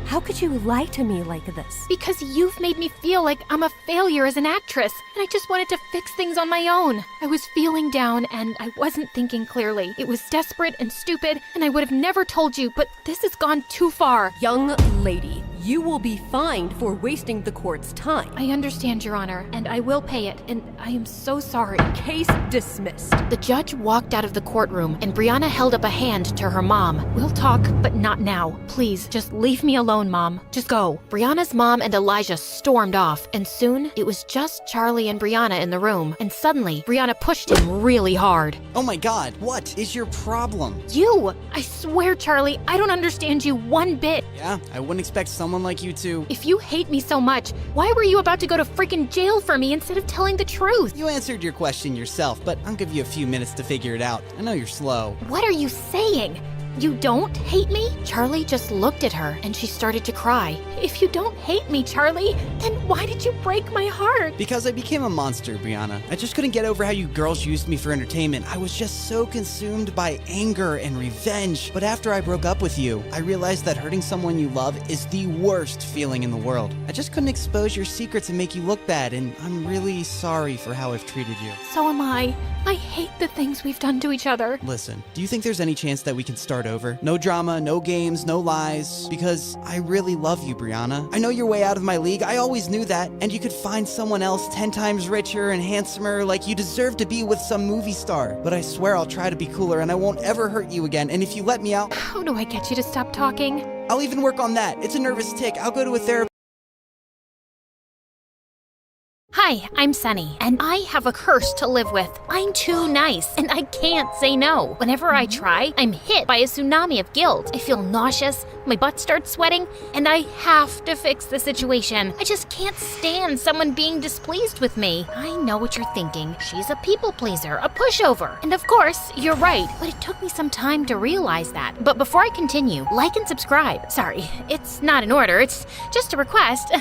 How could you lie to me like this? Because you've made me feel like I'm a failure as an actress, and I just wanted to fix things on my own. I was feeling down, and I wasn't thinking clearly. It was desperate and stupid, and I would have never told you, but this has gone too far. Young lady, you will be fined for wasting the court's time. I understand, Your Honor, and I will pay it, and I am so sorry. Case dismissed. The judge walked out of the courtroom, and Brianna held up a hand to her mom. We'll talk, but not now. Please, just leave me alone, Mom. Just go. Brianna's mom and Elijah stormed off, and soon it was just Charlie and Brianna in the room. And suddenly, Brianna pushed him really hard. Oh my God, what is your problem? You! I swear, Charlie, I don't understand you one bit. Yeah, I wouldn't expect someone like you to. If you hate me so much, why were you about to go to freaking jail for me instead of telling the truth? You answered your question yourself, but I'll give you a few minutes to figure it out. I know you're slow. What are you saying? You don't hate me? Charlie just looked at her and she started to cry. If you don't hate me, Charlie, then why did you break my heart? Because I became a monster, Brianna. I just couldn't get over how you girls used me for entertainment. I was just so consumed by anger and revenge. But after I broke up with you, I realized that hurting someone you love is the worst feeling in the world. I just couldn't expose your secrets and make you look bad, and I'm really sorry for how I've treated you. So am I. I hate the things we've done to each other. Listen, do you think there's any chance that we can start over? No drama, no games, no lies. Because I really love you, Brianna. I know you're way out of my league. I always knew that. And you could find someone else 10 times richer and handsomer, like you deserve to be with some movie star. But I swear I'll try to be cooler and I won't ever hurt you again. And if you let me out... How do I get you to stop talking? I'll even work on that. It's a nervous tick. I'll go to a therapist. Hi, I'm Sunny, and I have a curse to live with. I'm too nice, and I can't say no. Whenever I try, I'm hit by a tsunami of guilt. I feel nauseous, my butt starts sweating, and I have to fix the situation. I just can't stand someone being displeased with me. I know what you're thinking. She's a people pleaser, a pushover. And of course, you're right, but it took me some time to realize that. But before I continue, like and subscribe. Sorry, it's not an order, it's just a request.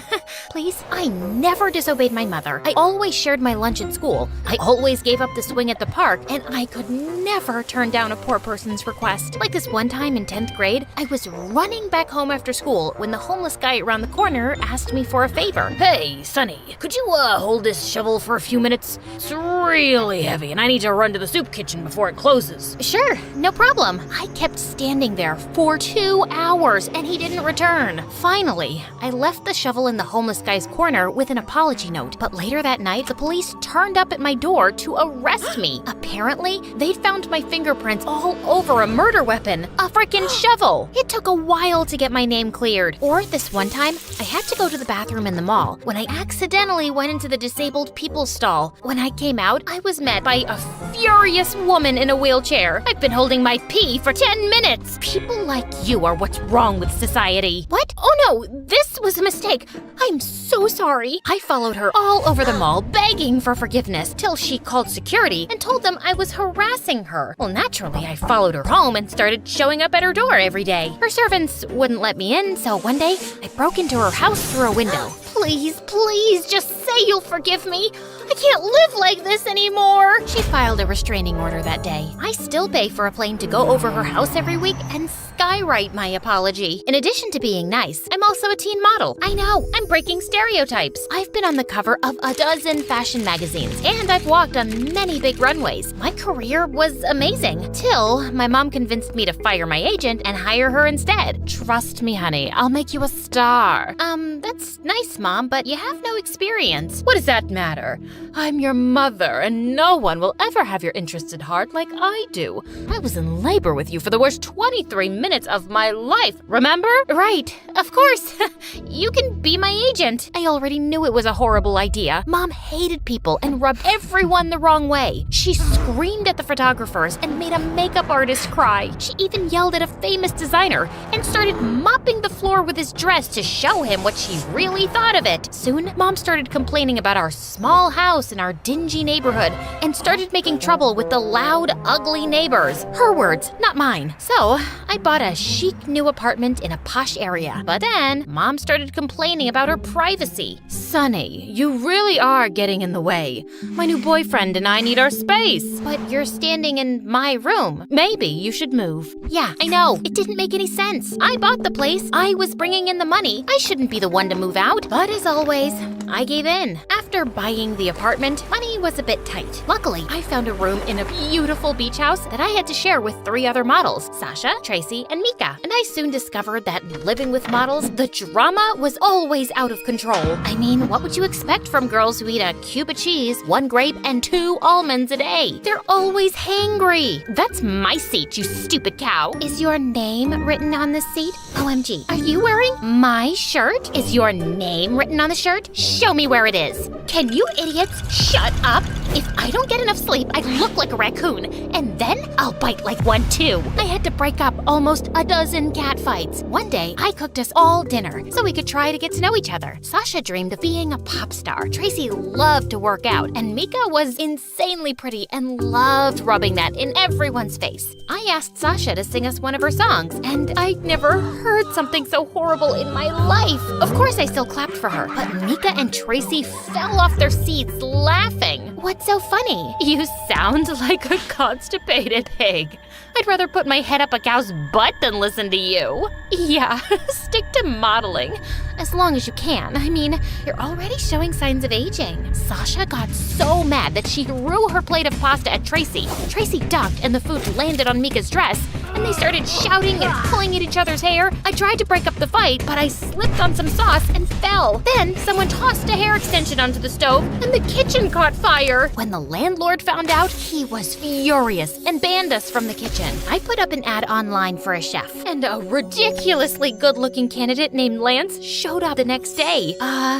Please, I never disobeyed my mother. I always shared my lunch at school. I always gave up the swing at the park, and I could never turn down a poor person's request. Like this one time in 10th grade, I was running back home after school when the homeless guy around the corner asked me for a favor. Hey, Sonny, could you hold this shovel for a few minutes? It's really heavy, and I need to run to the soup kitchen before it closes. Sure, no problem. I kept standing there for 2 hours, and he didn't return. Finally, I left the shovel in the homeless guy's corner with an apology note, but later that night, the police turned up at my door to arrest me. Apparently, they'd found my fingerprints all over a murder weapon, a frickin' shovel. It took a while while to get my name cleared. Or this one time, I had to go to the bathroom in the mall when I accidentally went into the disabled people's stall. When I came out, I was met by a furious woman in a wheelchair. I've been holding my pee for 10 minutes. People like you are what's wrong with society. What? Oh no, this was a mistake. I'm so sorry. I followed her all over the mall, begging for forgiveness, till she called security and told them I was harassing her. Well, naturally, I followed her home and started showing up at her door every day. Her servants wouldn't let me in, so one day, I broke into her house through a window. Please, please, just say you'll forgive me. I can't live like this anymore. She filed a restraining order that day. I still pay for a plane to go over her house every week and skywrite my apology. In addition to being nice, I'm also a teen model. I know, I'm breaking stereotypes. I've been on the cover of a dozen fashion magazines, and I've walked on many big runways. My career was amazing, till my mom convinced me to fire my agent and hire her instead. Trust me, honey, I'll make you a star. That's nice, Mom, but you have no experience. What does that matter? I'm your mother, and no one will ever have your interest at heart like I do. I was in labor with you for the worst 23 minutes of my life, remember? Right, of course. You can be my agent. I already knew it was a horrible idea. Mom hated people and rubbed everyone the wrong way. She screamed at the photographers and made a makeup artist cry. She even yelled at a famous designer and started mopping the floor with his dress to show him what she really thought of it. Soon, Mom started complaining about our small house in our dingy neighborhood and started making trouble with the loud, ugly neighbors. Her words, not mine. So, I bought a chic new apartment in a posh area. But then, Mom started complaining about her privacy. Sonny, you really are getting in the way. My new boyfriend and I need our space. But you're standing in my room. Maybe you should move. Yeah, I know. It didn't make any sense. I bought the place. I was bringing in the money. I shouldn't be the one to move out. But as always, I gave in. After buying the apartment, money was a bit tight. Luckily, I found a room in a beautiful beach house that I had to share with 3 other models, Sasha, Tracy, and Mika. And I soon discovered that living with models, the drama was always out of control. I mean, what would you expect from girls who eat a cube of cheese, 1 grape, and 2 almonds a day? They're always hangry. That's my seat, you stupid cow. Is your name written on this seat? OMG, are you wearing my shirt? Is your name written on the shirt? Show me where it is. Can you idiots shut up? If I don't get enough sleep, I look like a raccoon, and then I'll bite like one too. I had to break up almost a dozen cat fights. One day, I cooked us all dinner so we could try to get to know each other. Sasha dreamed of being a pop star. Tracy loved to work out, and Mika was insanely pretty and loved rubbing that in everyone's face. I asked Sasha to sing us one of her songs, and I'd never heard something so horrible in my life. Of course, I still clapped for her, but Mika and Tracy fell off their seats laughing. What's so funny? You sound like a constipated pig. I'd rather put my head up a cow's butt than listen to you. Yeah, stick to modeling. As long as you can. I mean, you're already showing signs of aging. Sasha got so mad that she threw her plate of pasta at Tracy. Tracy ducked and the food landed on Mika's dress, and they started shouting and pulling at each other's hair. I tried to break up the fight, but I slipped on some sauce and fell. Then someone tossed a hair extension onto the stove, and the kitchen caught fire. When the landlord found out, he was furious and banned us from the kitchen. I put up an ad online for a chef, and a ridiculously good-looking candidate named Lance showed up the next day.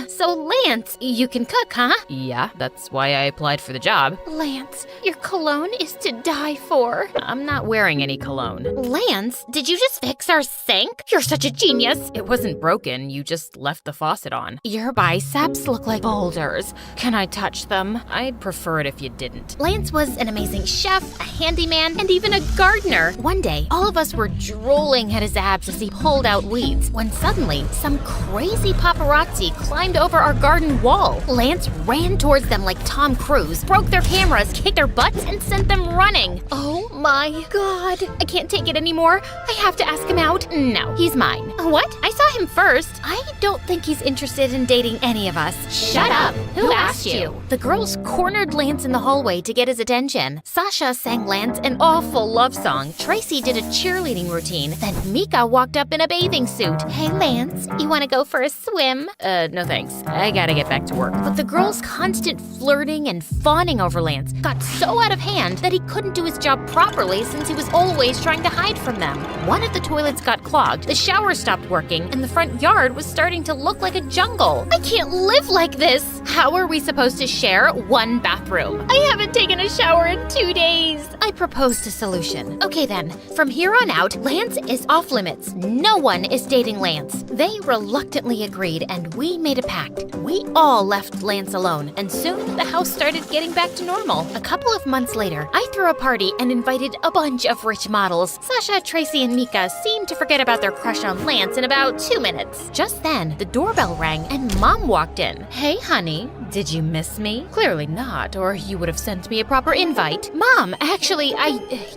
So Lance, you can cook, huh? Yeah, that's why I applied for the job. Lance, your cologne is to die for. I'm not wearing any cologne. Lance, did you just fix our sink? You're such a genius. It wasn't broken, you just left the faucet on. Your biceps look like boulders. Can I touch them? I'd prefer it if you didn't. Lance was an amazing chef, a handyman, and even a gardener. One day, all of us were drooling at his abs as he pulled out weeds, when suddenly, some crazy paparazzi climbed over our garden wall. Lance ran towards them like Tom Cruise, broke their cameras, kicked their butts, and sent them running. Oh my god. I can't take it anymore. I have to ask him out. No, he's mine. What? I saw him first. I don't think he's interested in dating any of us. Shut up. Who asked you? The girls cornered Lance in the hallway to get his attention. Sasha sang Lance an awful love song. Tracy did a cheerleading routine. Then Mika walked up in a bathing suit. Hey Lance, you want to go for a swim? No thanks. I gotta get back to work. But the girls' constant flirting and fawning over Lance got so out of hand that he couldn't do his job properly. properly since he was always trying to hide from them. One of the toilets got clogged, the shower stopped working, and the front yard was starting to look like a jungle. I can't live like this! How are we supposed to share one bathroom? I haven't taken a shower in 2 days. I proposed a solution. Okay then, from here on out, Lance is off limits. No one is dating Lance. They reluctantly agreed, and we made a pact. We all left Lance alone, and soon the house started getting back to normal. A couple of months later, I threw a party and invited a bunch of rich models. Sasha, Tracy, and Mika seemed to forget about their crush on Lance in about 2 minutes. Just then, the doorbell rang and Mom walked in. Hey, honey, did you miss me? Clearly not, or you would have sent me a proper invite. Mom, actually,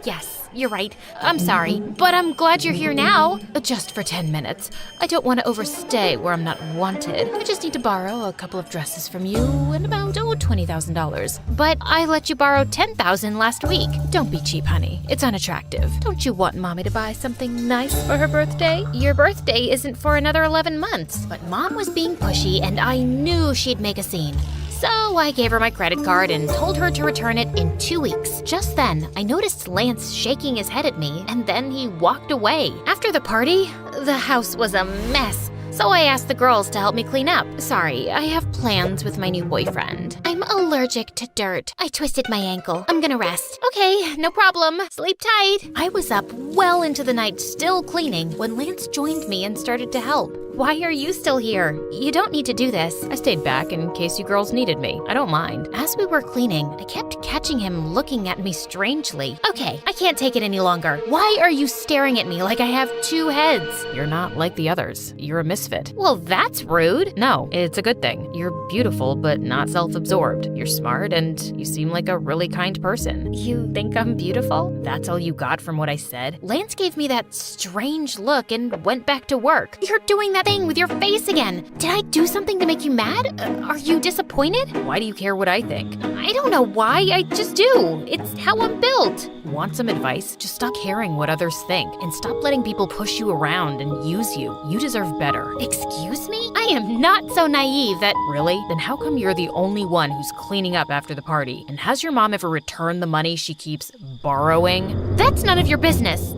yes. You're right. I'm sorry, but I'm glad you're here now. Just for 10 minutes. I don't want to overstay where I'm not wanted. I just need to borrow a couple of dresses from you and about, $20,000. But I let you borrow $10,000 last week. Don't be cheap, honey. It's unattractive. Don't you want Mommy to buy something nice for her birthday? Your birthday isn't for another 11 months. But Mom was being pushy and I knew she'd make a scene. So I gave her my credit card and told her to return it in 2 weeks. Just then, I noticed Lance shaking his head at me, and then he walked away. After the party, the house was a mess. So I asked the girls to help me clean up. Sorry, I have plans with my new boyfriend. I'm allergic to dirt. I twisted my ankle. I'm gonna rest. Okay, no problem. Sleep tight. I was up well into the night still cleaning when Lance joined me and started to help. Why are you still here? You don't need to do this. I stayed back in case you girls needed me. I don't mind. As we were cleaning, I kept catching him looking at me strangely. Okay, I can't take it any longer. Why are you staring at me like I have 2 heads? You're not like the others. You're a misfit. Well, that's rude. No, it's a good thing. You're beautiful, but not self-absorbed. You're smart, and you seem like a really kind person. You think I'm beautiful? That's all you got from what I said? Lance gave me that strange look and went back to work. You're doing that thing with your face again. Did I do something to make you mad? Are you disappointed? Why do you care what I think? I don't know why, I just do. It's how I'm built. Want some advice? Just stop caring what others think and stop letting people push you around and use you. You deserve better. Excuse me? I am not so naive that— Really? Then how come you're the only one who's cleaning up after the party? And has your mom ever returned the money she keeps borrowing? That's none of your business.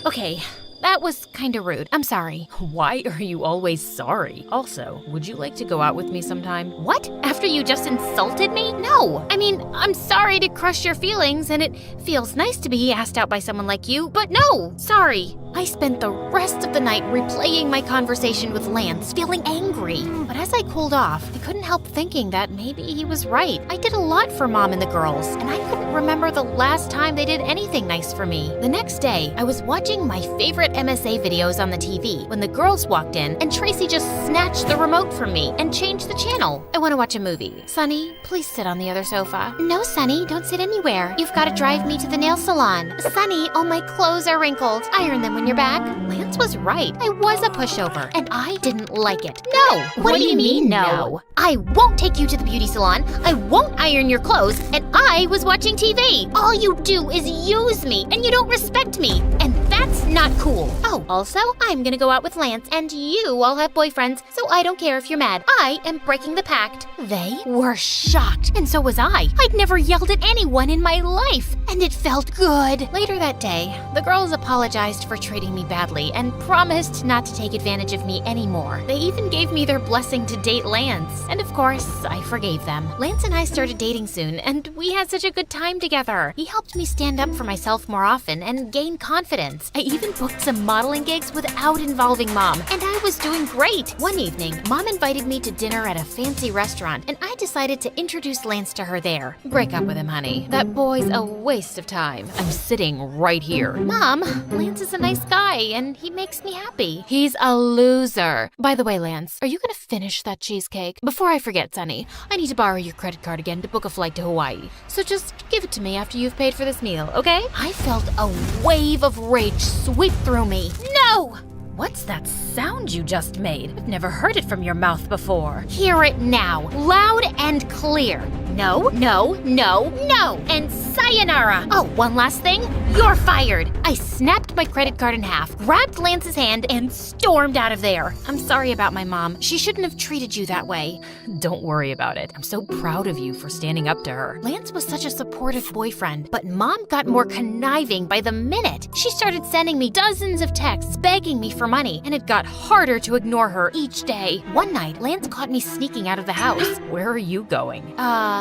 Okay. That was kinda rude. I'm sorry. Why are you always sorry? Also, would you like to go out with me sometime? What? After you just insulted me? No. I mean, I'm sorry to crush your feelings, and it feels nice to be asked out by someone like you, but no, sorry. I spent the rest of the night replaying my conversation with Lance, feeling angry. But as I cooled off, I couldn't help thinking that maybe he was right. I did a lot for Mom and the girls, and I couldn't remember the last time they did anything nice for me. The next day, I was watching my favorite MSA videos on the TV when the girls walked in and Tracy just snatched the remote from me and changed the channel. I want to watch a movie. Sunny, please sit on the other sofa. No, Sunny, don't sit anywhere. You've got to drive me to the nail salon. Sunny, all my clothes are wrinkled. Iron them when you're back. Lance was right. I was a pushover, and I didn't like it. No! What do you mean, no? I won't take you to the beauty salon. I won't iron your clothes, and I was watching TV. All you do is use me, and you don't respect me, and that's not cool. Oh, also, I'm gonna go out with Lance, and you all have boyfriends, so I don't care if you're mad. I am breaking the pact. They were shocked, and so was I. I'd never yelled at anyone in my life, and it felt good. Later that day, the girls apologized for treating me badly and promised not to take advantage of me anymore. They even gave me their blessing to date Lance, and of course, I forgave them. Lance and I started dating soon, and we had such a good time together. He helped me stand up for myself more often and gain confidence. I even booked some modeling gigs without involving Mom, and I was doing great. One evening, Mom invited me to dinner at a fancy restaurant, and I decided to introduce Lance to her there. Break up with him, honey. That boy's a waste of time. I'm sitting right here. Mom, Lance is a nice guy, and he makes me happy. He's a loser. By the way, Lance, are you gonna finish that cheesecake? Before I forget, Sunny, I need to borrow your credit card again to book a flight to Hawaii. So just give it to me after you've paid for this meal, okay? I felt a wave of rage sweep through me. No! What's that sound you just made? I've never heard it from your mouth before. Hear it now, loud and clear. No, no, no, no, and sayonara. Oh, one last thing. You're fired. I snapped my credit card in half, grabbed Lance's hand, and stormed out of there. I'm sorry about my mom. She shouldn't have treated you that way. Don't worry about it. I'm so proud of you for standing up to her. Lance was such a supportive boyfriend, but Mom got more conniving by the minute. She started sending me dozens of texts begging me for money, and it got harder to ignore her each day. One night, Lance caught me sneaking out of the house. Where are you going?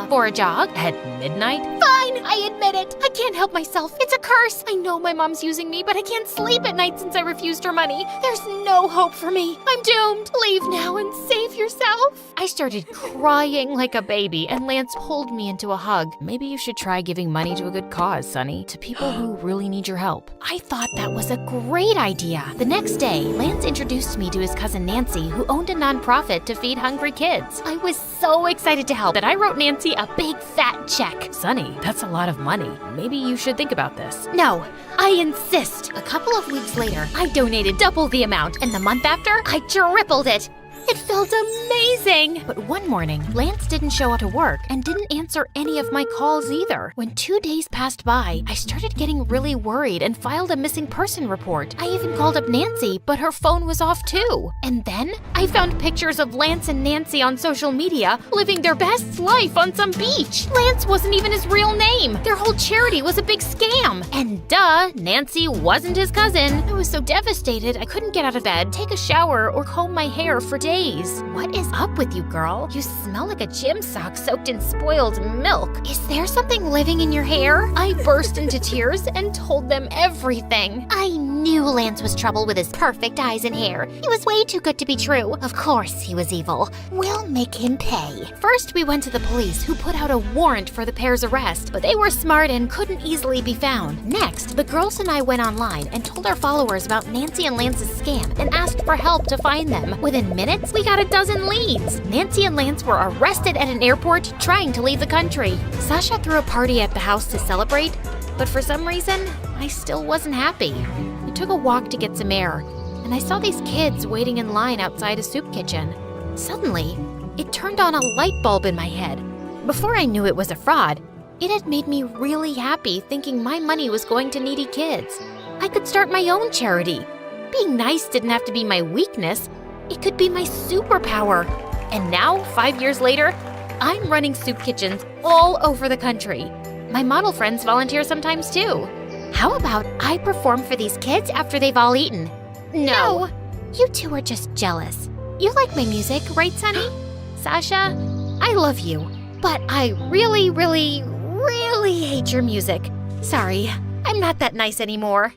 For a jog? At midnight? Fine, I admit it. I can't help myself. It's a curse. I know my mom's using me, but I can't sleep at night since I refused her money. There's no hope for me. I'm doomed. Leave now and save yourself. I started crying like a baby, and Lance pulled me into a hug. Maybe you should try giving money to a good cause, Sonny, to people who really need your help. I thought that was a great idea. The next day, Lance introduced me to his cousin Nancy, who owned a nonprofit to feed hungry kids. I was so excited to help that I wrote Nancy a big fat check. Sonny, that's a lot of money. Maybe you should think about this. No, I insist. A couple of weeks later, I donated double the amount, and the month after, I tripled it. It felt amazing! But one morning, Lance didn't show up to work and didn't answer any of my calls either. When 2 days passed by, I started getting really worried and filed a missing person report. I even called up Nancy, but her phone was off too. And then, I found pictures of Lance and Nancy on social media living their best life on some beach. Lance wasn't even his real name. Their whole charity was a big scam. And duh, Nancy wasn't his cousin. I was so devastated I couldn't get out of bed, take a shower, or comb my hair for days. What is up with you, girl? You smell like a gym sock soaked in spoiled milk. Is there something living in your hair? I burst into tears and told them everything. I knew Lance was trouble with his perfect eyes and hair. He was way too good to be true. Of course he was evil. We'll make him pay. First, we went to the police, who put out a warrant for the pair's arrest, but they were smart and couldn't easily be found. Next, the girls and I went online and told our followers about Nancy and Lance's scam and asked for help to find them. Within minutes, we got a dozen leads. Nancy and Lance were arrested at an airport trying to leave the country. Sasha threw a party at the house to celebrate, but for some reason, I still wasn't happy. We took a walk to get some air, and I saw these kids waiting in line outside a soup kitchen. Suddenly, it turned on a light bulb in my head. Before I knew it was a fraud, it had made me really happy thinking my money was going to needy kids. I could start my own charity. Being nice didn't have to be my weakness. It could be my superpower. And now, 5 years later, I'm running soup kitchens all over the country. My model friends volunteer sometimes too. How about I perform for these kids after they've all eaten? No. You two are just jealous. You like my music, right, Sonny? Sasha, I love you, but I really, really, really hate your music. Sorry, I'm not that nice anymore.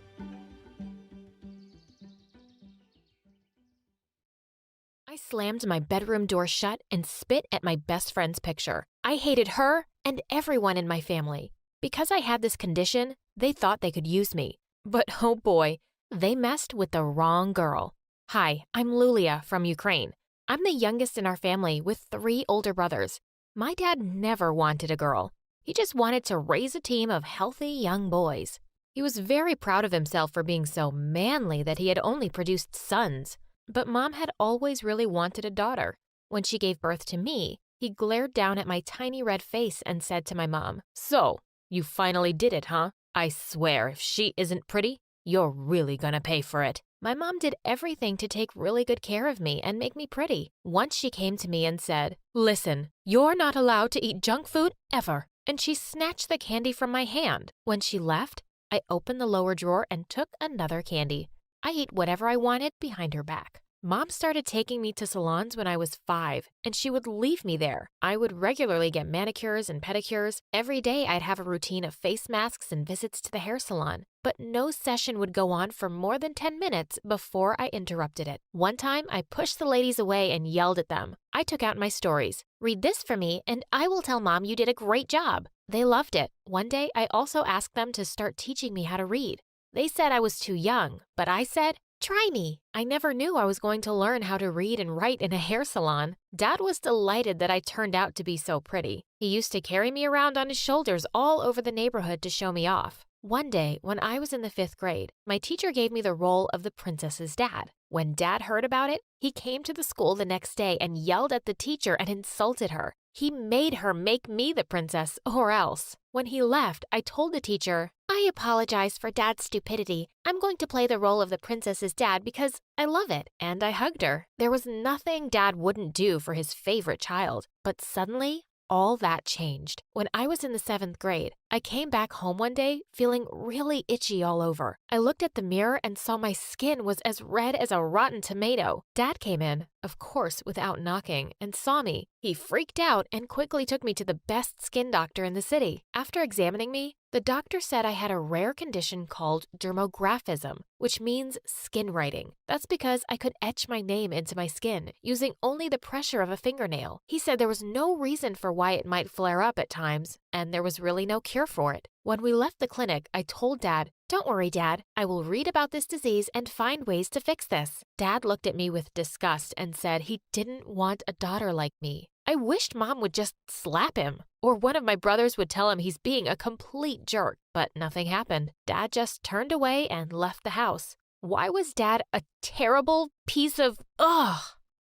I slammed my bedroom door shut and spit at my best friend's picture. I hated her and everyone in my family. Because I had this condition, they thought they could use me. But oh boy, they messed with the wrong girl. Hi, I'm Lulia from Ukraine. I'm the youngest in our family with 3 older brothers. My dad never wanted a girl. He just wanted to raise a team of healthy young boys. He was very proud of himself for being so manly that he had only produced sons. But Mom had always really wanted a daughter. When she gave birth to me, he glared down at my tiny red face and said to my mom, "So, you finally did it, huh? I swear, if she isn't pretty, you're really gonna pay for it." My mom did everything to take really good care of me and make me pretty. Once she came to me and said, "Listen, you're not allowed to eat junk food ever." And she snatched the candy from my hand. When she left, I opened the lower drawer and took another candy. I ate whatever I wanted behind her back. Mom started taking me to salons when I was 5, and she would leave me there. I would regularly get manicures and pedicures. Every day I'd have a routine of face masks and visits to the hair salon. But no session would go on for more than 10 minutes before I interrupted it. One time, I pushed the ladies away and yelled at them. I took out my stories. "Read this for me, and I will tell Mom you did a great job." They loved it. One day, I also asked them to start teaching me how to read. They said I was too young, but I said, "Try me." I never knew I was going to learn how to read and write in a hair salon. Dad was delighted that I turned out to be so pretty. He used to carry me around on his shoulders all over the neighborhood to show me off. One day, when I was in the 5th grade, my teacher gave me the role of the princess's dad. When Dad heard about it, he came to the school the next day and yelled at the teacher and insulted her. He made her make me the princess or else. When he left, I told the teacher, "I apologize for Dad's stupidity. I'm going to play the role of the princess's dad because I love it." And I hugged her. There was nothing Dad wouldn't do for his favorite child. But suddenly, all that changed. When I was in the 7th grade, I came back home one day feeling really itchy all over. I looked at the mirror and saw my skin was as red as a rotten tomato. Dad came in, of course without knocking, and saw me. He freaked out and quickly took me to the best skin doctor in the city. After examining me, the doctor said I had a rare condition called dermographism, which means skin writing. That's because I could etch my name into my skin using only the pressure of a fingernail. He said there was no reason for why it might flare up at times, and there was really no cure for it. When we left the clinic, I told Dad, "Don't worry, Dad. I will read about this disease and find ways to fix this." Dad looked at me with disgust and said he didn't want a daughter like me. I wished Mom would just slap him, or one of my brothers would tell him he's being a complete jerk, but nothing happened. Dad just turned away and left the house. Why was Dad a terrible piece of ugh?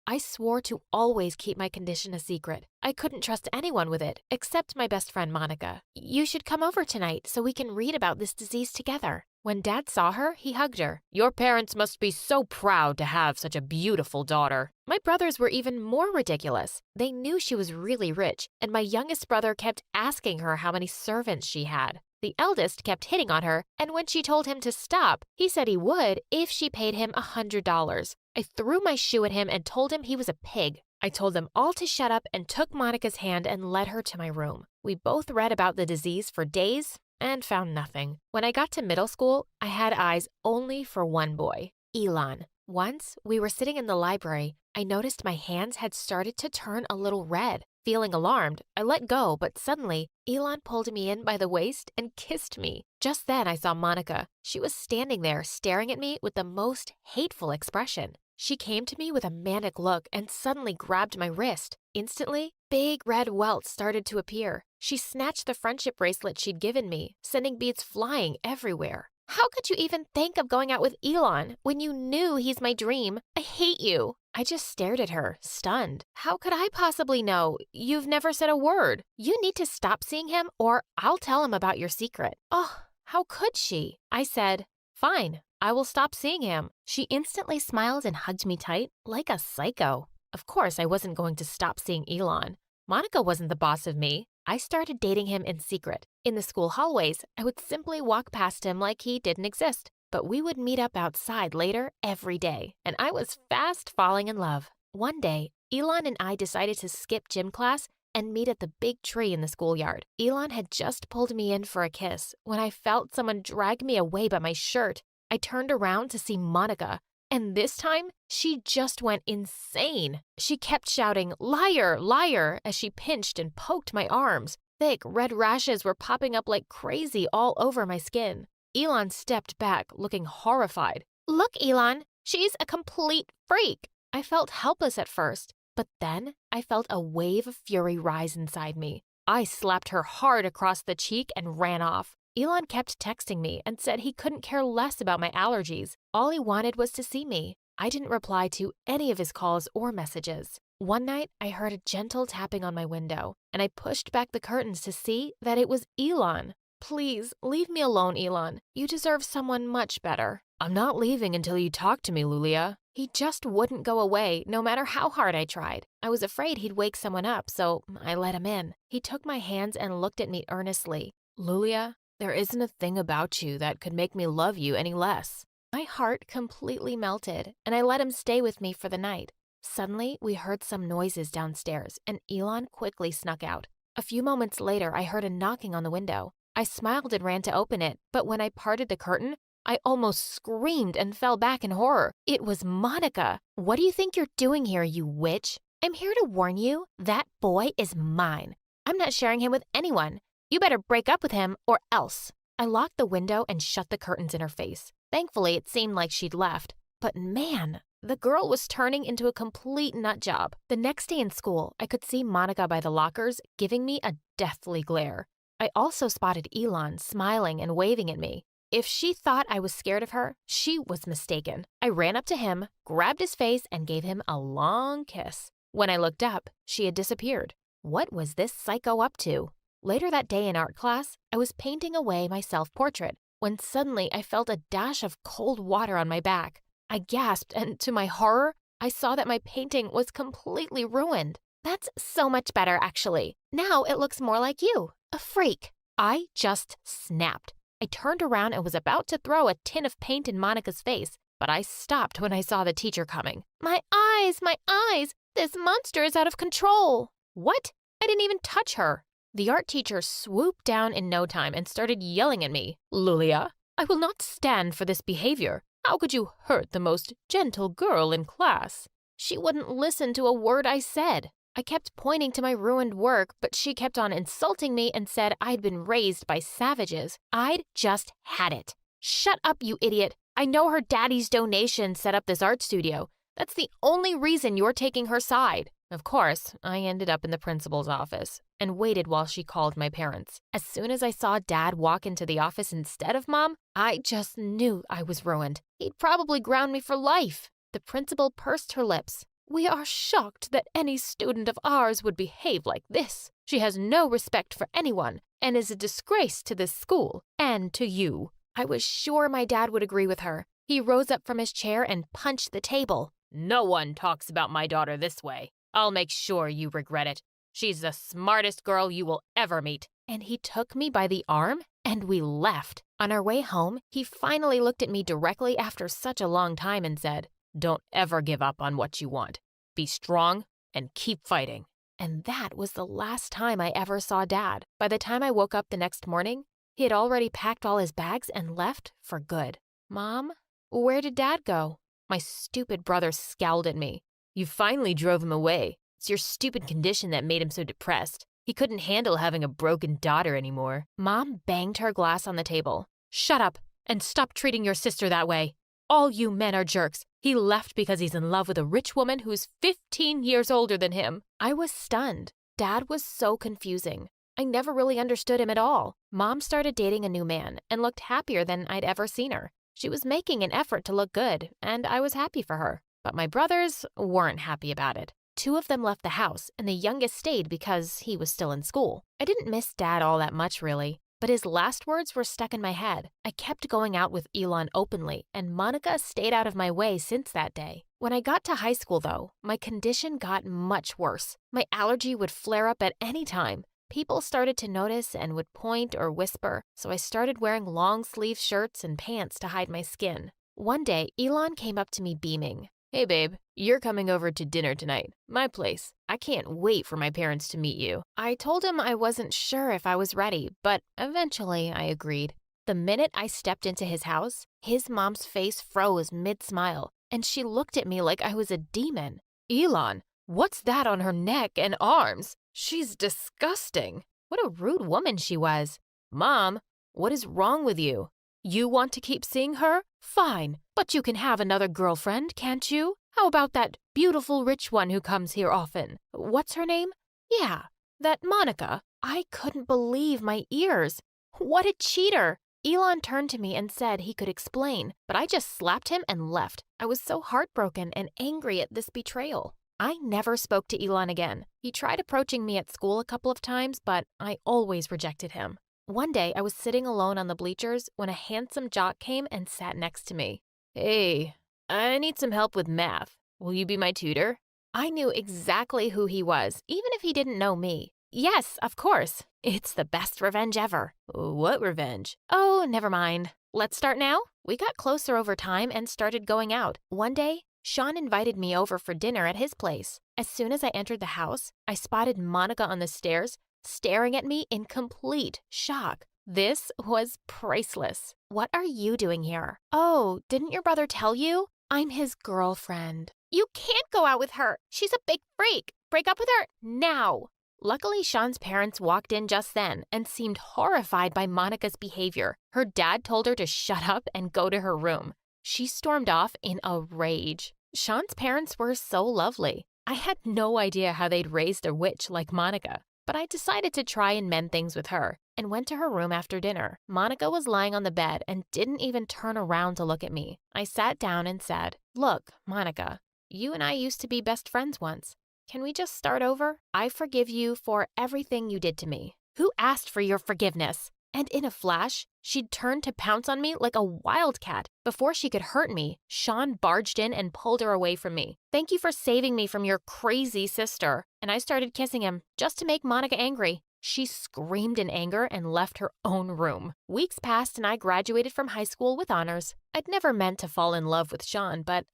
I swore to always keep my condition a secret. I couldn't trust anyone with it, except my best friend Monica. "You should come over tonight so we can read about this disease together." When Dad saw her, he hugged her. "Your parents must be so proud to have such a beautiful daughter." My brothers were even more ridiculous. They knew she was really rich, and my youngest brother kept asking her how many servants she had. The eldest kept hitting on her, and when she told him to stop, he said he would if she paid him $100. I threw my shoe at him and told him he was a pig. I told them all to shut up and took Monica's hand and led her to my room. We both read about the disease for days and found nothing. When I got to middle school, I had eyes only for one boy, Elon. Once, we were sitting in the library. I noticed my hands had started to turn a little red. Feeling alarmed, I let go, but suddenly, Elon pulled me in by the waist and kissed me. Just then, I saw Monica. She was standing there, staring at me with the most hateful expression. She came to me with a manic look and suddenly grabbed my wrist. Instantly, big red welts started to appear. She snatched the friendship bracelet she'd given me, sending beads flying everywhere. "How could you even think of going out with Elon when you knew he's my dream? I hate you." I just stared at her, stunned. "How could I possibly know? You've never said a word. You need to stop seeing him or I'll tell him about your secret." "Oh, how could she?" I said, "Fine, I will stop seeing him." She instantly smiled and hugged me tight, like a psycho. Of course, I wasn't going to stop seeing Elon. Monica wasn't the boss of me. I started dating him in secret. In the school hallways, I would simply walk past him like he didn't exist. But we would meet up outside later every day, and I was fast falling in love. One day, Elon and I decided to skip gym class and meet at the big tree in the schoolyard. Elon had just pulled me in for a kiss when I felt someone drag me away by my shirt. I turned around to see Monica, and this time, she just went insane. She kept shouting, "Liar, liar," as she pinched and poked my arms. Thick red rashes were popping up like crazy all over my skin. Elon stepped back, looking horrified. "Look, Elon, she's a complete freak." I felt helpless at first, but then I felt a wave of fury rise inside me. I slapped her hard across the cheek and ran off. Elon kept texting me and said he couldn't care less about my allergies. All he wanted was to see me. I didn't reply to any of his calls or messages. One night, I heard a gentle tapping on my window, and I pushed back the curtains to see that it was Elon. "Please, leave me alone, Elon. You deserve someone much better." "I'm not leaving until you talk to me, Lulia." He just wouldn't go away, no matter how hard I tried. I was afraid he'd wake someone up, so I let him in. He took my hands and looked at me earnestly. "Lulia, there isn't a thing about you that could make me love you any less." My heart completely melted, and I let him stay with me for the night. Suddenly, we heard some noises downstairs, and Elon quickly snuck out. A few moments later, I heard a knocking on the window. I smiled and ran to open it, but when I parted the curtain, I almost screamed and fell back in horror. It was Monica. "What do you think you're doing here, you witch?" "I'm here to warn you, that boy is mine. I'm not sharing him with anyone. You better break up with him or else." I locked the window and shut the curtains in her face. Thankfully, it seemed like she'd left. But man, the girl was turning into a complete nut job. The next day in school, I could see Monica by the lockers, giving me a deathly glare. I also spotted Elon smiling and waving at me. If she thought I was scared of her, she was mistaken. I ran up to him, grabbed his face, and gave him a long kiss. When I looked up, she had disappeared. What was this psycho up to? Later that day in art class, I was painting away my self-portrait when suddenly I felt a dash of cold water on my back. I gasped, and to my horror, I saw that my painting was completely ruined. That's so much better, actually. Now it looks more like you, a freak. I just snapped. I turned around and was about to throw a tin of paint in Monica's face, but I stopped when I saw the teacher coming. My eyes, my eyes! This monster is out of control! What? I didn't even touch her. The art teacher swooped down in no time and started yelling at me. Lulia, I will not stand for this behavior. How could you hurt the most gentle girl in class? She wouldn't listen to a word I said. I kept pointing to my ruined work, but she kept on insulting me and said I'd been raised by savages. I'd just had it. Shut up, you idiot. I know her daddy's donation set up this art studio. That's the only reason you're taking her side. Of course, I ended up in the principal's office and waited while she called my parents. As soon as I saw Dad walk into the office instead of Mom, I just knew I was ruined. He'd probably ground me for life. The principal pursed her lips. We are shocked that any student of ours would behave like this. She has no respect for anyone and is a disgrace to this school and to you. I was sure my dad would agree with her. He rose up from his chair and punched the table. No one talks about my daughter this way. I'll make sure you regret it. She's the smartest girl you will ever meet. And he took me by the arm and we left. On our way home, he finally looked at me directly after such a long time and said, Don't ever give up on what you want. Be strong and keep fighting. And that was the last time I ever saw Dad. By the time I woke up the next morning, he had already packed all his bags and left for good. Mom, where did Dad go? My stupid brother scowled at me. You finally drove him away. It's your stupid condition that made him so depressed. He couldn't handle having a broken daughter anymore. Mom banged her glass on the table. Shut up and stop treating your sister that way. All you men are jerks. He left because he's in love with a rich woman who's 15 years older than him. I was stunned. Dad was so confusing. I never really understood him at all. Mom started dating a new man and looked happier than I'd ever seen her. She was making an effort to look good, and I was happy for her. But my brothers weren't happy about it. 2 of them left the house, and the youngest stayed because he was still in school. I didn't miss Dad all that much, really. But his last words were stuck in my head. I kept going out with Elon openly, and Monica stayed out of my way since that day. When I got to high school, though, my condition got much worse. My allergy would flare up at any time. People started to notice and would point or whisper, so I started wearing long-sleeve shirts and pants to hide my skin. One day, Elon came up to me beaming. Hey babe, you're coming over to dinner tonight. My place. I can't wait for my parents to meet you. I told him I wasn't sure if I was ready, but eventually I agreed. The minute I stepped into his house, his mom's face froze mid-smile, and she looked at me like I was a demon. Elon, what's that on her neck and arms? She's disgusting. What a rude woman she was. Mom, what is wrong with you? You want to keep seeing her? Fine, but you can have another girlfriend, can't you? How about that beautiful rich one who comes here often? What's her name? Yeah, that Monica. I couldn't believe my ears. What a cheater. Elon turned to me and said he could explain, but I just slapped him and left. I was so heartbroken and angry at this betrayal. I never spoke to Elon again. He tried approaching me at school a couple of times, but I always rejected him. One day, I was sitting alone on the bleachers when a handsome jock came and sat next to me. Hey, I need some help with math. Will you be my tutor? I knew exactly who he was, even if he didn't know me. Yes, of course. It's the best revenge ever. What revenge? Oh, never mind. Let's start now. We got closer over time and started going out. One day, Sean invited me over for dinner at his place. As soon as I entered the house, I spotted Monica on the stairs, staring at me in complete shock. This was priceless. What are you doing here? Oh, didn't your brother tell you? I'm his girlfriend. You can't go out with her. She's a big freak. Break up with her now. Luckily, Sean's parents walked in just then and seemed horrified by Monica's behavior. Her dad told her to shut up and go to her room. She stormed off in a rage. Sean's parents were so lovely. I had no idea how they'd raised a witch like Monica. but I decided to try and mend things with her and went to her room after dinner. Monica was lying on the bed and didn't even turn around to look at me. I sat down and said, "Look, Monica, you and I used to be best friends once. Can we just start over? I forgive you for everything you did to me." "Who asked for your forgiveness?" And in a flash, she'd turned to pounce on me like a wildcat. Before she could hurt me, Sean barged in and pulled her away from me. "Thank you for saving me from your crazy sister." And I started kissing him just to make Monica angry. She screamed in anger and left her own room. Weeks passed and I graduated from high school with honors. I'd never meant to fall in love with Sean, but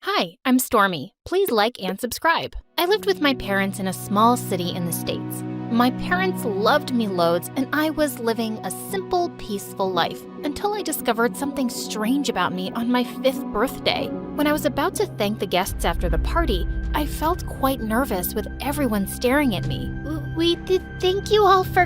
Hi, I'm Stormy. Please like and subscribe. I lived with my parents in a small city in the States. My parents loved me loads, and I was living a simple, peaceful life until I discovered something strange about me on my 5th birthday. When I was about to thank the guests after the party, I felt quite nervous with everyone staring at me. We did thank you all for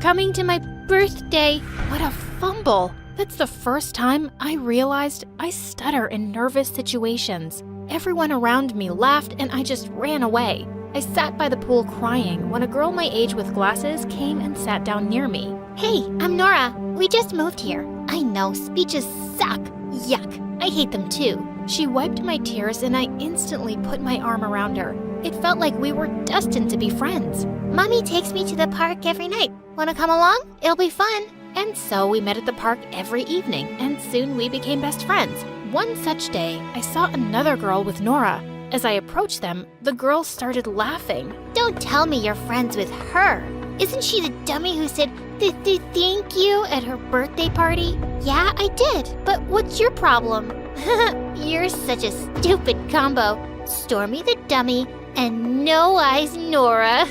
coming to my birthday. What a fumble! That's the first time I realized I stutter in nervous situations. Everyone around me laughed and I just ran away. I sat by the pool crying when a girl my age with glasses came and sat down near me. "Hey, I'm Nora. We just moved here. I know, speeches suck. Yuck. I hate them too." She wiped my tears and I instantly put my arm around her. It felt like we were destined to be friends. "Mommy takes me to the park every night. Wanna come along? It'll be fun." And so we met at the park every evening, and soon we became best friends. One such day, I saw another girl with Nora. As I approached them, the girl started laughing. "Don't tell me you're friends with her. Isn't she the dummy who said thank you at her birthday party?" "Yeah, I did. But what's your problem?" "You're such a stupid combo. Stormy the dummy and No Eyes Nora."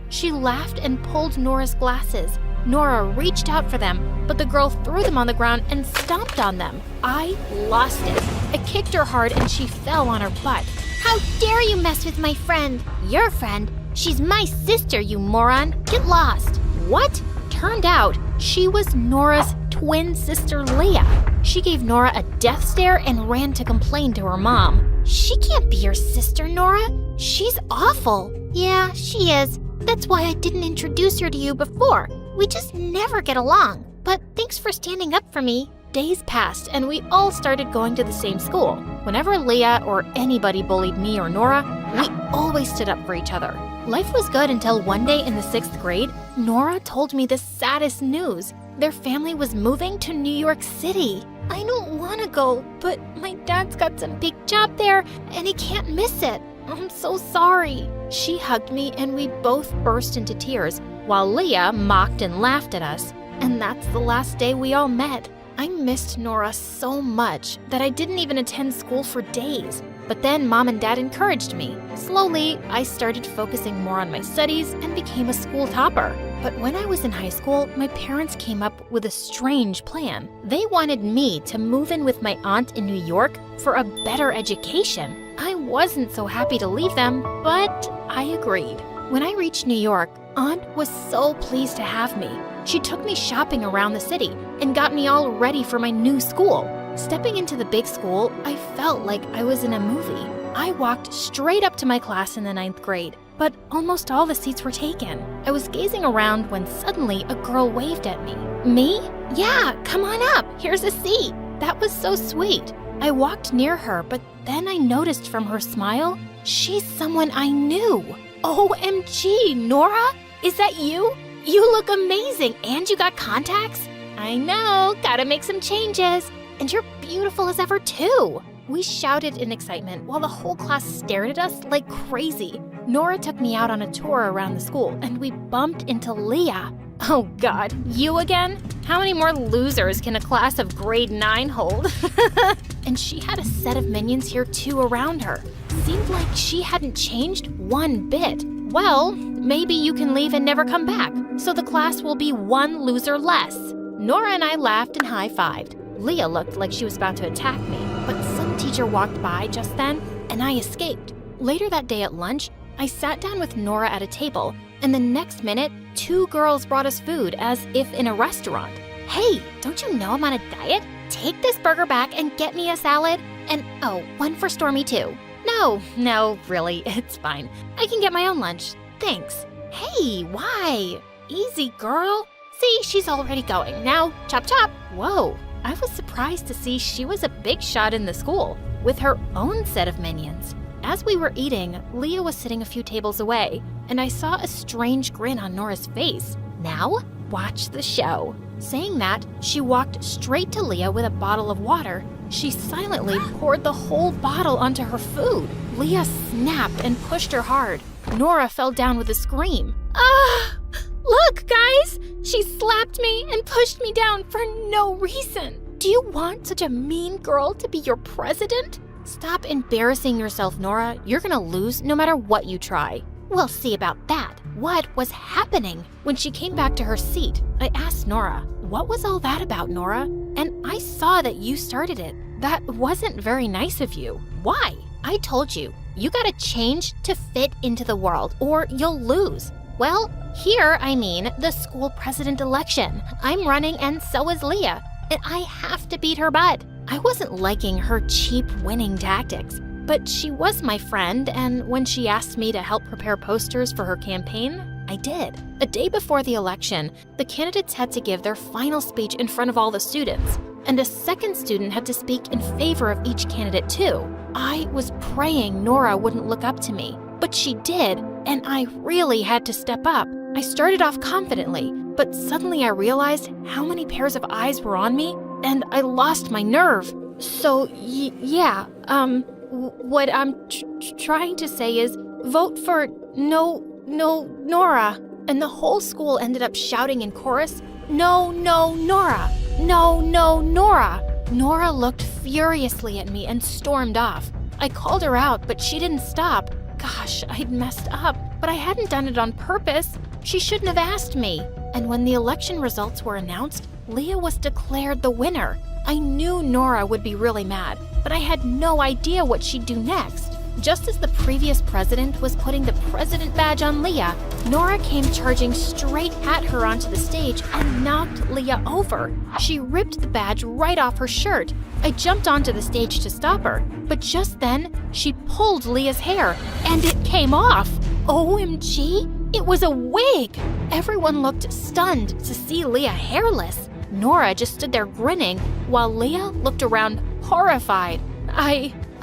She laughed and pulled Nora's glasses. Nora reached out for them, but the girl threw them on the ground and stomped on them. I lost it. I kicked her hard and she fell on her butt. "How dare you mess with my friend?" "Your friend? She's my sister, you moron. Get lost." What? Turned out she was Nora's twin sister, Leah. She gave Nora a death stare and ran to complain to her mom. "She can't be your sister, Nora. She's awful." "Yeah, she is. That's why I didn't introduce her to you before. We just never get along. But thanks for standing up for me." Days passed and we all started going to the same school. Whenever Leah or anybody bullied me or Nora, we always stood up for each other. Life was good until one day in the 6th grade, Nora told me the saddest news. Their family was moving to New York City. "I don't want to go, but my dad's got some big job there and he can't miss it. I'm so sorry." She hugged me and we both burst into tears, while Leah mocked and laughed at us. And that's the last day we all met. I missed Nora so much that I didn't even attend school for days. But then Mom and Dad encouraged me. Slowly, I started focusing more on my studies and became a school topper. But when I was in high school, my parents came up with a strange plan. They wanted me to move in with my aunt in New York for a better education. I wasn't so happy to leave them, but I agreed. When I reached New York, Aunt was so pleased to have me. She took me shopping around the city and got me all ready for my new school. Stepping into the big school, I felt like I was in a movie. I walked straight up to my class in the 9th grade, but almost all the seats were taken. I was gazing around when suddenly a girl waved at me. Me? Yeah, come on up, here's a seat. That was so sweet. I walked near her, but then I noticed from her smile, she's someone I knew. OMG, Nora? Is that you? You look amazing, and you got contacts? I know, gotta make some changes. And you're beautiful as ever, too. We shouted in excitement while the whole class stared at us like crazy. Nora took me out on a tour around the school, and we bumped into Leah. Oh God, you again? How many more losers can a class of grade 9 hold? And she had a set of minions here too around her. Seemed like she hadn't changed one bit. Well, maybe you can leave and never come back, so the class will be one loser less. Nora and I laughed and high-fived. Leah looked like she was about to attack me, but some teacher walked by just then, and I escaped. Later that day at lunch, I sat down with Nora at a table, and the next minute, 2 girls brought us food as if in a restaurant. Hey, don't you know I'm on a diet? Take this burger back and get me a salad. And oh, one for Stormy too. No, really, it's fine. I can get my own lunch. Thanks. Hey, why? Easy, girl. See, she's already going. Now, chop chop. Whoa, I was surprised to see she was a big shot in the school, with her own set of minions. As we were eating, Leah was sitting a few tables away, and I saw a strange grin on Nora's face. Now, watch the show. Saying that, she walked straight to Leah with a bottle of water. She silently poured the whole bottle onto her food. Leah snapped and pushed her hard. Nora fell down with a scream. Ah! Look, guys! She slapped me and pushed me down for no reason. Do you want such a mean girl to be your president? Stop embarrassing yourself, Nora. You're gonna lose no matter what you try. We'll see about that. What was happening? When she came back to her seat, I asked Nora, what was all that about, Nora? And I saw that you started it. That wasn't very nice of you. Why? I told you, you gotta change to fit into the world or you'll lose. Well, here I mean the school president election. I'm running and so is Leah, and I have to beat her butt. I wasn't liking her cheap winning tactics, but she was my friend, and when she asked me to help prepare posters for her campaign, I did. A day before the election, the candidates had to give their final speech in front of all the students, and a second student had to speak in favor of each candidate too. I was praying Nora wouldn't look up to me, but she did, and I really had to step up. I started off confidently, but suddenly I realized how many pairs of eyes were on me, and I lost my nerve. So, yeah, what I'm trying to say is vote for Nora. And the whole school ended up shouting in chorus, No, Nora! No, Nora! Nora looked furiously at me and stormed off. I called her out, but she didn't stop. Gosh, I'd messed up, but I hadn't done it on purpose. She shouldn't have asked me. And when the election results were announced, Leah was declared the winner. I knew Nora would be really mad, but I had no idea what she'd do next. Just as the previous president was putting the president badge on Leah, Nora came charging straight at her onto the stage and knocked Leah over. She ripped the badge right off her shirt. I jumped onto the stage to stop her, but just then, she pulled Leah's hair, and it came off. OMG, it was a wig! Everyone looked stunned to see Leah hairless. Nora just stood there grinning, while Leah looked around horrified.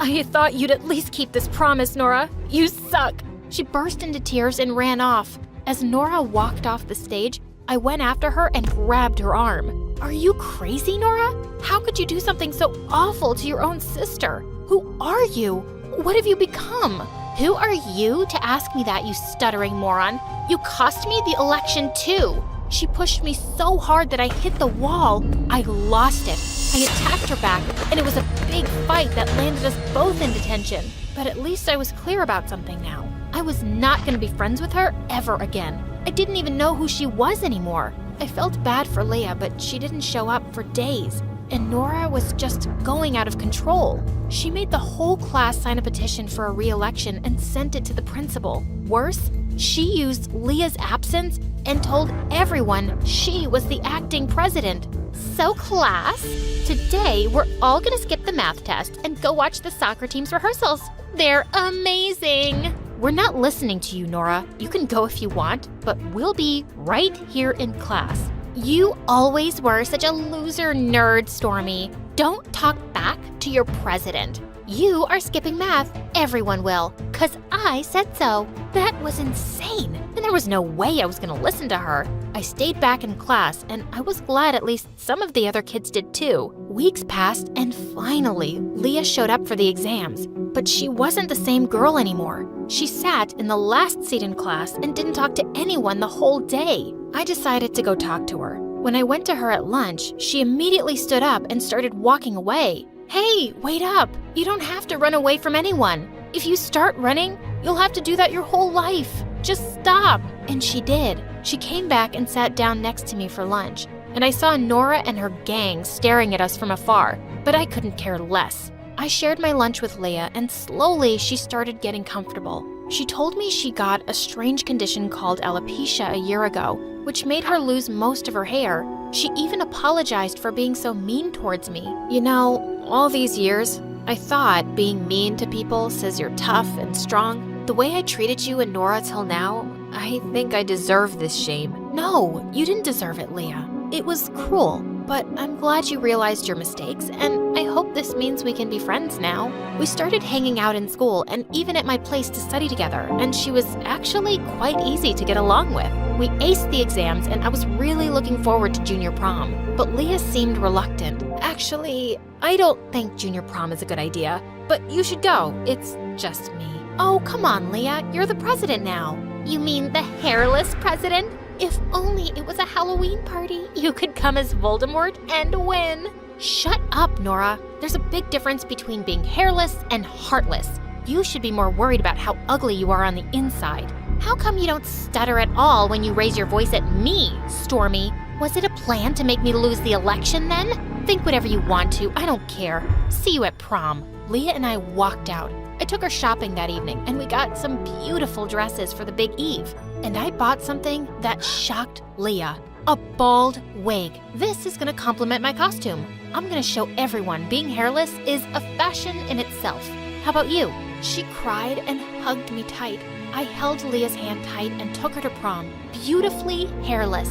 I thought you'd at least keep this promise, Nora. You suck. She burst into tears and ran off. As Nora walked off the stage, I went after her and grabbed her arm. Are you crazy, Nora? How could you do something so awful to your own sister? Who are you? What have you become? Who are you to ask me that, you stuttering moron? You cost me the election too. She pushed me so hard that I hit the wall. I lost it. I attacked her back, and it was a big fight that landed us both in detention. But at least I was clear about something now. I was not going to be friends with her ever again. I didn't even know who she was anymore. I felt bad for Leah, but she didn't show up for days. And Nora was just going out of control. She made the whole class sign a petition for a re-election and sent it to the principal. Worse, she used Leah's absence and told everyone she was the acting president. So class, today we're all gonna skip the math test and go watch the soccer team's rehearsals. They're amazing. We're not listening to you, Nora. You can go if you want, but we'll be right here in class. You always were such a loser nerd, Stormy. Don't talk back to your president. You are skipping math. Everyone will, 'cause I said so. That was insane, and there was no way I was gonna listen to her. I stayed back in class, and I was glad at least some of the other kids did too. Weeks passed, and finally, Leah showed up for the exams. But she wasn't the same girl anymore. She sat in the last seat in class and didn't talk to anyone the whole day. I decided to go talk to her. When I went to her at lunch, she immediately stood up and started walking away. Hey, wait up! You don't have to run away from anyone. If you start running, you'll have to do that your whole life. Just stop. And she did. She came back and sat down next to me for lunch. And I saw Nora and her gang staring at us from afar, but I couldn't care less. I shared my lunch with Leah, and slowly she started getting comfortable. She told me she got a strange condition called alopecia a year ago, which made her lose most of her hair. She even apologized for being so mean towards me. You know, all these years, I thought being mean to people says you're tough and strong. The way I treated you and Nora till now, I think I deserve this shame. No, you didn't deserve it, Leah. It was cruel, but I'm glad you realized your mistakes, and I hope this means we can be friends now. We started hanging out in school and even at my place to study together, and she was actually quite easy to get along with. We aced the exams, and I was really looking forward to junior prom, but Leah seemed reluctant. Actually, I don't think junior prom is a good idea, but you should go. It's just me. Oh, come on, Leah. You're the president now. You mean the hairless president? If only it was a Halloween party. You could come as Voldemort and win. Shut up, Nora. There's a big difference between being hairless and heartless. You should be more worried about how ugly you are on the inside. How come you don't stutter at all when you raise your voice at me, Stormy? Was it a plan to make me lose the election then? Think whatever you want to. I don't care. See you at prom. Leah and I walked out. I took her shopping that evening, and we got some beautiful dresses for the big eve. And I bought something that shocked Leah. A bald wig. This is gonna complement my costume. I'm gonna show everyone being hairless is a fashion in itself. How about you? She cried and hugged me tight. I held Leah's hand tight and took her to prom, beautifully hairless.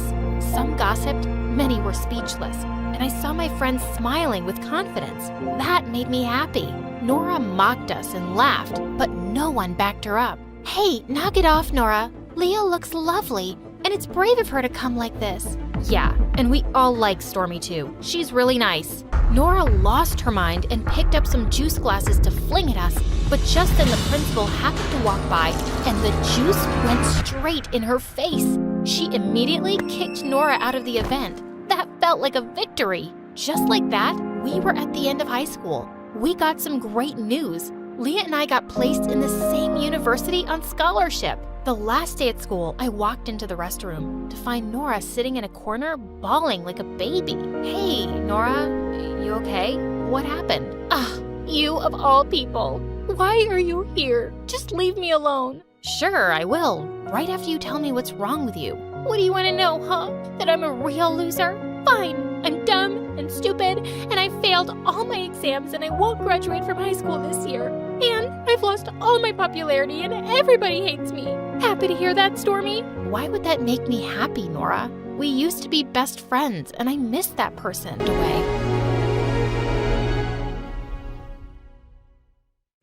Some gossiped, many were speechless, and I saw my friends smiling with confidence. That made me happy. Nora mocked us and laughed, but no one backed her up. Hey, knock it off, Nora. Leah looks lovely, and it's brave of her to come like this. Yeah, and we all like Stormy too. She's really nice. Nora lost her mind and picked up some juice glasses to fling at us, but just then the principal happened to walk by, and the juice went straight in her face. She immediately kicked Nora out of the event. That felt like a victory. Just like that, we were at the end of high school. We got some great news. Leah and I got placed in the same university on scholarship. The last day at school, I walked into the restroom to find Nora sitting in a corner bawling like a baby. Hey, Nora, you okay? What happened? You of all people. Why are you here? Just leave me alone. Sure, I will. Right after you tell me what's wrong with you. What do you want to know, huh? That I'm a real loser? Fine. I'm dumb and stupid, and I failed all my exams, and I won't graduate from high school this year. And I've lost all my popularity, and everybody hates me. Happy to hear that, Stormy? Why would that make me happy, Nora? We used to be best friends, and I miss that person away.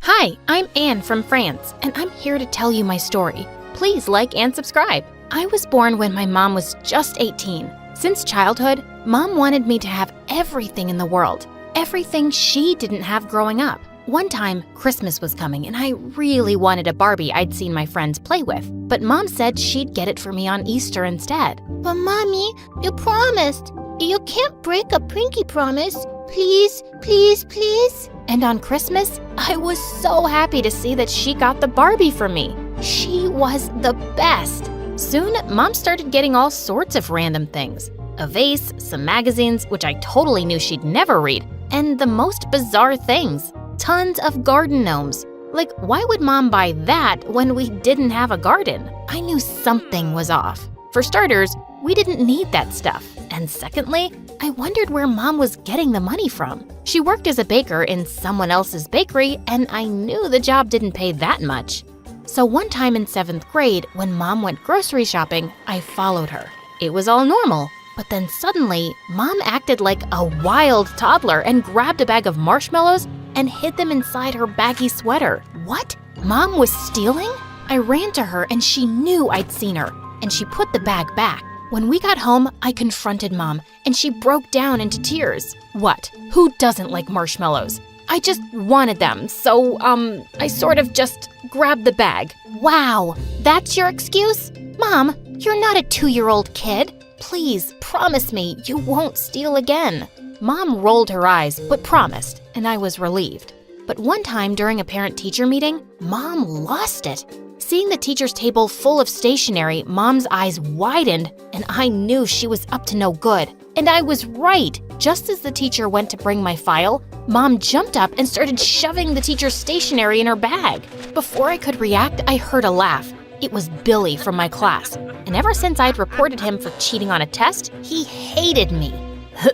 Hi, I'm Anne from France, and I'm here to tell you my story. Please like and subscribe. I was born when my mom was just 18. Since childhood, Mom wanted me to have everything in the world, everything she didn't have growing up. One time, Christmas was coming, and I really wanted a Barbie I'd seen my friends play with, but Mom said she'd get it for me on Easter instead. But Mommy, you promised. You can't break a pinky promise. Please, please, please. And on Christmas, I was so happy to see that she got the Barbie for me. She was the best. Soon, Mom started getting all sorts of random things. A vase, some magazines, which I totally knew she'd never read, and the most bizarre things. Tons of garden gnomes. Like, why would Mom buy that when we didn't have a garden? I knew something was off. For starters, we didn't need that stuff. And secondly, I wondered where Mom was getting the money from. She worked as a baker in someone else's bakery, and I knew the job didn't pay that much. So one time in 7th grade, when Mom went grocery shopping, I followed her. It was all normal. But then suddenly, Mom acted like a wild toddler and grabbed a bag of marshmallows and hid them inside her baggy sweater. What? Mom was stealing? I ran to her and she knew I'd seen her, and she put the bag back. When we got home, I confronted Mom, and she broke down into tears. What? Who doesn't like marshmallows? I just wanted them, so, I sort of just grabbed the bag. Wow, that's your excuse? Mom, you're not a 2-year-old kid. Please, promise me you won't steal again. Mom rolled her eyes, but promised, and I was relieved. But one time during a parent-teacher meeting, Mom lost it. Seeing the teacher's table full of stationery, Mom's eyes widened, and I knew she was up to no good. And I was right. Just as the teacher went to bring my file, Mom jumped up and started shoving the teacher's stationery in her bag. Before I could react, I heard a laugh. It was Billy from my class, and ever since I'd reported him for cheating on a test, he hated me.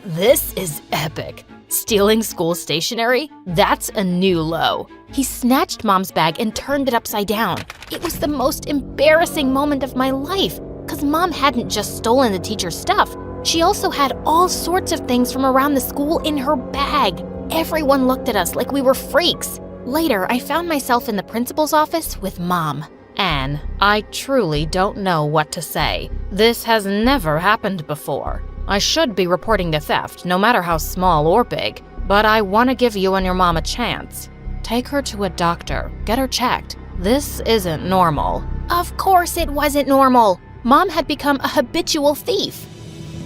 This is epic. Stealing school stationery? That's a new low. He snatched Mom's bag and turned it upside down. It was the most embarrassing moment of my life, because Mom hadn't just stolen the teacher's stuff. She also had all sorts of things from around the school in her bag. Everyone looked at us like we were freaks. Later, I found myself in the principal's office with Mom. Anne, I truly don't know what to say. This has never happened before. I should be reporting the theft, no matter how small or big, but I want to give you and your mom a chance. Take her to a doctor, get her checked. This isn't normal. Of course it wasn't normal. Mom had become a habitual thief.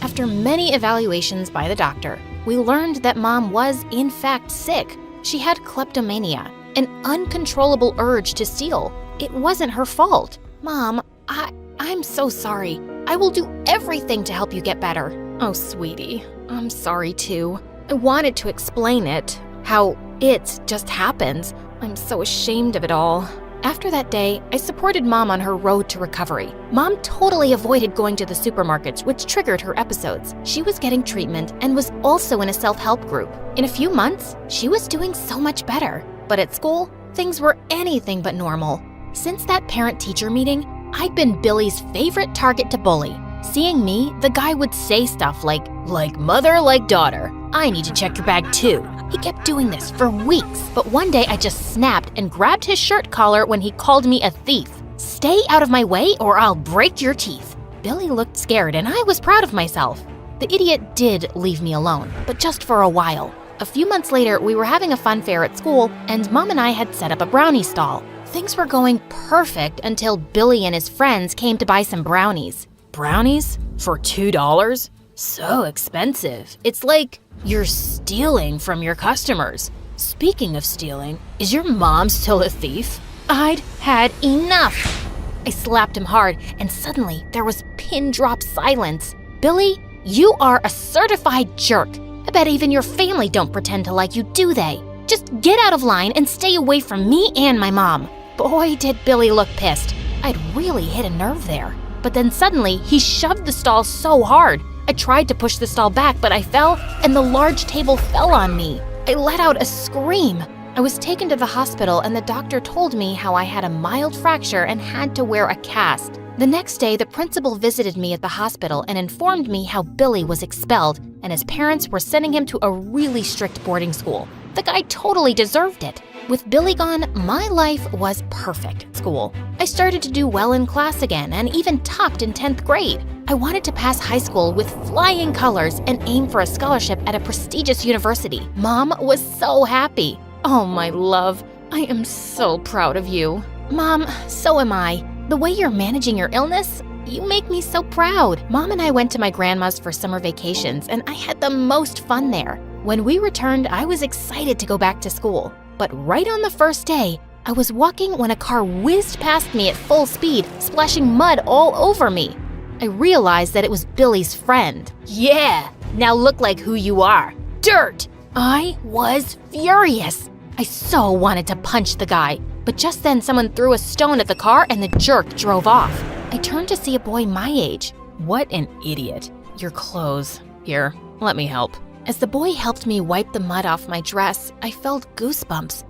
After many evaluations by the doctor, we learned that Mom was, in fact, sick. She had kleptomania, an uncontrollable urge to steal. It wasn't her fault. Mom, I'm so sorry. I will do everything to help you get better. Oh, sweetie, I'm sorry too. I wanted to explain it, how it just happens. I'm so ashamed of it all. After that day, I supported Mom on her road to recovery. Mom totally avoided going to the supermarkets, which triggered her episodes. She was getting treatment and was also in a self-help group. In a few months, she was doing so much better. But at school, things were anything but normal. Since that parent-teacher meeting, I'd been Billy's favorite target to bully. Seeing me, the guy would say stuff like mother, like daughter. I need to check your bag too. He kept doing this for weeks, but one day I just snapped and grabbed his shirt collar when he called me a thief. Stay out of my way or I'll break your teeth. Billy looked scared and I was proud of myself. The idiot did leave me alone, but just for a while. A few months later, we were having a fun fair at school and Mom and I had set up a brownie stall. Things were going perfect until Billy and his friends came to buy some brownies. Brownies? For $2? So expensive. It's like you're stealing from your customers. Speaking of stealing, is your mom still a thief? I'd had enough. I slapped him hard, and suddenly there was pin drop silence. Billy, you are a certified jerk. I bet even your family don't pretend to like you, do they? Just get out of line and stay away from me and my mom. Boy, did Billy look pissed. I'd really hit a nerve there. But then suddenly, he shoved the stall so hard. I tried to push the stall back, but I fell, and the large table fell on me. I let out a scream. I was taken to the hospital, and the doctor told me how I had a mild fracture and had to wear a cast. The next day, the principal visited me at the hospital and informed me how Billy was expelled, and his parents were sending him to a really strict boarding school. The guy totally deserved it. With Billy gone, my life was perfect at school. I started to do well in class again and even topped in 10th grade. I wanted to pass high school with flying colors and aim for a scholarship at a prestigious university. Mom was so happy. Oh, my love, I am so proud of you. Mom, so am I. The way you're managing your illness, you make me so proud. Mom and I went to my grandma's for summer vacations, and I had the most fun there. When we returned, I was excited to go back to school. But right on the first day, I was walking when a car whizzed past me at full speed, splashing mud all over me. I realized that it was Billy's friend. Yeah, now look like who you are. Dirt! I was furious. I so wanted to punch the guy, but just then someone threw a stone at the car and the jerk drove off. I turned to see a boy my age. What an idiot. Your clothes. Here, let me help. As the boy helped me wipe the mud off my dress, I felt goosebumps.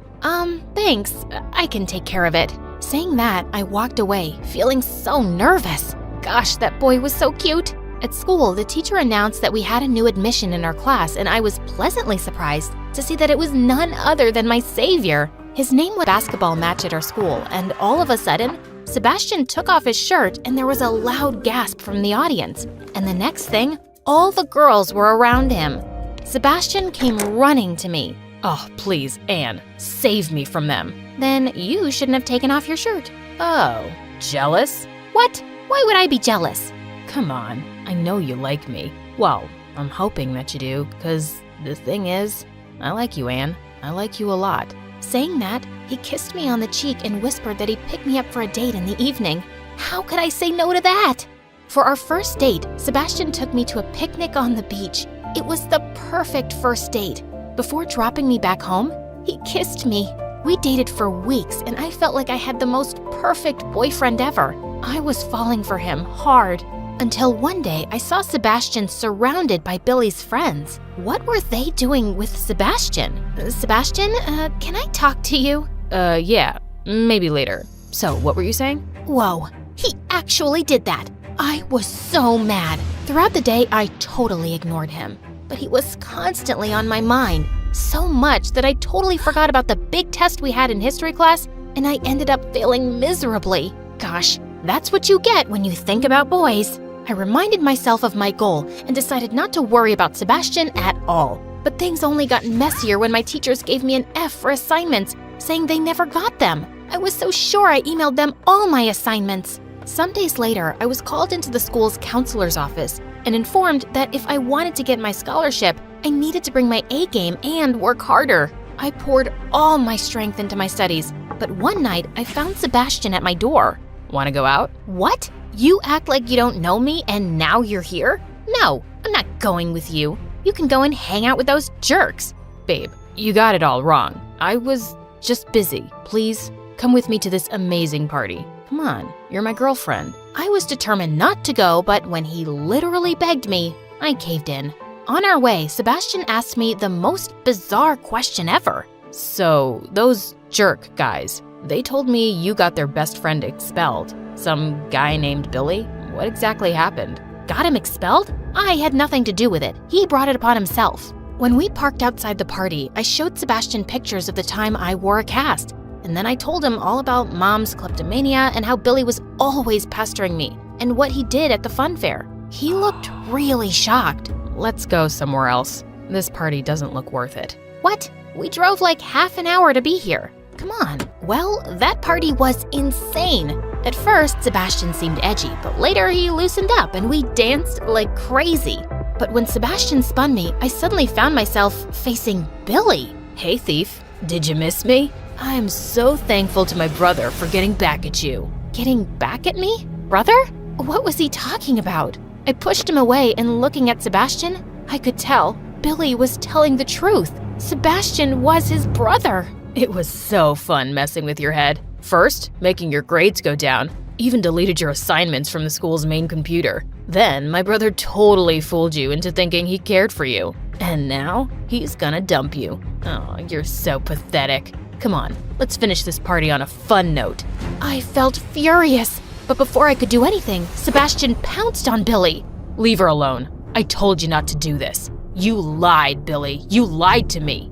Thanks. I can take care of it. Saying that, I walked away, feeling so nervous. Gosh, that boy was so cute. At school, the teacher announced that we had a new admission in our class, and I was pleasantly surprised to see that it was none other than my savior. His name was a basketball match at our school, and all of a sudden, Sebastian took off his shirt and there was a loud gasp from the audience. And the next thing, all the girls were around him. Sebastian came running to me. Oh, please, Anne, save me from them. Then you shouldn't have taken off your shirt. Oh, jealous? What? Why would I be jealous? Come on, I know you like me. Well, I'm hoping that you do, because the thing is, I like you, Anne. I like you a lot. Saying that, he kissed me on the cheek and whispered that he'd pick me up for a date in the evening. How could I say no to that? For our first date, Sebastian took me to a picnic on the beach. It was the perfect first date. Before dropping me back home, he kissed me. We dated for weeks, and I felt like I had the most perfect boyfriend ever. I was falling for him hard. Until one day, I saw Sebastian surrounded by Billy's friends. What were they doing with Sebastian? Sebastian, can I talk to you? Yeah, maybe later. So, what were you saying? Whoa, he actually did that. I was so mad. Throughout the day, I totally ignored him. But he was constantly on my mind. So much that I totally forgot about the big test we had in history class, and I ended up failing miserably. Gosh, that's what you get when you think about boys. I reminded myself of my goal and decided not to worry about Sebastian at all. But things only got messier when my teachers gave me an F for assignments, saying they never got them. I was so sure I emailed them all my assignments. Some days later, I was called into the school's counselor's office and informed that if I wanted to get my scholarship, I needed to bring my A game and work harder. I poured all my strength into my studies, but one night I found Sebastian at my door. Wanna go out? What? You act like you don't know me and now you're here? No, I'm not going with you. You can go and hang out with those jerks. Babe, you got it all wrong. I was just busy. Please, come with me to this amazing party. Come on, you're my girlfriend. I was determined not to go, but when he literally begged me, I caved in. On our way, Sebastian asked me the most bizarre question ever. So, those jerk guys, they told me you got their best friend expelled. Some guy named Billy? What exactly happened? Got him expelled? I had nothing to do with it. He brought it upon himself. When we parked outside the party, I showed Sebastian pictures of the time I wore a cast. And then I told him all about Mom's kleptomania and how Billy was always pestering me and what he did at the fun fair. He looked really shocked. Let's go somewhere else. This party doesn't look worth it. What? We drove like half an hour to be here. Come on. Well, that party was insane. At first, Sebastian seemed edgy, but later he loosened up and we danced like crazy. But when Sebastian spun me, I suddenly found myself facing Billy. Hey, thief. Did you miss me? I'm so thankful to my brother for getting back at you. Getting back at me? Brother? What was he talking about? I pushed him away and looking at Sebastian, I could tell Billy was telling the truth. Sebastian was his brother. It was so fun messing with your head. First, making your grades go down. Even deleted your assignments from the school's main computer. Then, my brother totally fooled you into thinking he cared for you. And now, he's gonna dump you. Oh, you're so pathetic. Come on, let's finish this party on a fun note. I felt furious, but before I could do anything, Sebastian pounced on Billy. Leave her alone. I told you not to do this. You lied, Billy. You lied to me.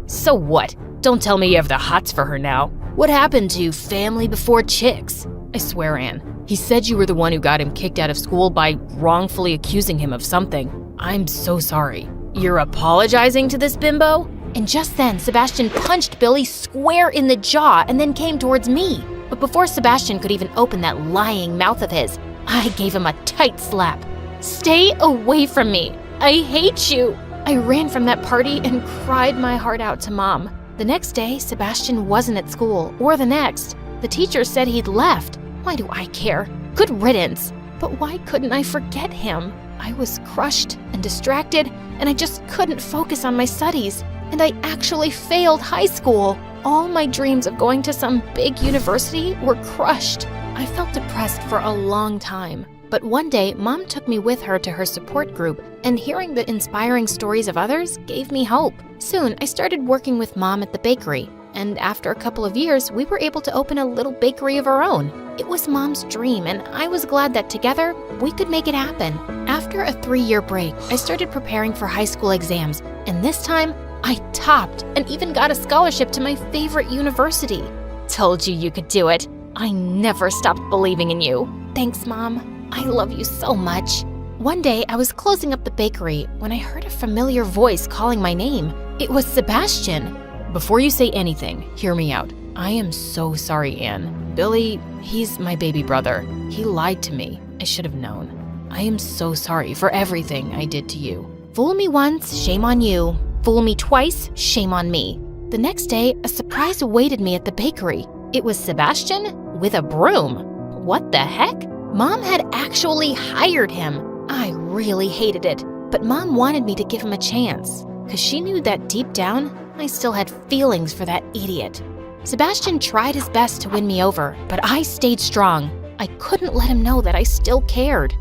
So what? Don't tell me you have the hots for her now. What happened to family before chicks? I swear, Anne, he said you were the one who got him kicked out of school by wrongfully accusing him of something. I'm so sorry. You're apologizing to this bimbo? And just then, Sebastian punched Billy square in the jaw and then came towards me. But before Sebastian could even open that lying mouth of his, I gave him a tight slap. Stay away from me. I hate you. I ran from that party and cried my heart out to Mom. The next day, Sebastian wasn't at school, or the next. The teacher said he'd left. Why do I care? Good riddance. But why couldn't I forget him? I was crushed and distracted, and I just couldn't focus on my studies. And I actually failed high school. All my dreams of going to some big university were crushed. I felt depressed for a long time. But one day, Mom took me with her to her support group, and hearing the inspiring stories of others gave me hope. Soon, I started working with Mom at the bakery, and after a couple of years, we were able to open a little bakery of our own. It was Mom's dream, and I was glad that together, we could make it happen. After a 3-year break, I started preparing for high school exams, and this time, I topped and even got a scholarship to my favorite university. Told you could do it. I never stopped believing in you. Thanks, Mom. I love you so much. One day, I was closing up the bakery when I heard a familiar voice calling my name. It was Sebastian. Before you say anything, hear me out. I am so sorry, Anne. Billy, he's my baby brother. He lied to me. I should have known. I am so sorry for everything I did to you. Fool me once, shame on you. Fool me twice, shame on me. The next day, a surprise awaited me at the bakery. It was Sebastian with a broom. What the heck? Mom had actually hired him. I really hated it, but Mom wanted me to give him a chance, because she knew that deep down, I still had feelings for that idiot. Sebastian tried his best to win me over, but I stayed strong. I couldn't let him know that I still cared.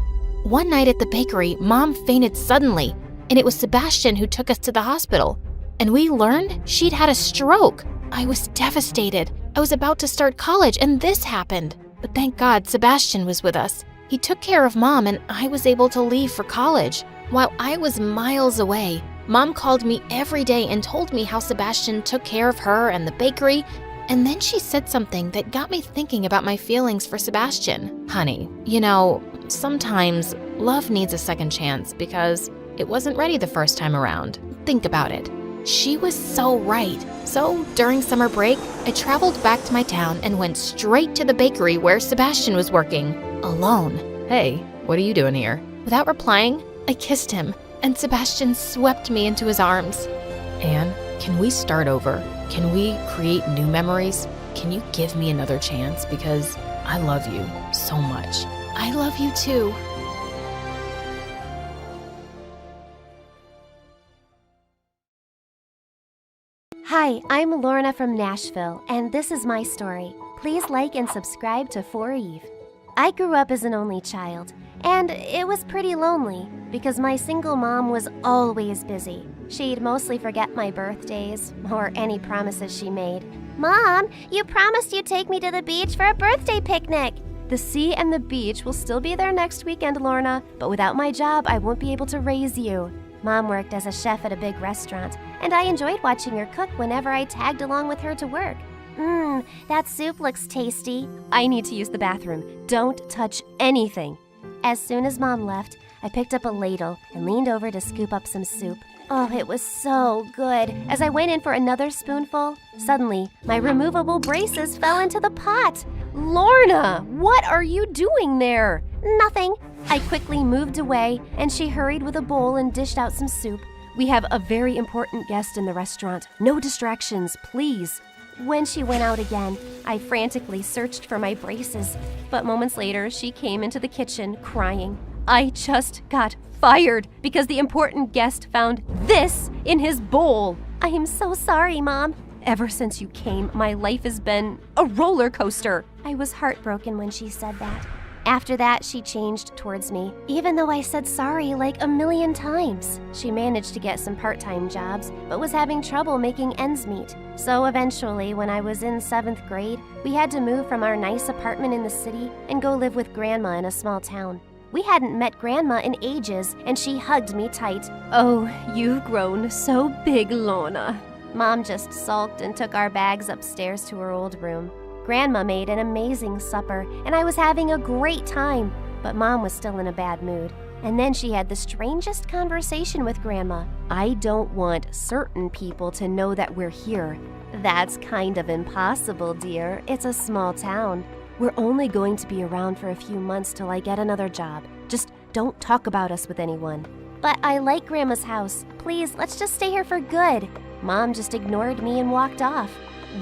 One night at the bakery, Mom fainted suddenly, and it was Sebastian who took us to the hospital. And we learned she'd had a stroke. I was devastated. I was about to start college, and this happened. But thank God Sebastian was with us. He took care of Mom, and I was able to leave for college. While I was miles away, Mom called me every day and told me how Sebastian took care of her and the bakery. And then she said something that got me thinking about my feelings for Sebastian. Honey, sometimes love needs a second chance because it wasn't ready the first time around. Think about it. She was so right. So during summer break, I traveled back to my town and went straight to the bakery where Sebastian was working, alone. Hey, what are you doing here? Without replying, I kissed him, and Sebastian swept me into his arms. Anne, can we start over? Can we create new memories? Can you give me another chance? Because I love you so much. I love you too. Hi, I'm Lorna from Nashville, and this is my story. Please like and subscribe to For Eve. I grew up as an only child, and it was pretty lonely because my single mom was always busy. She'd mostly forget my birthdays or any promises she made. Mom, you promised you'd take me to the beach for a birthday picnic. The sea and the beach will still be there next weekend, Lorna, but without my job, I won't be able to raise you. Mom worked as a chef at a big restaurant, and I enjoyed watching her cook whenever I tagged along with her to work. That soup looks tasty. I need to use the bathroom. Don't touch anything. As soon as Mom left, I picked up a ladle and leaned over to scoop up some soup. Oh, it was so good. As I went in for another spoonful, suddenly my removable braces fell into the pot. Lorna, what are you doing there? Nothing. I quickly moved away, and she hurried with a bowl and dished out some soup. We have a very important guest in the restaurant. No distractions, please. When she went out again, I frantically searched for my braces, but moments later, she came into the kitchen crying. I just got fired because the important guest found this in his bowl. I am so sorry, Mom. Ever since you came, my life has been a roller coaster. I was heartbroken when she said that. After that, she changed towards me, even though I said sorry like a million times. She managed to get some part-time jobs, but was having trouble making ends meet. So eventually, when I was in 7th grade, we had to move from our nice apartment in the city and go live with Grandma in a small town. We hadn't met Grandma in ages, and she hugged me tight. Oh, you've grown so big, Lorna. Mom just sulked and took our bags upstairs to her old room. Grandma made an amazing supper, and I was having a great time, but Mom was still in a bad mood. And then she had the strangest conversation with Grandma. I don't want certain people to know that we're here. That's kind of impossible, dear. It's a small town. We're only going to be around for a few months till I get another job. Just don't talk about us with anyone. But I like Grandma's house. Please, let's just stay here for good. Mom just ignored me and walked off.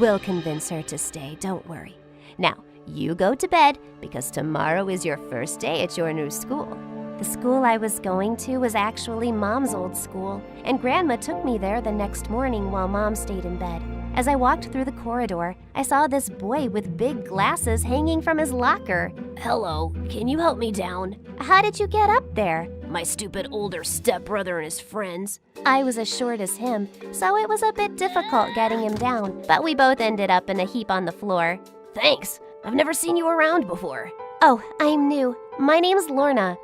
We'll convince her to stay, don't worry. Now, you go to bed because tomorrow is your first day at your new school. The school I was going to was actually Mom's old school, and Grandma took me there the next morning while Mom stayed in bed. As I walked through the corridor, I saw this boy with big glasses hanging from his locker. Hello, can you help me down? How did you get up there? My stupid older stepbrother and his friends. I was as short as him, so it was a bit difficult getting him down, but we both ended up in a heap on the floor. Thanks, I've never seen you around before. Oh, I'm new. My name's Lorna.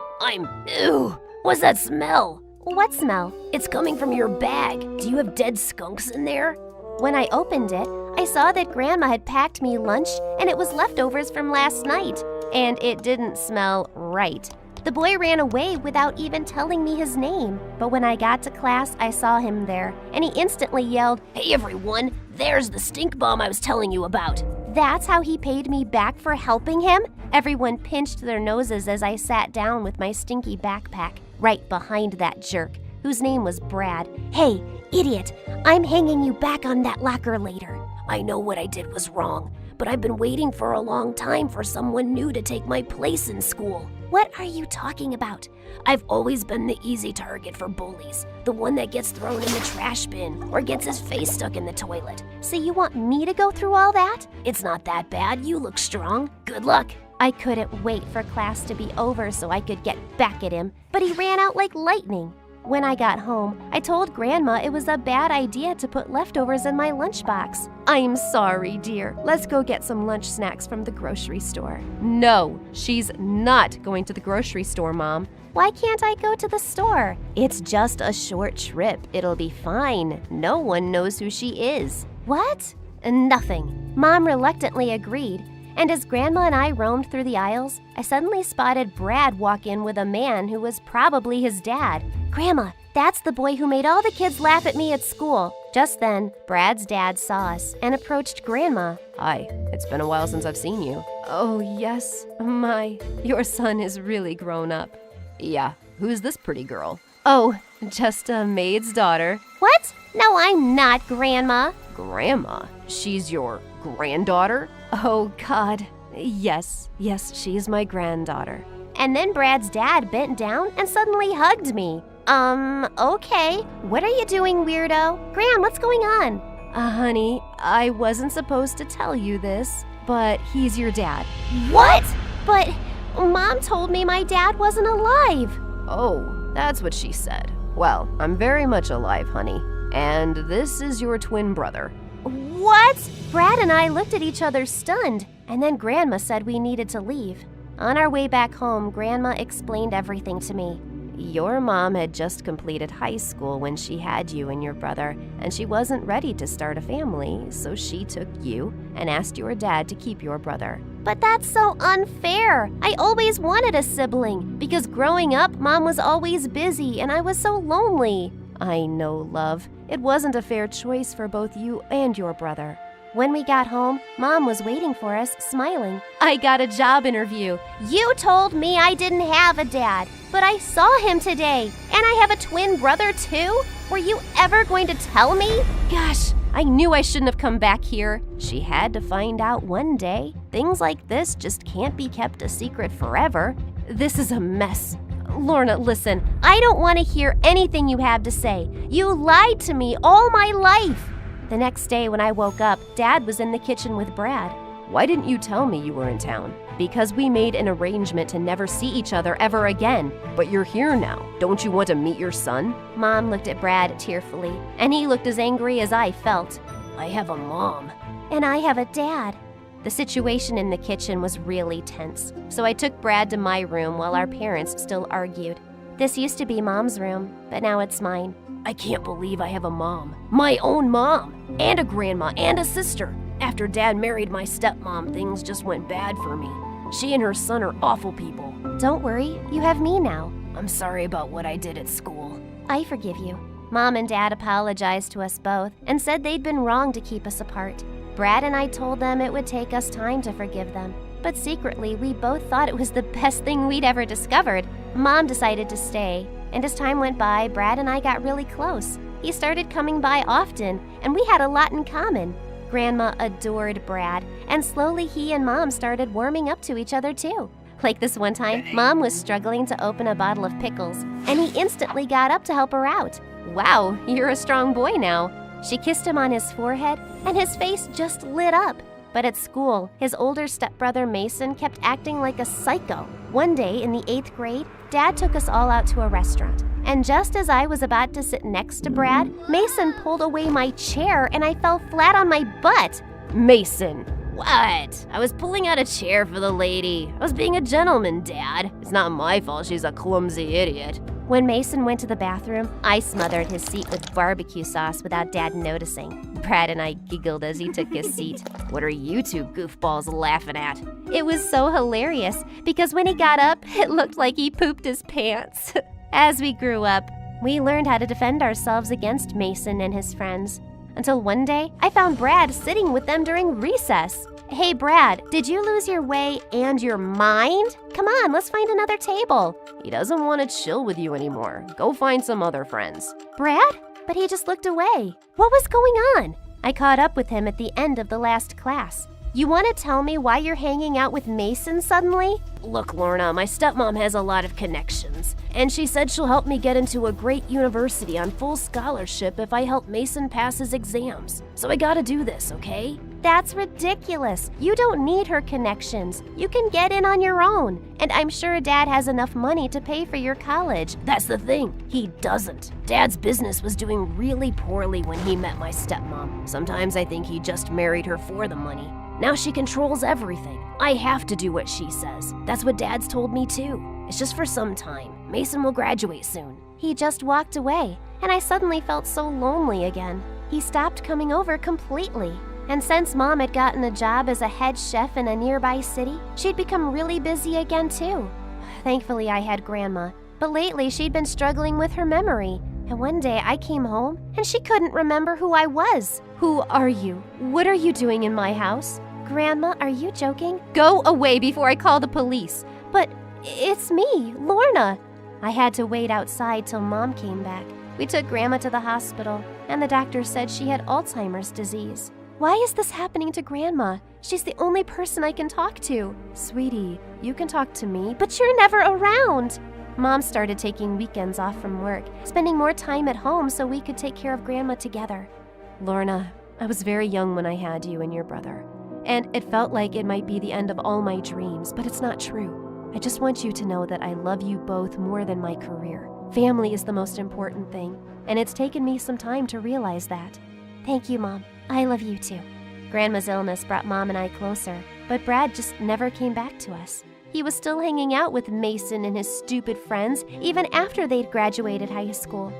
Ew, what's that smell? What smell? It's coming from your bag. Do you have dead skunks in there? When I opened it, I saw that Grandma had packed me lunch and it was leftovers from last night, and it didn't smell right. The boy ran away without even telling me his name, but when I got to class, I saw him there, and he instantly yelled, "Hey everyone, there's the stink bomb I was telling you about." That's how he paid me back for helping him? Everyone pinched their noses as I sat down with my stinky backpack, right behind that jerk, whose name was Brad. Hey, idiot, I'm hanging you back on that locker later. I know what I did was wrong, but I've been waiting for a long time for someone new to take my place in school. What are you talking about? I've always been the easy target for bullies, the one that gets thrown in the trash bin or gets his face stuck in the toilet. So you want me to go through all that? It's not that bad, you look strong. Good luck. I couldn't wait for class to be over so I could get back at him, but he ran out like lightning. When I got home, I told Grandma it was a bad idea to put leftovers in my lunchbox. I'm sorry, dear. Let's go get some lunch snacks from the grocery store. No, she's not going to the grocery store, Mom. Why can't I go to the store? It's just a short trip. It'll be fine. No one knows who she is. What? Nothing. Mom reluctantly agreed. And as Grandma and I roamed through the aisles, I suddenly spotted Brad walk in with a man who was probably his dad. Grandma, that's the boy who made all the kids laugh at me at school. Just then, Brad's dad saw us and approached Grandma. Hi, it's been a while since I've seen you. Oh, yes. Your son is really grown up. Yeah, who's this pretty girl? Oh, just a maid's daughter. What? No, I'm not, Grandma. Grandma? She's your granddaughter? Oh, God. Yes, she's my granddaughter. And then Brad's dad bent down and suddenly hugged me. Okay. What are you doing, weirdo? Gran, what's going on? Honey, I wasn't supposed to tell you this, but he's your dad. What? But Mom told me my dad wasn't alive. Oh, that's what she said. Well, I'm very much alive, honey. And this is your twin brother. What? Brad and I looked at each other stunned, and then Grandma said we needed to leave. On our way back home, Grandma explained everything to me. Your mom had just completed high school when she had you and your brother, and she wasn't ready to start a family, so she took you and asked your dad to keep your brother. But that's so unfair. I always wanted a sibling, because growing up, Mom was always busy and I was so lonely. I know, love. It wasn't a fair choice for both you and your brother. When we got home, Mom was waiting for us, smiling. I got a job interview. You told me I didn't have a dad, but I saw him today. And I have a twin brother too? Were you ever going to tell me? Gosh, I knew I shouldn't have come back here. She had to find out one day. Things like this just can't be kept a secret forever. This is a mess. Lorna, listen, I don't want to hear anything you have to say. You lied to me all my life. The next day when I woke up, Dad was in the kitchen with Brad. Why didn't you tell me you were in town? Because we made an arrangement to never see each other ever again. But you're here now. Don't you want to meet your son? Mom looked at Brad tearfully, and he looked as angry as I felt. I have a mom. And I have a dad. The situation in the kitchen was really tense, so I took Brad to my room while our parents still argued. This used to be Mom's room, but now it's mine. I can't believe I have a mom. My own mom. And a grandma and a sister. After Dad married my stepmom, things just went bad for me. She and her son are awful people. Don't worry, you have me now. I'm sorry about what I did at school. I forgive you. Mom and Dad apologized to us both and said they'd been wrong to keep us apart. Brad and I told them it would take us time to forgive them. But secretly, we both thought it was the best thing we'd ever discovered. Mom decided to stay, and as time went by, Brad and I got really close. He started coming by often, and we had a lot in common. Grandma adored Brad, and slowly he and Mom started warming up to each other too. Like this one time, Mom was struggling to open a bottle of pickles, and he instantly got up to help her out. Wow, you're a strong boy now. She kissed him on his forehead, and his face just lit up. But at school, his older stepbrother Mason kept acting like a psycho. One day in the 8th grade, Dad took us all out to a restaurant. And just as I was about to sit next to Brad, Mason pulled away my chair and I fell flat on my butt. Mason, what? I was pulling out a chair for the lady. I was being a gentleman, Dad. It's not my fault she's a clumsy idiot. When Mason went to the bathroom, I smothered his seat with barbecue sauce without Dad noticing. Brad and I giggled as he took his seat. What are you two goofballs laughing at? It was so hilarious because when he got up, it looked like he pooped his pants. As we grew up, we learned how to defend ourselves against Mason and his friends. Until one day, I found Brad sitting with them during recess. Hey Brad, did you lose your way and your mind? Come on, let's find another table. He doesn't want to chill with you anymore. Go find some other friends. Brad? But he just looked away. What was going on? I caught up with him at the end of the last class. You want to tell me why you're hanging out with Mason suddenly? Look, Lorna, my stepmom has a lot of connections, and she said she'll help me get into a great university on full scholarship if I help Mason pass his exams. So I gotta do this, okay? That's ridiculous. You don't need her connections. You can get in on your own. And I'm sure Dad has enough money to pay for your college. That's the thing. He doesn't. Dad's business was doing really poorly when he met my stepmom. Sometimes I think he just married her for the money. Now she controls everything. I have to do what she says. That's what Dad's told me too. It's just for some time. Mason will graduate soon. He just walked away, and I suddenly felt so lonely again. He stopped coming over completely. And since Mom had gotten a job as a head chef in a nearby city, she'd become really busy again too. Thankfully, I had Grandma, but lately she'd been struggling with her memory. And one day I came home, and she couldn't remember who I was. Who are you? What are you doing in my house? Grandma, are you joking? Go away before I call the police. But it's me, Lorna. I had to wait outside till Mom came back. We took Grandma to the hospital, and the doctor said she had Alzheimer's disease. Why is this happening to Grandma? She's the only person I can talk to. Sweetie, you can talk to me, but you're never around. Mom started taking weekends off from work, spending more time at home so we could take care of Grandma together. Lorna, I was very young when I had you and your brother, and it felt like it might be the end of all my dreams, but it's not true. I just want you to know that I love you both more than my career. Family is the most important thing, and it's taken me some time to realize that. Thank you, Mom. I love you too. Grandma's illness brought Mom and I closer, but Brad just never came back to us. He was still hanging out with Mason and his stupid friends even after they'd graduated high school.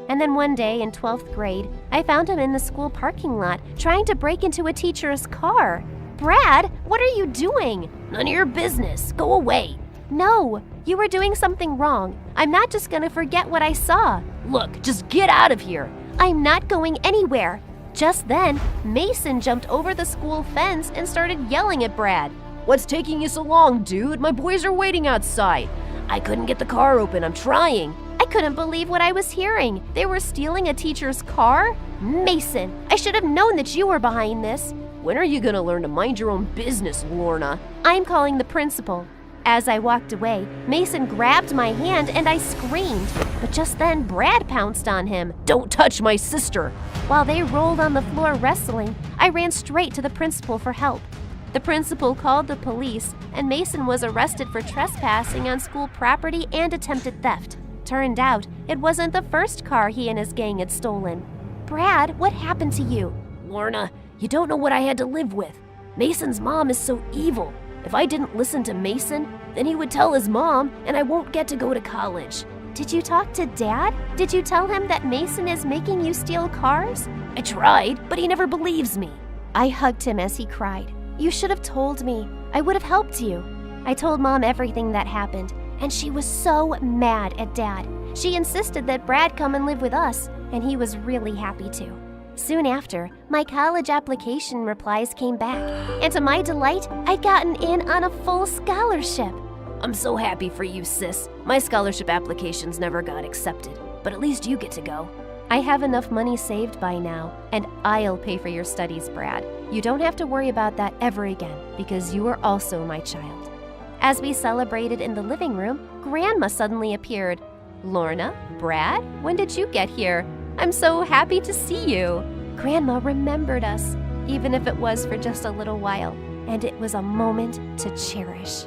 And then one day in 12th grade, I found him in the school parking lot trying to break into a teacher's car. Brad, what are you doing? None of your business. Go away. No, you were doing something wrong. I'm not just gonna forget what I saw. Look, just get out of here. I'm not going anywhere. Just then, Mason jumped over the school fence and started yelling at Brad. What's taking you so long, dude? My boys are waiting outside. I couldn't get the car open. I'm trying. I couldn't believe what I was hearing. They were stealing a teacher's car? Mason, I should have known that you were behind this. When are you gonna learn to mind your own business, Lorna? I'm calling the principal. As I walked away, Mason grabbed my hand and I screamed. But just then, Brad pounced on him. Don't touch my sister! While they rolled on the floor wrestling, I ran straight to the principal for help. The principal called the police, and Mason was arrested for trespassing on school property and attempted theft. Turned out, it wasn't the first car he and his gang had stolen. Brad, what happened to you? Lorna, you don't know what I had to live with. Mason's mom is so evil. If I didn't listen to Mason, then he would tell his mom, and I won't get to go to college. Did you talk to Dad? Did you tell him that Mason is making you steal cars? I tried, but he never believes me. I hugged him as he cried. You should have told me. I would have helped you. I told Mom everything that happened, and she was so mad at Dad. She insisted that Brad come and live with us, and he was really happy to. Soon after, my college application replies came back, and to my delight, I'd gotten in on a full scholarship. I'm so happy for you, sis. My scholarship applications never got accepted, but at least you get to go. I have enough money saved by now, and I'll pay for your studies, Brad. You don't have to worry about that ever again, because you are also my child. As we celebrated in the living room, Grandma suddenly appeared. Lorna, Brad, when did you get here? I'm so happy to see you. Grandma remembered us, even if it was for just a little while, and it was a moment to cherish.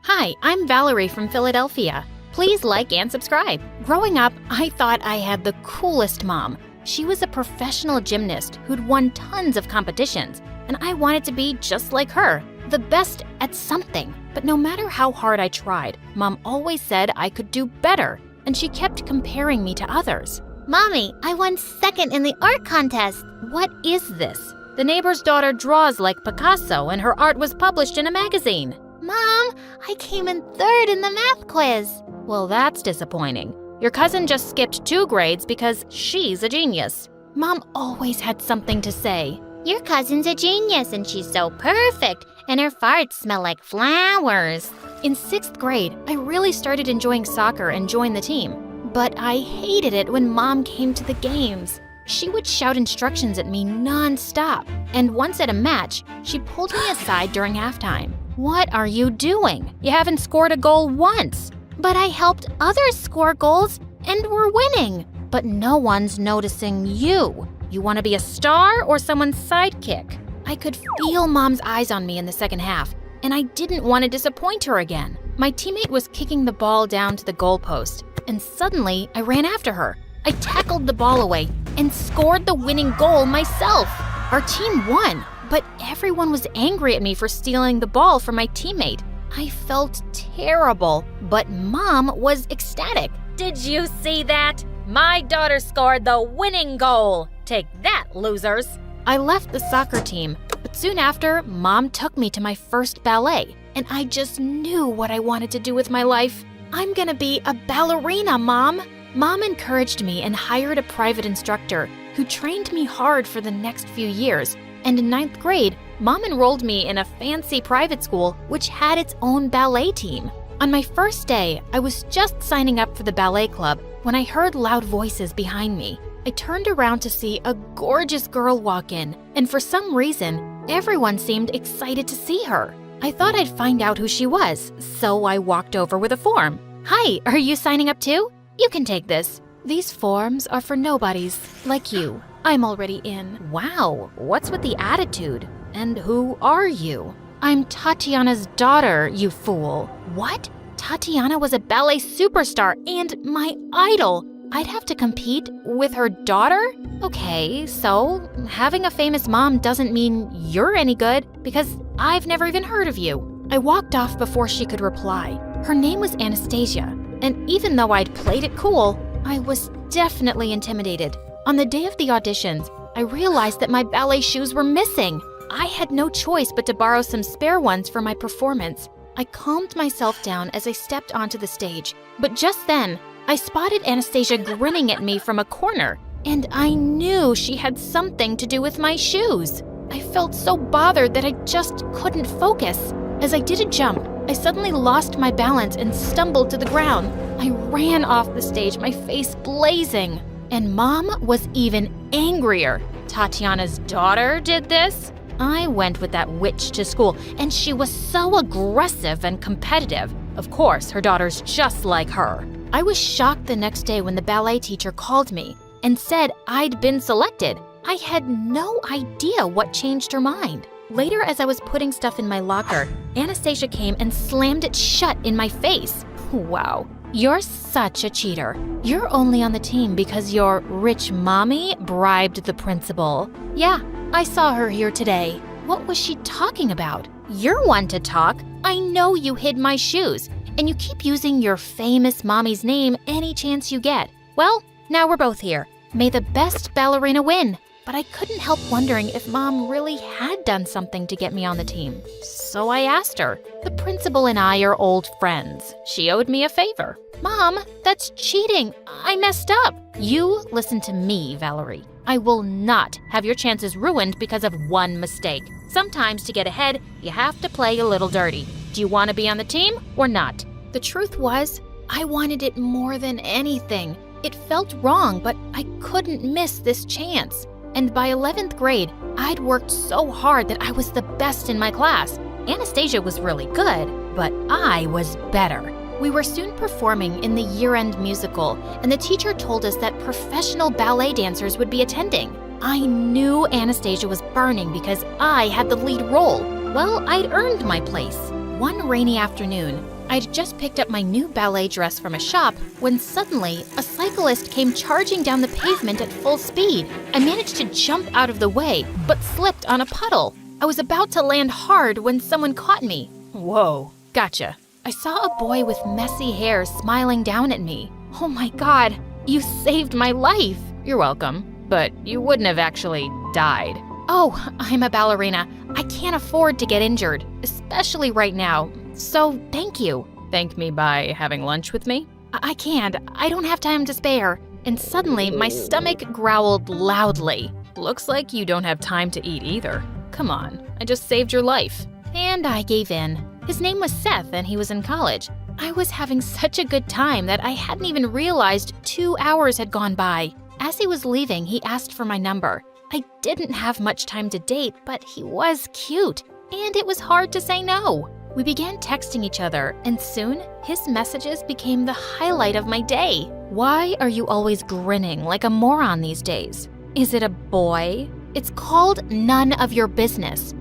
Hi, I'm Valerie from Philadelphia. Please like and subscribe. Growing up, I thought I had the coolest mom. She was a professional gymnast who'd won tons of competitions, and I wanted to be just like her, the best at something. But no matter how hard I tried, Mom always said I could do better, and she kept comparing me to others. Mommy, I won second in the art contest. What is this? The neighbor's daughter draws like Picasso, and her art was published in a magazine. Mom, I came in third in the math quiz. Well, that's disappointing. Your cousin just skipped 2 grades because she's a genius. Mom always had something to say. Your cousin's a genius and she's so perfect, and her farts smell like flowers. In 6th grade, I really started enjoying soccer and joined the team. but I hated it when Mom came to the games. She would shout instructions at me non-stop, and once at a match, she pulled me aside during halftime. "What are you doing? You haven't scored a goal once." "But I helped others score goals, and we're winning." "But no one's noticing you. You want to be a star or someone's sidekick?" I could feel Mom's eyes on me in the second half, and I didn't want to disappoint her again. My teammate was kicking the ball down to the goalpost, and suddenly I ran after her. I tackled the ball away and scored the winning goal myself. Our team won, but everyone was angry at me for stealing the ball from my teammate. I felt terrible, but Mom was ecstatic. Did you see that? My daughter scored the winning goal. Take that, losers. I left the soccer team, but soon after, Mom took me to my first ballet, and I just knew what I wanted to do with my life. "I'm gonna be a ballerina, Mom." Mom encouraged me and hired a private instructor who trained me hard for the next few years. And in 9th grade, Mom enrolled me in a fancy private school which had its own ballet team. On my first day, I was just signing up for the ballet club when I heard loud voices behind me. I turned around to see a gorgeous girl walk in, and for some reason, everyone seemed excited to see her. I thought I'd find out who she was, so I walked over with a form. "Hi, are you signing up too? You can take this. These forms are for nobodies, like you. I'm already in." Wow, what's with the attitude? And who are you? "I'm Tatiana's daughter, you fool." What? Tatiana was a ballet superstar and my idol. I'd have to compete with her daughter? Okay, so having a famous mom doesn't mean you're any good because I've never even heard of you. I walked off before she could reply. Her name was Anastasia, and even though I'd played it cool, I was definitely intimidated. On the day of the auditions, I realized that my ballet shoes were missing. I had no choice but to borrow some spare ones for my performance. I calmed myself down as I stepped onto the stage, but just then, I spotted Anastasia grinning at me from a corner, and I knew she had something to do with my shoes. I felt so bothered that I just couldn't focus. As I did a jump, I suddenly lost my balance and stumbled to the ground. I ran off the stage, my face blazing. And Mom was even angrier. Tatiana's daughter did this? I went with that witch to school, and she was so aggressive and competitive. Of course, her daughter's just like her. I was shocked the next day when the ballet teacher called me and said I'd been selected. I had no idea what changed her mind. Later, as I was putting stuff in my locker, Anastasia came and slammed it shut in my face. Wow, you're such a cheater. You're only on the team because your rich mommy bribed the principal. Yeah, I saw her here today. What was she talking about? You're one to talk. I know you hid my shoes, and you keep using your famous mommy's name any chance you get. Well, now we're both here. May the best ballerina win. But I couldn't help wondering if Mom really had done something to get me on the team. So I asked her. The principal and I are old friends. She owed me a favor. "Mom, that's cheating. I messed up." "You listen to me, Valerie. I will not have your chances ruined because of one mistake. Sometimes to get ahead, you have to play a little dirty. Do you want to be on the team or not?" The truth was, I wanted it more than anything. It felt wrong, but I couldn't miss this chance. And by 11th grade, I'd worked so hard that I was the best in my class. Anastasia was really good, but I was better. We were soon performing in the year-end musical, and the teacher told us that professional ballet dancers would be attending. I knew Anastasia was burning because I had the lead role. Well, I'd earned my place. One rainy afternoon, I'd just picked up my new ballet dress from a shop when suddenly a cyclist came charging down the pavement at full speed. I managed to jump out of the way, but slipped on a puddle. I was about to land hard when someone caught me. Whoa, gotcha. I saw a boy with messy hair smiling down at me. Oh my God, you saved my life. You're welcome, but you wouldn't have actually died. Oh, I'm a ballerina. I can't afford to get injured, especially right now. So thank you. Thank me by having lunch with me? I can't. I don't have time to spare. And suddenly, my stomach growled loudly. Looks like you don't have time to eat either. Come on, I just saved your life. And I gave in. His name was Seth, and he was in college. I was having such a good time that I hadn't even realized 2 hours had gone by. As he was leaving, he asked for my number. I didn't have much time to date, but he was cute, and it was hard to say no. We began texting each other, and soon his messages became the highlight of my day. Why are you always grinning like a moron these days? Is it a boy? It's called None of Your Business.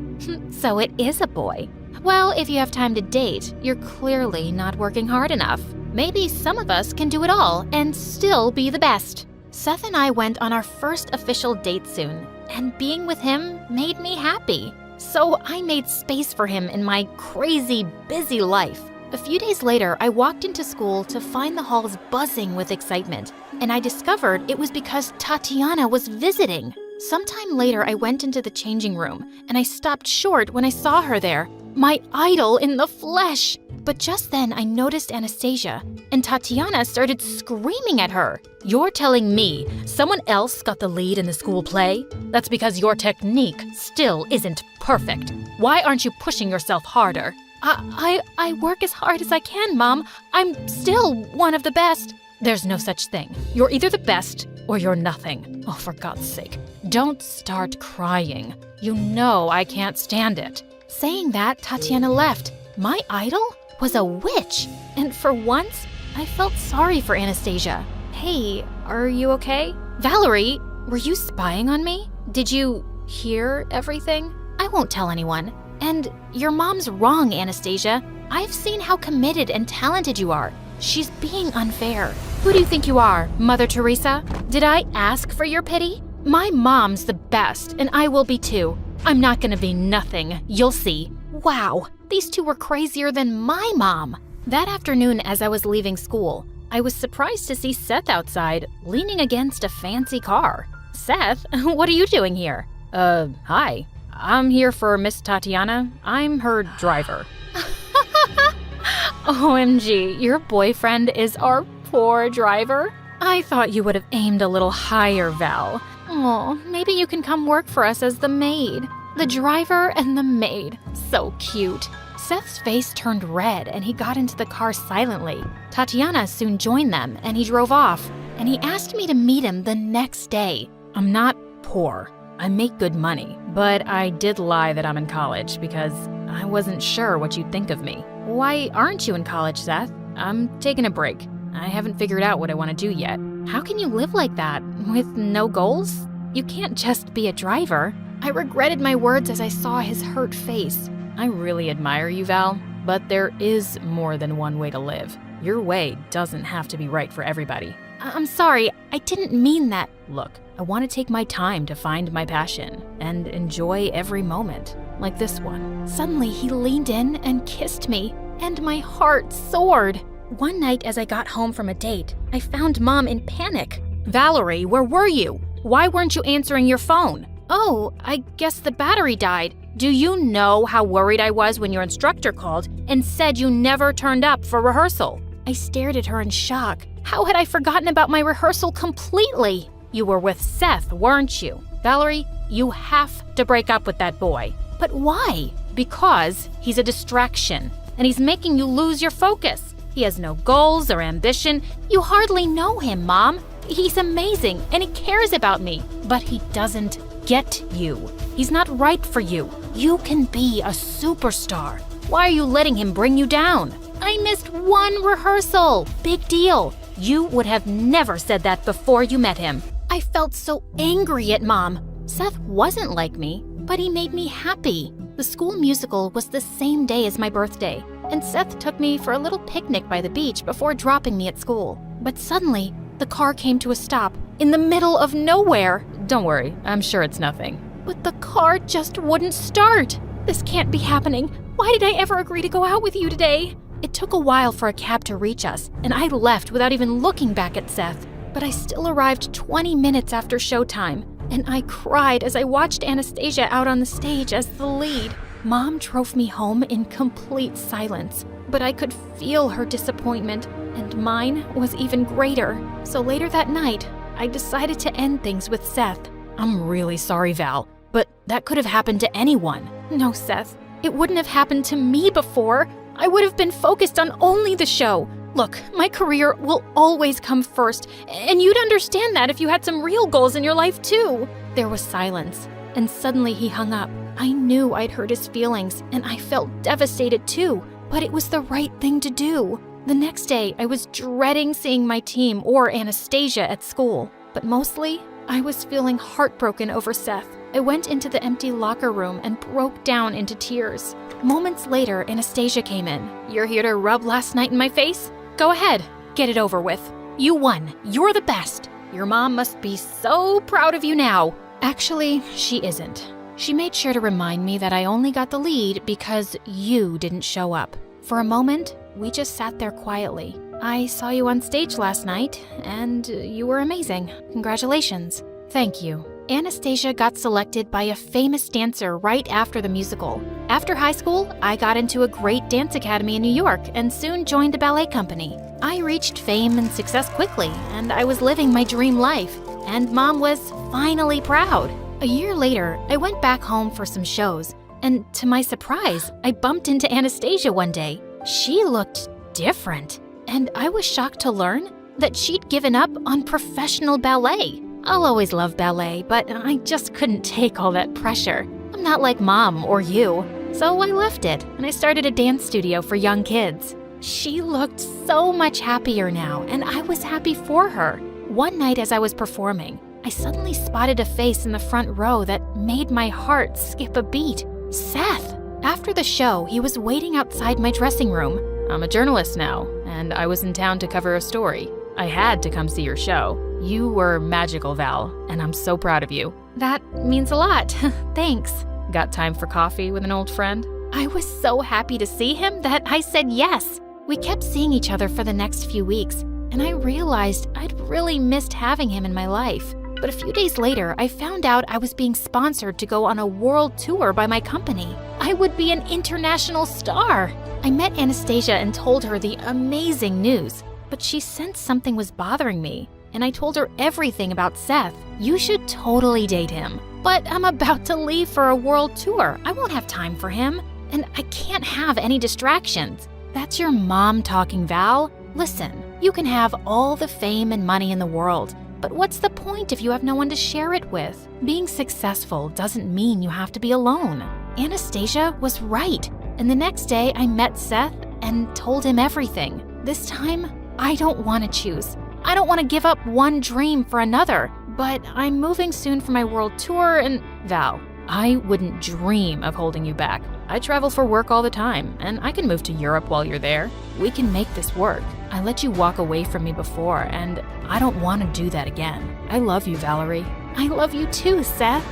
So it is a boy. Well, if you have time to date, you're clearly not working hard enough. Maybe some of us can do it all and still be the best. Seth and I went on our first official date soon, and being with him made me happy. So I made space for him in my crazy, busy life. A few days later, I walked into school to find the halls buzzing with excitement, and I discovered it was because Tatiana was visiting. Sometime later, I went into the changing room, and I stopped short when I saw her there, my idol in the flesh. But just then, I noticed Anastasia, and Tatiana started screaming at her. You're telling me someone else got the lead in the school play? That's because your technique still isn't perfect. Why aren't you pushing yourself harder? I work as hard as I can, Mom. I'm still one of the best. There's no such thing. You're either the best or you're nothing. Oh, for God's sake, don't start crying. You know I can't stand it. Saying that, Tatiana left. My idol was a witch, and for once, I felt sorry for Anastasia. Hey, are you okay? Valerie, were you spying on me? Did you hear everything? I won't tell anyone. And your mom's wrong, Anastasia. I've seen how committed and talented you are. She's being unfair. Who do you think you are, Mother Teresa? Did I ask for your pity? My mom's the best, and I will be too. I'm not gonna be nothing, you'll see. Wow, these two were crazier than my mom. That afternoon, as I was leaving school, I was surprised to see Seth outside, leaning against a fancy car. Seth, what are you doing here? Hi. I'm here for Miss Tatiana. I'm her driver. OMG, your boyfriend is our poor driver? I thought you would have aimed a little higher, Val. Oh, maybe you can come work for us as the maid. The driver and the maid. So cute. Seth's face turned red and he got into the car silently. Tatiana soon joined them and he drove off. And he asked me to meet him the next day. I'm not poor. I make good money. But I did lie that I'm in college because I wasn't sure what you'd think of me. Why aren't you in college, Seth? I'm taking a break. I haven't figured out what I want to do yet. How can you live like that, with no goals? You can't just be a driver. I regretted my words as I saw his hurt face. I really admire you, Val, but there is more than one way to live. Your way doesn't have to be right for everybody. I'm sorry, I didn't mean that. Look, I want to take my time to find my passion and enjoy every moment, like this one. Suddenly, he leaned in and kissed me, and my heart soared. One night as I got home from a date, I found Mom in panic. Valerie, where were you? Why weren't you answering your phone? Oh, I guess the battery died. Do you know how worried I was when your instructor called and said you never turned up for rehearsal? I stared at her in shock. How had I forgotten about my rehearsal completely? You were with Seth, weren't you? Valerie, you have to break up with that boy. But why? Because he's a distraction, and he's making you lose your focus. He has no goals or ambition. You hardly know him, Mom. He's amazing, and he cares about me. But he doesn't get you. He's not right for you. You can be a superstar. Why are you letting him bring you down? I missed one rehearsal. Big deal. You would have never said that before you met him. I felt so angry at Mom. Seth wasn't like me, but he made me happy. The school musical was the same day as my birthday, and Seth took me for a little picnic by the beach before dropping me at school. But suddenly, the car came to a stop in the middle of nowhere. Don't worry, I'm sure it's nothing. But the car just wouldn't start. This can't be happening. Why did I ever agree to go out with you today? It took a while for a cab to reach us, and I left without even looking back at Seth. But I still arrived 20 minutes after showtime, and I cried as I watched Anastasia out on the stage as the lead. Mom drove me home in complete silence, but I could feel her disappointment, and mine was even greater. So later that night, I decided to end things with Seth. I'm really sorry, Val, but that could have happened to anyone. No, Seth. It wouldn't have happened to me before. I would have been focused on only the show. Look, my career will always come first, and you'd understand that if you had some real goals in your life too. There was silence, and suddenly he hung up. I knew I'd hurt his feelings, and I felt devastated too, but it was the right thing to do. The next day, I was dreading seeing my team or Anastasia at school, but mostly, I was feeling heartbroken over Seth. I went into the empty locker room and broke down into tears. Moments later, Anastasia came in. You're here to rub last night in my face? Go ahead, get it over with. You won. You're the best. Your mom must be so proud of you now. Actually, she isn't. She made sure to remind me that I only got the lead because you didn't show up. For a moment, we just sat there quietly. I saw you on stage last night, and you were amazing. Congratulations. Thank you. Anastasia got selected by a famous dancer right after the musical. After high school, I got into a great dance academy in New York and soon joined a ballet company. I reached fame and success quickly, and I was living my dream life, and Mom was finally proud. A year later, I went back home for some shows, and to my surprise, I bumped into Anastasia one day. She looked different, and I was shocked to learn that she'd given up on professional ballet. I'll always love ballet, but I just couldn't take all that pressure. I'm not like Mom or you. So I left it, and I started a dance studio for young kids. She looked so much happier now, and I was happy for her. One night as I was performing, I suddenly spotted a face in the front row that made my heart skip a beat. Seth! After the show, he was waiting outside my dressing room. I'm a journalist now, and I was in town to cover a story. I had to come see your show. You were magical, Val, and I'm so proud of you. That means a lot. Thanks. Got time for coffee with an old friend? I was so happy to see him that I said yes. We kept seeing each other for the next few weeks, and I realized I'd really missed having him in my life. But a few days later, I found out I was being sponsored to go on a world tour by my company. I would be an international star. I met Anastasia and told her the amazing news, but she sensed something was bothering me, and I told her everything about Seth. You should totally date him. But I'm about to leave for a world tour. I won't have time for him, and I can't have any distractions. That's your mom talking, Val. Listen, you can have all the fame and money in the world, but what's the point if you have no one to share it with? Being successful doesn't mean you have to be alone. Anastasia was right, and the next day I met Seth and told him everything. This time, I don't want to choose. I don't want to give up one dream for another, but I'm moving soon for my world tour and… Val, I wouldn't dream of holding you back. I travel for work all the time, and I can move to Europe while you're there. We can make this work. I let you walk away from me before, and I don't want to do that again. I love you, Valerie. I love you too, Seth.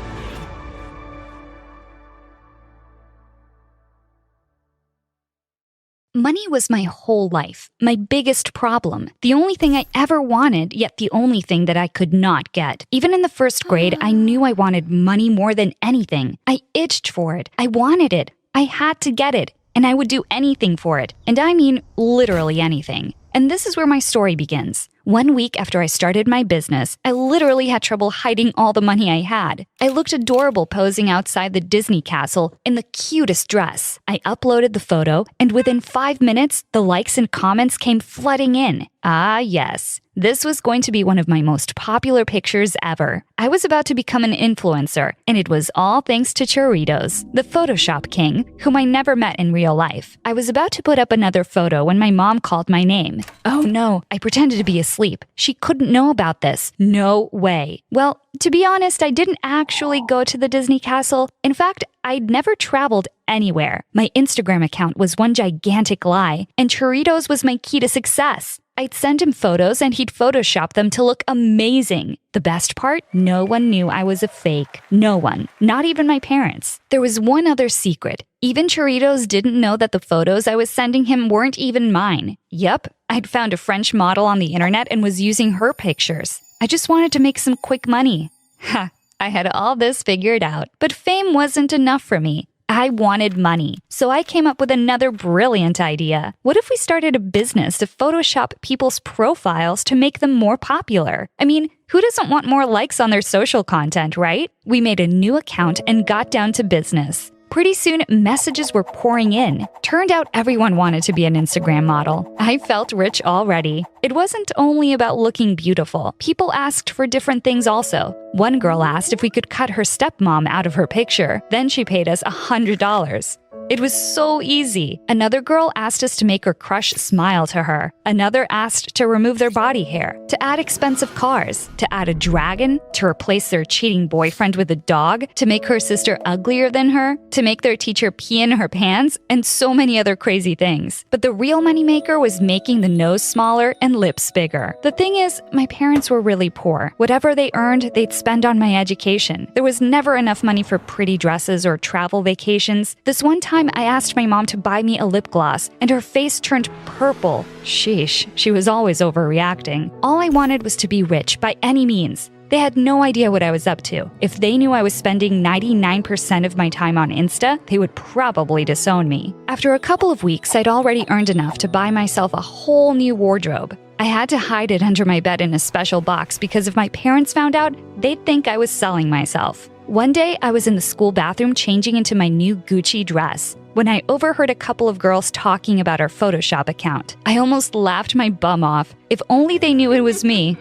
Money was my whole life, my biggest problem. The only thing I ever wanted, yet the only thing that I could not get. Even in the first grade, I knew I wanted money more than anything. I itched for it. I wanted it. I had to get it. And I would do anything for it. And I mean literally anything. And this is where my story begins. 1 week after I started my business, I literally had trouble hiding all the money I had. I looked adorable posing outside the Disney castle in the cutest dress. I uploaded the photo, and within 5 minutes, the likes and comments came flooding in. Ah, yes. This was going to be one of my most popular pictures ever. I was about to become an influencer, and it was all thanks to Choritos, the Photoshop king, whom I never met in real life. I was about to put up another photo when my mom called my name. Oh no, I pretended to be asleep. She couldn't know about this. No way. Well, to be honest, I didn't actually go to the Disney castle. In fact, I'd never traveled anywhere. My Instagram account was one gigantic lie, and Choritos was my key to success. I'd send him photos and he'd Photoshop them to look amazing. The best part? No one knew I was a fake. No one. Not even my parents. There was one other secret. Even Choritos didn't know that the photos I was sending him weren't even mine. Yup, I'd found a French model on the internet and was using her pictures. I just wanted to make some quick money. Ha, I had all this figured out. But fame wasn't enough for me. I wanted money. So I came up with another brilliant idea. What if we started a business to Photoshop people's profiles to make them more popular? I mean, who doesn't want more likes on their social content, right? We made a new account and got down to business. Pretty soon, messages were pouring in. Turned out everyone wanted to be an Instagram model. I felt rich already. It wasn't only about looking beautiful. People asked for different things also. One girl asked if we could cut her stepmom out of her picture. Then she paid us $100. It was so easy. Another girl asked us to make her crush smile to her. Another asked to remove their body hair, to add expensive cars, to add a dragon, to replace their cheating boyfriend with a dog, to make her sister uglier than her, to make their teacher pee in her pants, and so many other crazy things. But the real moneymaker was making the nose smaller and lips bigger. The thing is, my parents were really poor. Whatever they earned, they'd spend on my education. There was never enough money for pretty dresses or travel vacations. This one time, I asked my mom to buy me a lip gloss, and her face turned purple. Sheesh, she was always overreacting. All I wanted was to be rich by any means. They had no idea what I was up to. If they knew I was spending 99% of my time on Insta, they would probably disown me. After a couple of weeks, I'd already earned enough to buy myself a whole new wardrobe. I had to hide it under my bed in a special box because if my parents found out, they'd think I was selling myself. One day, I was in the school bathroom changing into my new Gucci dress when I overheard a couple of girls talking about our Photoshop account. I almost laughed my bum off. If only they knew it was me.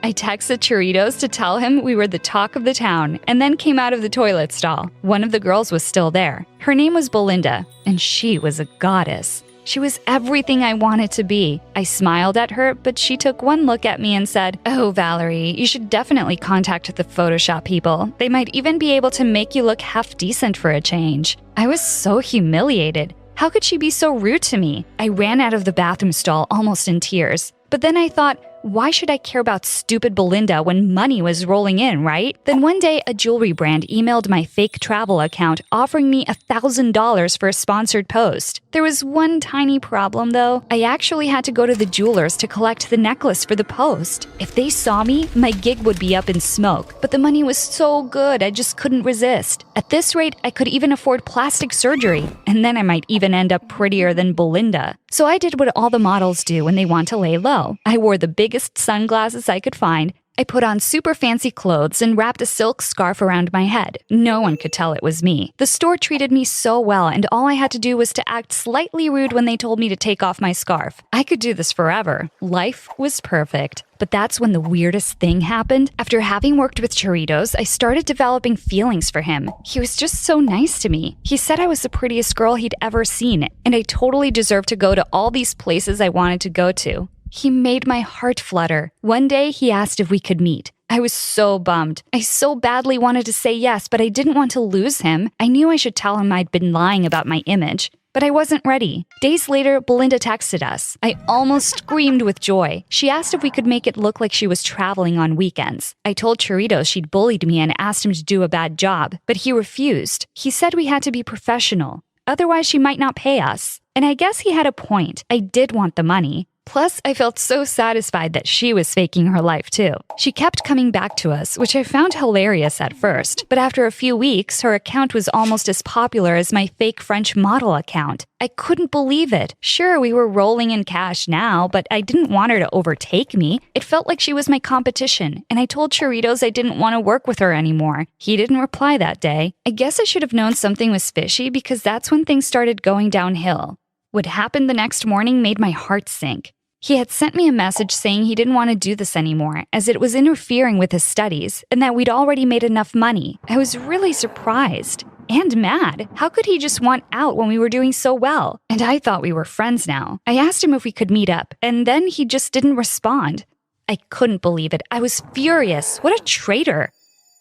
I texted Choritos to tell him we were the talk of the town and then came out of the toilet stall. One of the girls was still there. Her name was Belinda, and she was a goddess. She was everything I wanted to be. I smiled at her, but she took one look at me and said, "Oh, Valerie, you should definitely contact the Photoshop people. They might even be able to make you look half decent for a change." I was so humiliated. How could she be so rude to me? I ran out of the bathroom stall almost in tears. But then I thought, why should I care about stupid Belinda when money was rolling in, right? Then one day, a jewelry brand emailed my fake travel account offering me $1,000 for a sponsored post. There was one tiny problem though. I actually had to go to the jewelers to collect the necklace for the post. If they saw me, my gig would be up in smoke. But the money was so good, I just couldn't resist. At this rate, I could even afford plastic surgery. And then I might even end up prettier than Belinda. So I did what all the models do when they want to lay low. I wore the biggest sunglasses I could find. I put on super fancy clothes and wrapped a silk scarf around my head. No one could tell it was me. The store treated me so well, and all I had to do was to act slightly rude when they told me to take off my scarf. I could do this forever. Life was perfect. But that's when the weirdest thing happened. After having worked with Choritos, I started developing feelings for him. He was just so nice to me. He said I was the prettiest girl he'd ever seen, and I totally deserved to go to all these places I wanted to go to. He made my heart flutter. One day, he asked if we could meet. I was so bummed. I so badly wanted to say yes, but I didn't want to lose him. I knew I should tell him I'd been lying about my image. But I wasn't ready. Days later, Belinda texted us. I almost screamed with joy. She asked if we could make it look like she was traveling on weekends. I told Choritos she'd bullied me and asked him to do a bad job, but he refused. He said we had to be professional. Otherwise, she might not pay us. And I guess he had a point. I did want the money. Plus, I felt so satisfied that she was faking her life too. She kept coming back to us, which I found hilarious at first, but after a few weeks, her account was almost as popular as my fake French model account. I couldn't believe it. Sure, we were rolling in cash now, but I didn't want her to overtake me. It felt like she was my competition, and I told Choritos I didn't want to work with her anymore. He didn't reply that day. I guess I should have known something was fishy because that's when things started going downhill. What happened the next morning made my heart sink. He had sent me a message saying he didn't want to do this anymore, as it was interfering with his studies, and that we'd already made enough money. I was really surprised and mad. How could he just want out when we were doing so well? And I thought we were friends now. I asked him if we could meet up, and then he just didn't respond. I couldn't believe it. I was furious. What a traitor.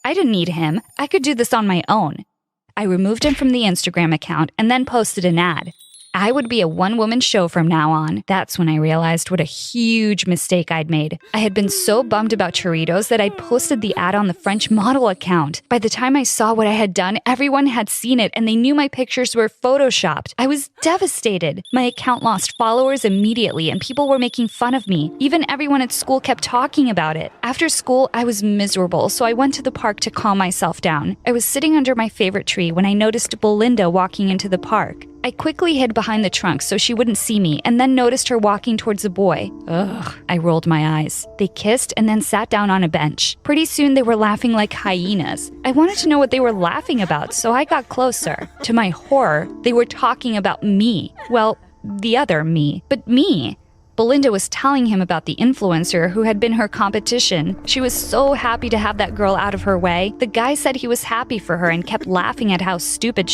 I didn't need him. I could do this on my own. I removed him from the Instagram account and then posted an ad. I would be a one-woman show from now on. That's when I realized what a huge mistake I'd made. I had been so bummed about Choritos that I'd posted the ad on the French model account. By the time I saw what I had done, everyone had seen it and they knew my pictures were photoshopped. I was devastated. My account lost followers immediately and people were making fun of me. Even everyone at school kept talking about it. After school, I was miserable, so I went to the park to calm myself down. I was sitting under my favorite tree when I noticed Belinda walking into the park. I quickly hid behind the trunk so she wouldn't see me and then noticed her walking towards a boy. Ugh, I rolled my eyes. They kissed and then sat down on a bench. Pretty soon they were laughing like hyenas. I wanted to know what they were laughing about, so I got closer. To my horror, they were talking about me. Well, the other me. But me. Belinda was telling him about the influencer who had been her competition. She was so happy to have that girl out of her way. The guy said he was happy for her and kept laughing at how stupid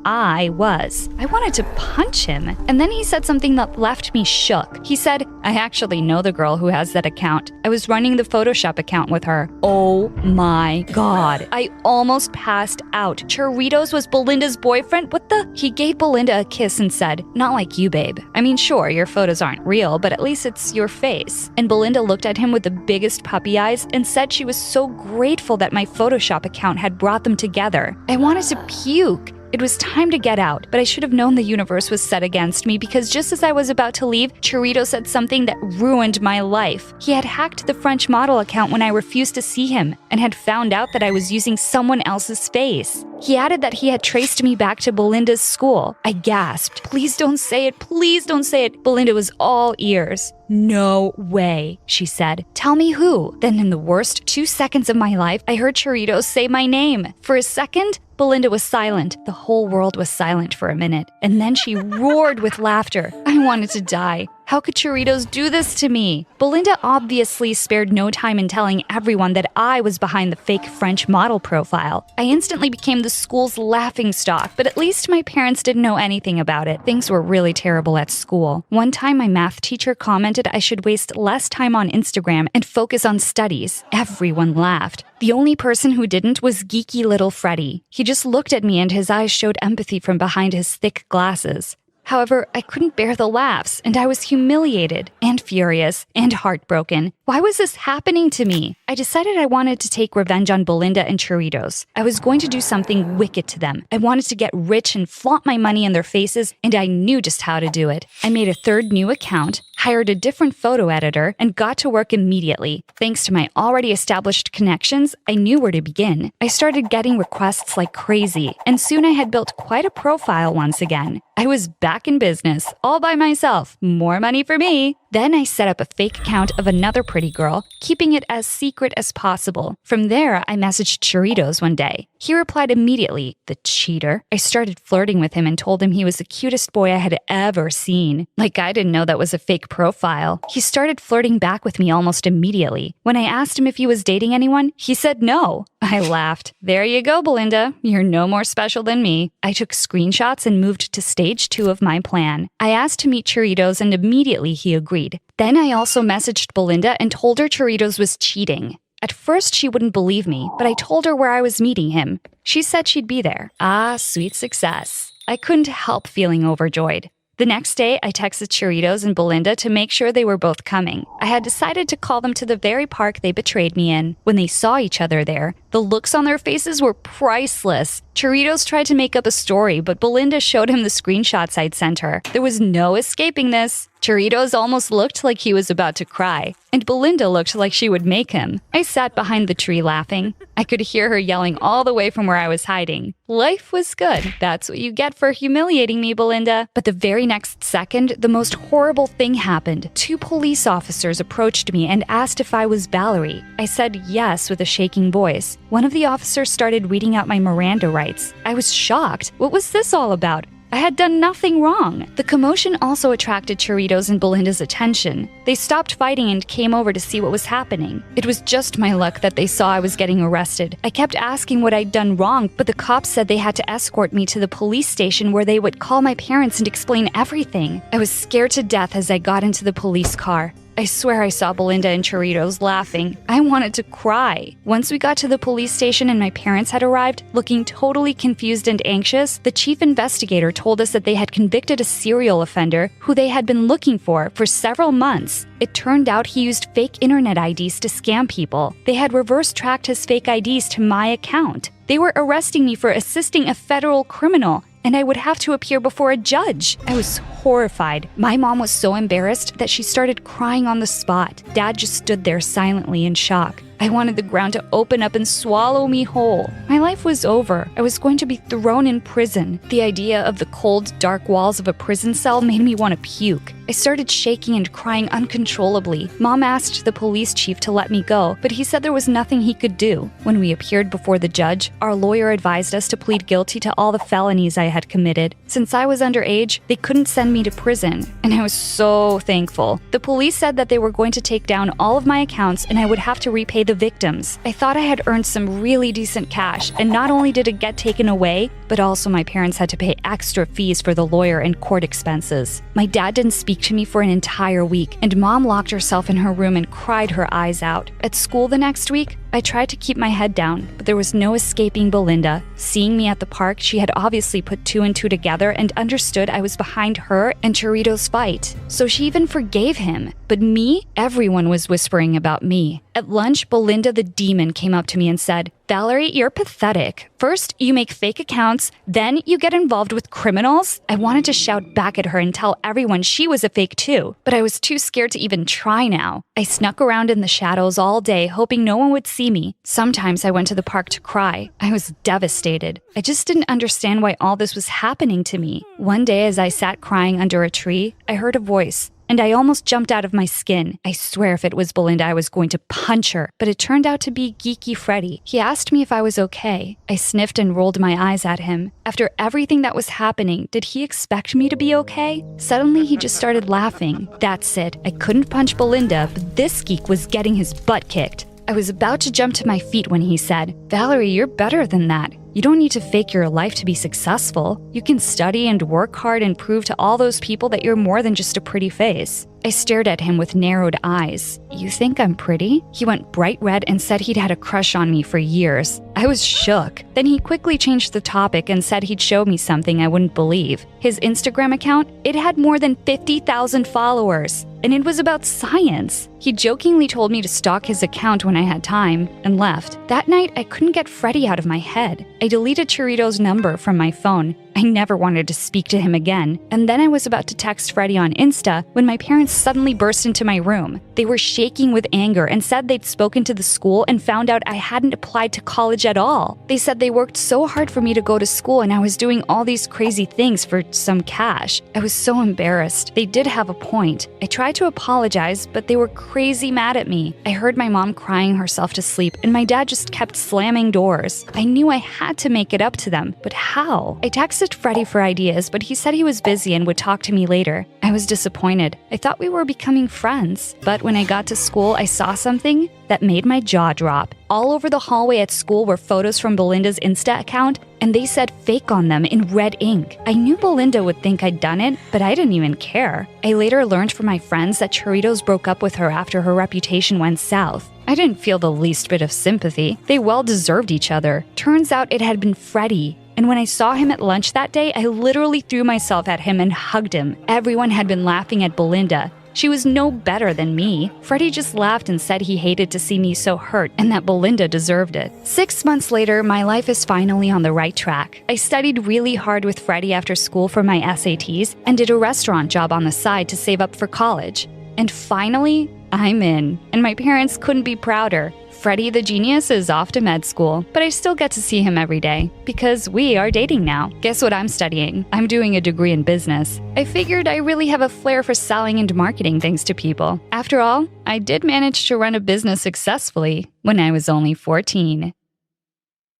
I was. I wanted to punch him. And then he said something that left me shook. He said, I actually know the girl who has that account. I was running the Photoshop account with her. Oh my God. I almost passed out. Choritos was Belinda's boyfriend? What the? He gave Belinda a kiss and said, not like you, babe. I mean, sure, your photos aren't real, but at least it's your face. And Belinda looked at him with the biggest puppy eyes and said she was so grateful that my Photoshop account had brought them together. I wanted to puke. It was time to get out, but I should have known the universe was set against me because just as I was about to leave, Chorito said something that ruined my life. He had hacked the French model account when I refused to see him and had found out that I was using someone else's face. He added that he had traced me back to Belinda's school. I gasped. Please don't say it. Please don't say it. Belinda was all ears. No way, she said. Tell me who. Then in the worst 2 seconds of my life, I heard Choritos say my name. For a second, Belinda was silent. The whole world was silent for a minute. And then she roared with laughter. I wanted to die. How could Choritos do this to me? Belinda obviously spared no time in telling everyone that I was behind the fake French model profile. I instantly became the school's laughingstock, but at least my parents didn't know anything about it. Things were really terrible at school. One time my math teacher commented I should waste less time on Instagram and focus on studies. Everyone laughed. The only person who didn't was geeky little Freddie. He just looked at me and his eyes showed empathy from behind his thick glasses. However, I couldn't bear the laughs, and I was humiliated and furious and heartbroken. Why was this happening to me? I decided I wanted to take revenge on Belinda and Choritos. I was going to do something wicked to them. I wanted to get rich and flaunt my money in their faces, and I knew just how to do it. I made a third new account, hired a different photo editor, and got to work immediately. Thanks to my already established connections, I knew where to begin. I started getting requests like crazy, and soon I had built quite a profile once again. I was back in business, all by myself. More money for me. Then I set up a fake account of another pretty girl, keeping it as secret as possible. From there, I messaged Choritos one day. He replied immediately, the cheater. I started flirting with him and told him he was the cutest boy I had ever seen. Like I didn't know that was a fake profile. He started flirting back with me almost immediately. When I asked him if he was dating anyone, he said no. I laughed. There you go, Belinda. You're no more special than me. I took screenshots and moved to stage 2 of my plan. I asked to meet Choritos and immediately he agreed. Then I also messaged Belinda and told her Choritos was cheating. At first, she wouldn't believe me, but I told her where I was meeting him. She said she'd be there. Ah, sweet success. I couldn't help feeling overjoyed. The next day, I texted Choritos and Belinda to make sure they were both coming. I had decided to call them to the very park they betrayed me in. When they saw each other there, the looks on their faces were priceless. Choritos tried to make up a story, but Belinda showed him the screenshots I'd sent her. There was no escaping this. Choritos almost looked like he was about to cry, and Belinda looked like she would make him. I sat behind the tree laughing. I could hear her yelling all the way from where I was hiding. Life was good. That's what you get for humiliating me, Belinda. But the very next second, the most horrible thing happened. 2 police officers approached me and asked if I was Valerie. I said yes with a shaking voice. One of the officers started reading out my Miranda rights. I was shocked. What was this all about? I had done nothing wrong. The commotion also attracted Choritos and Belinda's attention. They stopped fighting and came over to see what was happening. It was just my luck that they saw I was getting arrested. I kept asking what I'd done wrong, but the cops said they had to escort me to the police station where they would call my parents and explain everything. I was scared to death as I got into the police car. I swear I saw Belinda and Choritos laughing. I wanted to cry. Once we got to the police station and my parents had arrived, looking totally confused and anxious, the chief investigator told us that they had convicted a serial offender who they had been looking for several months. It turned out he used fake internet IDs to scam people. They had reverse-tracked his fake IDs to my account. They were arresting me for assisting a federal criminal, and I would have to appear before a judge. I was horrified. My mom was so embarrassed that she started crying on the spot. Dad just stood there silently in shock. I wanted the ground to open up and swallow me whole. My life was over. I was going to be thrown in prison. The idea of the cold, dark walls of a prison cell made me want to puke. I started shaking and crying uncontrollably. Mom asked the police chief to let me go, but he said there was nothing he could do. When we appeared before the judge, our lawyer advised us to plead guilty to all the felonies I had committed. Since I was underage, they couldn't send me to prison, and I was so thankful. The police said that they were going to take down all of my accounts and I would have to repay the victims. I thought I had earned some really decent cash, and not only did it get taken away, but also my parents had to pay extra fees for the lawyer and court expenses. My dad didn't speak to me for an entire week, and Mom locked herself in her room and cried her eyes out. At school the next week, I tried to keep my head down, but there was no escaping Belinda. Seeing me at the park, she had obviously put 2 and 2 together and understood I was behind her and Chirito's fight. So she even forgave him. But me? Everyone was whispering about me. At lunch, Belinda the demon came up to me and said, "Valerie, you're pathetic. First, you make fake accounts, then you get involved with criminals." I wanted to shout back at her and tell everyone she was a fake too, but I was too scared to even try now. I snuck around in the shadows all day, hoping no one would see me. Sometimes I went to the park to cry. I was devastated. I just didn't understand why all this was happening to me. One day, as I sat crying under a tree, I heard a voice, and I almost jumped out of my skin. I swear if it was Belinda, I was going to punch her, but it turned out to be Geeky Freddy. He asked me if I was okay. I sniffed and rolled my eyes at him. After everything that was happening, did he expect me to be okay? Suddenly, he just started laughing. That's it. I couldn't punch Belinda, but this geek was getting his butt kicked. I was about to jump to my feet when he said, "Valerie, you're better than that. You don't need to fake your life to be successful. You can study and work hard and prove to all those people that you're more than just a pretty face." I stared at him with narrowed eyes. "You think I'm pretty?" He went bright red and said he'd had a crush on me for years. I was shook. Then he quickly changed the topic and said he'd show me something I wouldn't believe. His Instagram account, it had more than 50,000 followers. And it was about science. He jokingly told me to stalk his account when I had time and left. That night, I couldn't get Freddy out of my head. I deleted Chirito's number from my phone. I never wanted to speak to him again. And then I was about to text Freddy on Insta when my parents suddenly burst into my room. They were shaking with anger and said they'd spoken to the school and found out I hadn't applied to college at all. They said they worked so hard for me to go to school and I was doing all these crazy things for some cash. I was so embarrassed. They did have a point. I tried to apologize, but they were crazy mad at me. I heard my mom crying herself to sleep and my dad just kept slamming doors. I knew I had to make it up to them, but how? I texted Freddy for ideas, but he said he was busy and would talk to me later. I was disappointed. I thought we were becoming friends, but when I got to school, I saw something that made my jaw drop. All over the hallway at school were photos from Belinda's Insta account, and they said fake on them in red ink. I knew Belinda would think I'd done it, but I didn't even care. I later learned from my friends that Chiritos broke up with her after her reputation went south. I didn't feel the least bit of sympathy. They well deserved each other. Turns out it had been Freddy. And when I saw him at lunch that day, I literally threw myself at him and hugged him. Everyone had been laughing at Belinda. She was no better than me. Freddy just laughed and said he hated to see me so hurt and that Belinda deserved it. 6 months later, my life is finally on the right track. I studied really hard with Freddy after school for my SATs and did a restaurant job on the side to save up for college. And finally, I'm in. And my parents couldn't be prouder. Freddy the genius is off to med school, but I still get to see him every day because we are dating now. Guess what I'm studying? I'm doing a degree in business. I figured I really have a flair for selling and marketing things to people. After all, I did manage to run a business successfully when I was only 14.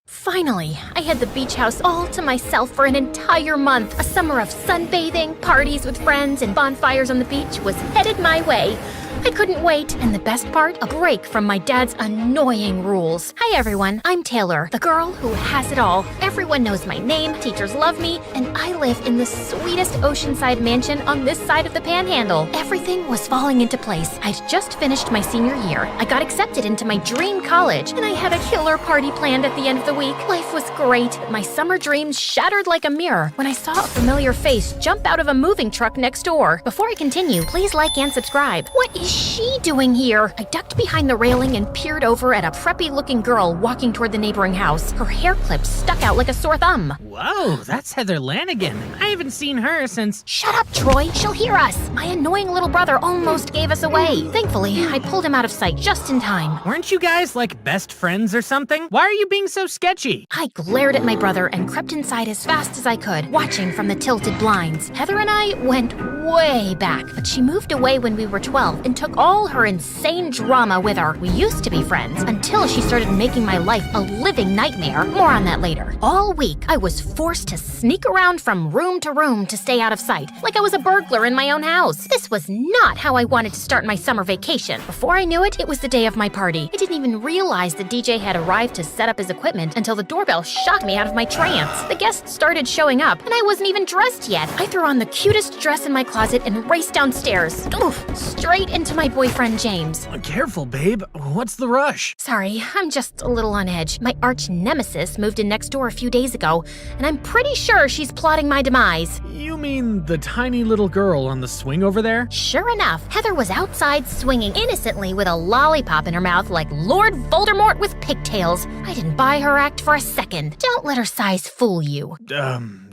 Finally, I had the beach house all to myself for an entire month. A summer of sunbathing, parties with friends, and bonfires on the beach was headed my way. I couldn't wait, and the best part, a break from my dad's annoying rules. Hi everyone, I'm Taylor, the girl who has it all. Everyone knows my name, teachers love me, and I live in the sweetest oceanside mansion on this side of the panhandle. Everything was falling into place. I'd just finished my senior year. I got accepted into my dream college, and I had a killer party planned at the end of the week. Life was great. My summer dreams shattered like a mirror when I saw a familiar face jump out of a moving truck next door. Before I continue, please like and subscribe. What is she doing here? I ducked behind the railing and peered over at a preppy-looking girl walking toward the neighboring house. Her hair clips stuck out like a sore thumb. Whoa, that's Heather Lanigan. I haven't seen her since... Shut up, Troy. She'll hear us. My annoying little brother almost gave us away. Thankfully, I pulled him out of sight just in time. Weren't you guys like best friends or something? Why are you being so sketchy? I glared at my brother and crept inside as fast as I could, watching from the tilted blinds. Heather and I went way back, but she moved away when we were 12 and took all her insane drama with her. We used to be friends until she started making my life a living nightmare. More on that later. All week, I was forced to sneak around from room to room to stay out of sight, like I was a burglar in my own house. This was not how I wanted to start my summer vacation. Before I knew it, it was the day of my party. I didn't even realize the DJ had arrived to set up his equipment until the doorbell shocked me out of my trance. The guests started showing up, and I wasn't even dressed yet. I threw on the cutest dress in my closet and raced downstairs. Oof, straight into my boyfriend, James. Careful, babe. What's the rush? Sorry, I'm just a little on edge. My arch nemesis moved in next door a few days ago, and I'm pretty sure she's plotting my demise. You mean the tiny little girl on the swing over there? Sure enough, Heather was outside swinging innocently with a lollipop in her mouth like Lord Voldemort with pigtails. I didn't buy her act for a second. Don't let her size fool you.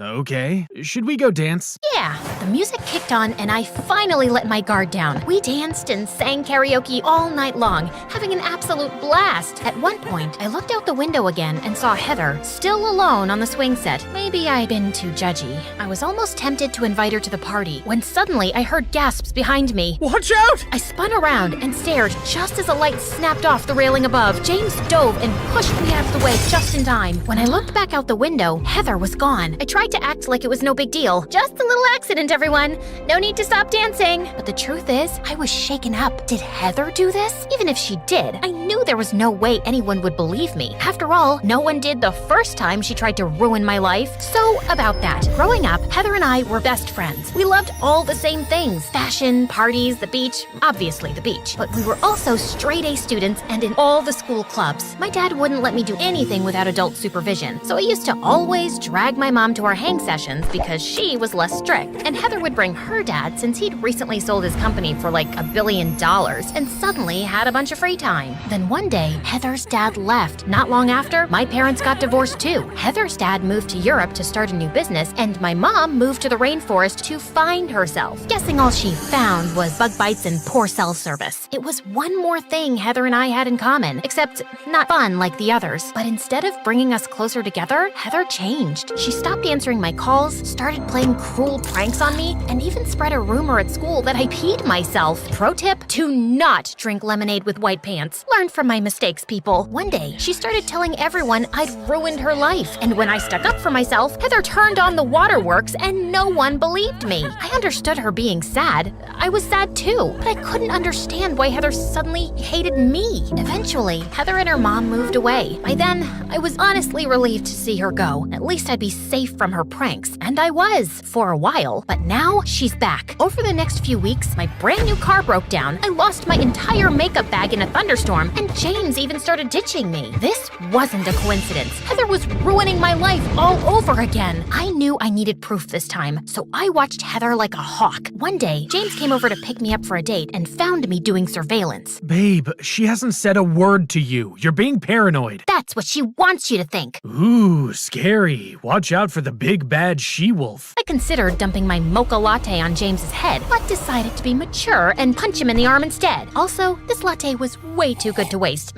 Okay. Should we go dance? Yeah. The music kicked on and I finally let my guard down. We danced and sang karaoke all night long, having an absolute blast. At one point, I looked out the window again and saw Heather, still alone on the swing set. Maybe I'd been too judgy. I was almost tempted to invite her to the party when suddenly I heard gasps behind me. Watch out! I spun around and stared just as a light snapped off the railing above. James dove and pushed me out of the way just in time. When I looked back out the window, Heather was gone. I tried to act like it was no big deal. Just a little accident, everyone. No need to stop dancing. But the truth is, I was shaken up. Did Heather do this? Even if she did, I knew there was no way anyone would believe me. After all, no one did the first time she tried to ruin my life. So, about that. Growing up, Heather and I were best friends. We loved all the same things. Fashion, parties, the beach, obviously the beach. But we were also straight-A students and in all the school clubs. My dad wouldn't let me do anything without adult supervision, so I used to always drag my mom to our hang sessions because she was less strict. And Heather would bring her dad since he'd recently sold his company for like $1 billion and suddenly had a bunch of free time. Then one day, Heather's dad left. Not long after, my parents got divorced too. Heather's dad moved to Europe to start a new business, and my mom moved to the rainforest to find herself. Guessing all she found was bug bites and poor cell service. It was one more thing Heather and I had in common, except not fun like the others. But instead of bringing us closer together, Heather changed. She stopped answering my calls, started playing cruel pranks on me, and even spread a rumor at school that I peed myself. Pro tip, do not drink lemonade with white pants. Learn from my mistakes, people. One day, she started telling everyone I'd ruined her life. And when I stuck up for myself, Heather turned on the waterworks and no one believed me. I understood her being sad. I was sad too, but I couldn't understand why Heather suddenly hated me. Eventually, Heather and her mom moved away. By then, I was honestly relieved to see her go. At least I'd be safe from her pranks. And I was, for a while. But now, she's back. Over the next few weeks, my brand new car broke down. I lost my entire makeup bag in a thunderstorm, and James even started ditching me. This wasn't a coincidence. Heather was ruining my life all over again. I knew I needed proof this time, so I watched Heather like a hawk. One day, James came over to pick me up for a date and found me doing surveillance. Babe, she hasn't said a word to you. You're being paranoid. That's what she wants you to think. Ooh, scary. Watch out for the big bad she-wolf. I considered dumping my mocha latte on James's head, but decided to be mature and punch him in the arm instead. Also, this latte was way too good to waste.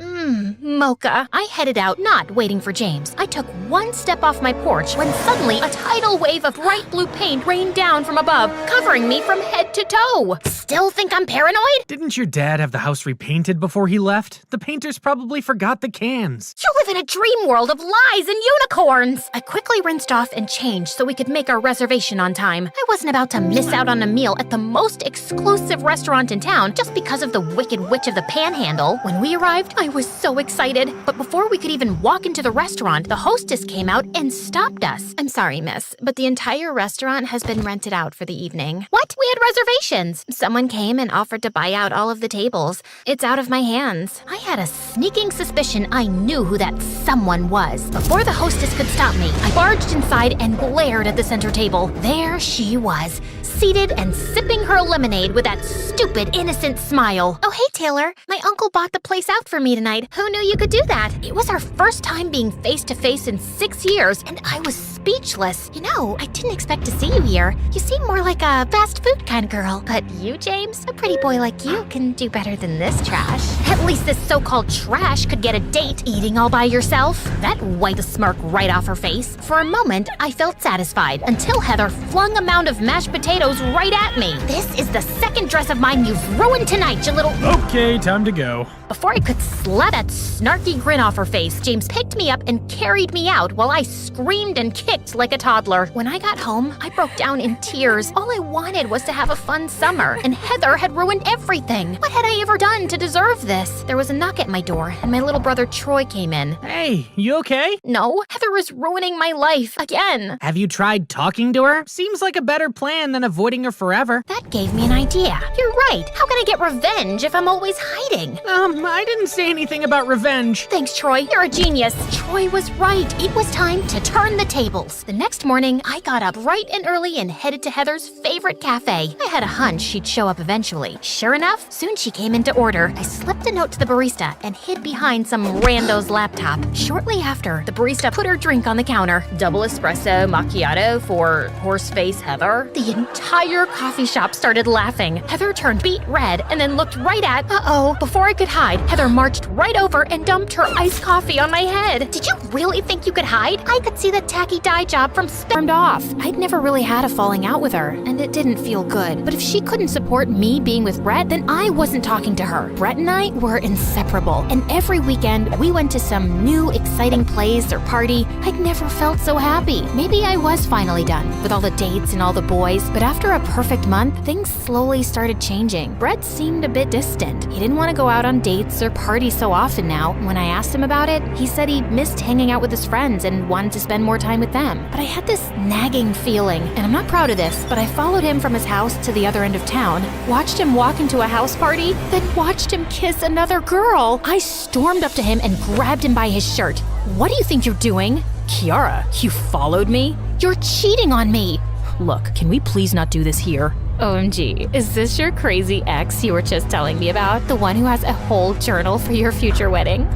Mocha. I headed out, not waiting for James. I took one step off my porch when suddenly a tidal wave of bright blue paint rained down from above, covering me from head to toe. Still think I'm paranoid? Didn't your dad have the house repainted before he left? The painters probably forgot the cans. You live in a dream world of lies and unicorns. I quickly rinsed off and changed so we could make our reservation on time. I wasn't about to miss out on a meal at the most exclusive restaurant in town just because of the Wicked Witch of the Panhandle. When we arrived, I was so excited. But before we could even walk into the restaurant, the hostess came out and stopped us. I'm sorry, miss, but the entire restaurant has been rented out for the evening. What? We had reservations. Someone came and offered to buy out all of the tables. It's out of my hands. I had a sneaking suspicion I knew who that that someone was. Before the hostess could stop me, I barged inside and glared at the center table. There she was, seated and sipping her lemonade with that stupid, innocent smile. Oh, hey, Taylor. My uncle bought the place out for me tonight. Who knew you could do that? It was our first time being face-to-face in 6 years, and I was speechless. You know, I didn't expect to see you here. You seem more like a fast food kind of girl. But you, James, a pretty boy like you can do better than this trash. At least this so-called trash could get a date eating all by yourself. That wiped the smirk right off her face. For a moment, I felt satisfied until Heather flung a mound of mashed potatoes right at me. This is the second dress of mine you've ruined tonight, you little... Okay, time to go. Before I could slap that snarky grin off her face, James picked me up and carried me out while I screamed and kicked like a toddler. When I got home, I broke down in tears. All I wanted was to have a fun summer, and Heather had ruined everything. What had I ever done to deserve this? There was a knock at my door, and my little brother Troy came in. Hey, you okay? No, Heather was ruining my life again. Have you tried talking to her? Seems like a better plan than avoiding her forever. That gave me an idea. You're right. How can I get revenge if I'm always hiding? I didn't say anything about revenge. Thanks, Troy. You're a genius. Troy was right. It was time to turn the tables. The next morning, I got up bright and early and headed to Heather's favorite cafe. I had a hunch she'd show up eventually. Sure enough, soon she came in to order. I slipped a note to the barista and hid behind some rando's laptop. Shortly after, the barista put her drink on the counter. Double espresso macchiato for horseface Heather. The entire coffee shop started laughing. Heather turned beet red and then looked right at... Uh-oh. Before I could hide, Heather marched right over and dumped her iced coffee on my head. Did you really think you could hide? I could see the tacky dye job from stormed off. I'd never really had a falling out with her, and it didn't feel good. But if she couldn't support me being with Brett, then I wasn't talking to her. Brett and I were inseparable, and every weekend we went to some new exciting place or party. I'd never felt so happy. Maybe I was finally done with all the dates and all the boys, but after a perfect month, things slowly started changing. Brett seemed a bit distant. He didn't want to go out on dates or parties so often now. When I asked him about it, he said he missed hanging out with his friends and wanted to spend more time with them. But I had this nagging feeling, and I'm not proud of this, but I followed him from his house to the other end of town, watched him walk into a house party, then watched him kiss another girl. I stormed up to him and grabbed him by his shirt. What do you think you're doing? Kiara, you followed me? You're cheating on me. Look, can we please not do this here? OMG, is this your crazy ex you were just telling me about? The one who has a whole journal for your future wedding?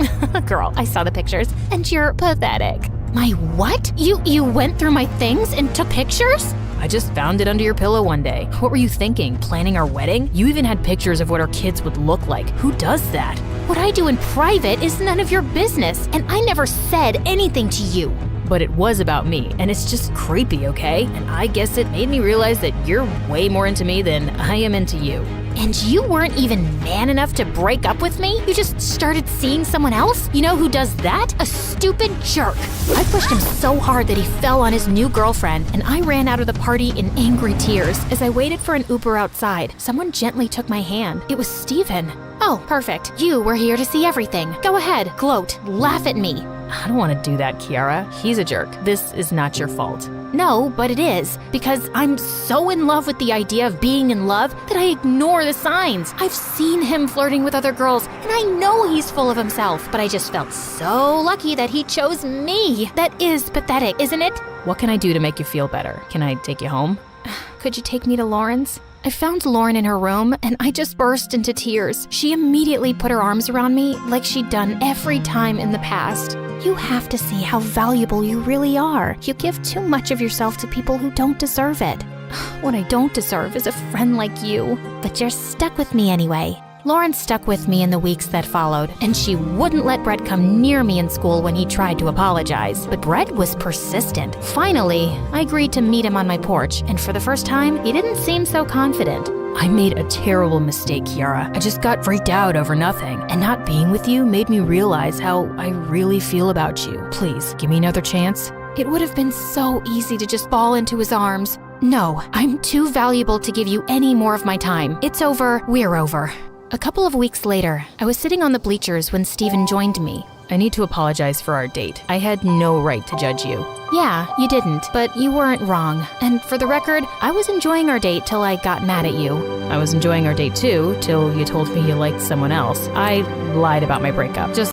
Girl, I saw the pictures, and you're pathetic. My what? You went through my things and took pictures? I just found it under your pillow one day. What were you thinking, planning our wedding? You even had pictures of what our kids would look like. Who does that? What I do in private is none of your business, and I never said anything to you. But it was about me, and it's just creepy, okay? And I guess it made me realize that you're way more into me than I am into you. And you weren't even man enough to break up with me? You just started seeing someone else? You know who does that? A stupid jerk. I pushed him so hard that he fell on his new girlfriend, and I ran out of the party in angry tears. As I waited for an Uber outside, someone gently took my hand. It was Steven. Oh, perfect. You were here to see everything. Go ahead, gloat, laugh at me. I don't want to do that, Kiara. He's a jerk. This is not your fault. No, but it is, because I'm so in love with the idea of being in love that I ignore the signs. I've seen him flirting with other girls, and I know he's full of himself, but I just felt so lucky that he chose me. That is pathetic, isn't it? What can I do to make you feel better? Can I take you home? Could you take me to Lauren's? I found Lauren in her room, and I just burst into tears. She immediately put her arms around me like she'd done every time in the past. You have to see how valuable you really are. You give too much of yourself to people who don't deserve it. What I don't deserve is a friend like you. But you're stuck with me anyway. Lauren stuck with me in the weeks that followed, and she wouldn't let Brett come near me in school when he tried to apologize. But Brett was persistent. Finally, I agreed to meet him on my porch, and for the first time, he didn't seem so confident. I made a terrible mistake, Kiara. I just got freaked out over nothing, and not being with you made me realize how I really feel about you. Please, give me another chance. It would have been so easy to just fall into his arms. No, I'm too valuable to give you any more of my time. It's over, we're over. A couple of weeks later, I was sitting on the bleachers when Steven joined me. I need to apologize for our date. I had no right to judge you. Yeah, you didn't, but you weren't wrong. And for the record, I was enjoying our date till I got mad at you. I was enjoying our date too, till you told me you liked someone else. I lied about my breakup. Just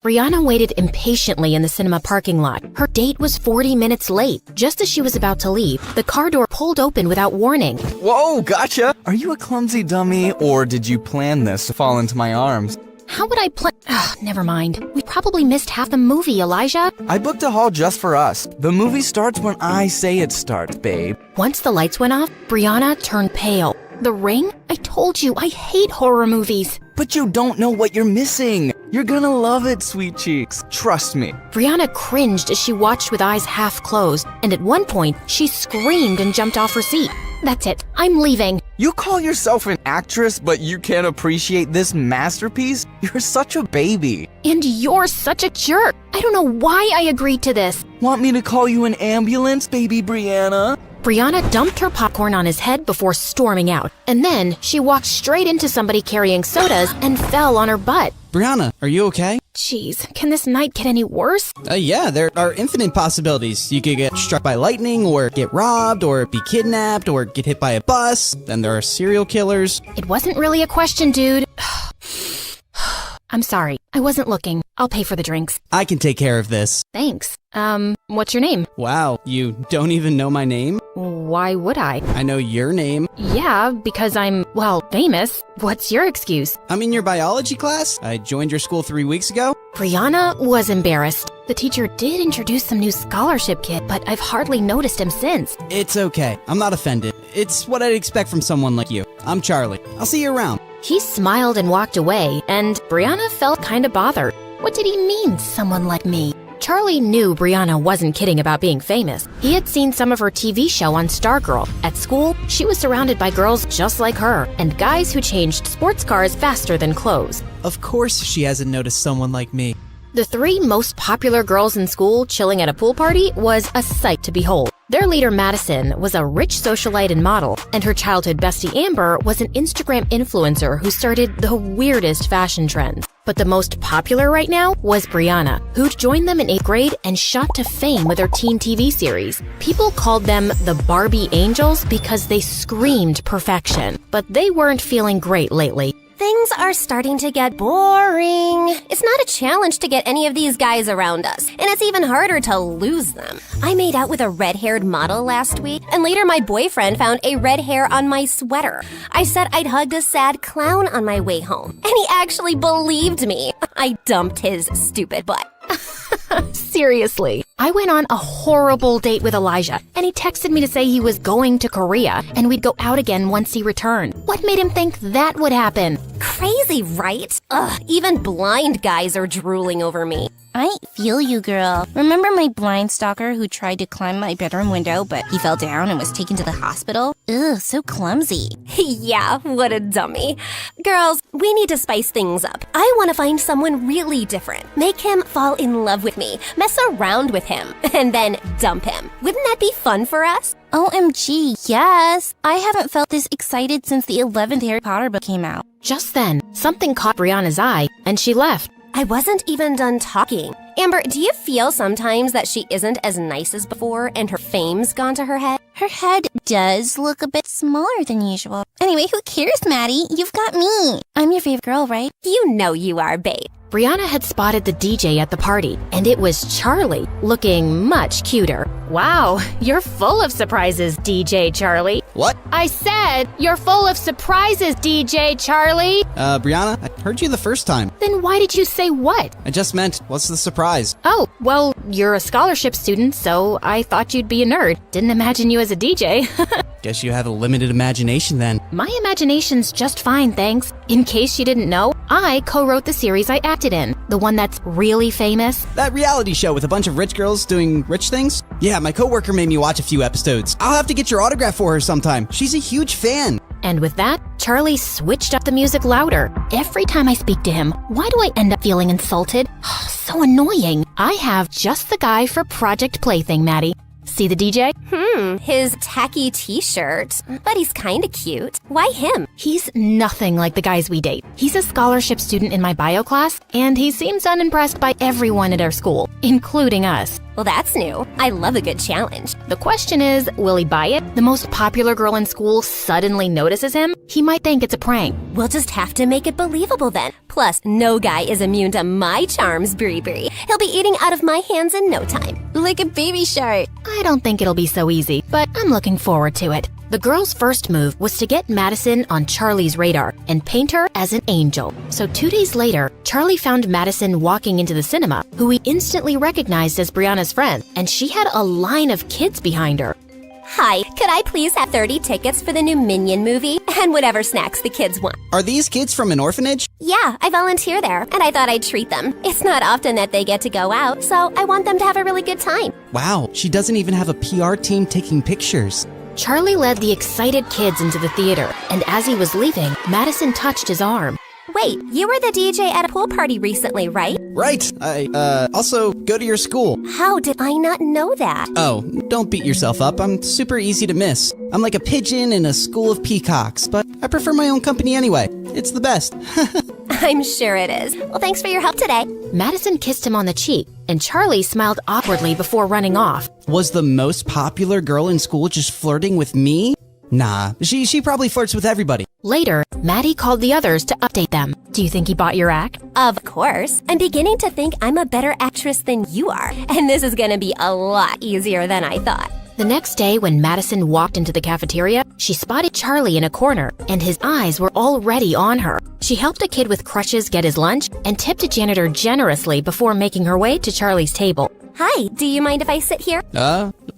Brianna waited impatiently in the cinema parking lot. Her date was 40 minutes late. Just as she was about to leave, the car door pulled open without warning. Whoa, gotcha! Are you a clumsy dummy, or did you plan this to fall into my arms? How would I plan? Never mind. We probably missed half the movie, Elijah. I booked a hall just for us. The movie starts when I say it starts, babe. Once the lights went off, Brianna turned pale. The Ring? I told you, I hate horror movies. But you don't know what you're missing. You're gonna love it, sweet cheeks. Trust me. Brianna cringed as she watched with eyes half closed, and at one point, she screamed and jumped off her seat. That's it. I'm leaving. You call yourself an actress, but you can't appreciate this masterpiece? You're such a baby. And you're such a jerk. I don't know why I agreed to this. Want me to call you an ambulance, baby Brianna? Brianna dumped her popcorn on his head before storming out. And then she walked straight into somebody carrying sodas and fell on her butt. Brianna, are you okay? Jeez, can this night get any worse? Yeah, there are infinite possibilities. You could get struck by lightning, or get robbed, or be kidnapped, or get hit by a bus. Then there are serial killers. It wasn't really a question, dude. I'm sorry. I wasn't looking. I'll pay for the drinks. I can take care of this. Thanks. What's your name? Wow, you don't even know my name? Why would I? I know your name. Yeah, because I'm, famous. What's your excuse? I'm in your biology class. I joined your school 3 weeks ago. Brianna was embarrassed. The teacher did introduce some new scholarship kid, but I've hardly noticed him since. It's okay. I'm not offended. It's what I'd expect from someone like you. I'm Charlie. I'll see you around. He smiled and walked away, and Brianna felt kind of bothered. What did he mean, someone like me? Charlie knew Brianna wasn't kidding about being famous. He had seen some of her TV show on Stargirl. At school, she was surrounded by girls just like her, and guys who changed sports cars faster than clothes. Of course she hasn't noticed someone like me. The three most popular girls in school chilling at a pool party was a sight to behold. Their leader, Madison, was a rich socialite and model, and her childhood bestie, Amber, was an Instagram influencer who started the weirdest fashion trends. But the most popular right now was Brianna, who'd joined them in 8th grade and shot to fame with her teen TV series. People called them the Barbie Angels because they screamed perfection, but they weren't feeling great lately. Things are starting to get boring. It's not a challenge to get any of these guys around us, and it's even harder to lose them. I made out with a red-haired model last week, and later my boyfriend found a red hair on my sweater. I said I'd hugged a sad clown on my way home, and he actually believed me. I dumped his stupid butt. Seriously. I went on a horrible date with Elijah, and he texted me to say he was going to Korea, and we'd go out again once he returned. What made him think that would happen? Crazy, right? Ugh, even blind guys are drooling over me. I feel you, girl. Remember my blind stalker who tried to climb my bedroom window, but he fell down and was taken to the hospital? Ugh, so clumsy. Yeah, what a dummy. Girls, we need to spice things up. I want to find someone really different. Make him fall in love with me, mess around with him, and then dump him. Wouldn't that be fun for us? OMG, yes. I haven't felt this excited since the 11th Harry Potter book came out. Just then, something caught Brianna's eye, and she left. I wasn't even done talking. Amber, do you feel sometimes that she isn't as nice as before and her fame's gone to her head? Her head does look a bit smaller than usual. Anyway, who cares, Maddie? You've got me. I'm your favorite girl, right? You know you are, babe. Brianna had spotted the DJ at the party, and it was Charlie, looking much cuter. Wow, you're full of surprises, DJ Charlie. What? I said, you're full of surprises, DJ Charlie. Brianna, I heard you the first time. Then why did you say what? I just meant, what's the surprise? Oh, well, you're a scholarship student, so I thought you'd be a nerd. Didn't imagine you as a DJ. Guess you have a limited imagination then. My imagination's just fine, thanks. In case you didn't know, I co-wrote the series I acted in, the one that's really famous. That reality show with a bunch of rich girls doing rich things? Yeah, my coworker made me watch a few episodes. I'll have to get your autograph for her sometime. She's a huge fan. And with that, Charlie switched up the music louder. Every time I speak to him, why do I end up feeling insulted? So annoying. I have just the guy for Project Plaything, Maddie. See the DJ? His tacky t-shirt. But he's kinda cute. Why him? He's nothing like the guys we date. He's a scholarship student in my bio class, and he seems unimpressed by everyone at our school, including us. Well, that's new. I love a good challenge. The question is, will he buy it? The most popular girl in school suddenly notices him? he might think it's a prank. We'll just have to make it believable then. Plus, no guy is immune to my charms, Bree. He'll be eating out of my hands in no time. Like a baby shark. I don't think it'll be so easy, but I'm looking forward to it. The girl's first move was to get Madison on Charlie's radar and paint her as an angel. So 2 days later, Charlie found Madison walking into the cinema, who he instantly recognized as Brianna's friend, and she had a line of kids behind her. Hi, could I please have 30 tickets for the new Minion movie? And whatever snacks the kids want. Are these kids from an orphanage? Yeah, I volunteer there, and I thought I'd treat them. It's not often that they get to go out, so I want them to have a really good time. Wow, she doesn't even have a PR team taking pictures. Charlie led the excited kids into the theater, and as he was leaving, Madison touched his arm. Wait, you were the DJ at a pool party recently, right? Right. I also go to your school. How did I not know that? Oh, don't beat yourself up. I'm super easy to miss. I'm like a pigeon in a school of peacocks, but I prefer my own company anyway. It's the best. I'm sure it is. Well, thanks for your help today. Madison kissed him on the cheek, and Charlie smiled awkwardly before running off. Was the most popular girl in school just flirting with me? Nah, she probably flirts with everybody. Later, Maddie called the others to update them. Do you think he bought your act? Of course. I'm beginning to think I'm a better actress than you are, and this is gonna be a lot easier than I thought. The next day, when Madison walked into the cafeteria, she spotted Charlie in a corner, and his eyes were already on her. She helped a kid with crutches get his lunch and tipped a janitor generously before making her way to Charlie's table. Hi, do you mind if I sit here?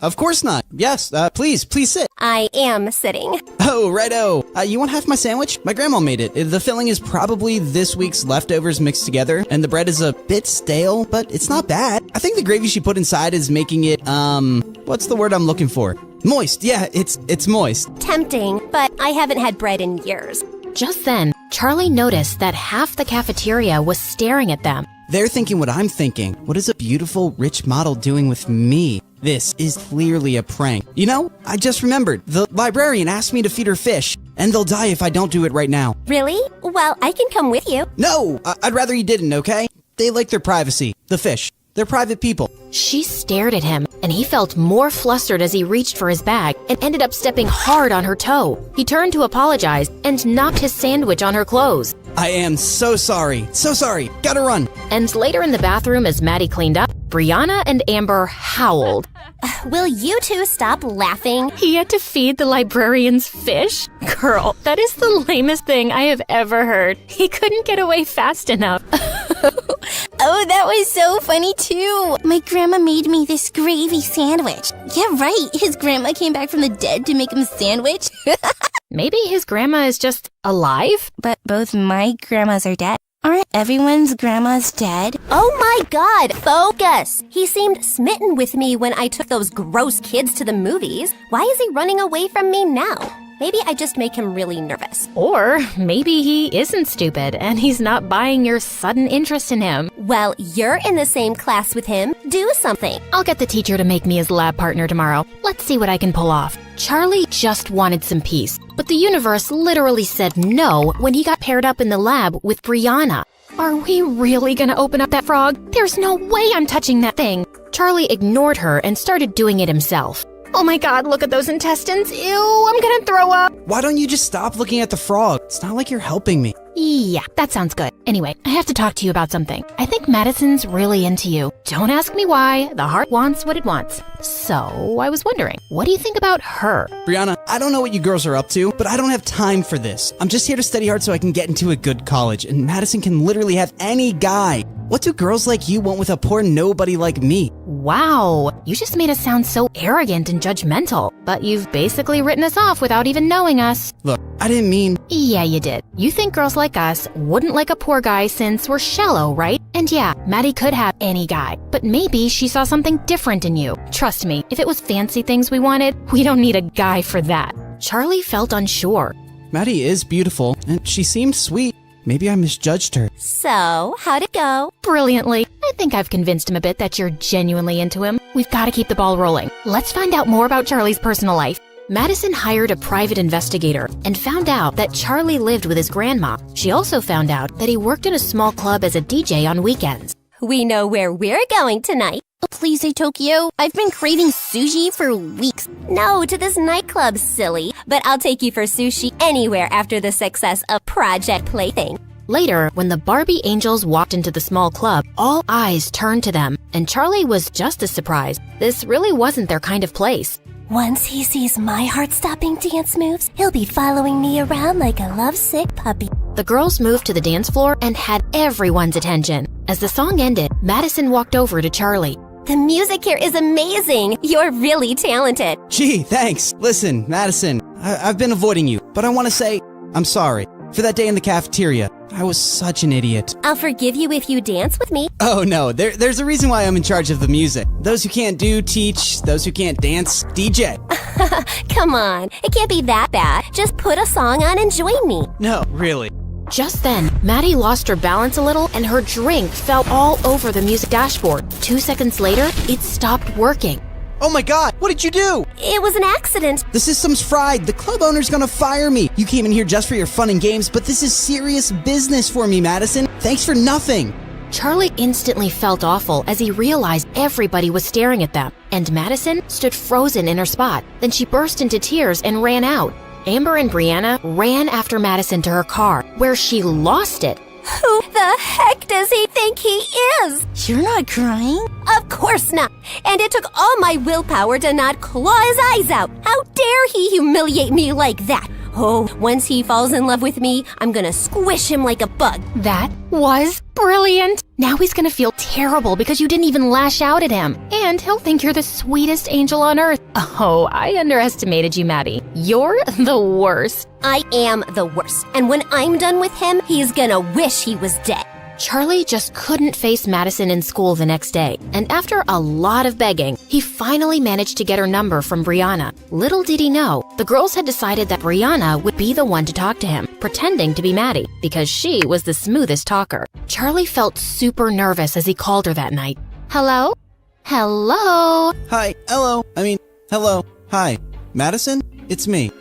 Of course not. Yes, please sit. I am sitting. Oh, righto. You want half my sandwich? My grandma made it. The filling is probably this week's leftovers mixed together, and the bread is a bit stale, but it's not bad. I think the gravy she put inside is making it, what's the word I'm looking for? Moist. Yeah, it's moist. Tempting, but I haven't had bread in years. Just then, Charlie noticed that half the cafeteria was staring at them. They're thinking what I'm thinking. What is a beautiful, rich model doing with me? This is clearly a prank. You know, I just remembered. The librarian asked me to feed her fish, and they'll die if I don't do it right now. Really? Well, I can come with you. No, I'd rather you didn't, okay? They like their privacy. The fish. They're private people. She stared at him, and he felt more flustered as he reached for his bag and ended up stepping hard on her toe. He turned to apologize and knocked his sandwich on her clothes. I am so sorry. So sorry. Gotta run. And later in the bathroom, as Maddie cleaned up, Brianna and Amber howled. Will you two stop laughing? He had to feed the librarian's fish? Girl, that is the lamest thing I have ever heard. He couldn't get away fast enough. Oh, that was so funny too. My grandma made me this gravy sandwich. Yeah, right. His grandma came back from the dead to make him a sandwich. Maybe his grandma is just alive? But both my grandmas are dead. Aren't everyone's grandmas dead? Oh my god, focus! He seemed smitten with me when I took those gross kids to the movies. Why is he running away from me now? Maybe I just make him really nervous. Or maybe he isn't stupid and he's not buying your sudden interest in him. Well, you're in the same class with him. Do something. I'll get the teacher to make me his lab partner tomorrow. Let's see what I can pull off. Charlie just wanted some peace, but the universe literally said no when he got paired up in the lab with Brianna. Are we really gonna open up that frog? There's no way I'm touching that thing. Charlie ignored her and started doing it himself. Oh my god, look at those intestines. Ew, I'm gonna throw up. Why don't you just stop looking at the frog? It's not like you're helping me. Yeah, that sounds good. Anyway, I have to talk to you about something. I think Madison's really into you. Don't ask me why. The heart wants what it wants. So, I was wondering, what do you think about her? Brianna, I don't know what you girls are up to, but I don't have time for this. I'm just here to study hard so I can get into a good college, and Madison can literally have any guy. What do girls like you want with a poor nobody like me? Wow, you just made us sound so arrogant and judgmental. But you've basically written us off without even knowing us. Look, I didn't mean... Yeah, you did. You think girls like us wouldn't like a poor guy since we're shallow, right? And yeah, Maddie could have any guy. But maybe she saw something different in you. Trust me, if it was fancy things we wanted, we don't need a guy for that. Charlie felt unsure. Maddie is beautiful, and she seemed sweet. Maybe I misjudged her. So, how'd it go? Brilliantly. I think I've convinced him a bit that you're genuinely into him. We've got to keep the ball rolling. Let's find out more about Charlie's personal life. Madison hired a private investigator and found out that Charlie lived with his grandma. She also found out that he worked in a small club as a DJ on weekends. We know where we're going tonight. Oh, please say Tokyo. I've been craving sushi for weeks. No, to this nightclub, silly. But I'll take you for sushi anywhere after the success of Project Plaything. Later, when the Barbie angels walked into the small club, all eyes turned to them, and Charlie was just as surprised. This really wasn't their kind of place. Once he sees my heart-stopping dance moves, he'll be following me around like a lovesick puppy. The girls moved to the dance floor and had everyone's attention. As the song ended, Madison walked over to Charlie. The music here is amazing. You're really talented. Gee, thanks. Listen, Madison, I've been avoiding you, but I want to say I'm sorry. For that day in the cafeteria, I was such an idiot. I'll forgive you if you dance with me. Oh no, there's a reason why I'm in charge of the music. Those who can't do, teach. Those who can't dance, DJ. Come on, it can't be that bad. Just put a song on and join me. No, really. Just then, Maddie lost her balance a little and her drink fell all over the music dashboard. 2 seconds later, it stopped working. Oh my god, what did you do? It was an accident. The system's fried. The club owner's gonna fire me. You came in here just for your fun and games, but this is serious business for me, Madison. Thanks for nothing. Charlie instantly felt awful as he realized everybody was staring at them, and Madison stood frozen in her spot. Then she burst into tears and ran out. Amber and Brianna ran after Madison to her car, where she lost it. Who the heck does he think he is? You're not crying? Of course not. And it took all my willpower to not claw his eyes out. How dare he humiliate me like that? Oh, once he falls in love with me, I'm gonna squish him like a bug. That was brilliant. Now he's gonna feel terrible because you didn't even lash out at him. And he'll think you're the sweetest angel on earth. Oh, I underestimated you, Maddie. You're the worst. I am the worst. And when I'm done with him, he's gonna wish he was dead. Charlie just couldn't face Madison in school the next day, and after a lot of begging, he finally managed to get her number from Brianna. Little did he know, the girls had decided that Brianna would be the one to talk to him, pretending to be Maddie, because she was the smoothest talker. Charlie felt super nervous as he called her that night. Hello? Hello? Hi, hello. Hello. Hi. Madison? It's me.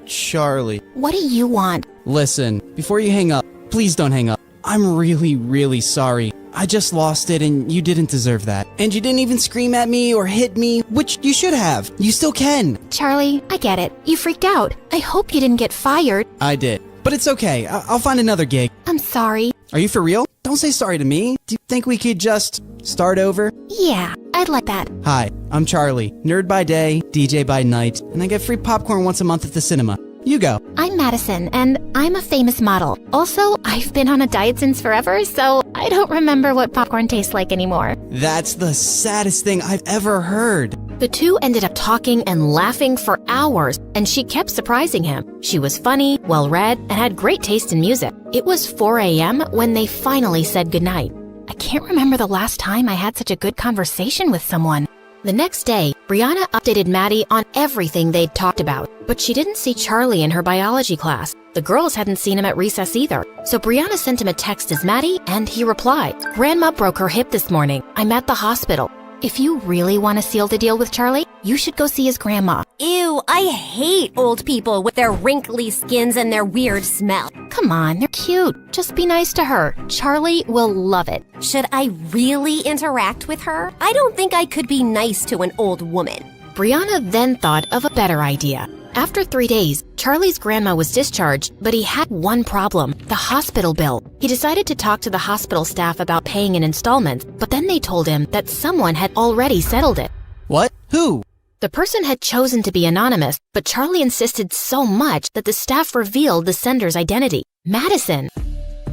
Charlie. What do you want? Listen, before you hang up, please don't hang up. I'm really, really sorry. I just lost it and you didn't deserve that. And you didn't even scream at me or hit me, which you should have. You still can. Charlie, I get it. You freaked out. I hope you didn't get fired. I did. But it's okay. I'll find another gig. I'm sorry. Are you for real? Don't say sorry to me. Do you think we could just start over? Yeah, I'd like that. Hi, I'm Charlie. Nerd by day, DJ by night, and I get free popcorn once a month at the cinema. You go. I'm Madison, and I'm a famous model. Also, I've been on a diet since forever, so I don't remember what popcorn tastes like anymore. That's the saddest thing I've ever heard. The two ended up talking and laughing for hours, and she kept surprising him. She was funny, well-read, and had great taste in music. It was 4 a.m. when they finally said goodnight. I can't remember the last time I had such a good conversation with someone. The next day, Brianna updated Maddie on everything they'd talked about, but she didn't see Charlie in her biology class. The girls hadn't seen him at recess either, so Brianna sent him a text as Maddie, and he replied, "Grandma broke her hip this morning. I'm at the hospital. If you really want to seal the deal with Charlie, you should go see his grandma." Ew, I hate old people with their wrinkly skins and their weird smell. Come on, they're cute. Just be nice to her. Charlie will love it. Should I really interact with her? I don't think I could be nice to an old woman. Brianna then thought of a better idea. After 3 days, Charlie's grandma was discharged, but he had one problem, the hospital bill. He decided to talk to the hospital staff about paying in installments, but then they told him that someone had already settled it. What? Who? The person had chosen to be anonymous, but Charlie insisted so much that the staff revealed the sender's identity, Madison.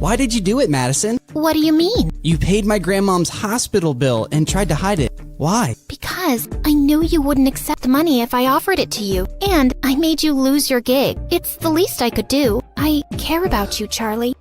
Why did you do it, Madison? What do you mean? You paid my grandmom's hospital bill and tried to hide it. Why? Because I knew you wouldn't accept money if I offered it to you, and I made you lose your gig. It's the least I could do. I care about you, Charlie.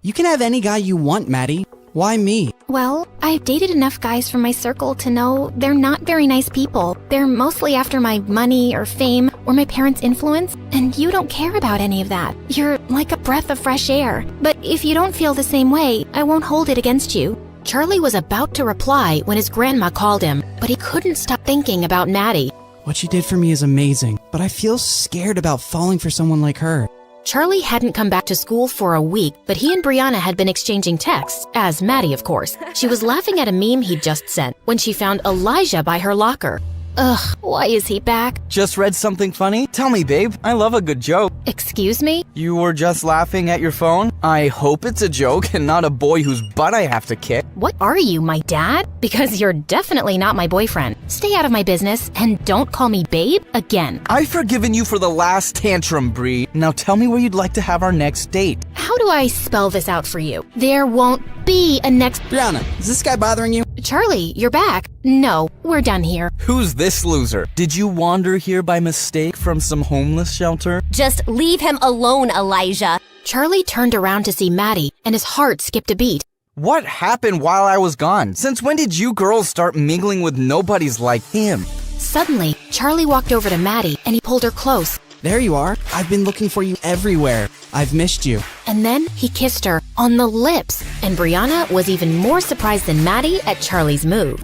You can have any guy you want, Maddie. Why me? Well, I've dated enough guys from my circle to know they're not very nice people. They're mostly after my money or fame or my parents' influence, and you don't care about any of that. You're like a breath of fresh air. But if you don't feel the same way, I won't hold it against you. Charlie was about to reply when his grandma called him, but he couldn't stop thinking about Maddie. What she did for me is amazing, but I feel scared about falling for someone like her. Charlie hadn't come back to school for a week, but he and Brianna had been exchanging texts, as Maddie, of course. She was laughing at a meme he'd just sent when she found Elijah by her locker. Ugh, why is he back? Just read something funny? Tell me, babe. I love a good joke. Excuse me? You were just laughing at your phone? I hope it's a joke and not a boy whose butt I have to kick. What are you, my dad? Because you're definitely not my boyfriend. Stay out of my business and don't call me babe again. I've forgiven you for the last tantrum, Bree. Now tell me where you'd like to have our next date. How do I spell this out for you? There won't be a next... Brianna, is this guy bothering you? Charlie, you're back. No, we're done here. Who's this loser? Did you wander here by mistake from some homeless shelter? Just leave him alone, Elijah. Charlie turned around to see Maddie, and his heart skipped a beat. What happened while I was gone? Since when did you girls start mingling with nobodies like him? Suddenly, Charlie walked over to Maddie, and he pulled her close. There you are. I've been looking for you everywhere. I've missed you. And then he kissed her on the lips, and Brianna was even more surprised than Maddie at Charlie's move.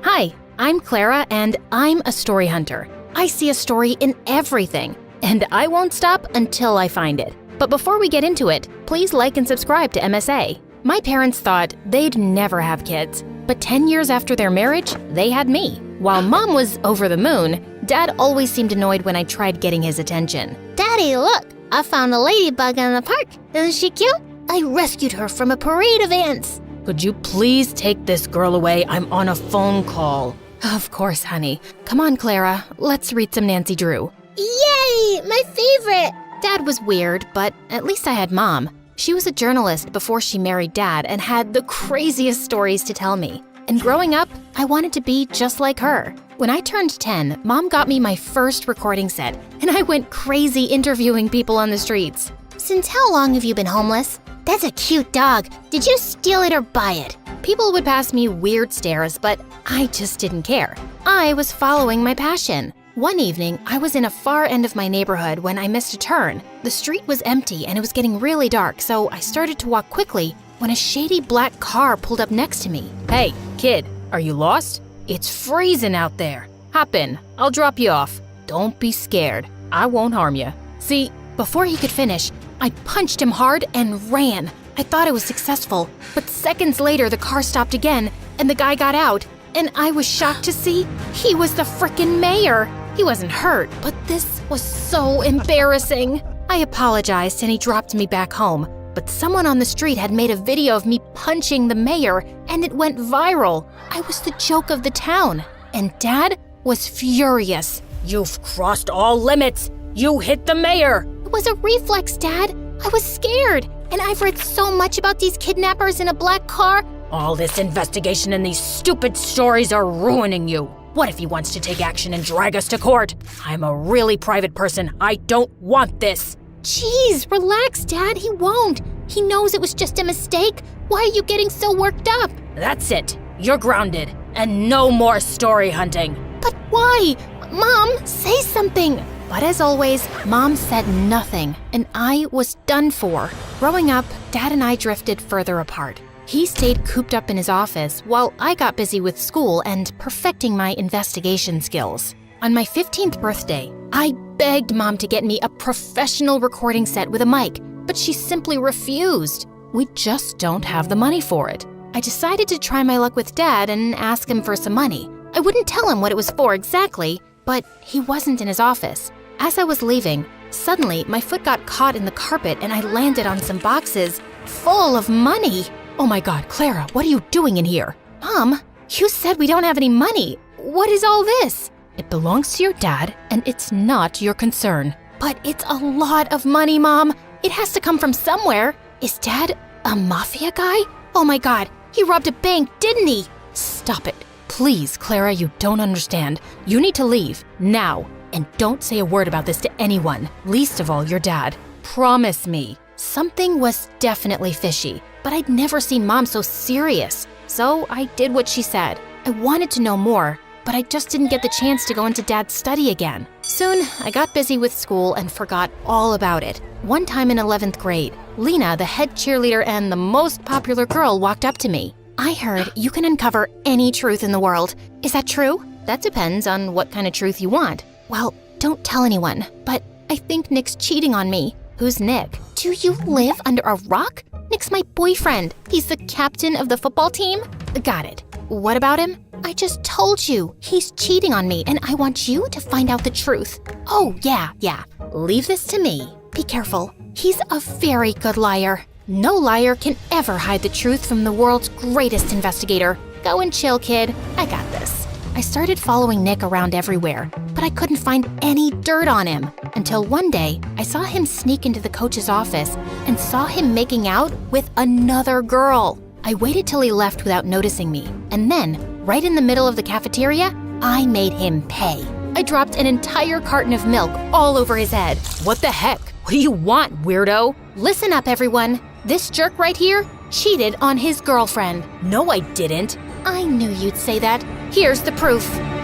Hi, I'm Clara, and I'm a story hunter. I see a story in everything, and I won't stop until I find it. But before we get into it, please like and subscribe to MSA. My parents thought they'd never have kids, but 10 years after their marriage, they had me. While Mom was over the moon, Dad always seemed annoyed when I tried getting his attention. Daddy, look! I found a ladybug in the park. Isn't she cute? I rescued her from a parade of ants. Could you please take this girl away? I'm on a phone call. Of course, honey. Come on, Clara. Let's read some Nancy Drew. Yay! My favorite! Dad was weird, but at least I had Mom. She was a journalist before she married Dad and had the craziest stories to tell me. And growing up, I wanted to be just like her. When I turned 10, Mom got me my first recording set, and I went crazy interviewing people on the streets. Since how long have you been homeless? That's a cute dog. Did you steal it or buy it? People would pass me weird stares, but I just didn't care. I was following my passion. One evening, I was in a far end of my neighborhood when I missed a turn. The street was empty and it was getting really dark, so I started to walk quickly when a shady black car pulled up next to me. Hey, kid, are you lost? It's freezing out there. Hop in, I'll drop you off. Don't be scared, I won't harm you. See, before he could finish, I punched him hard and ran. I thought I was successful, but seconds later the car stopped again and the guy got out, and I was shocked to see he was the frickin' mayor. He wasn't hurt, but this was so embarrassing. I apologized and he dropped me back home, but someone on the street had made a video of me punching the mayor and it went viral. I was the joke of the town, and Dad was furious. You've crossed all limits. You hit the mayor. It was a reflex, Dad. I was scared, and I've read so much about these kidnappers in a black car. All this investigation and these stupid stories are ruining you. What if he wants to take action and drag us to court? I'm a really private person. I don't want this. Jeez, relax, Dad. He won't. He knows it was just a mistake. Why are you getting so worked up? That's it. You're grounded. And no more story hunting. But why? Mom, say something. But as always, Mom said nothing, and I was done for. Growing up, Dad and I drifted further apart. He stayed cooped up in his office while I got busy with school and perfecting my investigation skills. On my 15th birthday, I begged Mom to get me a professional recording set with a mic, but she simply refused. We just don't have the money for it. I decided to try my luck with Dad and ask him for some money. I wouldn't tell him what it was for exactly, but he wasn't in his office. As I was leaving, suddenly my foot got caught in the carpet and I landed on some boxes full of money. Oh my God, Clara, what are you doing in here? Mom, you said we don't have any money. What is all this? It belongs to your dad and it's not your concern. But it's a lot of money, Mom. It has to come from somewhere. Is Dad a mafia guy? Oh my God, he robbed a bank, didn't he? Stop it. Please, Clara, you don't understand. You need to leave, now. And don't say a word about this to anyone, least of all your dad. Promise me. Something was definitely fishy, but I'd never seen Mom so serious. So I did what she said. I wanted to know more, but I just didn't get the chance to go into Dad's study again. Soon, I got busy with school and forgot all about it. One time in 11th grade, Lena, the head cheerleader and the most popular girl, walked up to me. I heard you can uncover any truth in the world. Is that true? That depends on what kind of truth you want. Well, don't tell anyone, but I think Nick's cheating on me. Who's Nick? Do you live under a rock? Nick's my boyfriend. He's the captain of the football team. Got it. What about him? I just told you. He's cheating on me, and I want you to find out the truth. Oh, yeah. Leave this to me. Be careful. He's a very good liar. No liar can ever hide the truth from the world's greatest investigator. Go and chill, kid. I got this. I started following Nick around everywhere, but I couldn't find any dirt on him. Until one day, I saw him sneak into the coach's office and saw him making out with another girl. I waited till he left without noticing me, and then, right in the middle of the cafeteria, I made him pay. I dropped an entire carton of milk all over his head. What the heck? What do you want, weirdo? Listen up, everyone. This jerk right here cheated on his girlfriend. No, I didn't. I knew you'd say that. Here's the proof.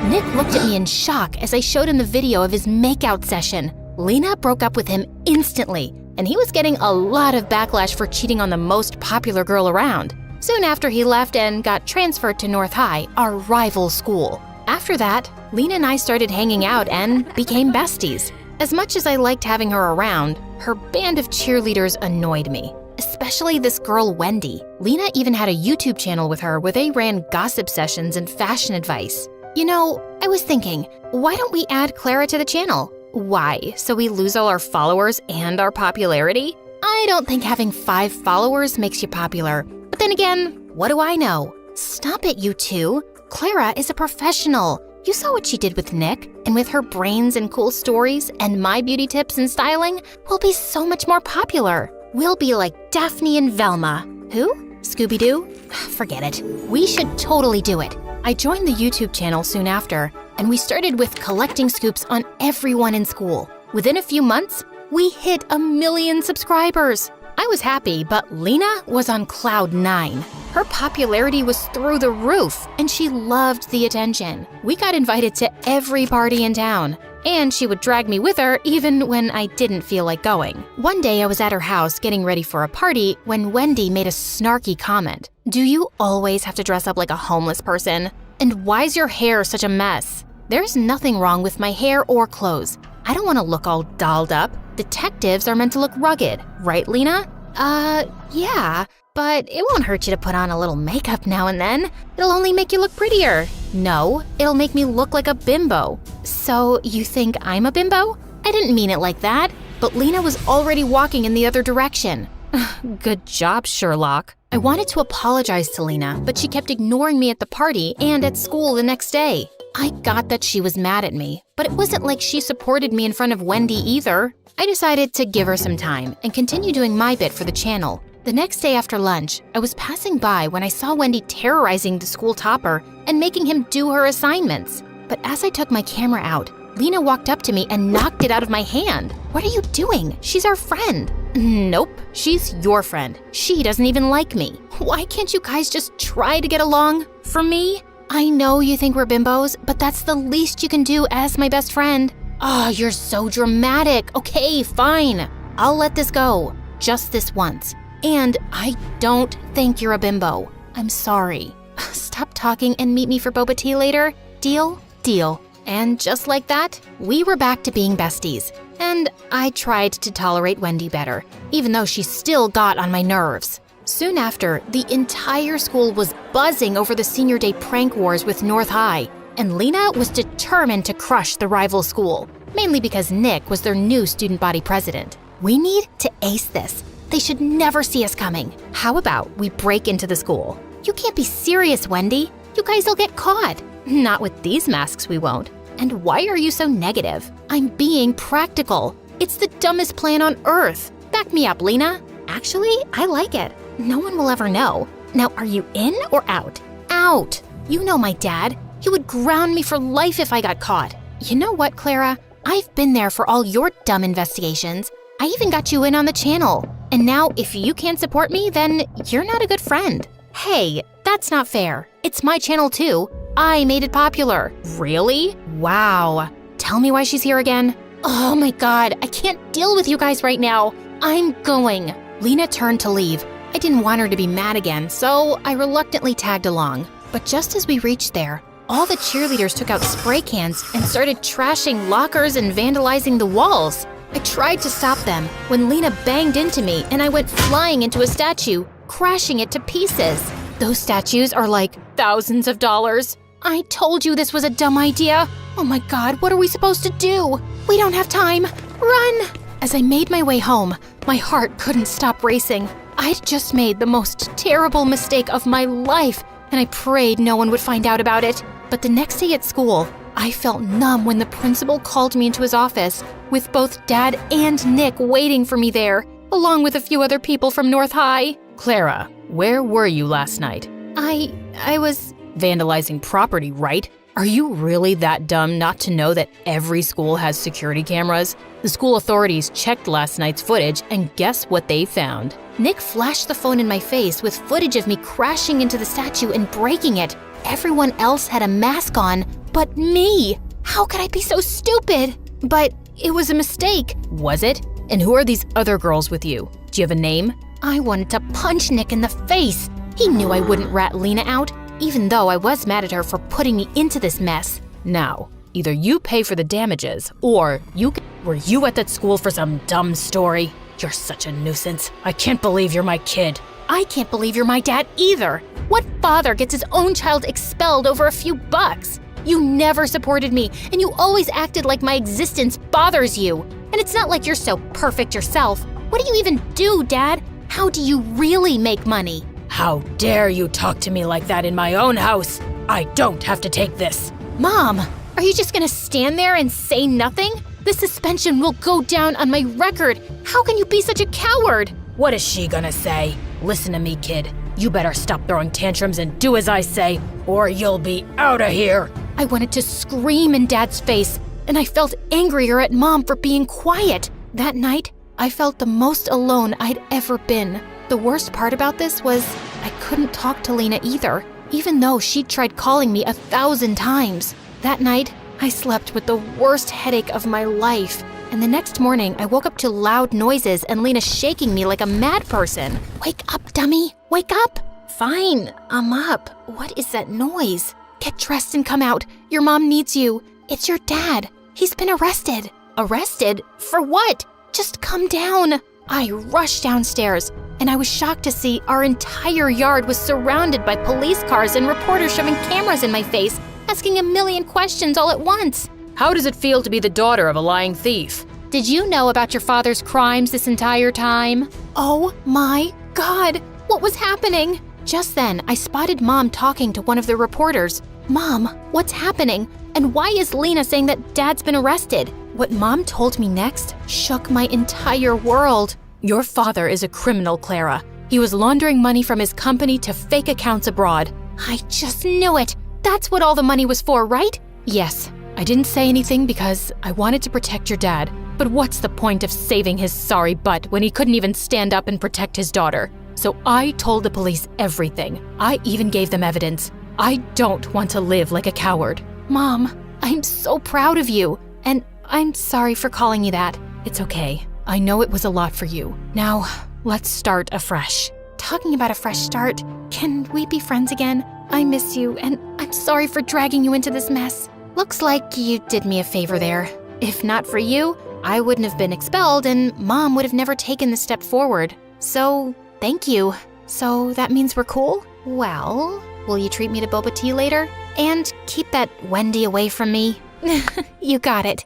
Nick looked at me in shock as I showed him the video of his makeout session. Lena broke up with him instantly, and he was getting a lot of backlash for cheating on the most popular girl around. Soon after, he left and got transferred to North High, our rival school. After that, Lena and I started hanging out and became besties. As much as I liked having her around, her band of cheerleaders annoyed me. Especially this girl, Wendy. Lena even had a YouTube channel with her where they ran gossip sessions and fashion advice. You know, I was thinking, why don't we add Clara to the channel? Why? So we lose all our followers and our popularity? I don't think having 5 followers makes you popular. But then again, what do I know? Stop it, you two. Clara is a professional. You saw what she did with Nick, and with her brains and cool stories and my beauty tips and styling, we'll be so much more popular. We'll be like Daphne and Velma. Who? Scooby-Doo? Forget it. We should totally do it. I joined the YouTube channel soon after, and we started with collecting scoops on everyone in school. Within a few months, we hit 1 million subscribers. I was happy, but Lena was on cloud 9. Her popularity was through the roof, and she loved the attention. We got invited to every party in town, and she would drag me with her even when I didn't feel like going. One day I was at her house getting ready for a party when Wendy made a snarky comment. Do you always have to dress up like a homeless person? And why's your hair such a mess? There's nothing wrong with my hair or clothes. I don't want to look all dolled up. Detectives are meant to look rugged, right, Lena? Yeah, but it won't hurt you to put on a little makeup now and then. It'll only make you look prettier. No, it'll make me look like a bimbo. So you think I'm a bimbo? I didn't mean it like that, but Lena was already walking in the other direction. Good job, Sherlock. I wanted to apologize to Lena, but she kept ignoring me at the party and at school the next day. I got that she was mad at me, but it wasn't like she supported me in front of Wendy either. I decided to give her some time and continue doing my bit for the channel. The next day after lunch, I was passing by when I saw Wendy terrorizing the school topper and making him do her assignments. But as I took my camera out, Lena walked up to me and knocked it out of my hand. What are you doing? She's our friend. Nope, she's your friend. She doesn't even like me. Why can't you guys just try to get along? For me, I know you think we're bimbos, but that's the least you can do as my best friend. Oh, you're so dramatic. Okay, fine. I'll let this go. Just this once. And I don't think you're a bimbo. I'm sorry. Stop talking and meet me for boba tea later. Deal? Deal. And just like that, we were back to being besties. And I tried to tolerate Wendy better, even though she still got on my nerves. Soon after, the entire school was buzzing over the senior day prank wars with North High, and Lena was determined to crush the rival school, mainly because Nick was their new student body president. We need to ace this. They should never see us coming. How about we break into the school? You can't be serious, Wendy. You guys will get caught. Not with these masks, we won't. And why are you so negative? I'm being practical. It's the dumbest plan on earth. Back me up, Lena. Actually, I like it. No one will ever know. Now, are you in or out? Out. You know my dad. He would ground me for life if I got caught. You know what, Clara? I've been there for all your dumb investigations. I even got you in on the channel. And now, if you can't support me, then you're not a good friend. Hey, that's not fair. It's my channel too. I made it popular. Really? Wow. Tell me why she's here again. Oh my god, I can't deal with you guys right now. I'm going. Lena turned to leave. I didn't want her to be mad again, so I reluctantly tagged along. But just as we reached there, All the cheerleaders took out spray cans and started trashing lockers and vandalizing the walls. I tried to stop them when Lena banged into me and I went flying into a statue, crashing it to pieces. Those statues are like thousands of dollars. I told you this was a dumb idea. Oh my God, what are we supposed to do? We don't have time. Run! As I made my way home, my heart couldn't stop racing. I'd just made the most terrible mistake of my life, and I prayed no one would find out about it. But the next day at school, I felt numb when the principal called me into his office, with both Dad and Nick waiting for me there, along with a few other people from North High. Clara, where were you last night? I was vandalizing property, right? Are you really that dumb not to know that every school has security cameras? The school authorities checked last night's footage, and guess what they found? Nick flashed the phone in my face with footage of me crashing into the statue and breaking it. Everyone else had a mask on, but me. How could I be so stupid? But it was a mistake. Was it? And who are these other girls with you? Do you have a name? I wanted to punch Nick in the face. He knew I wouldn't rat Lena out, even though I was mad at her for putting me into this mess. Now, either you pay for the damages, or were you at that school for some dumb story? You're such a nuisance. I can't believe you're my kid. I can't believe you're my dad either. What father gets his own child expelled over a few bucks? You never supported me, and you always acted like my existence bothers you. And it's not like you're so perfect yourself. What do you even do, Dad? How do you really make money? How dare you talk to me like that in my own house? I don't have to take this. Mom, are you just gonna stand there and say nothing? The suspension will go down on my record. How can you be such a coward? What is she gonna say? Listen to me, kid. You better stop throwing tantrums and do as I say, or you'll be out of here. I wanted to scream in Dad's face, and I felt angrier at Mom for being quiet. That night, I felt the most alone I'd ever been. The worst part about this was I couldn't talk to Lena either, even though she'd tried calling me 1,000 times. That night, I slept with the worst headache of my life. And the next morning, I woke up to loud noises and Lena shaking me like a mad person. Wake up, dummy! Wake up! Fine, I'm up. What is that noise? Get dressed and come out. Your mom needs you. It's your dad. He's been arrested. Arrested? For what? Just come down. I rushed downstairs, and I was shocked to see our entire yard was surrounded by police cars and reporters shoving cameras in my face, asking a million questions all at once. How does it feel to be the daughter of a lying thief? Did you know about your father's crimes this entire time? Oh my God, what was happening? Just then, I spotted Mom talking to one of the reporters. Mom, what's happening? And why is Lena saying that Dad's been arrested? What Mom told me next shook my entire world. Your father is a criminal, Clara. He was laundering money from his company to fake accounts abroad. I just knew it. That's what all the money was for, right? Yes. I didn't say anything because I wanted to protect your dad. But what's the point of saving his sorry butt when he couldn't even stand up and protect his daughter? So I told the police everything. I even gave them evidence. I don't want to live like a coward. Mom, I'm so proud of you. And I'm sorry for calling you that. It's okay. I know it was a lot for you. Now, let's start afresh. Talking about a fresh start, can we be friends again? I miss you, and I'm sorry for dragging you into this mess. Looks like you did me a favor there. If not for you, I wouldn't have been expelled, and Mom would have never taken the step forward. So, thank you. So that means we're cool? Well, will you treat me to boba tea later? And keep that Wendy away from me? You got it.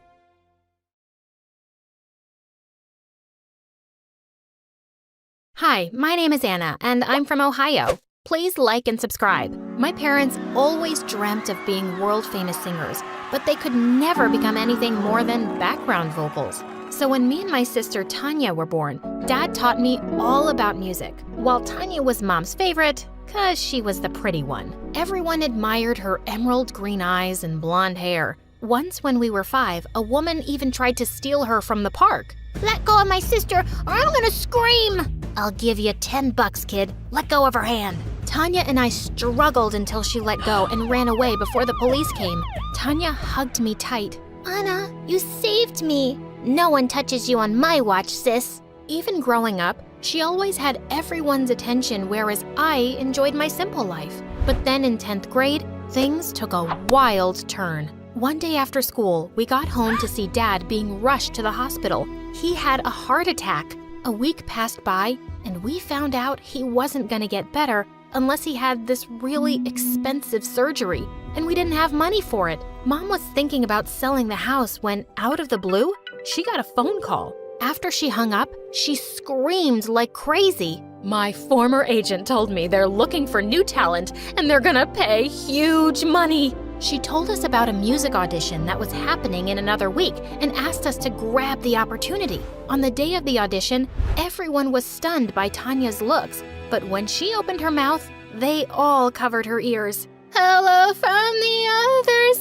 Hi, my name is Anna, and I'm from Ohio. Please like and subscribe. My parents always dreamt of being world-famous singers, but they could never become anything more than background vocals. So when me and my sister Tanya were born, Dad taught me all about music. While Tanya was Mom's favorite, 'cause she was the pretty one. Everyone admired her emerald green eyes and blonde hair. Once when we were 5, a woman even tried to steal her from the park. Let go of my sister or I'm gonna scream! I'll give you $10, kid. Let go of her hand. Tanya and I struggled until she let go and ran away before the police came. Tanya hugged me tight. Anna, you saved me. No one touches you on my watch, sis. Even growing up, she always had everyone's attention, whereas I enjoyed my simple life. But then in 10th grade, things took a wild turn. One day after school, we got home to see Dad being rushed to the hospital. He had a heart attack. A week passed by, and we found out he wasn't gonna get better unless he had this really expensive surgery, and we didn't have money for it. Mom was thinking about selling the house when, out of the blue, she got a phone call. After she hung up, she screamed like crazy. My former agent told me they're looking for new talent and they're gonna pay huge money. She told us about a music audition that was happening in another week and asked us to grab the opportunity. On the day of the audition, everyone was stunned by Tanya's looks, but when she opened her mouth, they all covered her ears. Hello from the other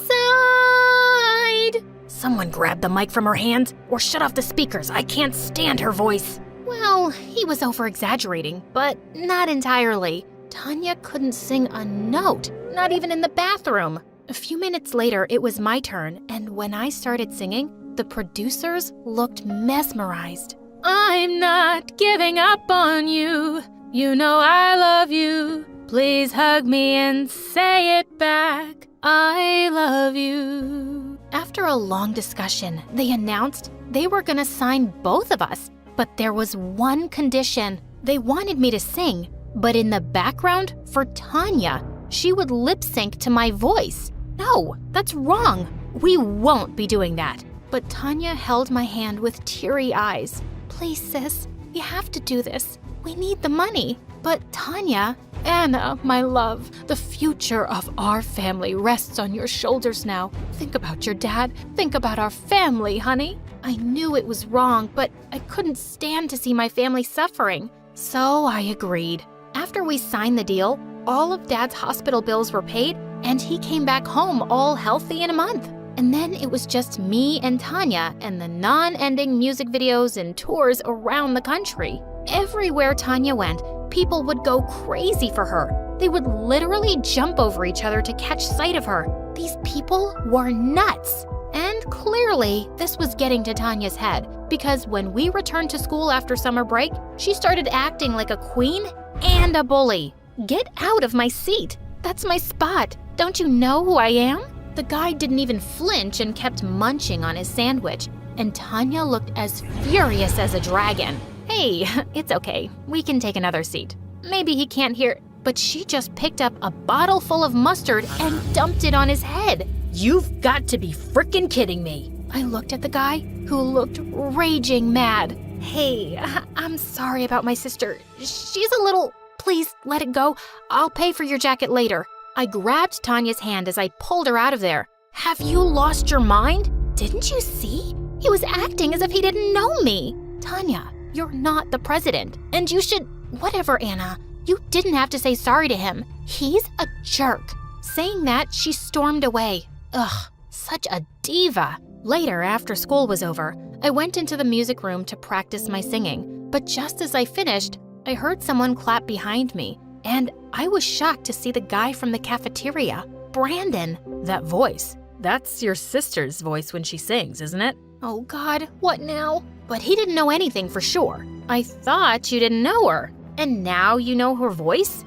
side. Someone grabbed the mic from her hands or shut off the speakers. I can't stand her voice. Well, he was over-exaggerating, but not entirely. Tanya couldn't sing a note, not even in the bathroom. A few minutes later, it was my turn, and when I started singing, the producers looked mesmerized. I'm not giving up on you. You know I love you. Please hug me and say it back. I love you. After a long discussion, they announced they were gonna sign both of us, but there was one condition. They wanted me to sing, but in the background, for Tanya, she would lip sync to my voice. No, that's wrong. We won't be doing that. But Tanya held my hand with teary eyes. Please, sis, you have to do this. We need the money. But Tanya, Anna, my love, the future of our family rests on your shoulders now. Think about your dad. Think about our family, honey. I knew it was wrong, but I couldn't stand to see my family suffering. So I agreed. After we signed the deal, all of Dad's hospital bills were paid, and he came back home all healthy in a month. And then it was just me and Tanya and the non-ending music videos and tours around the country. Everywhere Tanya went, people would go crazy for her. They would literally jump over each other to catch sight of her. These people were nuts. And clearly, this was getting to Tanya's head, because when we returned to school after summer break, she started acting like a queen and a bully. Get out of my seat. That's my spot. Don't you know who I am? The guy didn't even flinch and kept munching on his sandwich, and Tanya looked as furious as a dragon. Hey, it's okay. We can take another seat. Maybe he can't hear, but she just picked up a bottle full of mustard and dumped it on his head. You've got to be frickin' kidding me. I looked at the guy, who looked raging mad. Hey, I'm sorry about my sister. She's a little... Please, let it go. I'll pay for your jacket later. I grabbed Tanya's hand as I pulled her out of there. Have you lost your mind? Didn't you see? He was acting as if he didn't know me. Tanya, you're not the president, and you should... Whatever, Anna. You didn't have to say sorry to him. He's a jerk. Saying that, she stormed away. Ugh, such a diva. Later, after school was over, I went into the music room to practice my singing. But just as I finished, I heard someone clap behind me, and I was shocked to see the guy from the cafeteria, Brandon. That voice, that's your sister's voice when she sings, isn't it? Oh God, what now? But he didn't know anything for sure. I thought you didn't know her, and now you know her voice?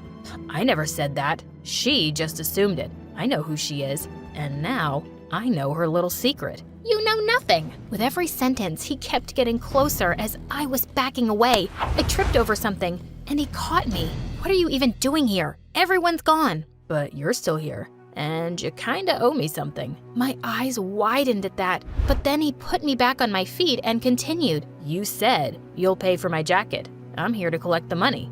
I never said that. She just assumed it. I know who she is, and now I know her little secret. You know nothing. With every sentence, he kept getting closer as I was backing away. I tripped over something, and he caught me. What are you even doing here? Everyone's gone. But you're still here, and you kinda owe me something. My eyes widened at that, but then he put me back on my feet and continued. You said you'll pay for my jacket. I'm here to collect the money.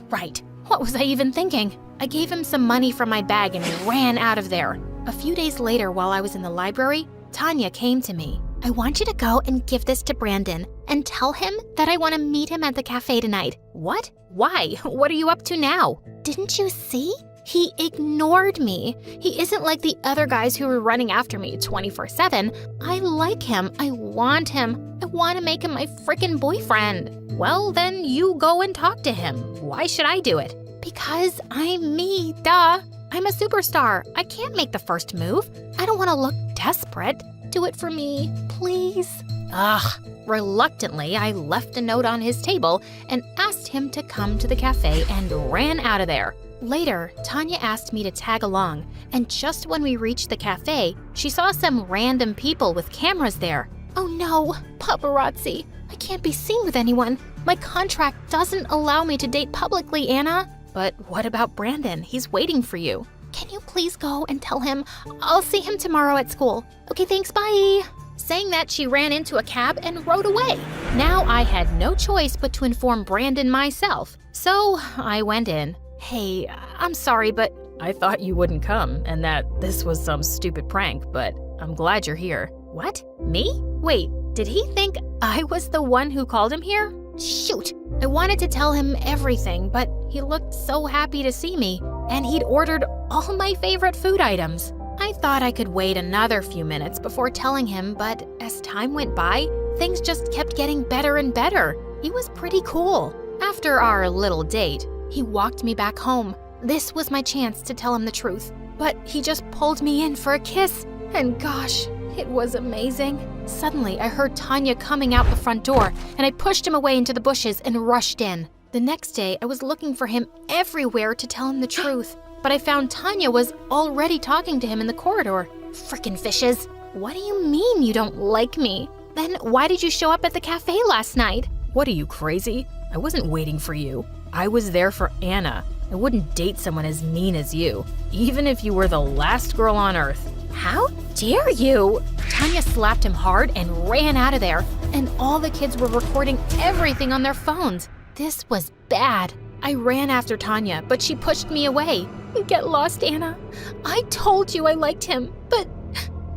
Right. What was I even thinking? I gave him some money from my bag and ran out of there. A few days later, while I was in the library, Tanya came to me. I want you to go and give this to Brandon and tell him that I want to meet him at the cafe tonight. What? Why? What are you up to now? Didn't you see? He ignored me. He isn't like the other guys who were running after me 24/7. I like him. I want him. I want to make him my frickin' boyfriend. Well, then you go and talk to him. Why should I do it? Because I'm me, duh. I'm a superstar. I can't make the first move. I don't want to look desperate. Do it for me, please. Ugh, Reluctantly, I left a note on his table and asked him to come to the cafe and ran out of there. Later, Tanya asked me to tag along, and just when we reached the cafe, she saw some random people with cameras there. Oh no, paparazzi. I can't be seen with anyone. My contract doesn't allow me to date publicly, Anna. But what about Brandon? He's waiting for you. Can you please go and tell him I'll see him tomorrow at school? Okay, thanks, bye. Saying that, she ran into a cab and rode away. Now I had no choice but to inform Brandon myself. So I went in. Hey, I'm sorry, but I thought you wouldn't come and that this was some stupid prank, but I'm glad you're here. What? Me? Wait, did he think I was the one who called him here? Shoot! I wanted to tell him everything, but he looked so happy to see me, and he'd ordered all my favorite food items. I thought I could wait another few minutes before telling him, but as time went by, things just kept getting better and better. He was pretty cool. After our little date, he walked me back home. This was my chance to tell him the truth, but he just pulled me in for a kiss, and gosh, it was amazing. Suddenly, I heard Tanya coming out the front door, and I pushed him away into the bushes and rushed in. The next day, I was looking for him everywhere to tell him the truth, but I found Tanya was already talking to him in the corridor. Frickin' fishes. What do you mean you don't like me? Then why did you show up at the cafe last night? What are you, crazy? I wasn't waiting for you. I was there for Anna. I wouldn't date someone as mean as you, even if you were the last girl on earth. How dare you? Tanya slapped him hard and ran out of there, and all the kids were recording everything on their phones. This was bad. I ran after Tanya, but she pushed me away. Get lost, Anna. I told you I liked him, but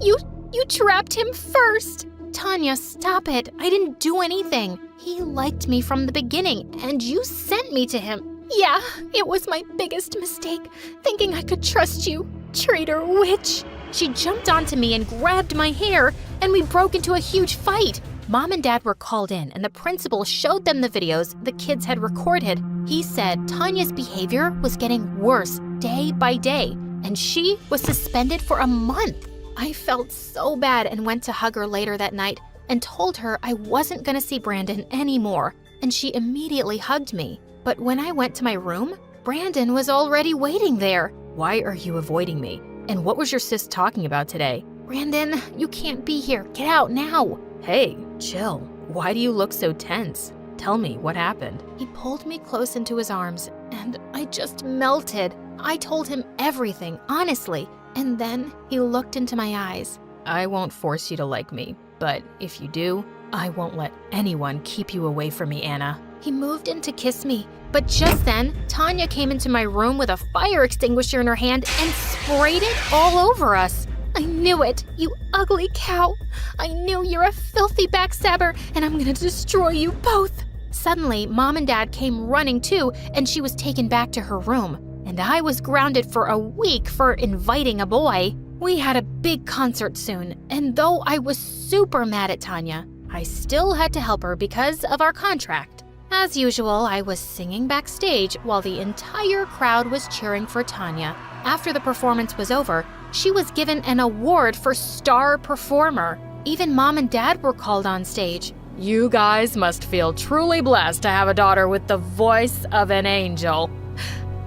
you trapped him first. Tanya, stop it. I didn't do anything. He liked me from the beginning, and you sent me to him. Yeah, it was my biggest mistake, thinking I could trust you. Traitor witch. She jumped onto me and grabbed my hair, and we broke into a huge fight. Mom and Dad were called in, and the principal showed them the videos the kids had recorded. He said Tanya's behavior was getting worse day by day, and she was suspended for a month. I felt so bad and went to hug her later that night and told her I wasn't going to see Brandon anymore, and she immediately hugged me. But when I went to my room, Brandon was already waiting there. Why are you avoiding me? And what was your sis talking about today? Brandon, you can't be here. Get out now. Hey, chill. Why do you look so tense? Tell me, what happened? He pulled me close into his arms, and I just melted. I told him everything, honestly, and then he looked into my eyes. I won't force you to like me, but if you do, I won't let anyone keep you away from me, Anna. He moved in to kiss me, but just then, Tanya came into my room with a fire extinguisher in her hand and sprayed it all over us. I knew it, you ugly cow. I knew you're a filthy backstabber, and I'm gonna destroy you both. Suddenly, Mom and Dad came running too, and she was taken back to her room. And I was grounded for a week for inviting a boy. We had a big concert soon, and though I was super mad at Tanya, I still had to help her because of our contract. As usual, I was singing backstage while the entire crowd was cheering for Tanya. After the performance was over, she was given an award for star performer. Even Mom and Dad were called on stage. You guys must feel truly blessed to have a daughter with the voice of an angel.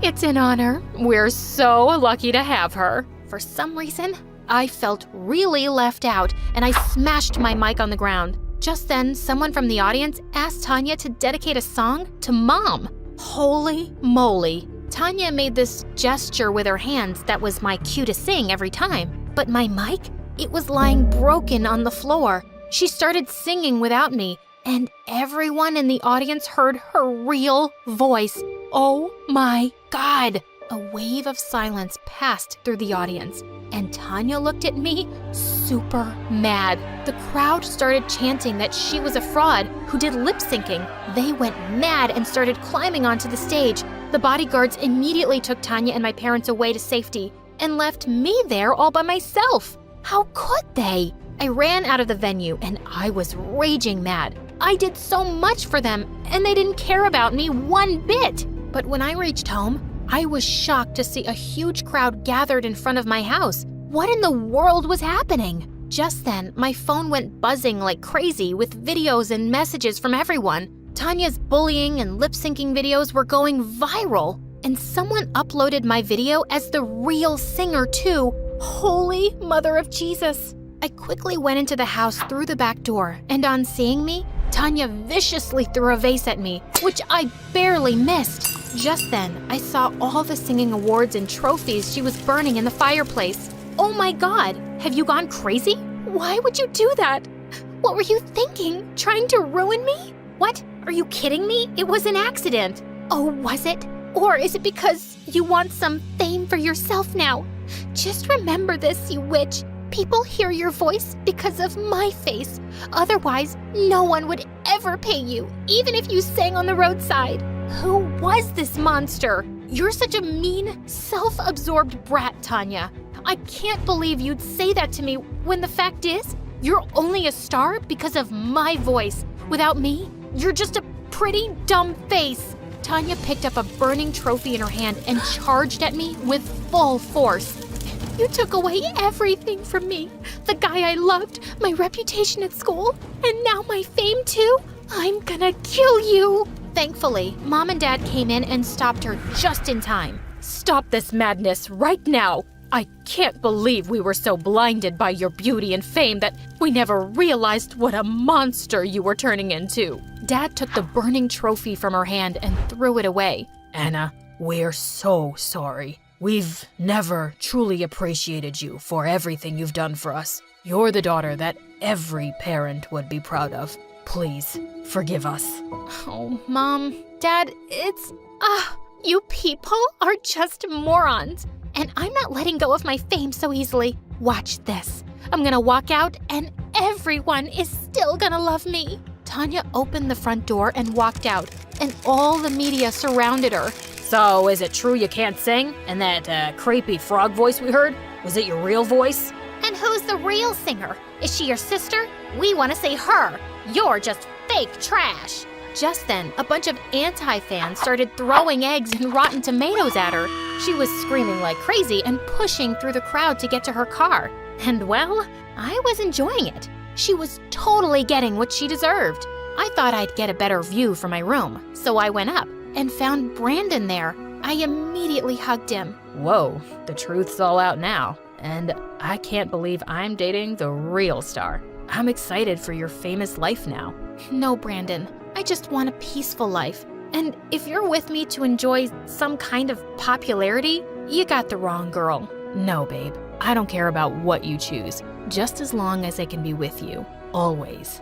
It's an honor. We're so lucky to have her. For some reason, I felt really left out, and I smashed my mic on the ground. Just then, someone from the audience asked Tanya to dedicate a song to Mom. Holy moly. Tanya made this gesture with her hands that was my cue to sing every time. But my mic, it was lying broken on the floor. She started singing without me, and everyone in the audience heard her real voice. Oh my God! A wave of silence passed through the audience, and Tanya looked at me super mad. The crowd started chanting that she was a fraud who did lip syncing. They went mad and started climbing onto the stage. The bodyguards immediately took Tanya and my parents away to safety and left me there all by myself. How could they? I ran out of the venue and I was raging mad. I did so much for them and they didn't care about me one bit. But when I reached home, I was shocked to see a huge crowd gathered in front of my house. What in the world was happening? Just then, my phone went buzzing like crazy with videos and messages from everyone. Tanya's bullying and lip-syncing videos were going viral, and someone uploaded my video as the real singer too. Holy Mother of Jesus! I quickly went into the house through the back door, and on seeing me, Tanya viciously threw a vase at me, which I barely missed. Just then, I saw all the singing awards and trophies she was burning in the fireplace. Oh my God, have you gone crazy? Why would you do that? What were you thinking? Trying to ruin me? What? Are you kidding me? It was an accident. Oh, was it? Or is it because you want some fame for yourself now? Just remember this, you witch. People hear your voice because of my face. Otherwise, no one would ever pay you, even if you sang on the roadside. Who was this monster? You're such a mean, self-absorbed brat, Tanya. I can't believe you'd say that to me when the fact is, you're only a star because of my voice. Without me, you're just a pretty dumb face. Tanya picked up a burning trophy in her hand and charged at me with full force. You took away everything from me. The guy I loved, my reputation at school, and now my fame too. I'm gonna kill you. Thankfully, Mom and Dad came in and stopped her just in time. Stop this madness right now. I can't believe we were so blinded by your beauty and fame that we never realized what a monster you were turning into. Dad took the burning trophy from her hand and threw it away. Anna, we're so sorry. We've never truly appreciated you for everything you've done for us. You're the daughter that every parent would be proud of. Please, forgive us. Oh, Mom, Dad, you people are just morons. And I'm not letting go of my fame so easily. Watch this. I'm gonna walk out and everyone is still gonna love me. Tanya opened the front door and walked out, and all the media surrounded her. So, is it true you can't sing? And that creepy frog voice we heard? Was it your real voice? And who's the real singer? Is she your sister? We want to say her. You're just fake trash. Just then, a bunch of anti-fans started throwing eggs and rotten tomatoes at her. She was screaming like crazy and pushing through the crowd to get to her car. And well, I was enjoying it. She was totally getting what she deserved. I thought I'd get a better view from my room, so I went up and found Brandon there. I immediately hugged him. Whoa, the truth's all out now. And I can't believe I'm dating the real star. I'm excited for your famous life now. No, Brandon. I just want a peaceful life. And if you're with me to enjoy some kind of popularity, you got the wrong girl. No, babe. I don't care about what you choose, just as long as I can be with you. Always.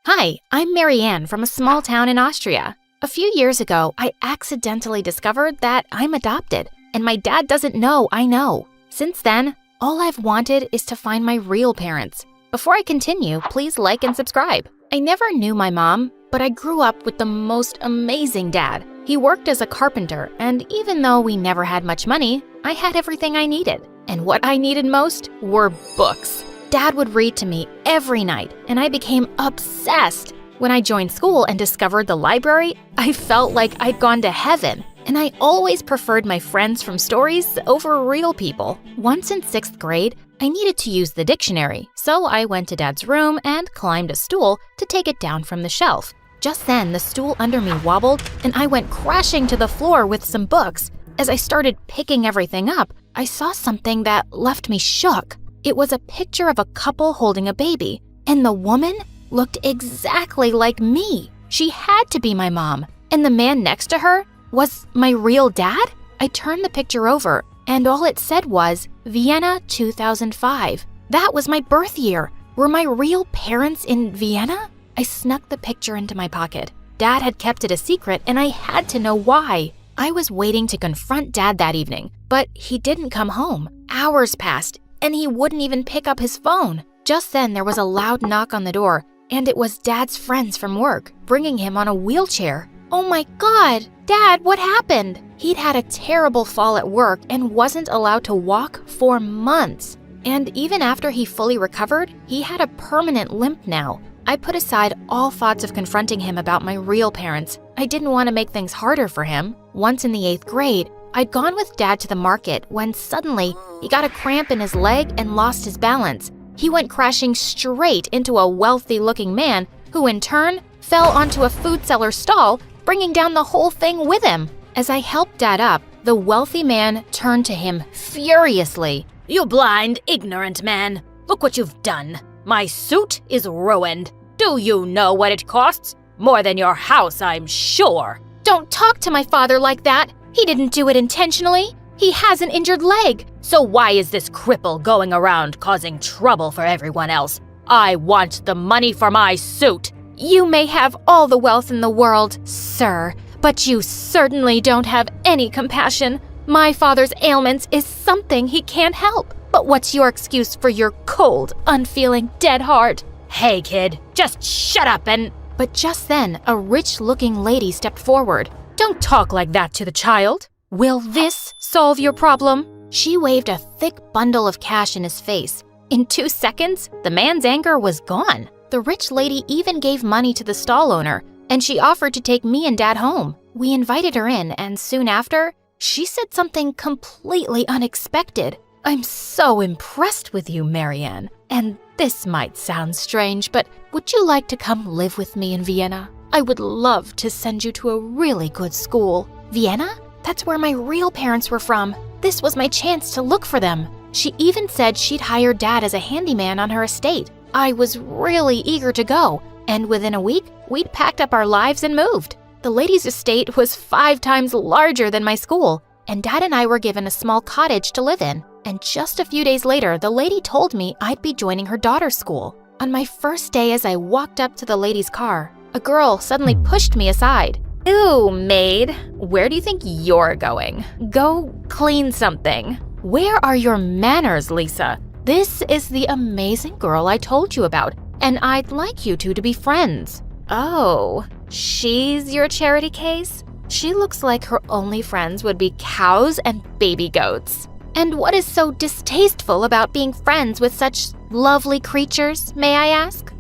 Hi, I'm Marianne from a small town in Austria. A few years ago, I accidentally discovered that I'm adopted, and my dad doesn't know I know. Since then, all I've wanted is to find my real parents. Before I continue, please like and subscribe. I never knew my mom, but I grew up with the most amazing dad. He worked as a carpenter, and even though we never had much money, I had everything I needed. And what I needed most were books. Dad would read to me every night, and I became obsessed. When I joined school and discovered the library, I felt like I'd gone to heaven. And I always preferred my friends from stories over real people. Once in 6th grade, I needed to use the dictionary, so I went to Dad's room and climbed a stool to take it down from the shelf. Just then, the stool under me wobbled, and I went crashing to the floor with some books. As I started picking everything up, I saw something that left me shook. It was a picture of a couple holding a baby, and the woman looked exactly like me. She had to be my mom, and the man next to her was my real dad? I turned the picture over, and all it said was, Vienna 2005. That was my birth year. Were my real parents in Vienna? I snuck the picture into my pocket. Dad had kept it a secret, and I had to know why. I was waiting to confront Dad that evening, but he didn't come home. Hours passed, and he wouldn't even pick up his phone. Just then, there was a loud knock on the door, and it was Dad's friends from work, bringing him on a wheelchair. Oh my God, Dad, what happened? He'd had a terrible fall at work and wasn't allowed to walk for months. And even after he fully recovered, he had a permanent limp now. I put aside all thoughts of confronting him about my real parents. I didn't want to make things harder for him. Once in the 8th grade, I'd gone with Dad to the market when suddenly he got a cramp in his leg and lost his balance. He went crashing straight into a wealthy-looking man who in turn fell onto a food seller's stall, bringing down the whole thing with him. As I helped Dad up, the wealthy man turned to him furiously. "You blind, ignorant man. Look what you've done. My suit is ruined. Do you know what it costs? More than your house, I'm sure." "Don't talk to my father like that. He didn't do it intentionally. He has an injured leg." "So why is this cripple going around causing trouble for everyone else? I want the money for my suit." "You may have all the wealth in the world, sir, but you certainly don't have any compassion. My father's ailments is something he can't help. But what's your excuse for your cold, unfeeling, dead heart?" "Hey, kid, just shut up and—" But just then, a rich-looking lady stepped forward. "Don't talk like that to the child." "Will this solve your problem?" She waved a thick bundle of cash in his face. In 2 seconds, the man's anger was gone. The rich lady even gave money to the stall owner, and she offered to take me and Dad home. We invited her in, and soon after, she said something completely unexpected. "I'm so impressed with you, Marianne. And this might sound strange, but would you like to come live with me in Vienna? I would love to send you to a really good school." "Vienna? That's where my real parents were from. This was my chance to look for them." She even said she'd hire Dad as a handyman on her estate. I was really eager to go, and within a week, we'd packed up our lives and moved. The lady's estate was 5 times larger than my school, and Dad and I were given a small cottage to live in. And just a few days later, the lady told me I'd be joining her daughter's school. On my first day, as I walked up to the lady's car, a girl suddenly pushed me aside. "Ooh, maid, where do you think you're going? Go clean something." "Where are your manners, Lisa? This is the amazing girl I told you about, and I'd like you two to be friends." "Oh, she's your charity case? She looks like her only friends would be cows and baby goats." "And what is so distasteful about being friends with such lovely creatures, may I ask?"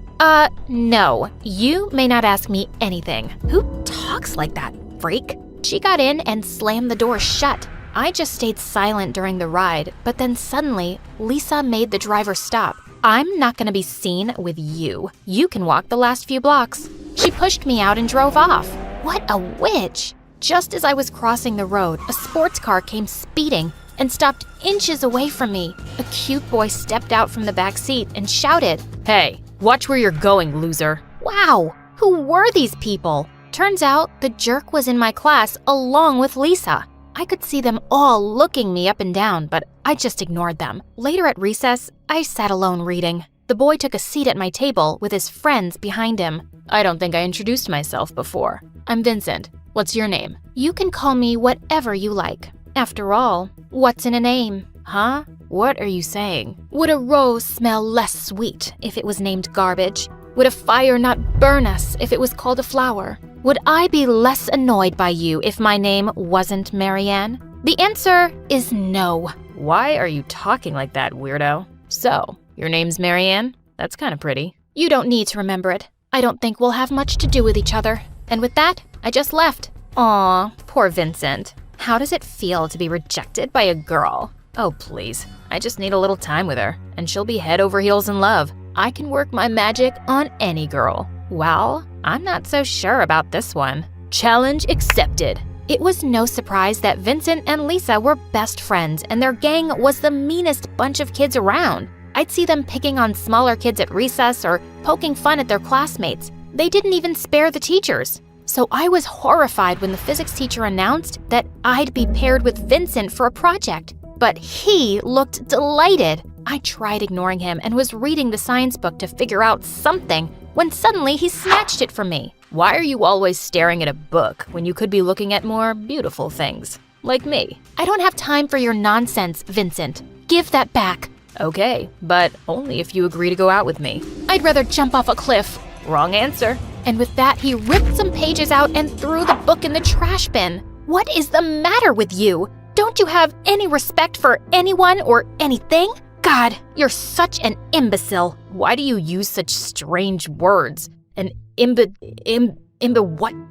No, you may not ask me anything." "Who talks like that, freak?" She got in and slammed the door shut. I just stayed silent during the ride, but then suddenly, Lisa made the driver stop. "I'm not gonna be seen with you. You can walk the last few blocks." She pushed me out and drove off. What a witch! Just as I was crossing the road, a sports car came speeding and stopped inches away from me. A cute boy stepped out from the back seat and shouted, "Hey, watch where you're going, loser." Wow, who were these people? Turns out the jerk was in my class along with Lisa. I could see them all looking me up and down, but I just ignored them. Later at recess, I sat alone reading. The boy took a seat at my table with his friends behind him. "I don't think I introduced myself before. I'm Vincent. What's your name?" "You can call me whatever you like. After all, what's in a name?" "Huh? What are you saying?" "Would a rose smell less sweet if it was named garbage? Would a fire not burn us if it was called a flower? Would I be less annoyed by you if my name wasn't Marianne?" The answer is no. Why are you talking like that, weirdo? So, your name's Marianne? That's kind of pretty. You don't need to remember it. I don't think we'll have much to do with each other. And with that, I just left. Aw, poor Vincent. How does it feel to be rejected by a girl? Oh, please. I just need a little time with her, and she'll be head over heels in love. I can work my magic on any girl. Well, I'm not so sure about this one. Challenge accepted. It was no surprise that Vincent and Lisa were best friends, and their gang was the meanest bunch of kids around. I'd see them picking on smaller kids at recess or poking fun at their classmates. They didn't even spare the teachers. So I was horrified when the physics teacher announced that I'd be paired with Vincent for a project. But he looked delighted. I tried ignoring him and was reading the science book to figure out something when suddenly he snatched it from me. Why are you always staring at a book when you could be looking at more beautiful things? Like me. I don't have time for your nonsense, Vincent. Give that back. Okay, but only if you agree to go out with me. I'd rather jump off a cliff. Wrong answer. And with that, he ripped some pages out and threw the book in the trash bin. What is the matter with you? Don't you have any respect for anyone or anything? God, you're such an imbecile. Why do you use such strange words? An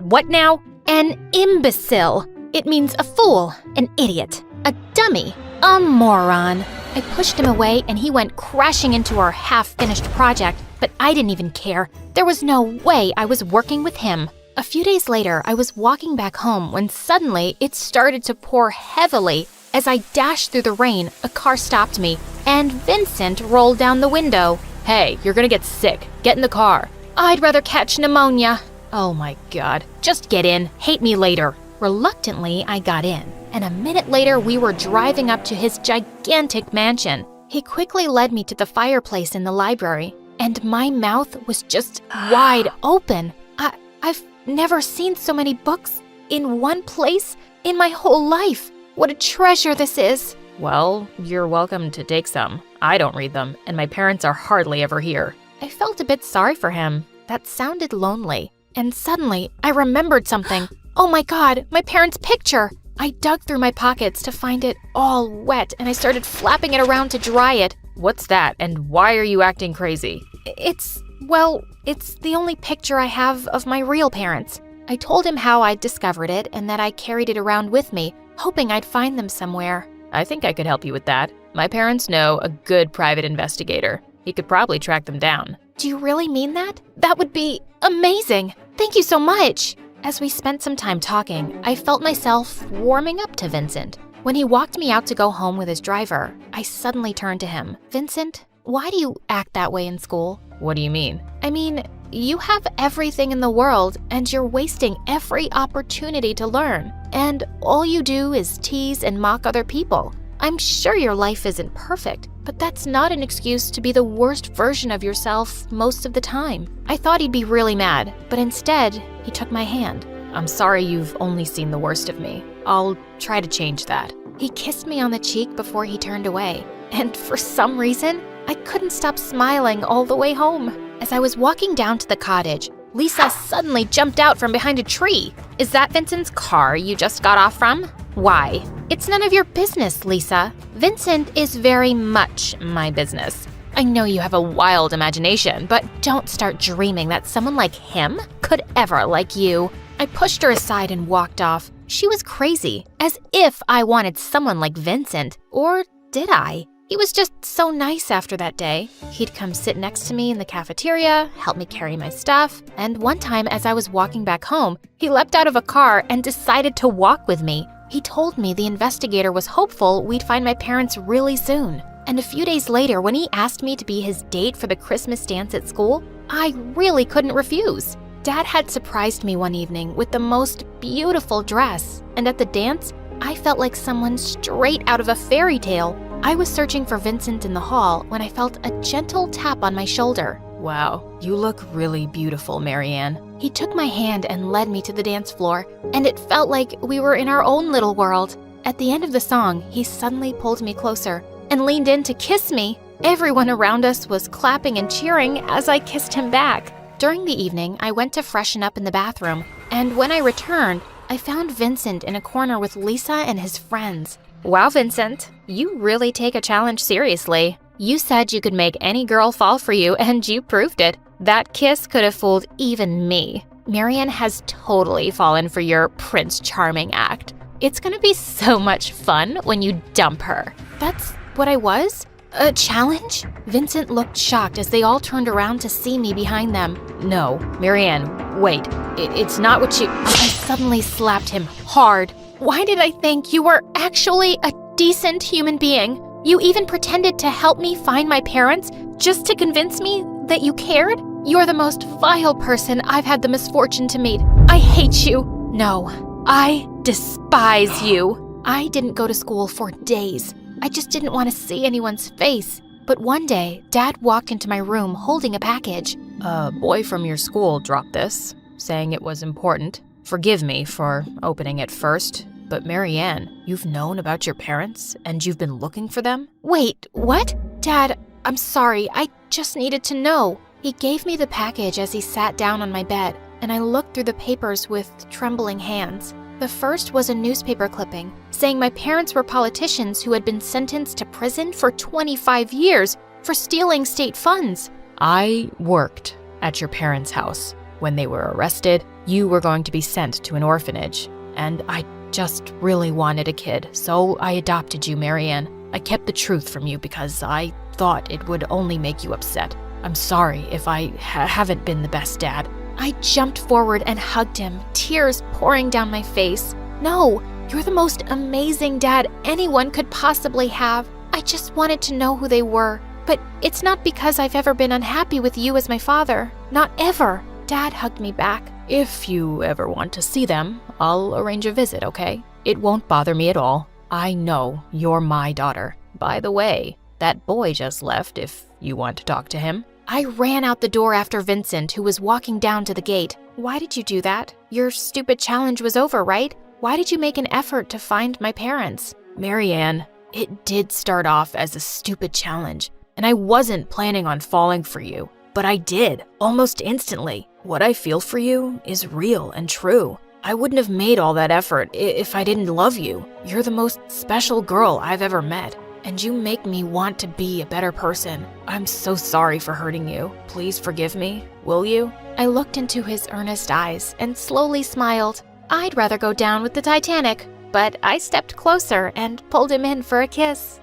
what now? An imbecile. It means a fool, an idiot, a dummy, a moron. I pushed him away and he went crashing into our half-finished project, but I didn't even care. There was no way I was working with him. A few days later, I was walking back home when suddenly it started to pour heavily. As I dashed through the rain, a car stopped me, and Vincent rolled down the window. Hey, you're gonna get sick. Get in the car. I'd rather catch pneumonia. Oh my god. Just get in. Hate me later. Reluctantly, I got in, and a minute later we were driving up to his gigantic mansion. He quickly led me to the fireplace in the library, and my mouth was just wide open. I've never seen so many books in one place in my whole life. What a treasure this is. Well, you're welcome to take some. I don't read them, and my parents are hardly ever here. I felt a bit sorry for him. That sounded lonely. And suddenly, I remembered something. Oh my god, my parents' picture! I dug through my pockets to find it all wet, and I started flapping it around to dry it. What's that, and why are you acting crazy? It's the only picture I have of my real parents. I told him how I'd discovered it and that I carried it around with me, hoping I'd find them somewhere. I think I could help you with that. My parents know a good private investigator. He could probably track them down. Do you really mean that? That would be amazing. Thank you so much. As we spent some time talking, I felt myself warming up to Vincent. When he walked me out to go home with his driver, I suddenly turned to him. Vincent, why do you act that way in school? What do you mean? I mean, you have everything in the world, and you're wasting every opportunity to learn. And all you do is tease and mock other people. I'm sure your life isn't perfect, but that's not an excuse to be the worst version of yourself most of the time. I thought he'd be really mad, but instead, he took my hand. I'm sorry you've only seen the worst of me. I'll try to change that. He kissed me on the cheek before he turned away, and for some reason, I couldn't stop smiling all the way home. As I was walking down to the cottage, Lisa suddenly jumped out from behind a tree. Is that Vincent's car you just got off from? Why? It's none of your business, Lisa. Vincent is very much my business. I know you have a wild imagination, but don't start dreaming that someone like him could ever like you. I pushed her aside and walked off. She was crazy, as if I wanted someone like Vincent. Or did I? He was just so nice after that day. He'd come sit next to me in the cafeteria, help me carry my stuff, and one time as I was walking back home, he leapt out of a car and decided to walk with me. He told me the investigator was hopeful we'd find my parents really soon. And a few days later, when he asked me to be his date for the Christmas dance at school, I really couldn't refuse. Dad had surprised me one evening with the most beautiful dress, and at the dance, I felt like someone straight out of a fairy tale. I was searching for Vincent in the hall when I felt a gentle tap on my shoulder. Wow, you look really beautiful, Marianne. He took my hand and led me to the dance floor, and it felt like we were in our own little world. At the end of the song, he suddenly pulled me closer and leaned in to kiss me. Everyone around us was clapping and cheering as I kissed him back. During the evening, I went to freshen up in the bathroom, and when I returned, I found Vincent in a corner with Lisa and his friends. Wow, Vincent, you really take a challenge seriously. You said you could make any girl fall for you, and you proved it. That kiss could have fooled even me. Marianne has totally fallen for your Prince Charming act. It's gonna be so much fun when you dump her. That's what I was? A challenge? Vincent looked shocked as they all turned around to see me behind them. No, Marianne, wait. It's not what you... I suddenly slapped him hard. Why did I think you were actually a decent human being? You even pretended to help me find my parents just to convince me that you cared? You're the most vile person I've had the misfortune to meet. I hate you. No, I despise you. I didn't go to school for days. I just didn't want to see anyone's face. But one day, Dad walked into my room holding a package. A boy from your school dropped this, saying it was important. Forgive me for opening it first, but Marianne, you've known about your parents and you've been looking for them? Wait, what? Dad, I'm sorry, I just needed to know. He gave me the package as he sat down on my bed, and I looked through the papers with trembling hands. The first was a newspaper clipping saying my parents were politicians who had been sentenced to prison for 25 years for stealing state funds. I worked at your parents' house. When they were arrested, you were going to be sent to an orphanage. And I just really wanted a kid, so I adopted you, Marianne. I kept the truth from you because I thought it would only make you upset. I'm sorry if I haven't been the best dad. I jumped forward and hugged him, tears pouring down my face. No, you're the most amazing dad anyone could possibly have. I just wanted to know who they were. But it's not because I've ever been unhappy with you as my father. Not ever. Dad hugged me back. If you ever want to see them, I'll arrange a visit, okay? It won't bother me at all. I know you're my daughter. By the way, that boy just left if you want to talk to him. I ran out the door after Vincent, who was walking down to the gate. Why did you do that? Your stupid challenge was over, right? Why did you make an effort to find my parents? Marianne, it did start off as a stupid challenge, and I wasn't planning on falling for you. But I did, almost instantly. What I feel for you is real and true. I wouldn't have made all that effort if I didn't love you. You're the most special girl I've ever met, and you make me want to be a better person. I'm so sorry for hurting you. Please forgive me, will you? I looked into his earnest eyes and slowly smiled. I'd rather go down with the Titanic, but I stepped closer and pulled him in for a kiss.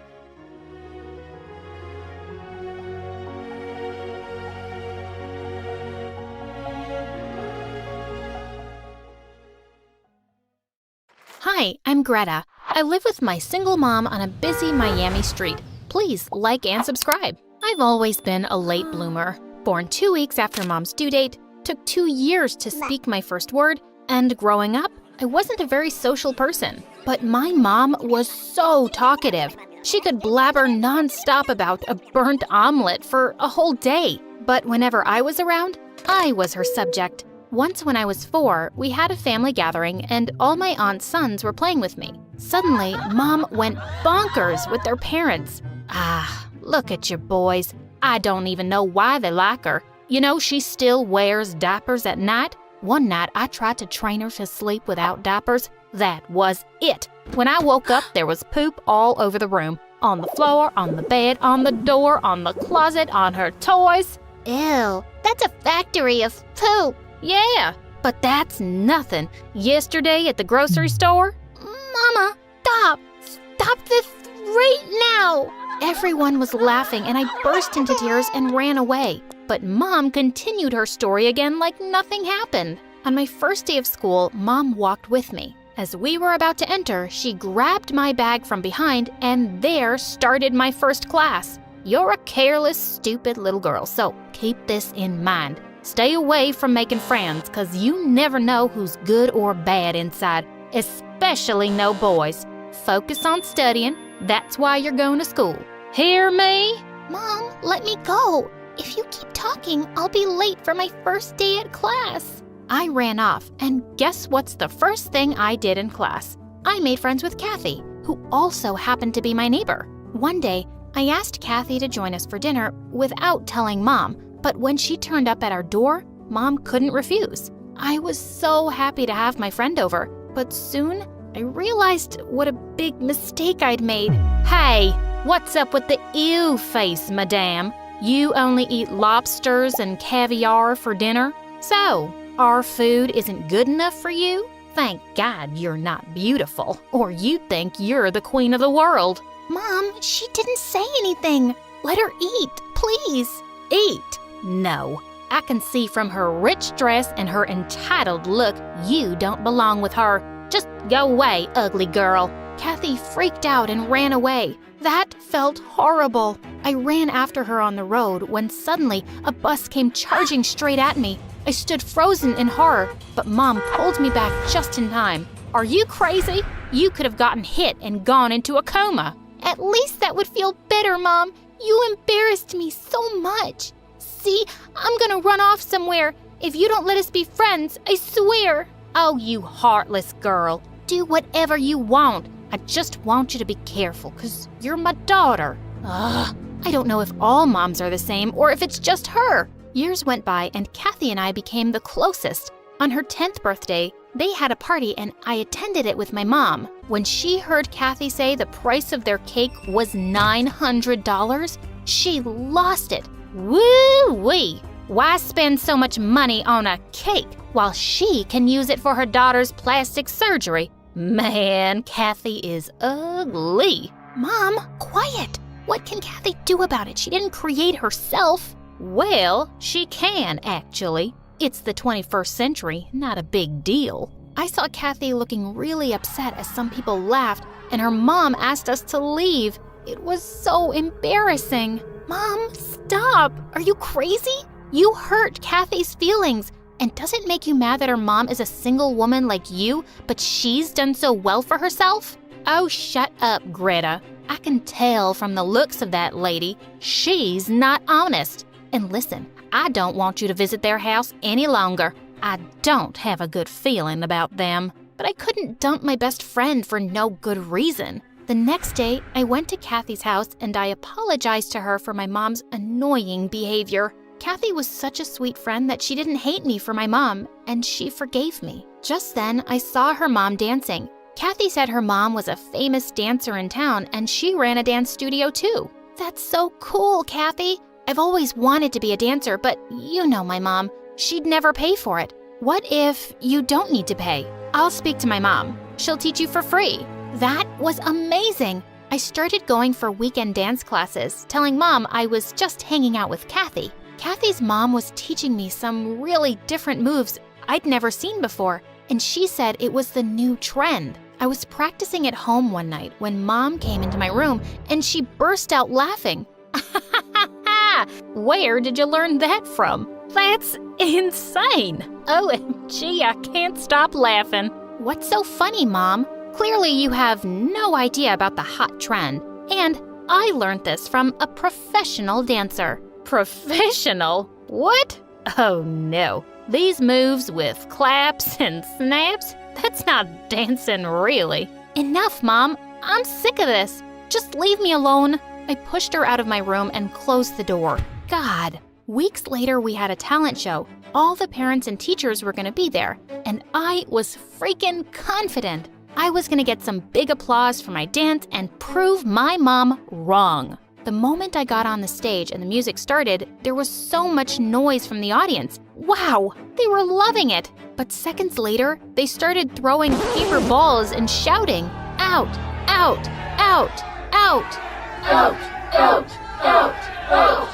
Hi, I'm Greta. I live with my single mom on a busy Miami street. Please like and subscribe. I've always been a late bloomer. Born 2 weeks after mom's due date, took 2 years to speak my first word, and growing up, I wasn't a very social person. But my mom was so talkative. She could blabber nonstop about a burnt omelet for a whole day. But whenever I was around, I was her subject. Once when I was 4, we had a family gathering and all my aunt's sons were playing with me. Suddenly, Mom went bonkers with their parents. Look at your boys. I don't even know why they like her. You know, she still wears diapers at night. One night, I tried to train her to sleep without diapers. That was it. When I woke up, there was poop all over the room. On the floor, on the bed, on the door, on the closet, on her toys. Ew, that's a factory of poop. Yeah, but that's nothing. Yesterday at the grocery store, Mama, stop! Stop this right now! Everyone was laughing and I burst into tears and ran away. But Mom continued her story again like nothing happened. On my first day of school, Mom walked with me. As we were about to enter, she grabbed my bag from behind and there started my first class. You're a careless, stupid little girl, so keep this in mind. Stay away from making friends, cause you never know who's good or bad inside, especially no boys. Focus on studying, that's why you're going to school. Hear me? Mom, let me go. If you keep talking, I'll be late for my first day at class. I ran off, and guess what's the first thing I did in class? I made friends with Kathy, who also happened to be my neighbor. One day, I asked Kathy to join us for dinner without telling Mom, but when she turned up at our door, Mom couldn't refuse. I was so happy to have my friend over, but soon I realized what a big mistake I'd made. Hey, what's up with the ew face, madame? You only eat lobsters and caviar for dinner? So, our food isn't good enough for you? Thank God you're not beautiful, or you'd think you're the queen of the world. Mom, she didn't say anything. Let her eat, please. Eat? No. I can see from her rich dress and her entitled look, you don't belong with her. Just go away, ugly girl. Kathy freaked out and ran away. That felt horrible. I ran after her on the road when suddenly a bus came charging straight at me. I stood frozen in horror, but Mom pulled me back just in time. Are you crazy? You could have gotten hit and gone into a coma. At least that would feel better, Mom. You embarrassed me so much. See, I'm gonna run off somewhere. If you don't let us be friends, I swear. Oh, you heartless girl. Do whatever you want. I just want you to be careful, 'cause you're my daughter. Ugh, I don't know if all moms are the same or if it's just her. Years went by and Kathy and I became the closest. On her 10th birthday, they had a party and I attended it with my mom. When she heard Kathy say the price of their cake was $900, she lost it. Woo-wee! Why spend so much money on a cake while she can use it for her daughter's plastic surgery? Man, Kathy is ugly. Mom, quiet. What can Kathy do about it? She didn't create herself. Well, she can, actually. It's the 21st century, not a big deal. I saw Kathy looking really upset as some people laughed, and her mom asked us to leave. It was so embarrassing. Mom, stop. Are you crazy? You hurt Kathy's feelings. And does it make you mad that her mom is a single woman like you, but she's done so well for herself? Oh, shut up, Greta. I can tell from the looks of that lady, she's not honest. And listen, I don't want you to visit their house any longer. I don't have a good feeling about them. But I couldn't dump my best friend for no good reason. The next day, I went to Kathy's house and I apologized to her for my mom's annoying behavior. Kathy was such a sweet friend that she didn't hate me for my mom, and she forgave me. Just then, I saw her mom dancing. Kathy said her mom was a famous dancer in town and she ran a dance studio too. That's so cool, Kathy. I've always wanted to be a dancer, but you know my mom. She'd never pay for it. What if you don't need to pay? I'll speak to my mom. She'll teach you for free. That was amazing. I started going for weekend dance classes, telling Mom I was just hanging out with Kathy. Kathy's mom was teaching me some really different moves I'd never seen before, and she said it was the new trend. I was practicing at home one night when Mom came into my room and she burst out laughing. Where did you learn that from? That's insane. OMG, I can't stop laughing. What's so funny, Mom? Clearly you have no idea about the hot trend. And I learned this from a professional dancer. Professional? What? Oh no. These moves with claps and snaps? That's not dancing, really. Enough, Mom. I'm sick of this. Just leave me alone. I pushed her out of my room and closed the door. God. Weeks later, we had a talent show. All the parents and teachers were going to be there, and I was freaking confident. I was going to get some big applause for my dance and prove my mom wrong. The moment I got on the stage and the music started, there was so much noise from the audience. Wow, they were loving it. But seconds later, they started throwing paper balls and shouting, "Out, out, out, out, out, out, out, out."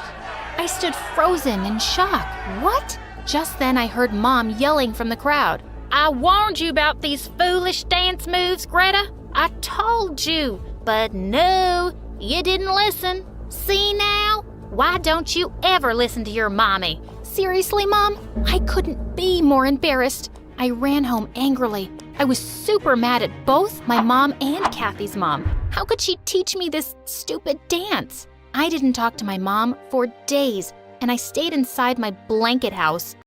I stood frozen in shock. What? Just then I heard Mom yelling from the crowd. "I warned you about these foolish dance moves, Greta. I told you. But no, you didn't listen. See now? Why don't you ever listen to your mommy?" Seriously, Mom? I couldn't be more embarrassed. I ran home angrily. I was super mad at both my mom and Kathy's mom. How could she teach me this stupid dance? I didn't talk to my mom for days, and I stayed inside my blanket house.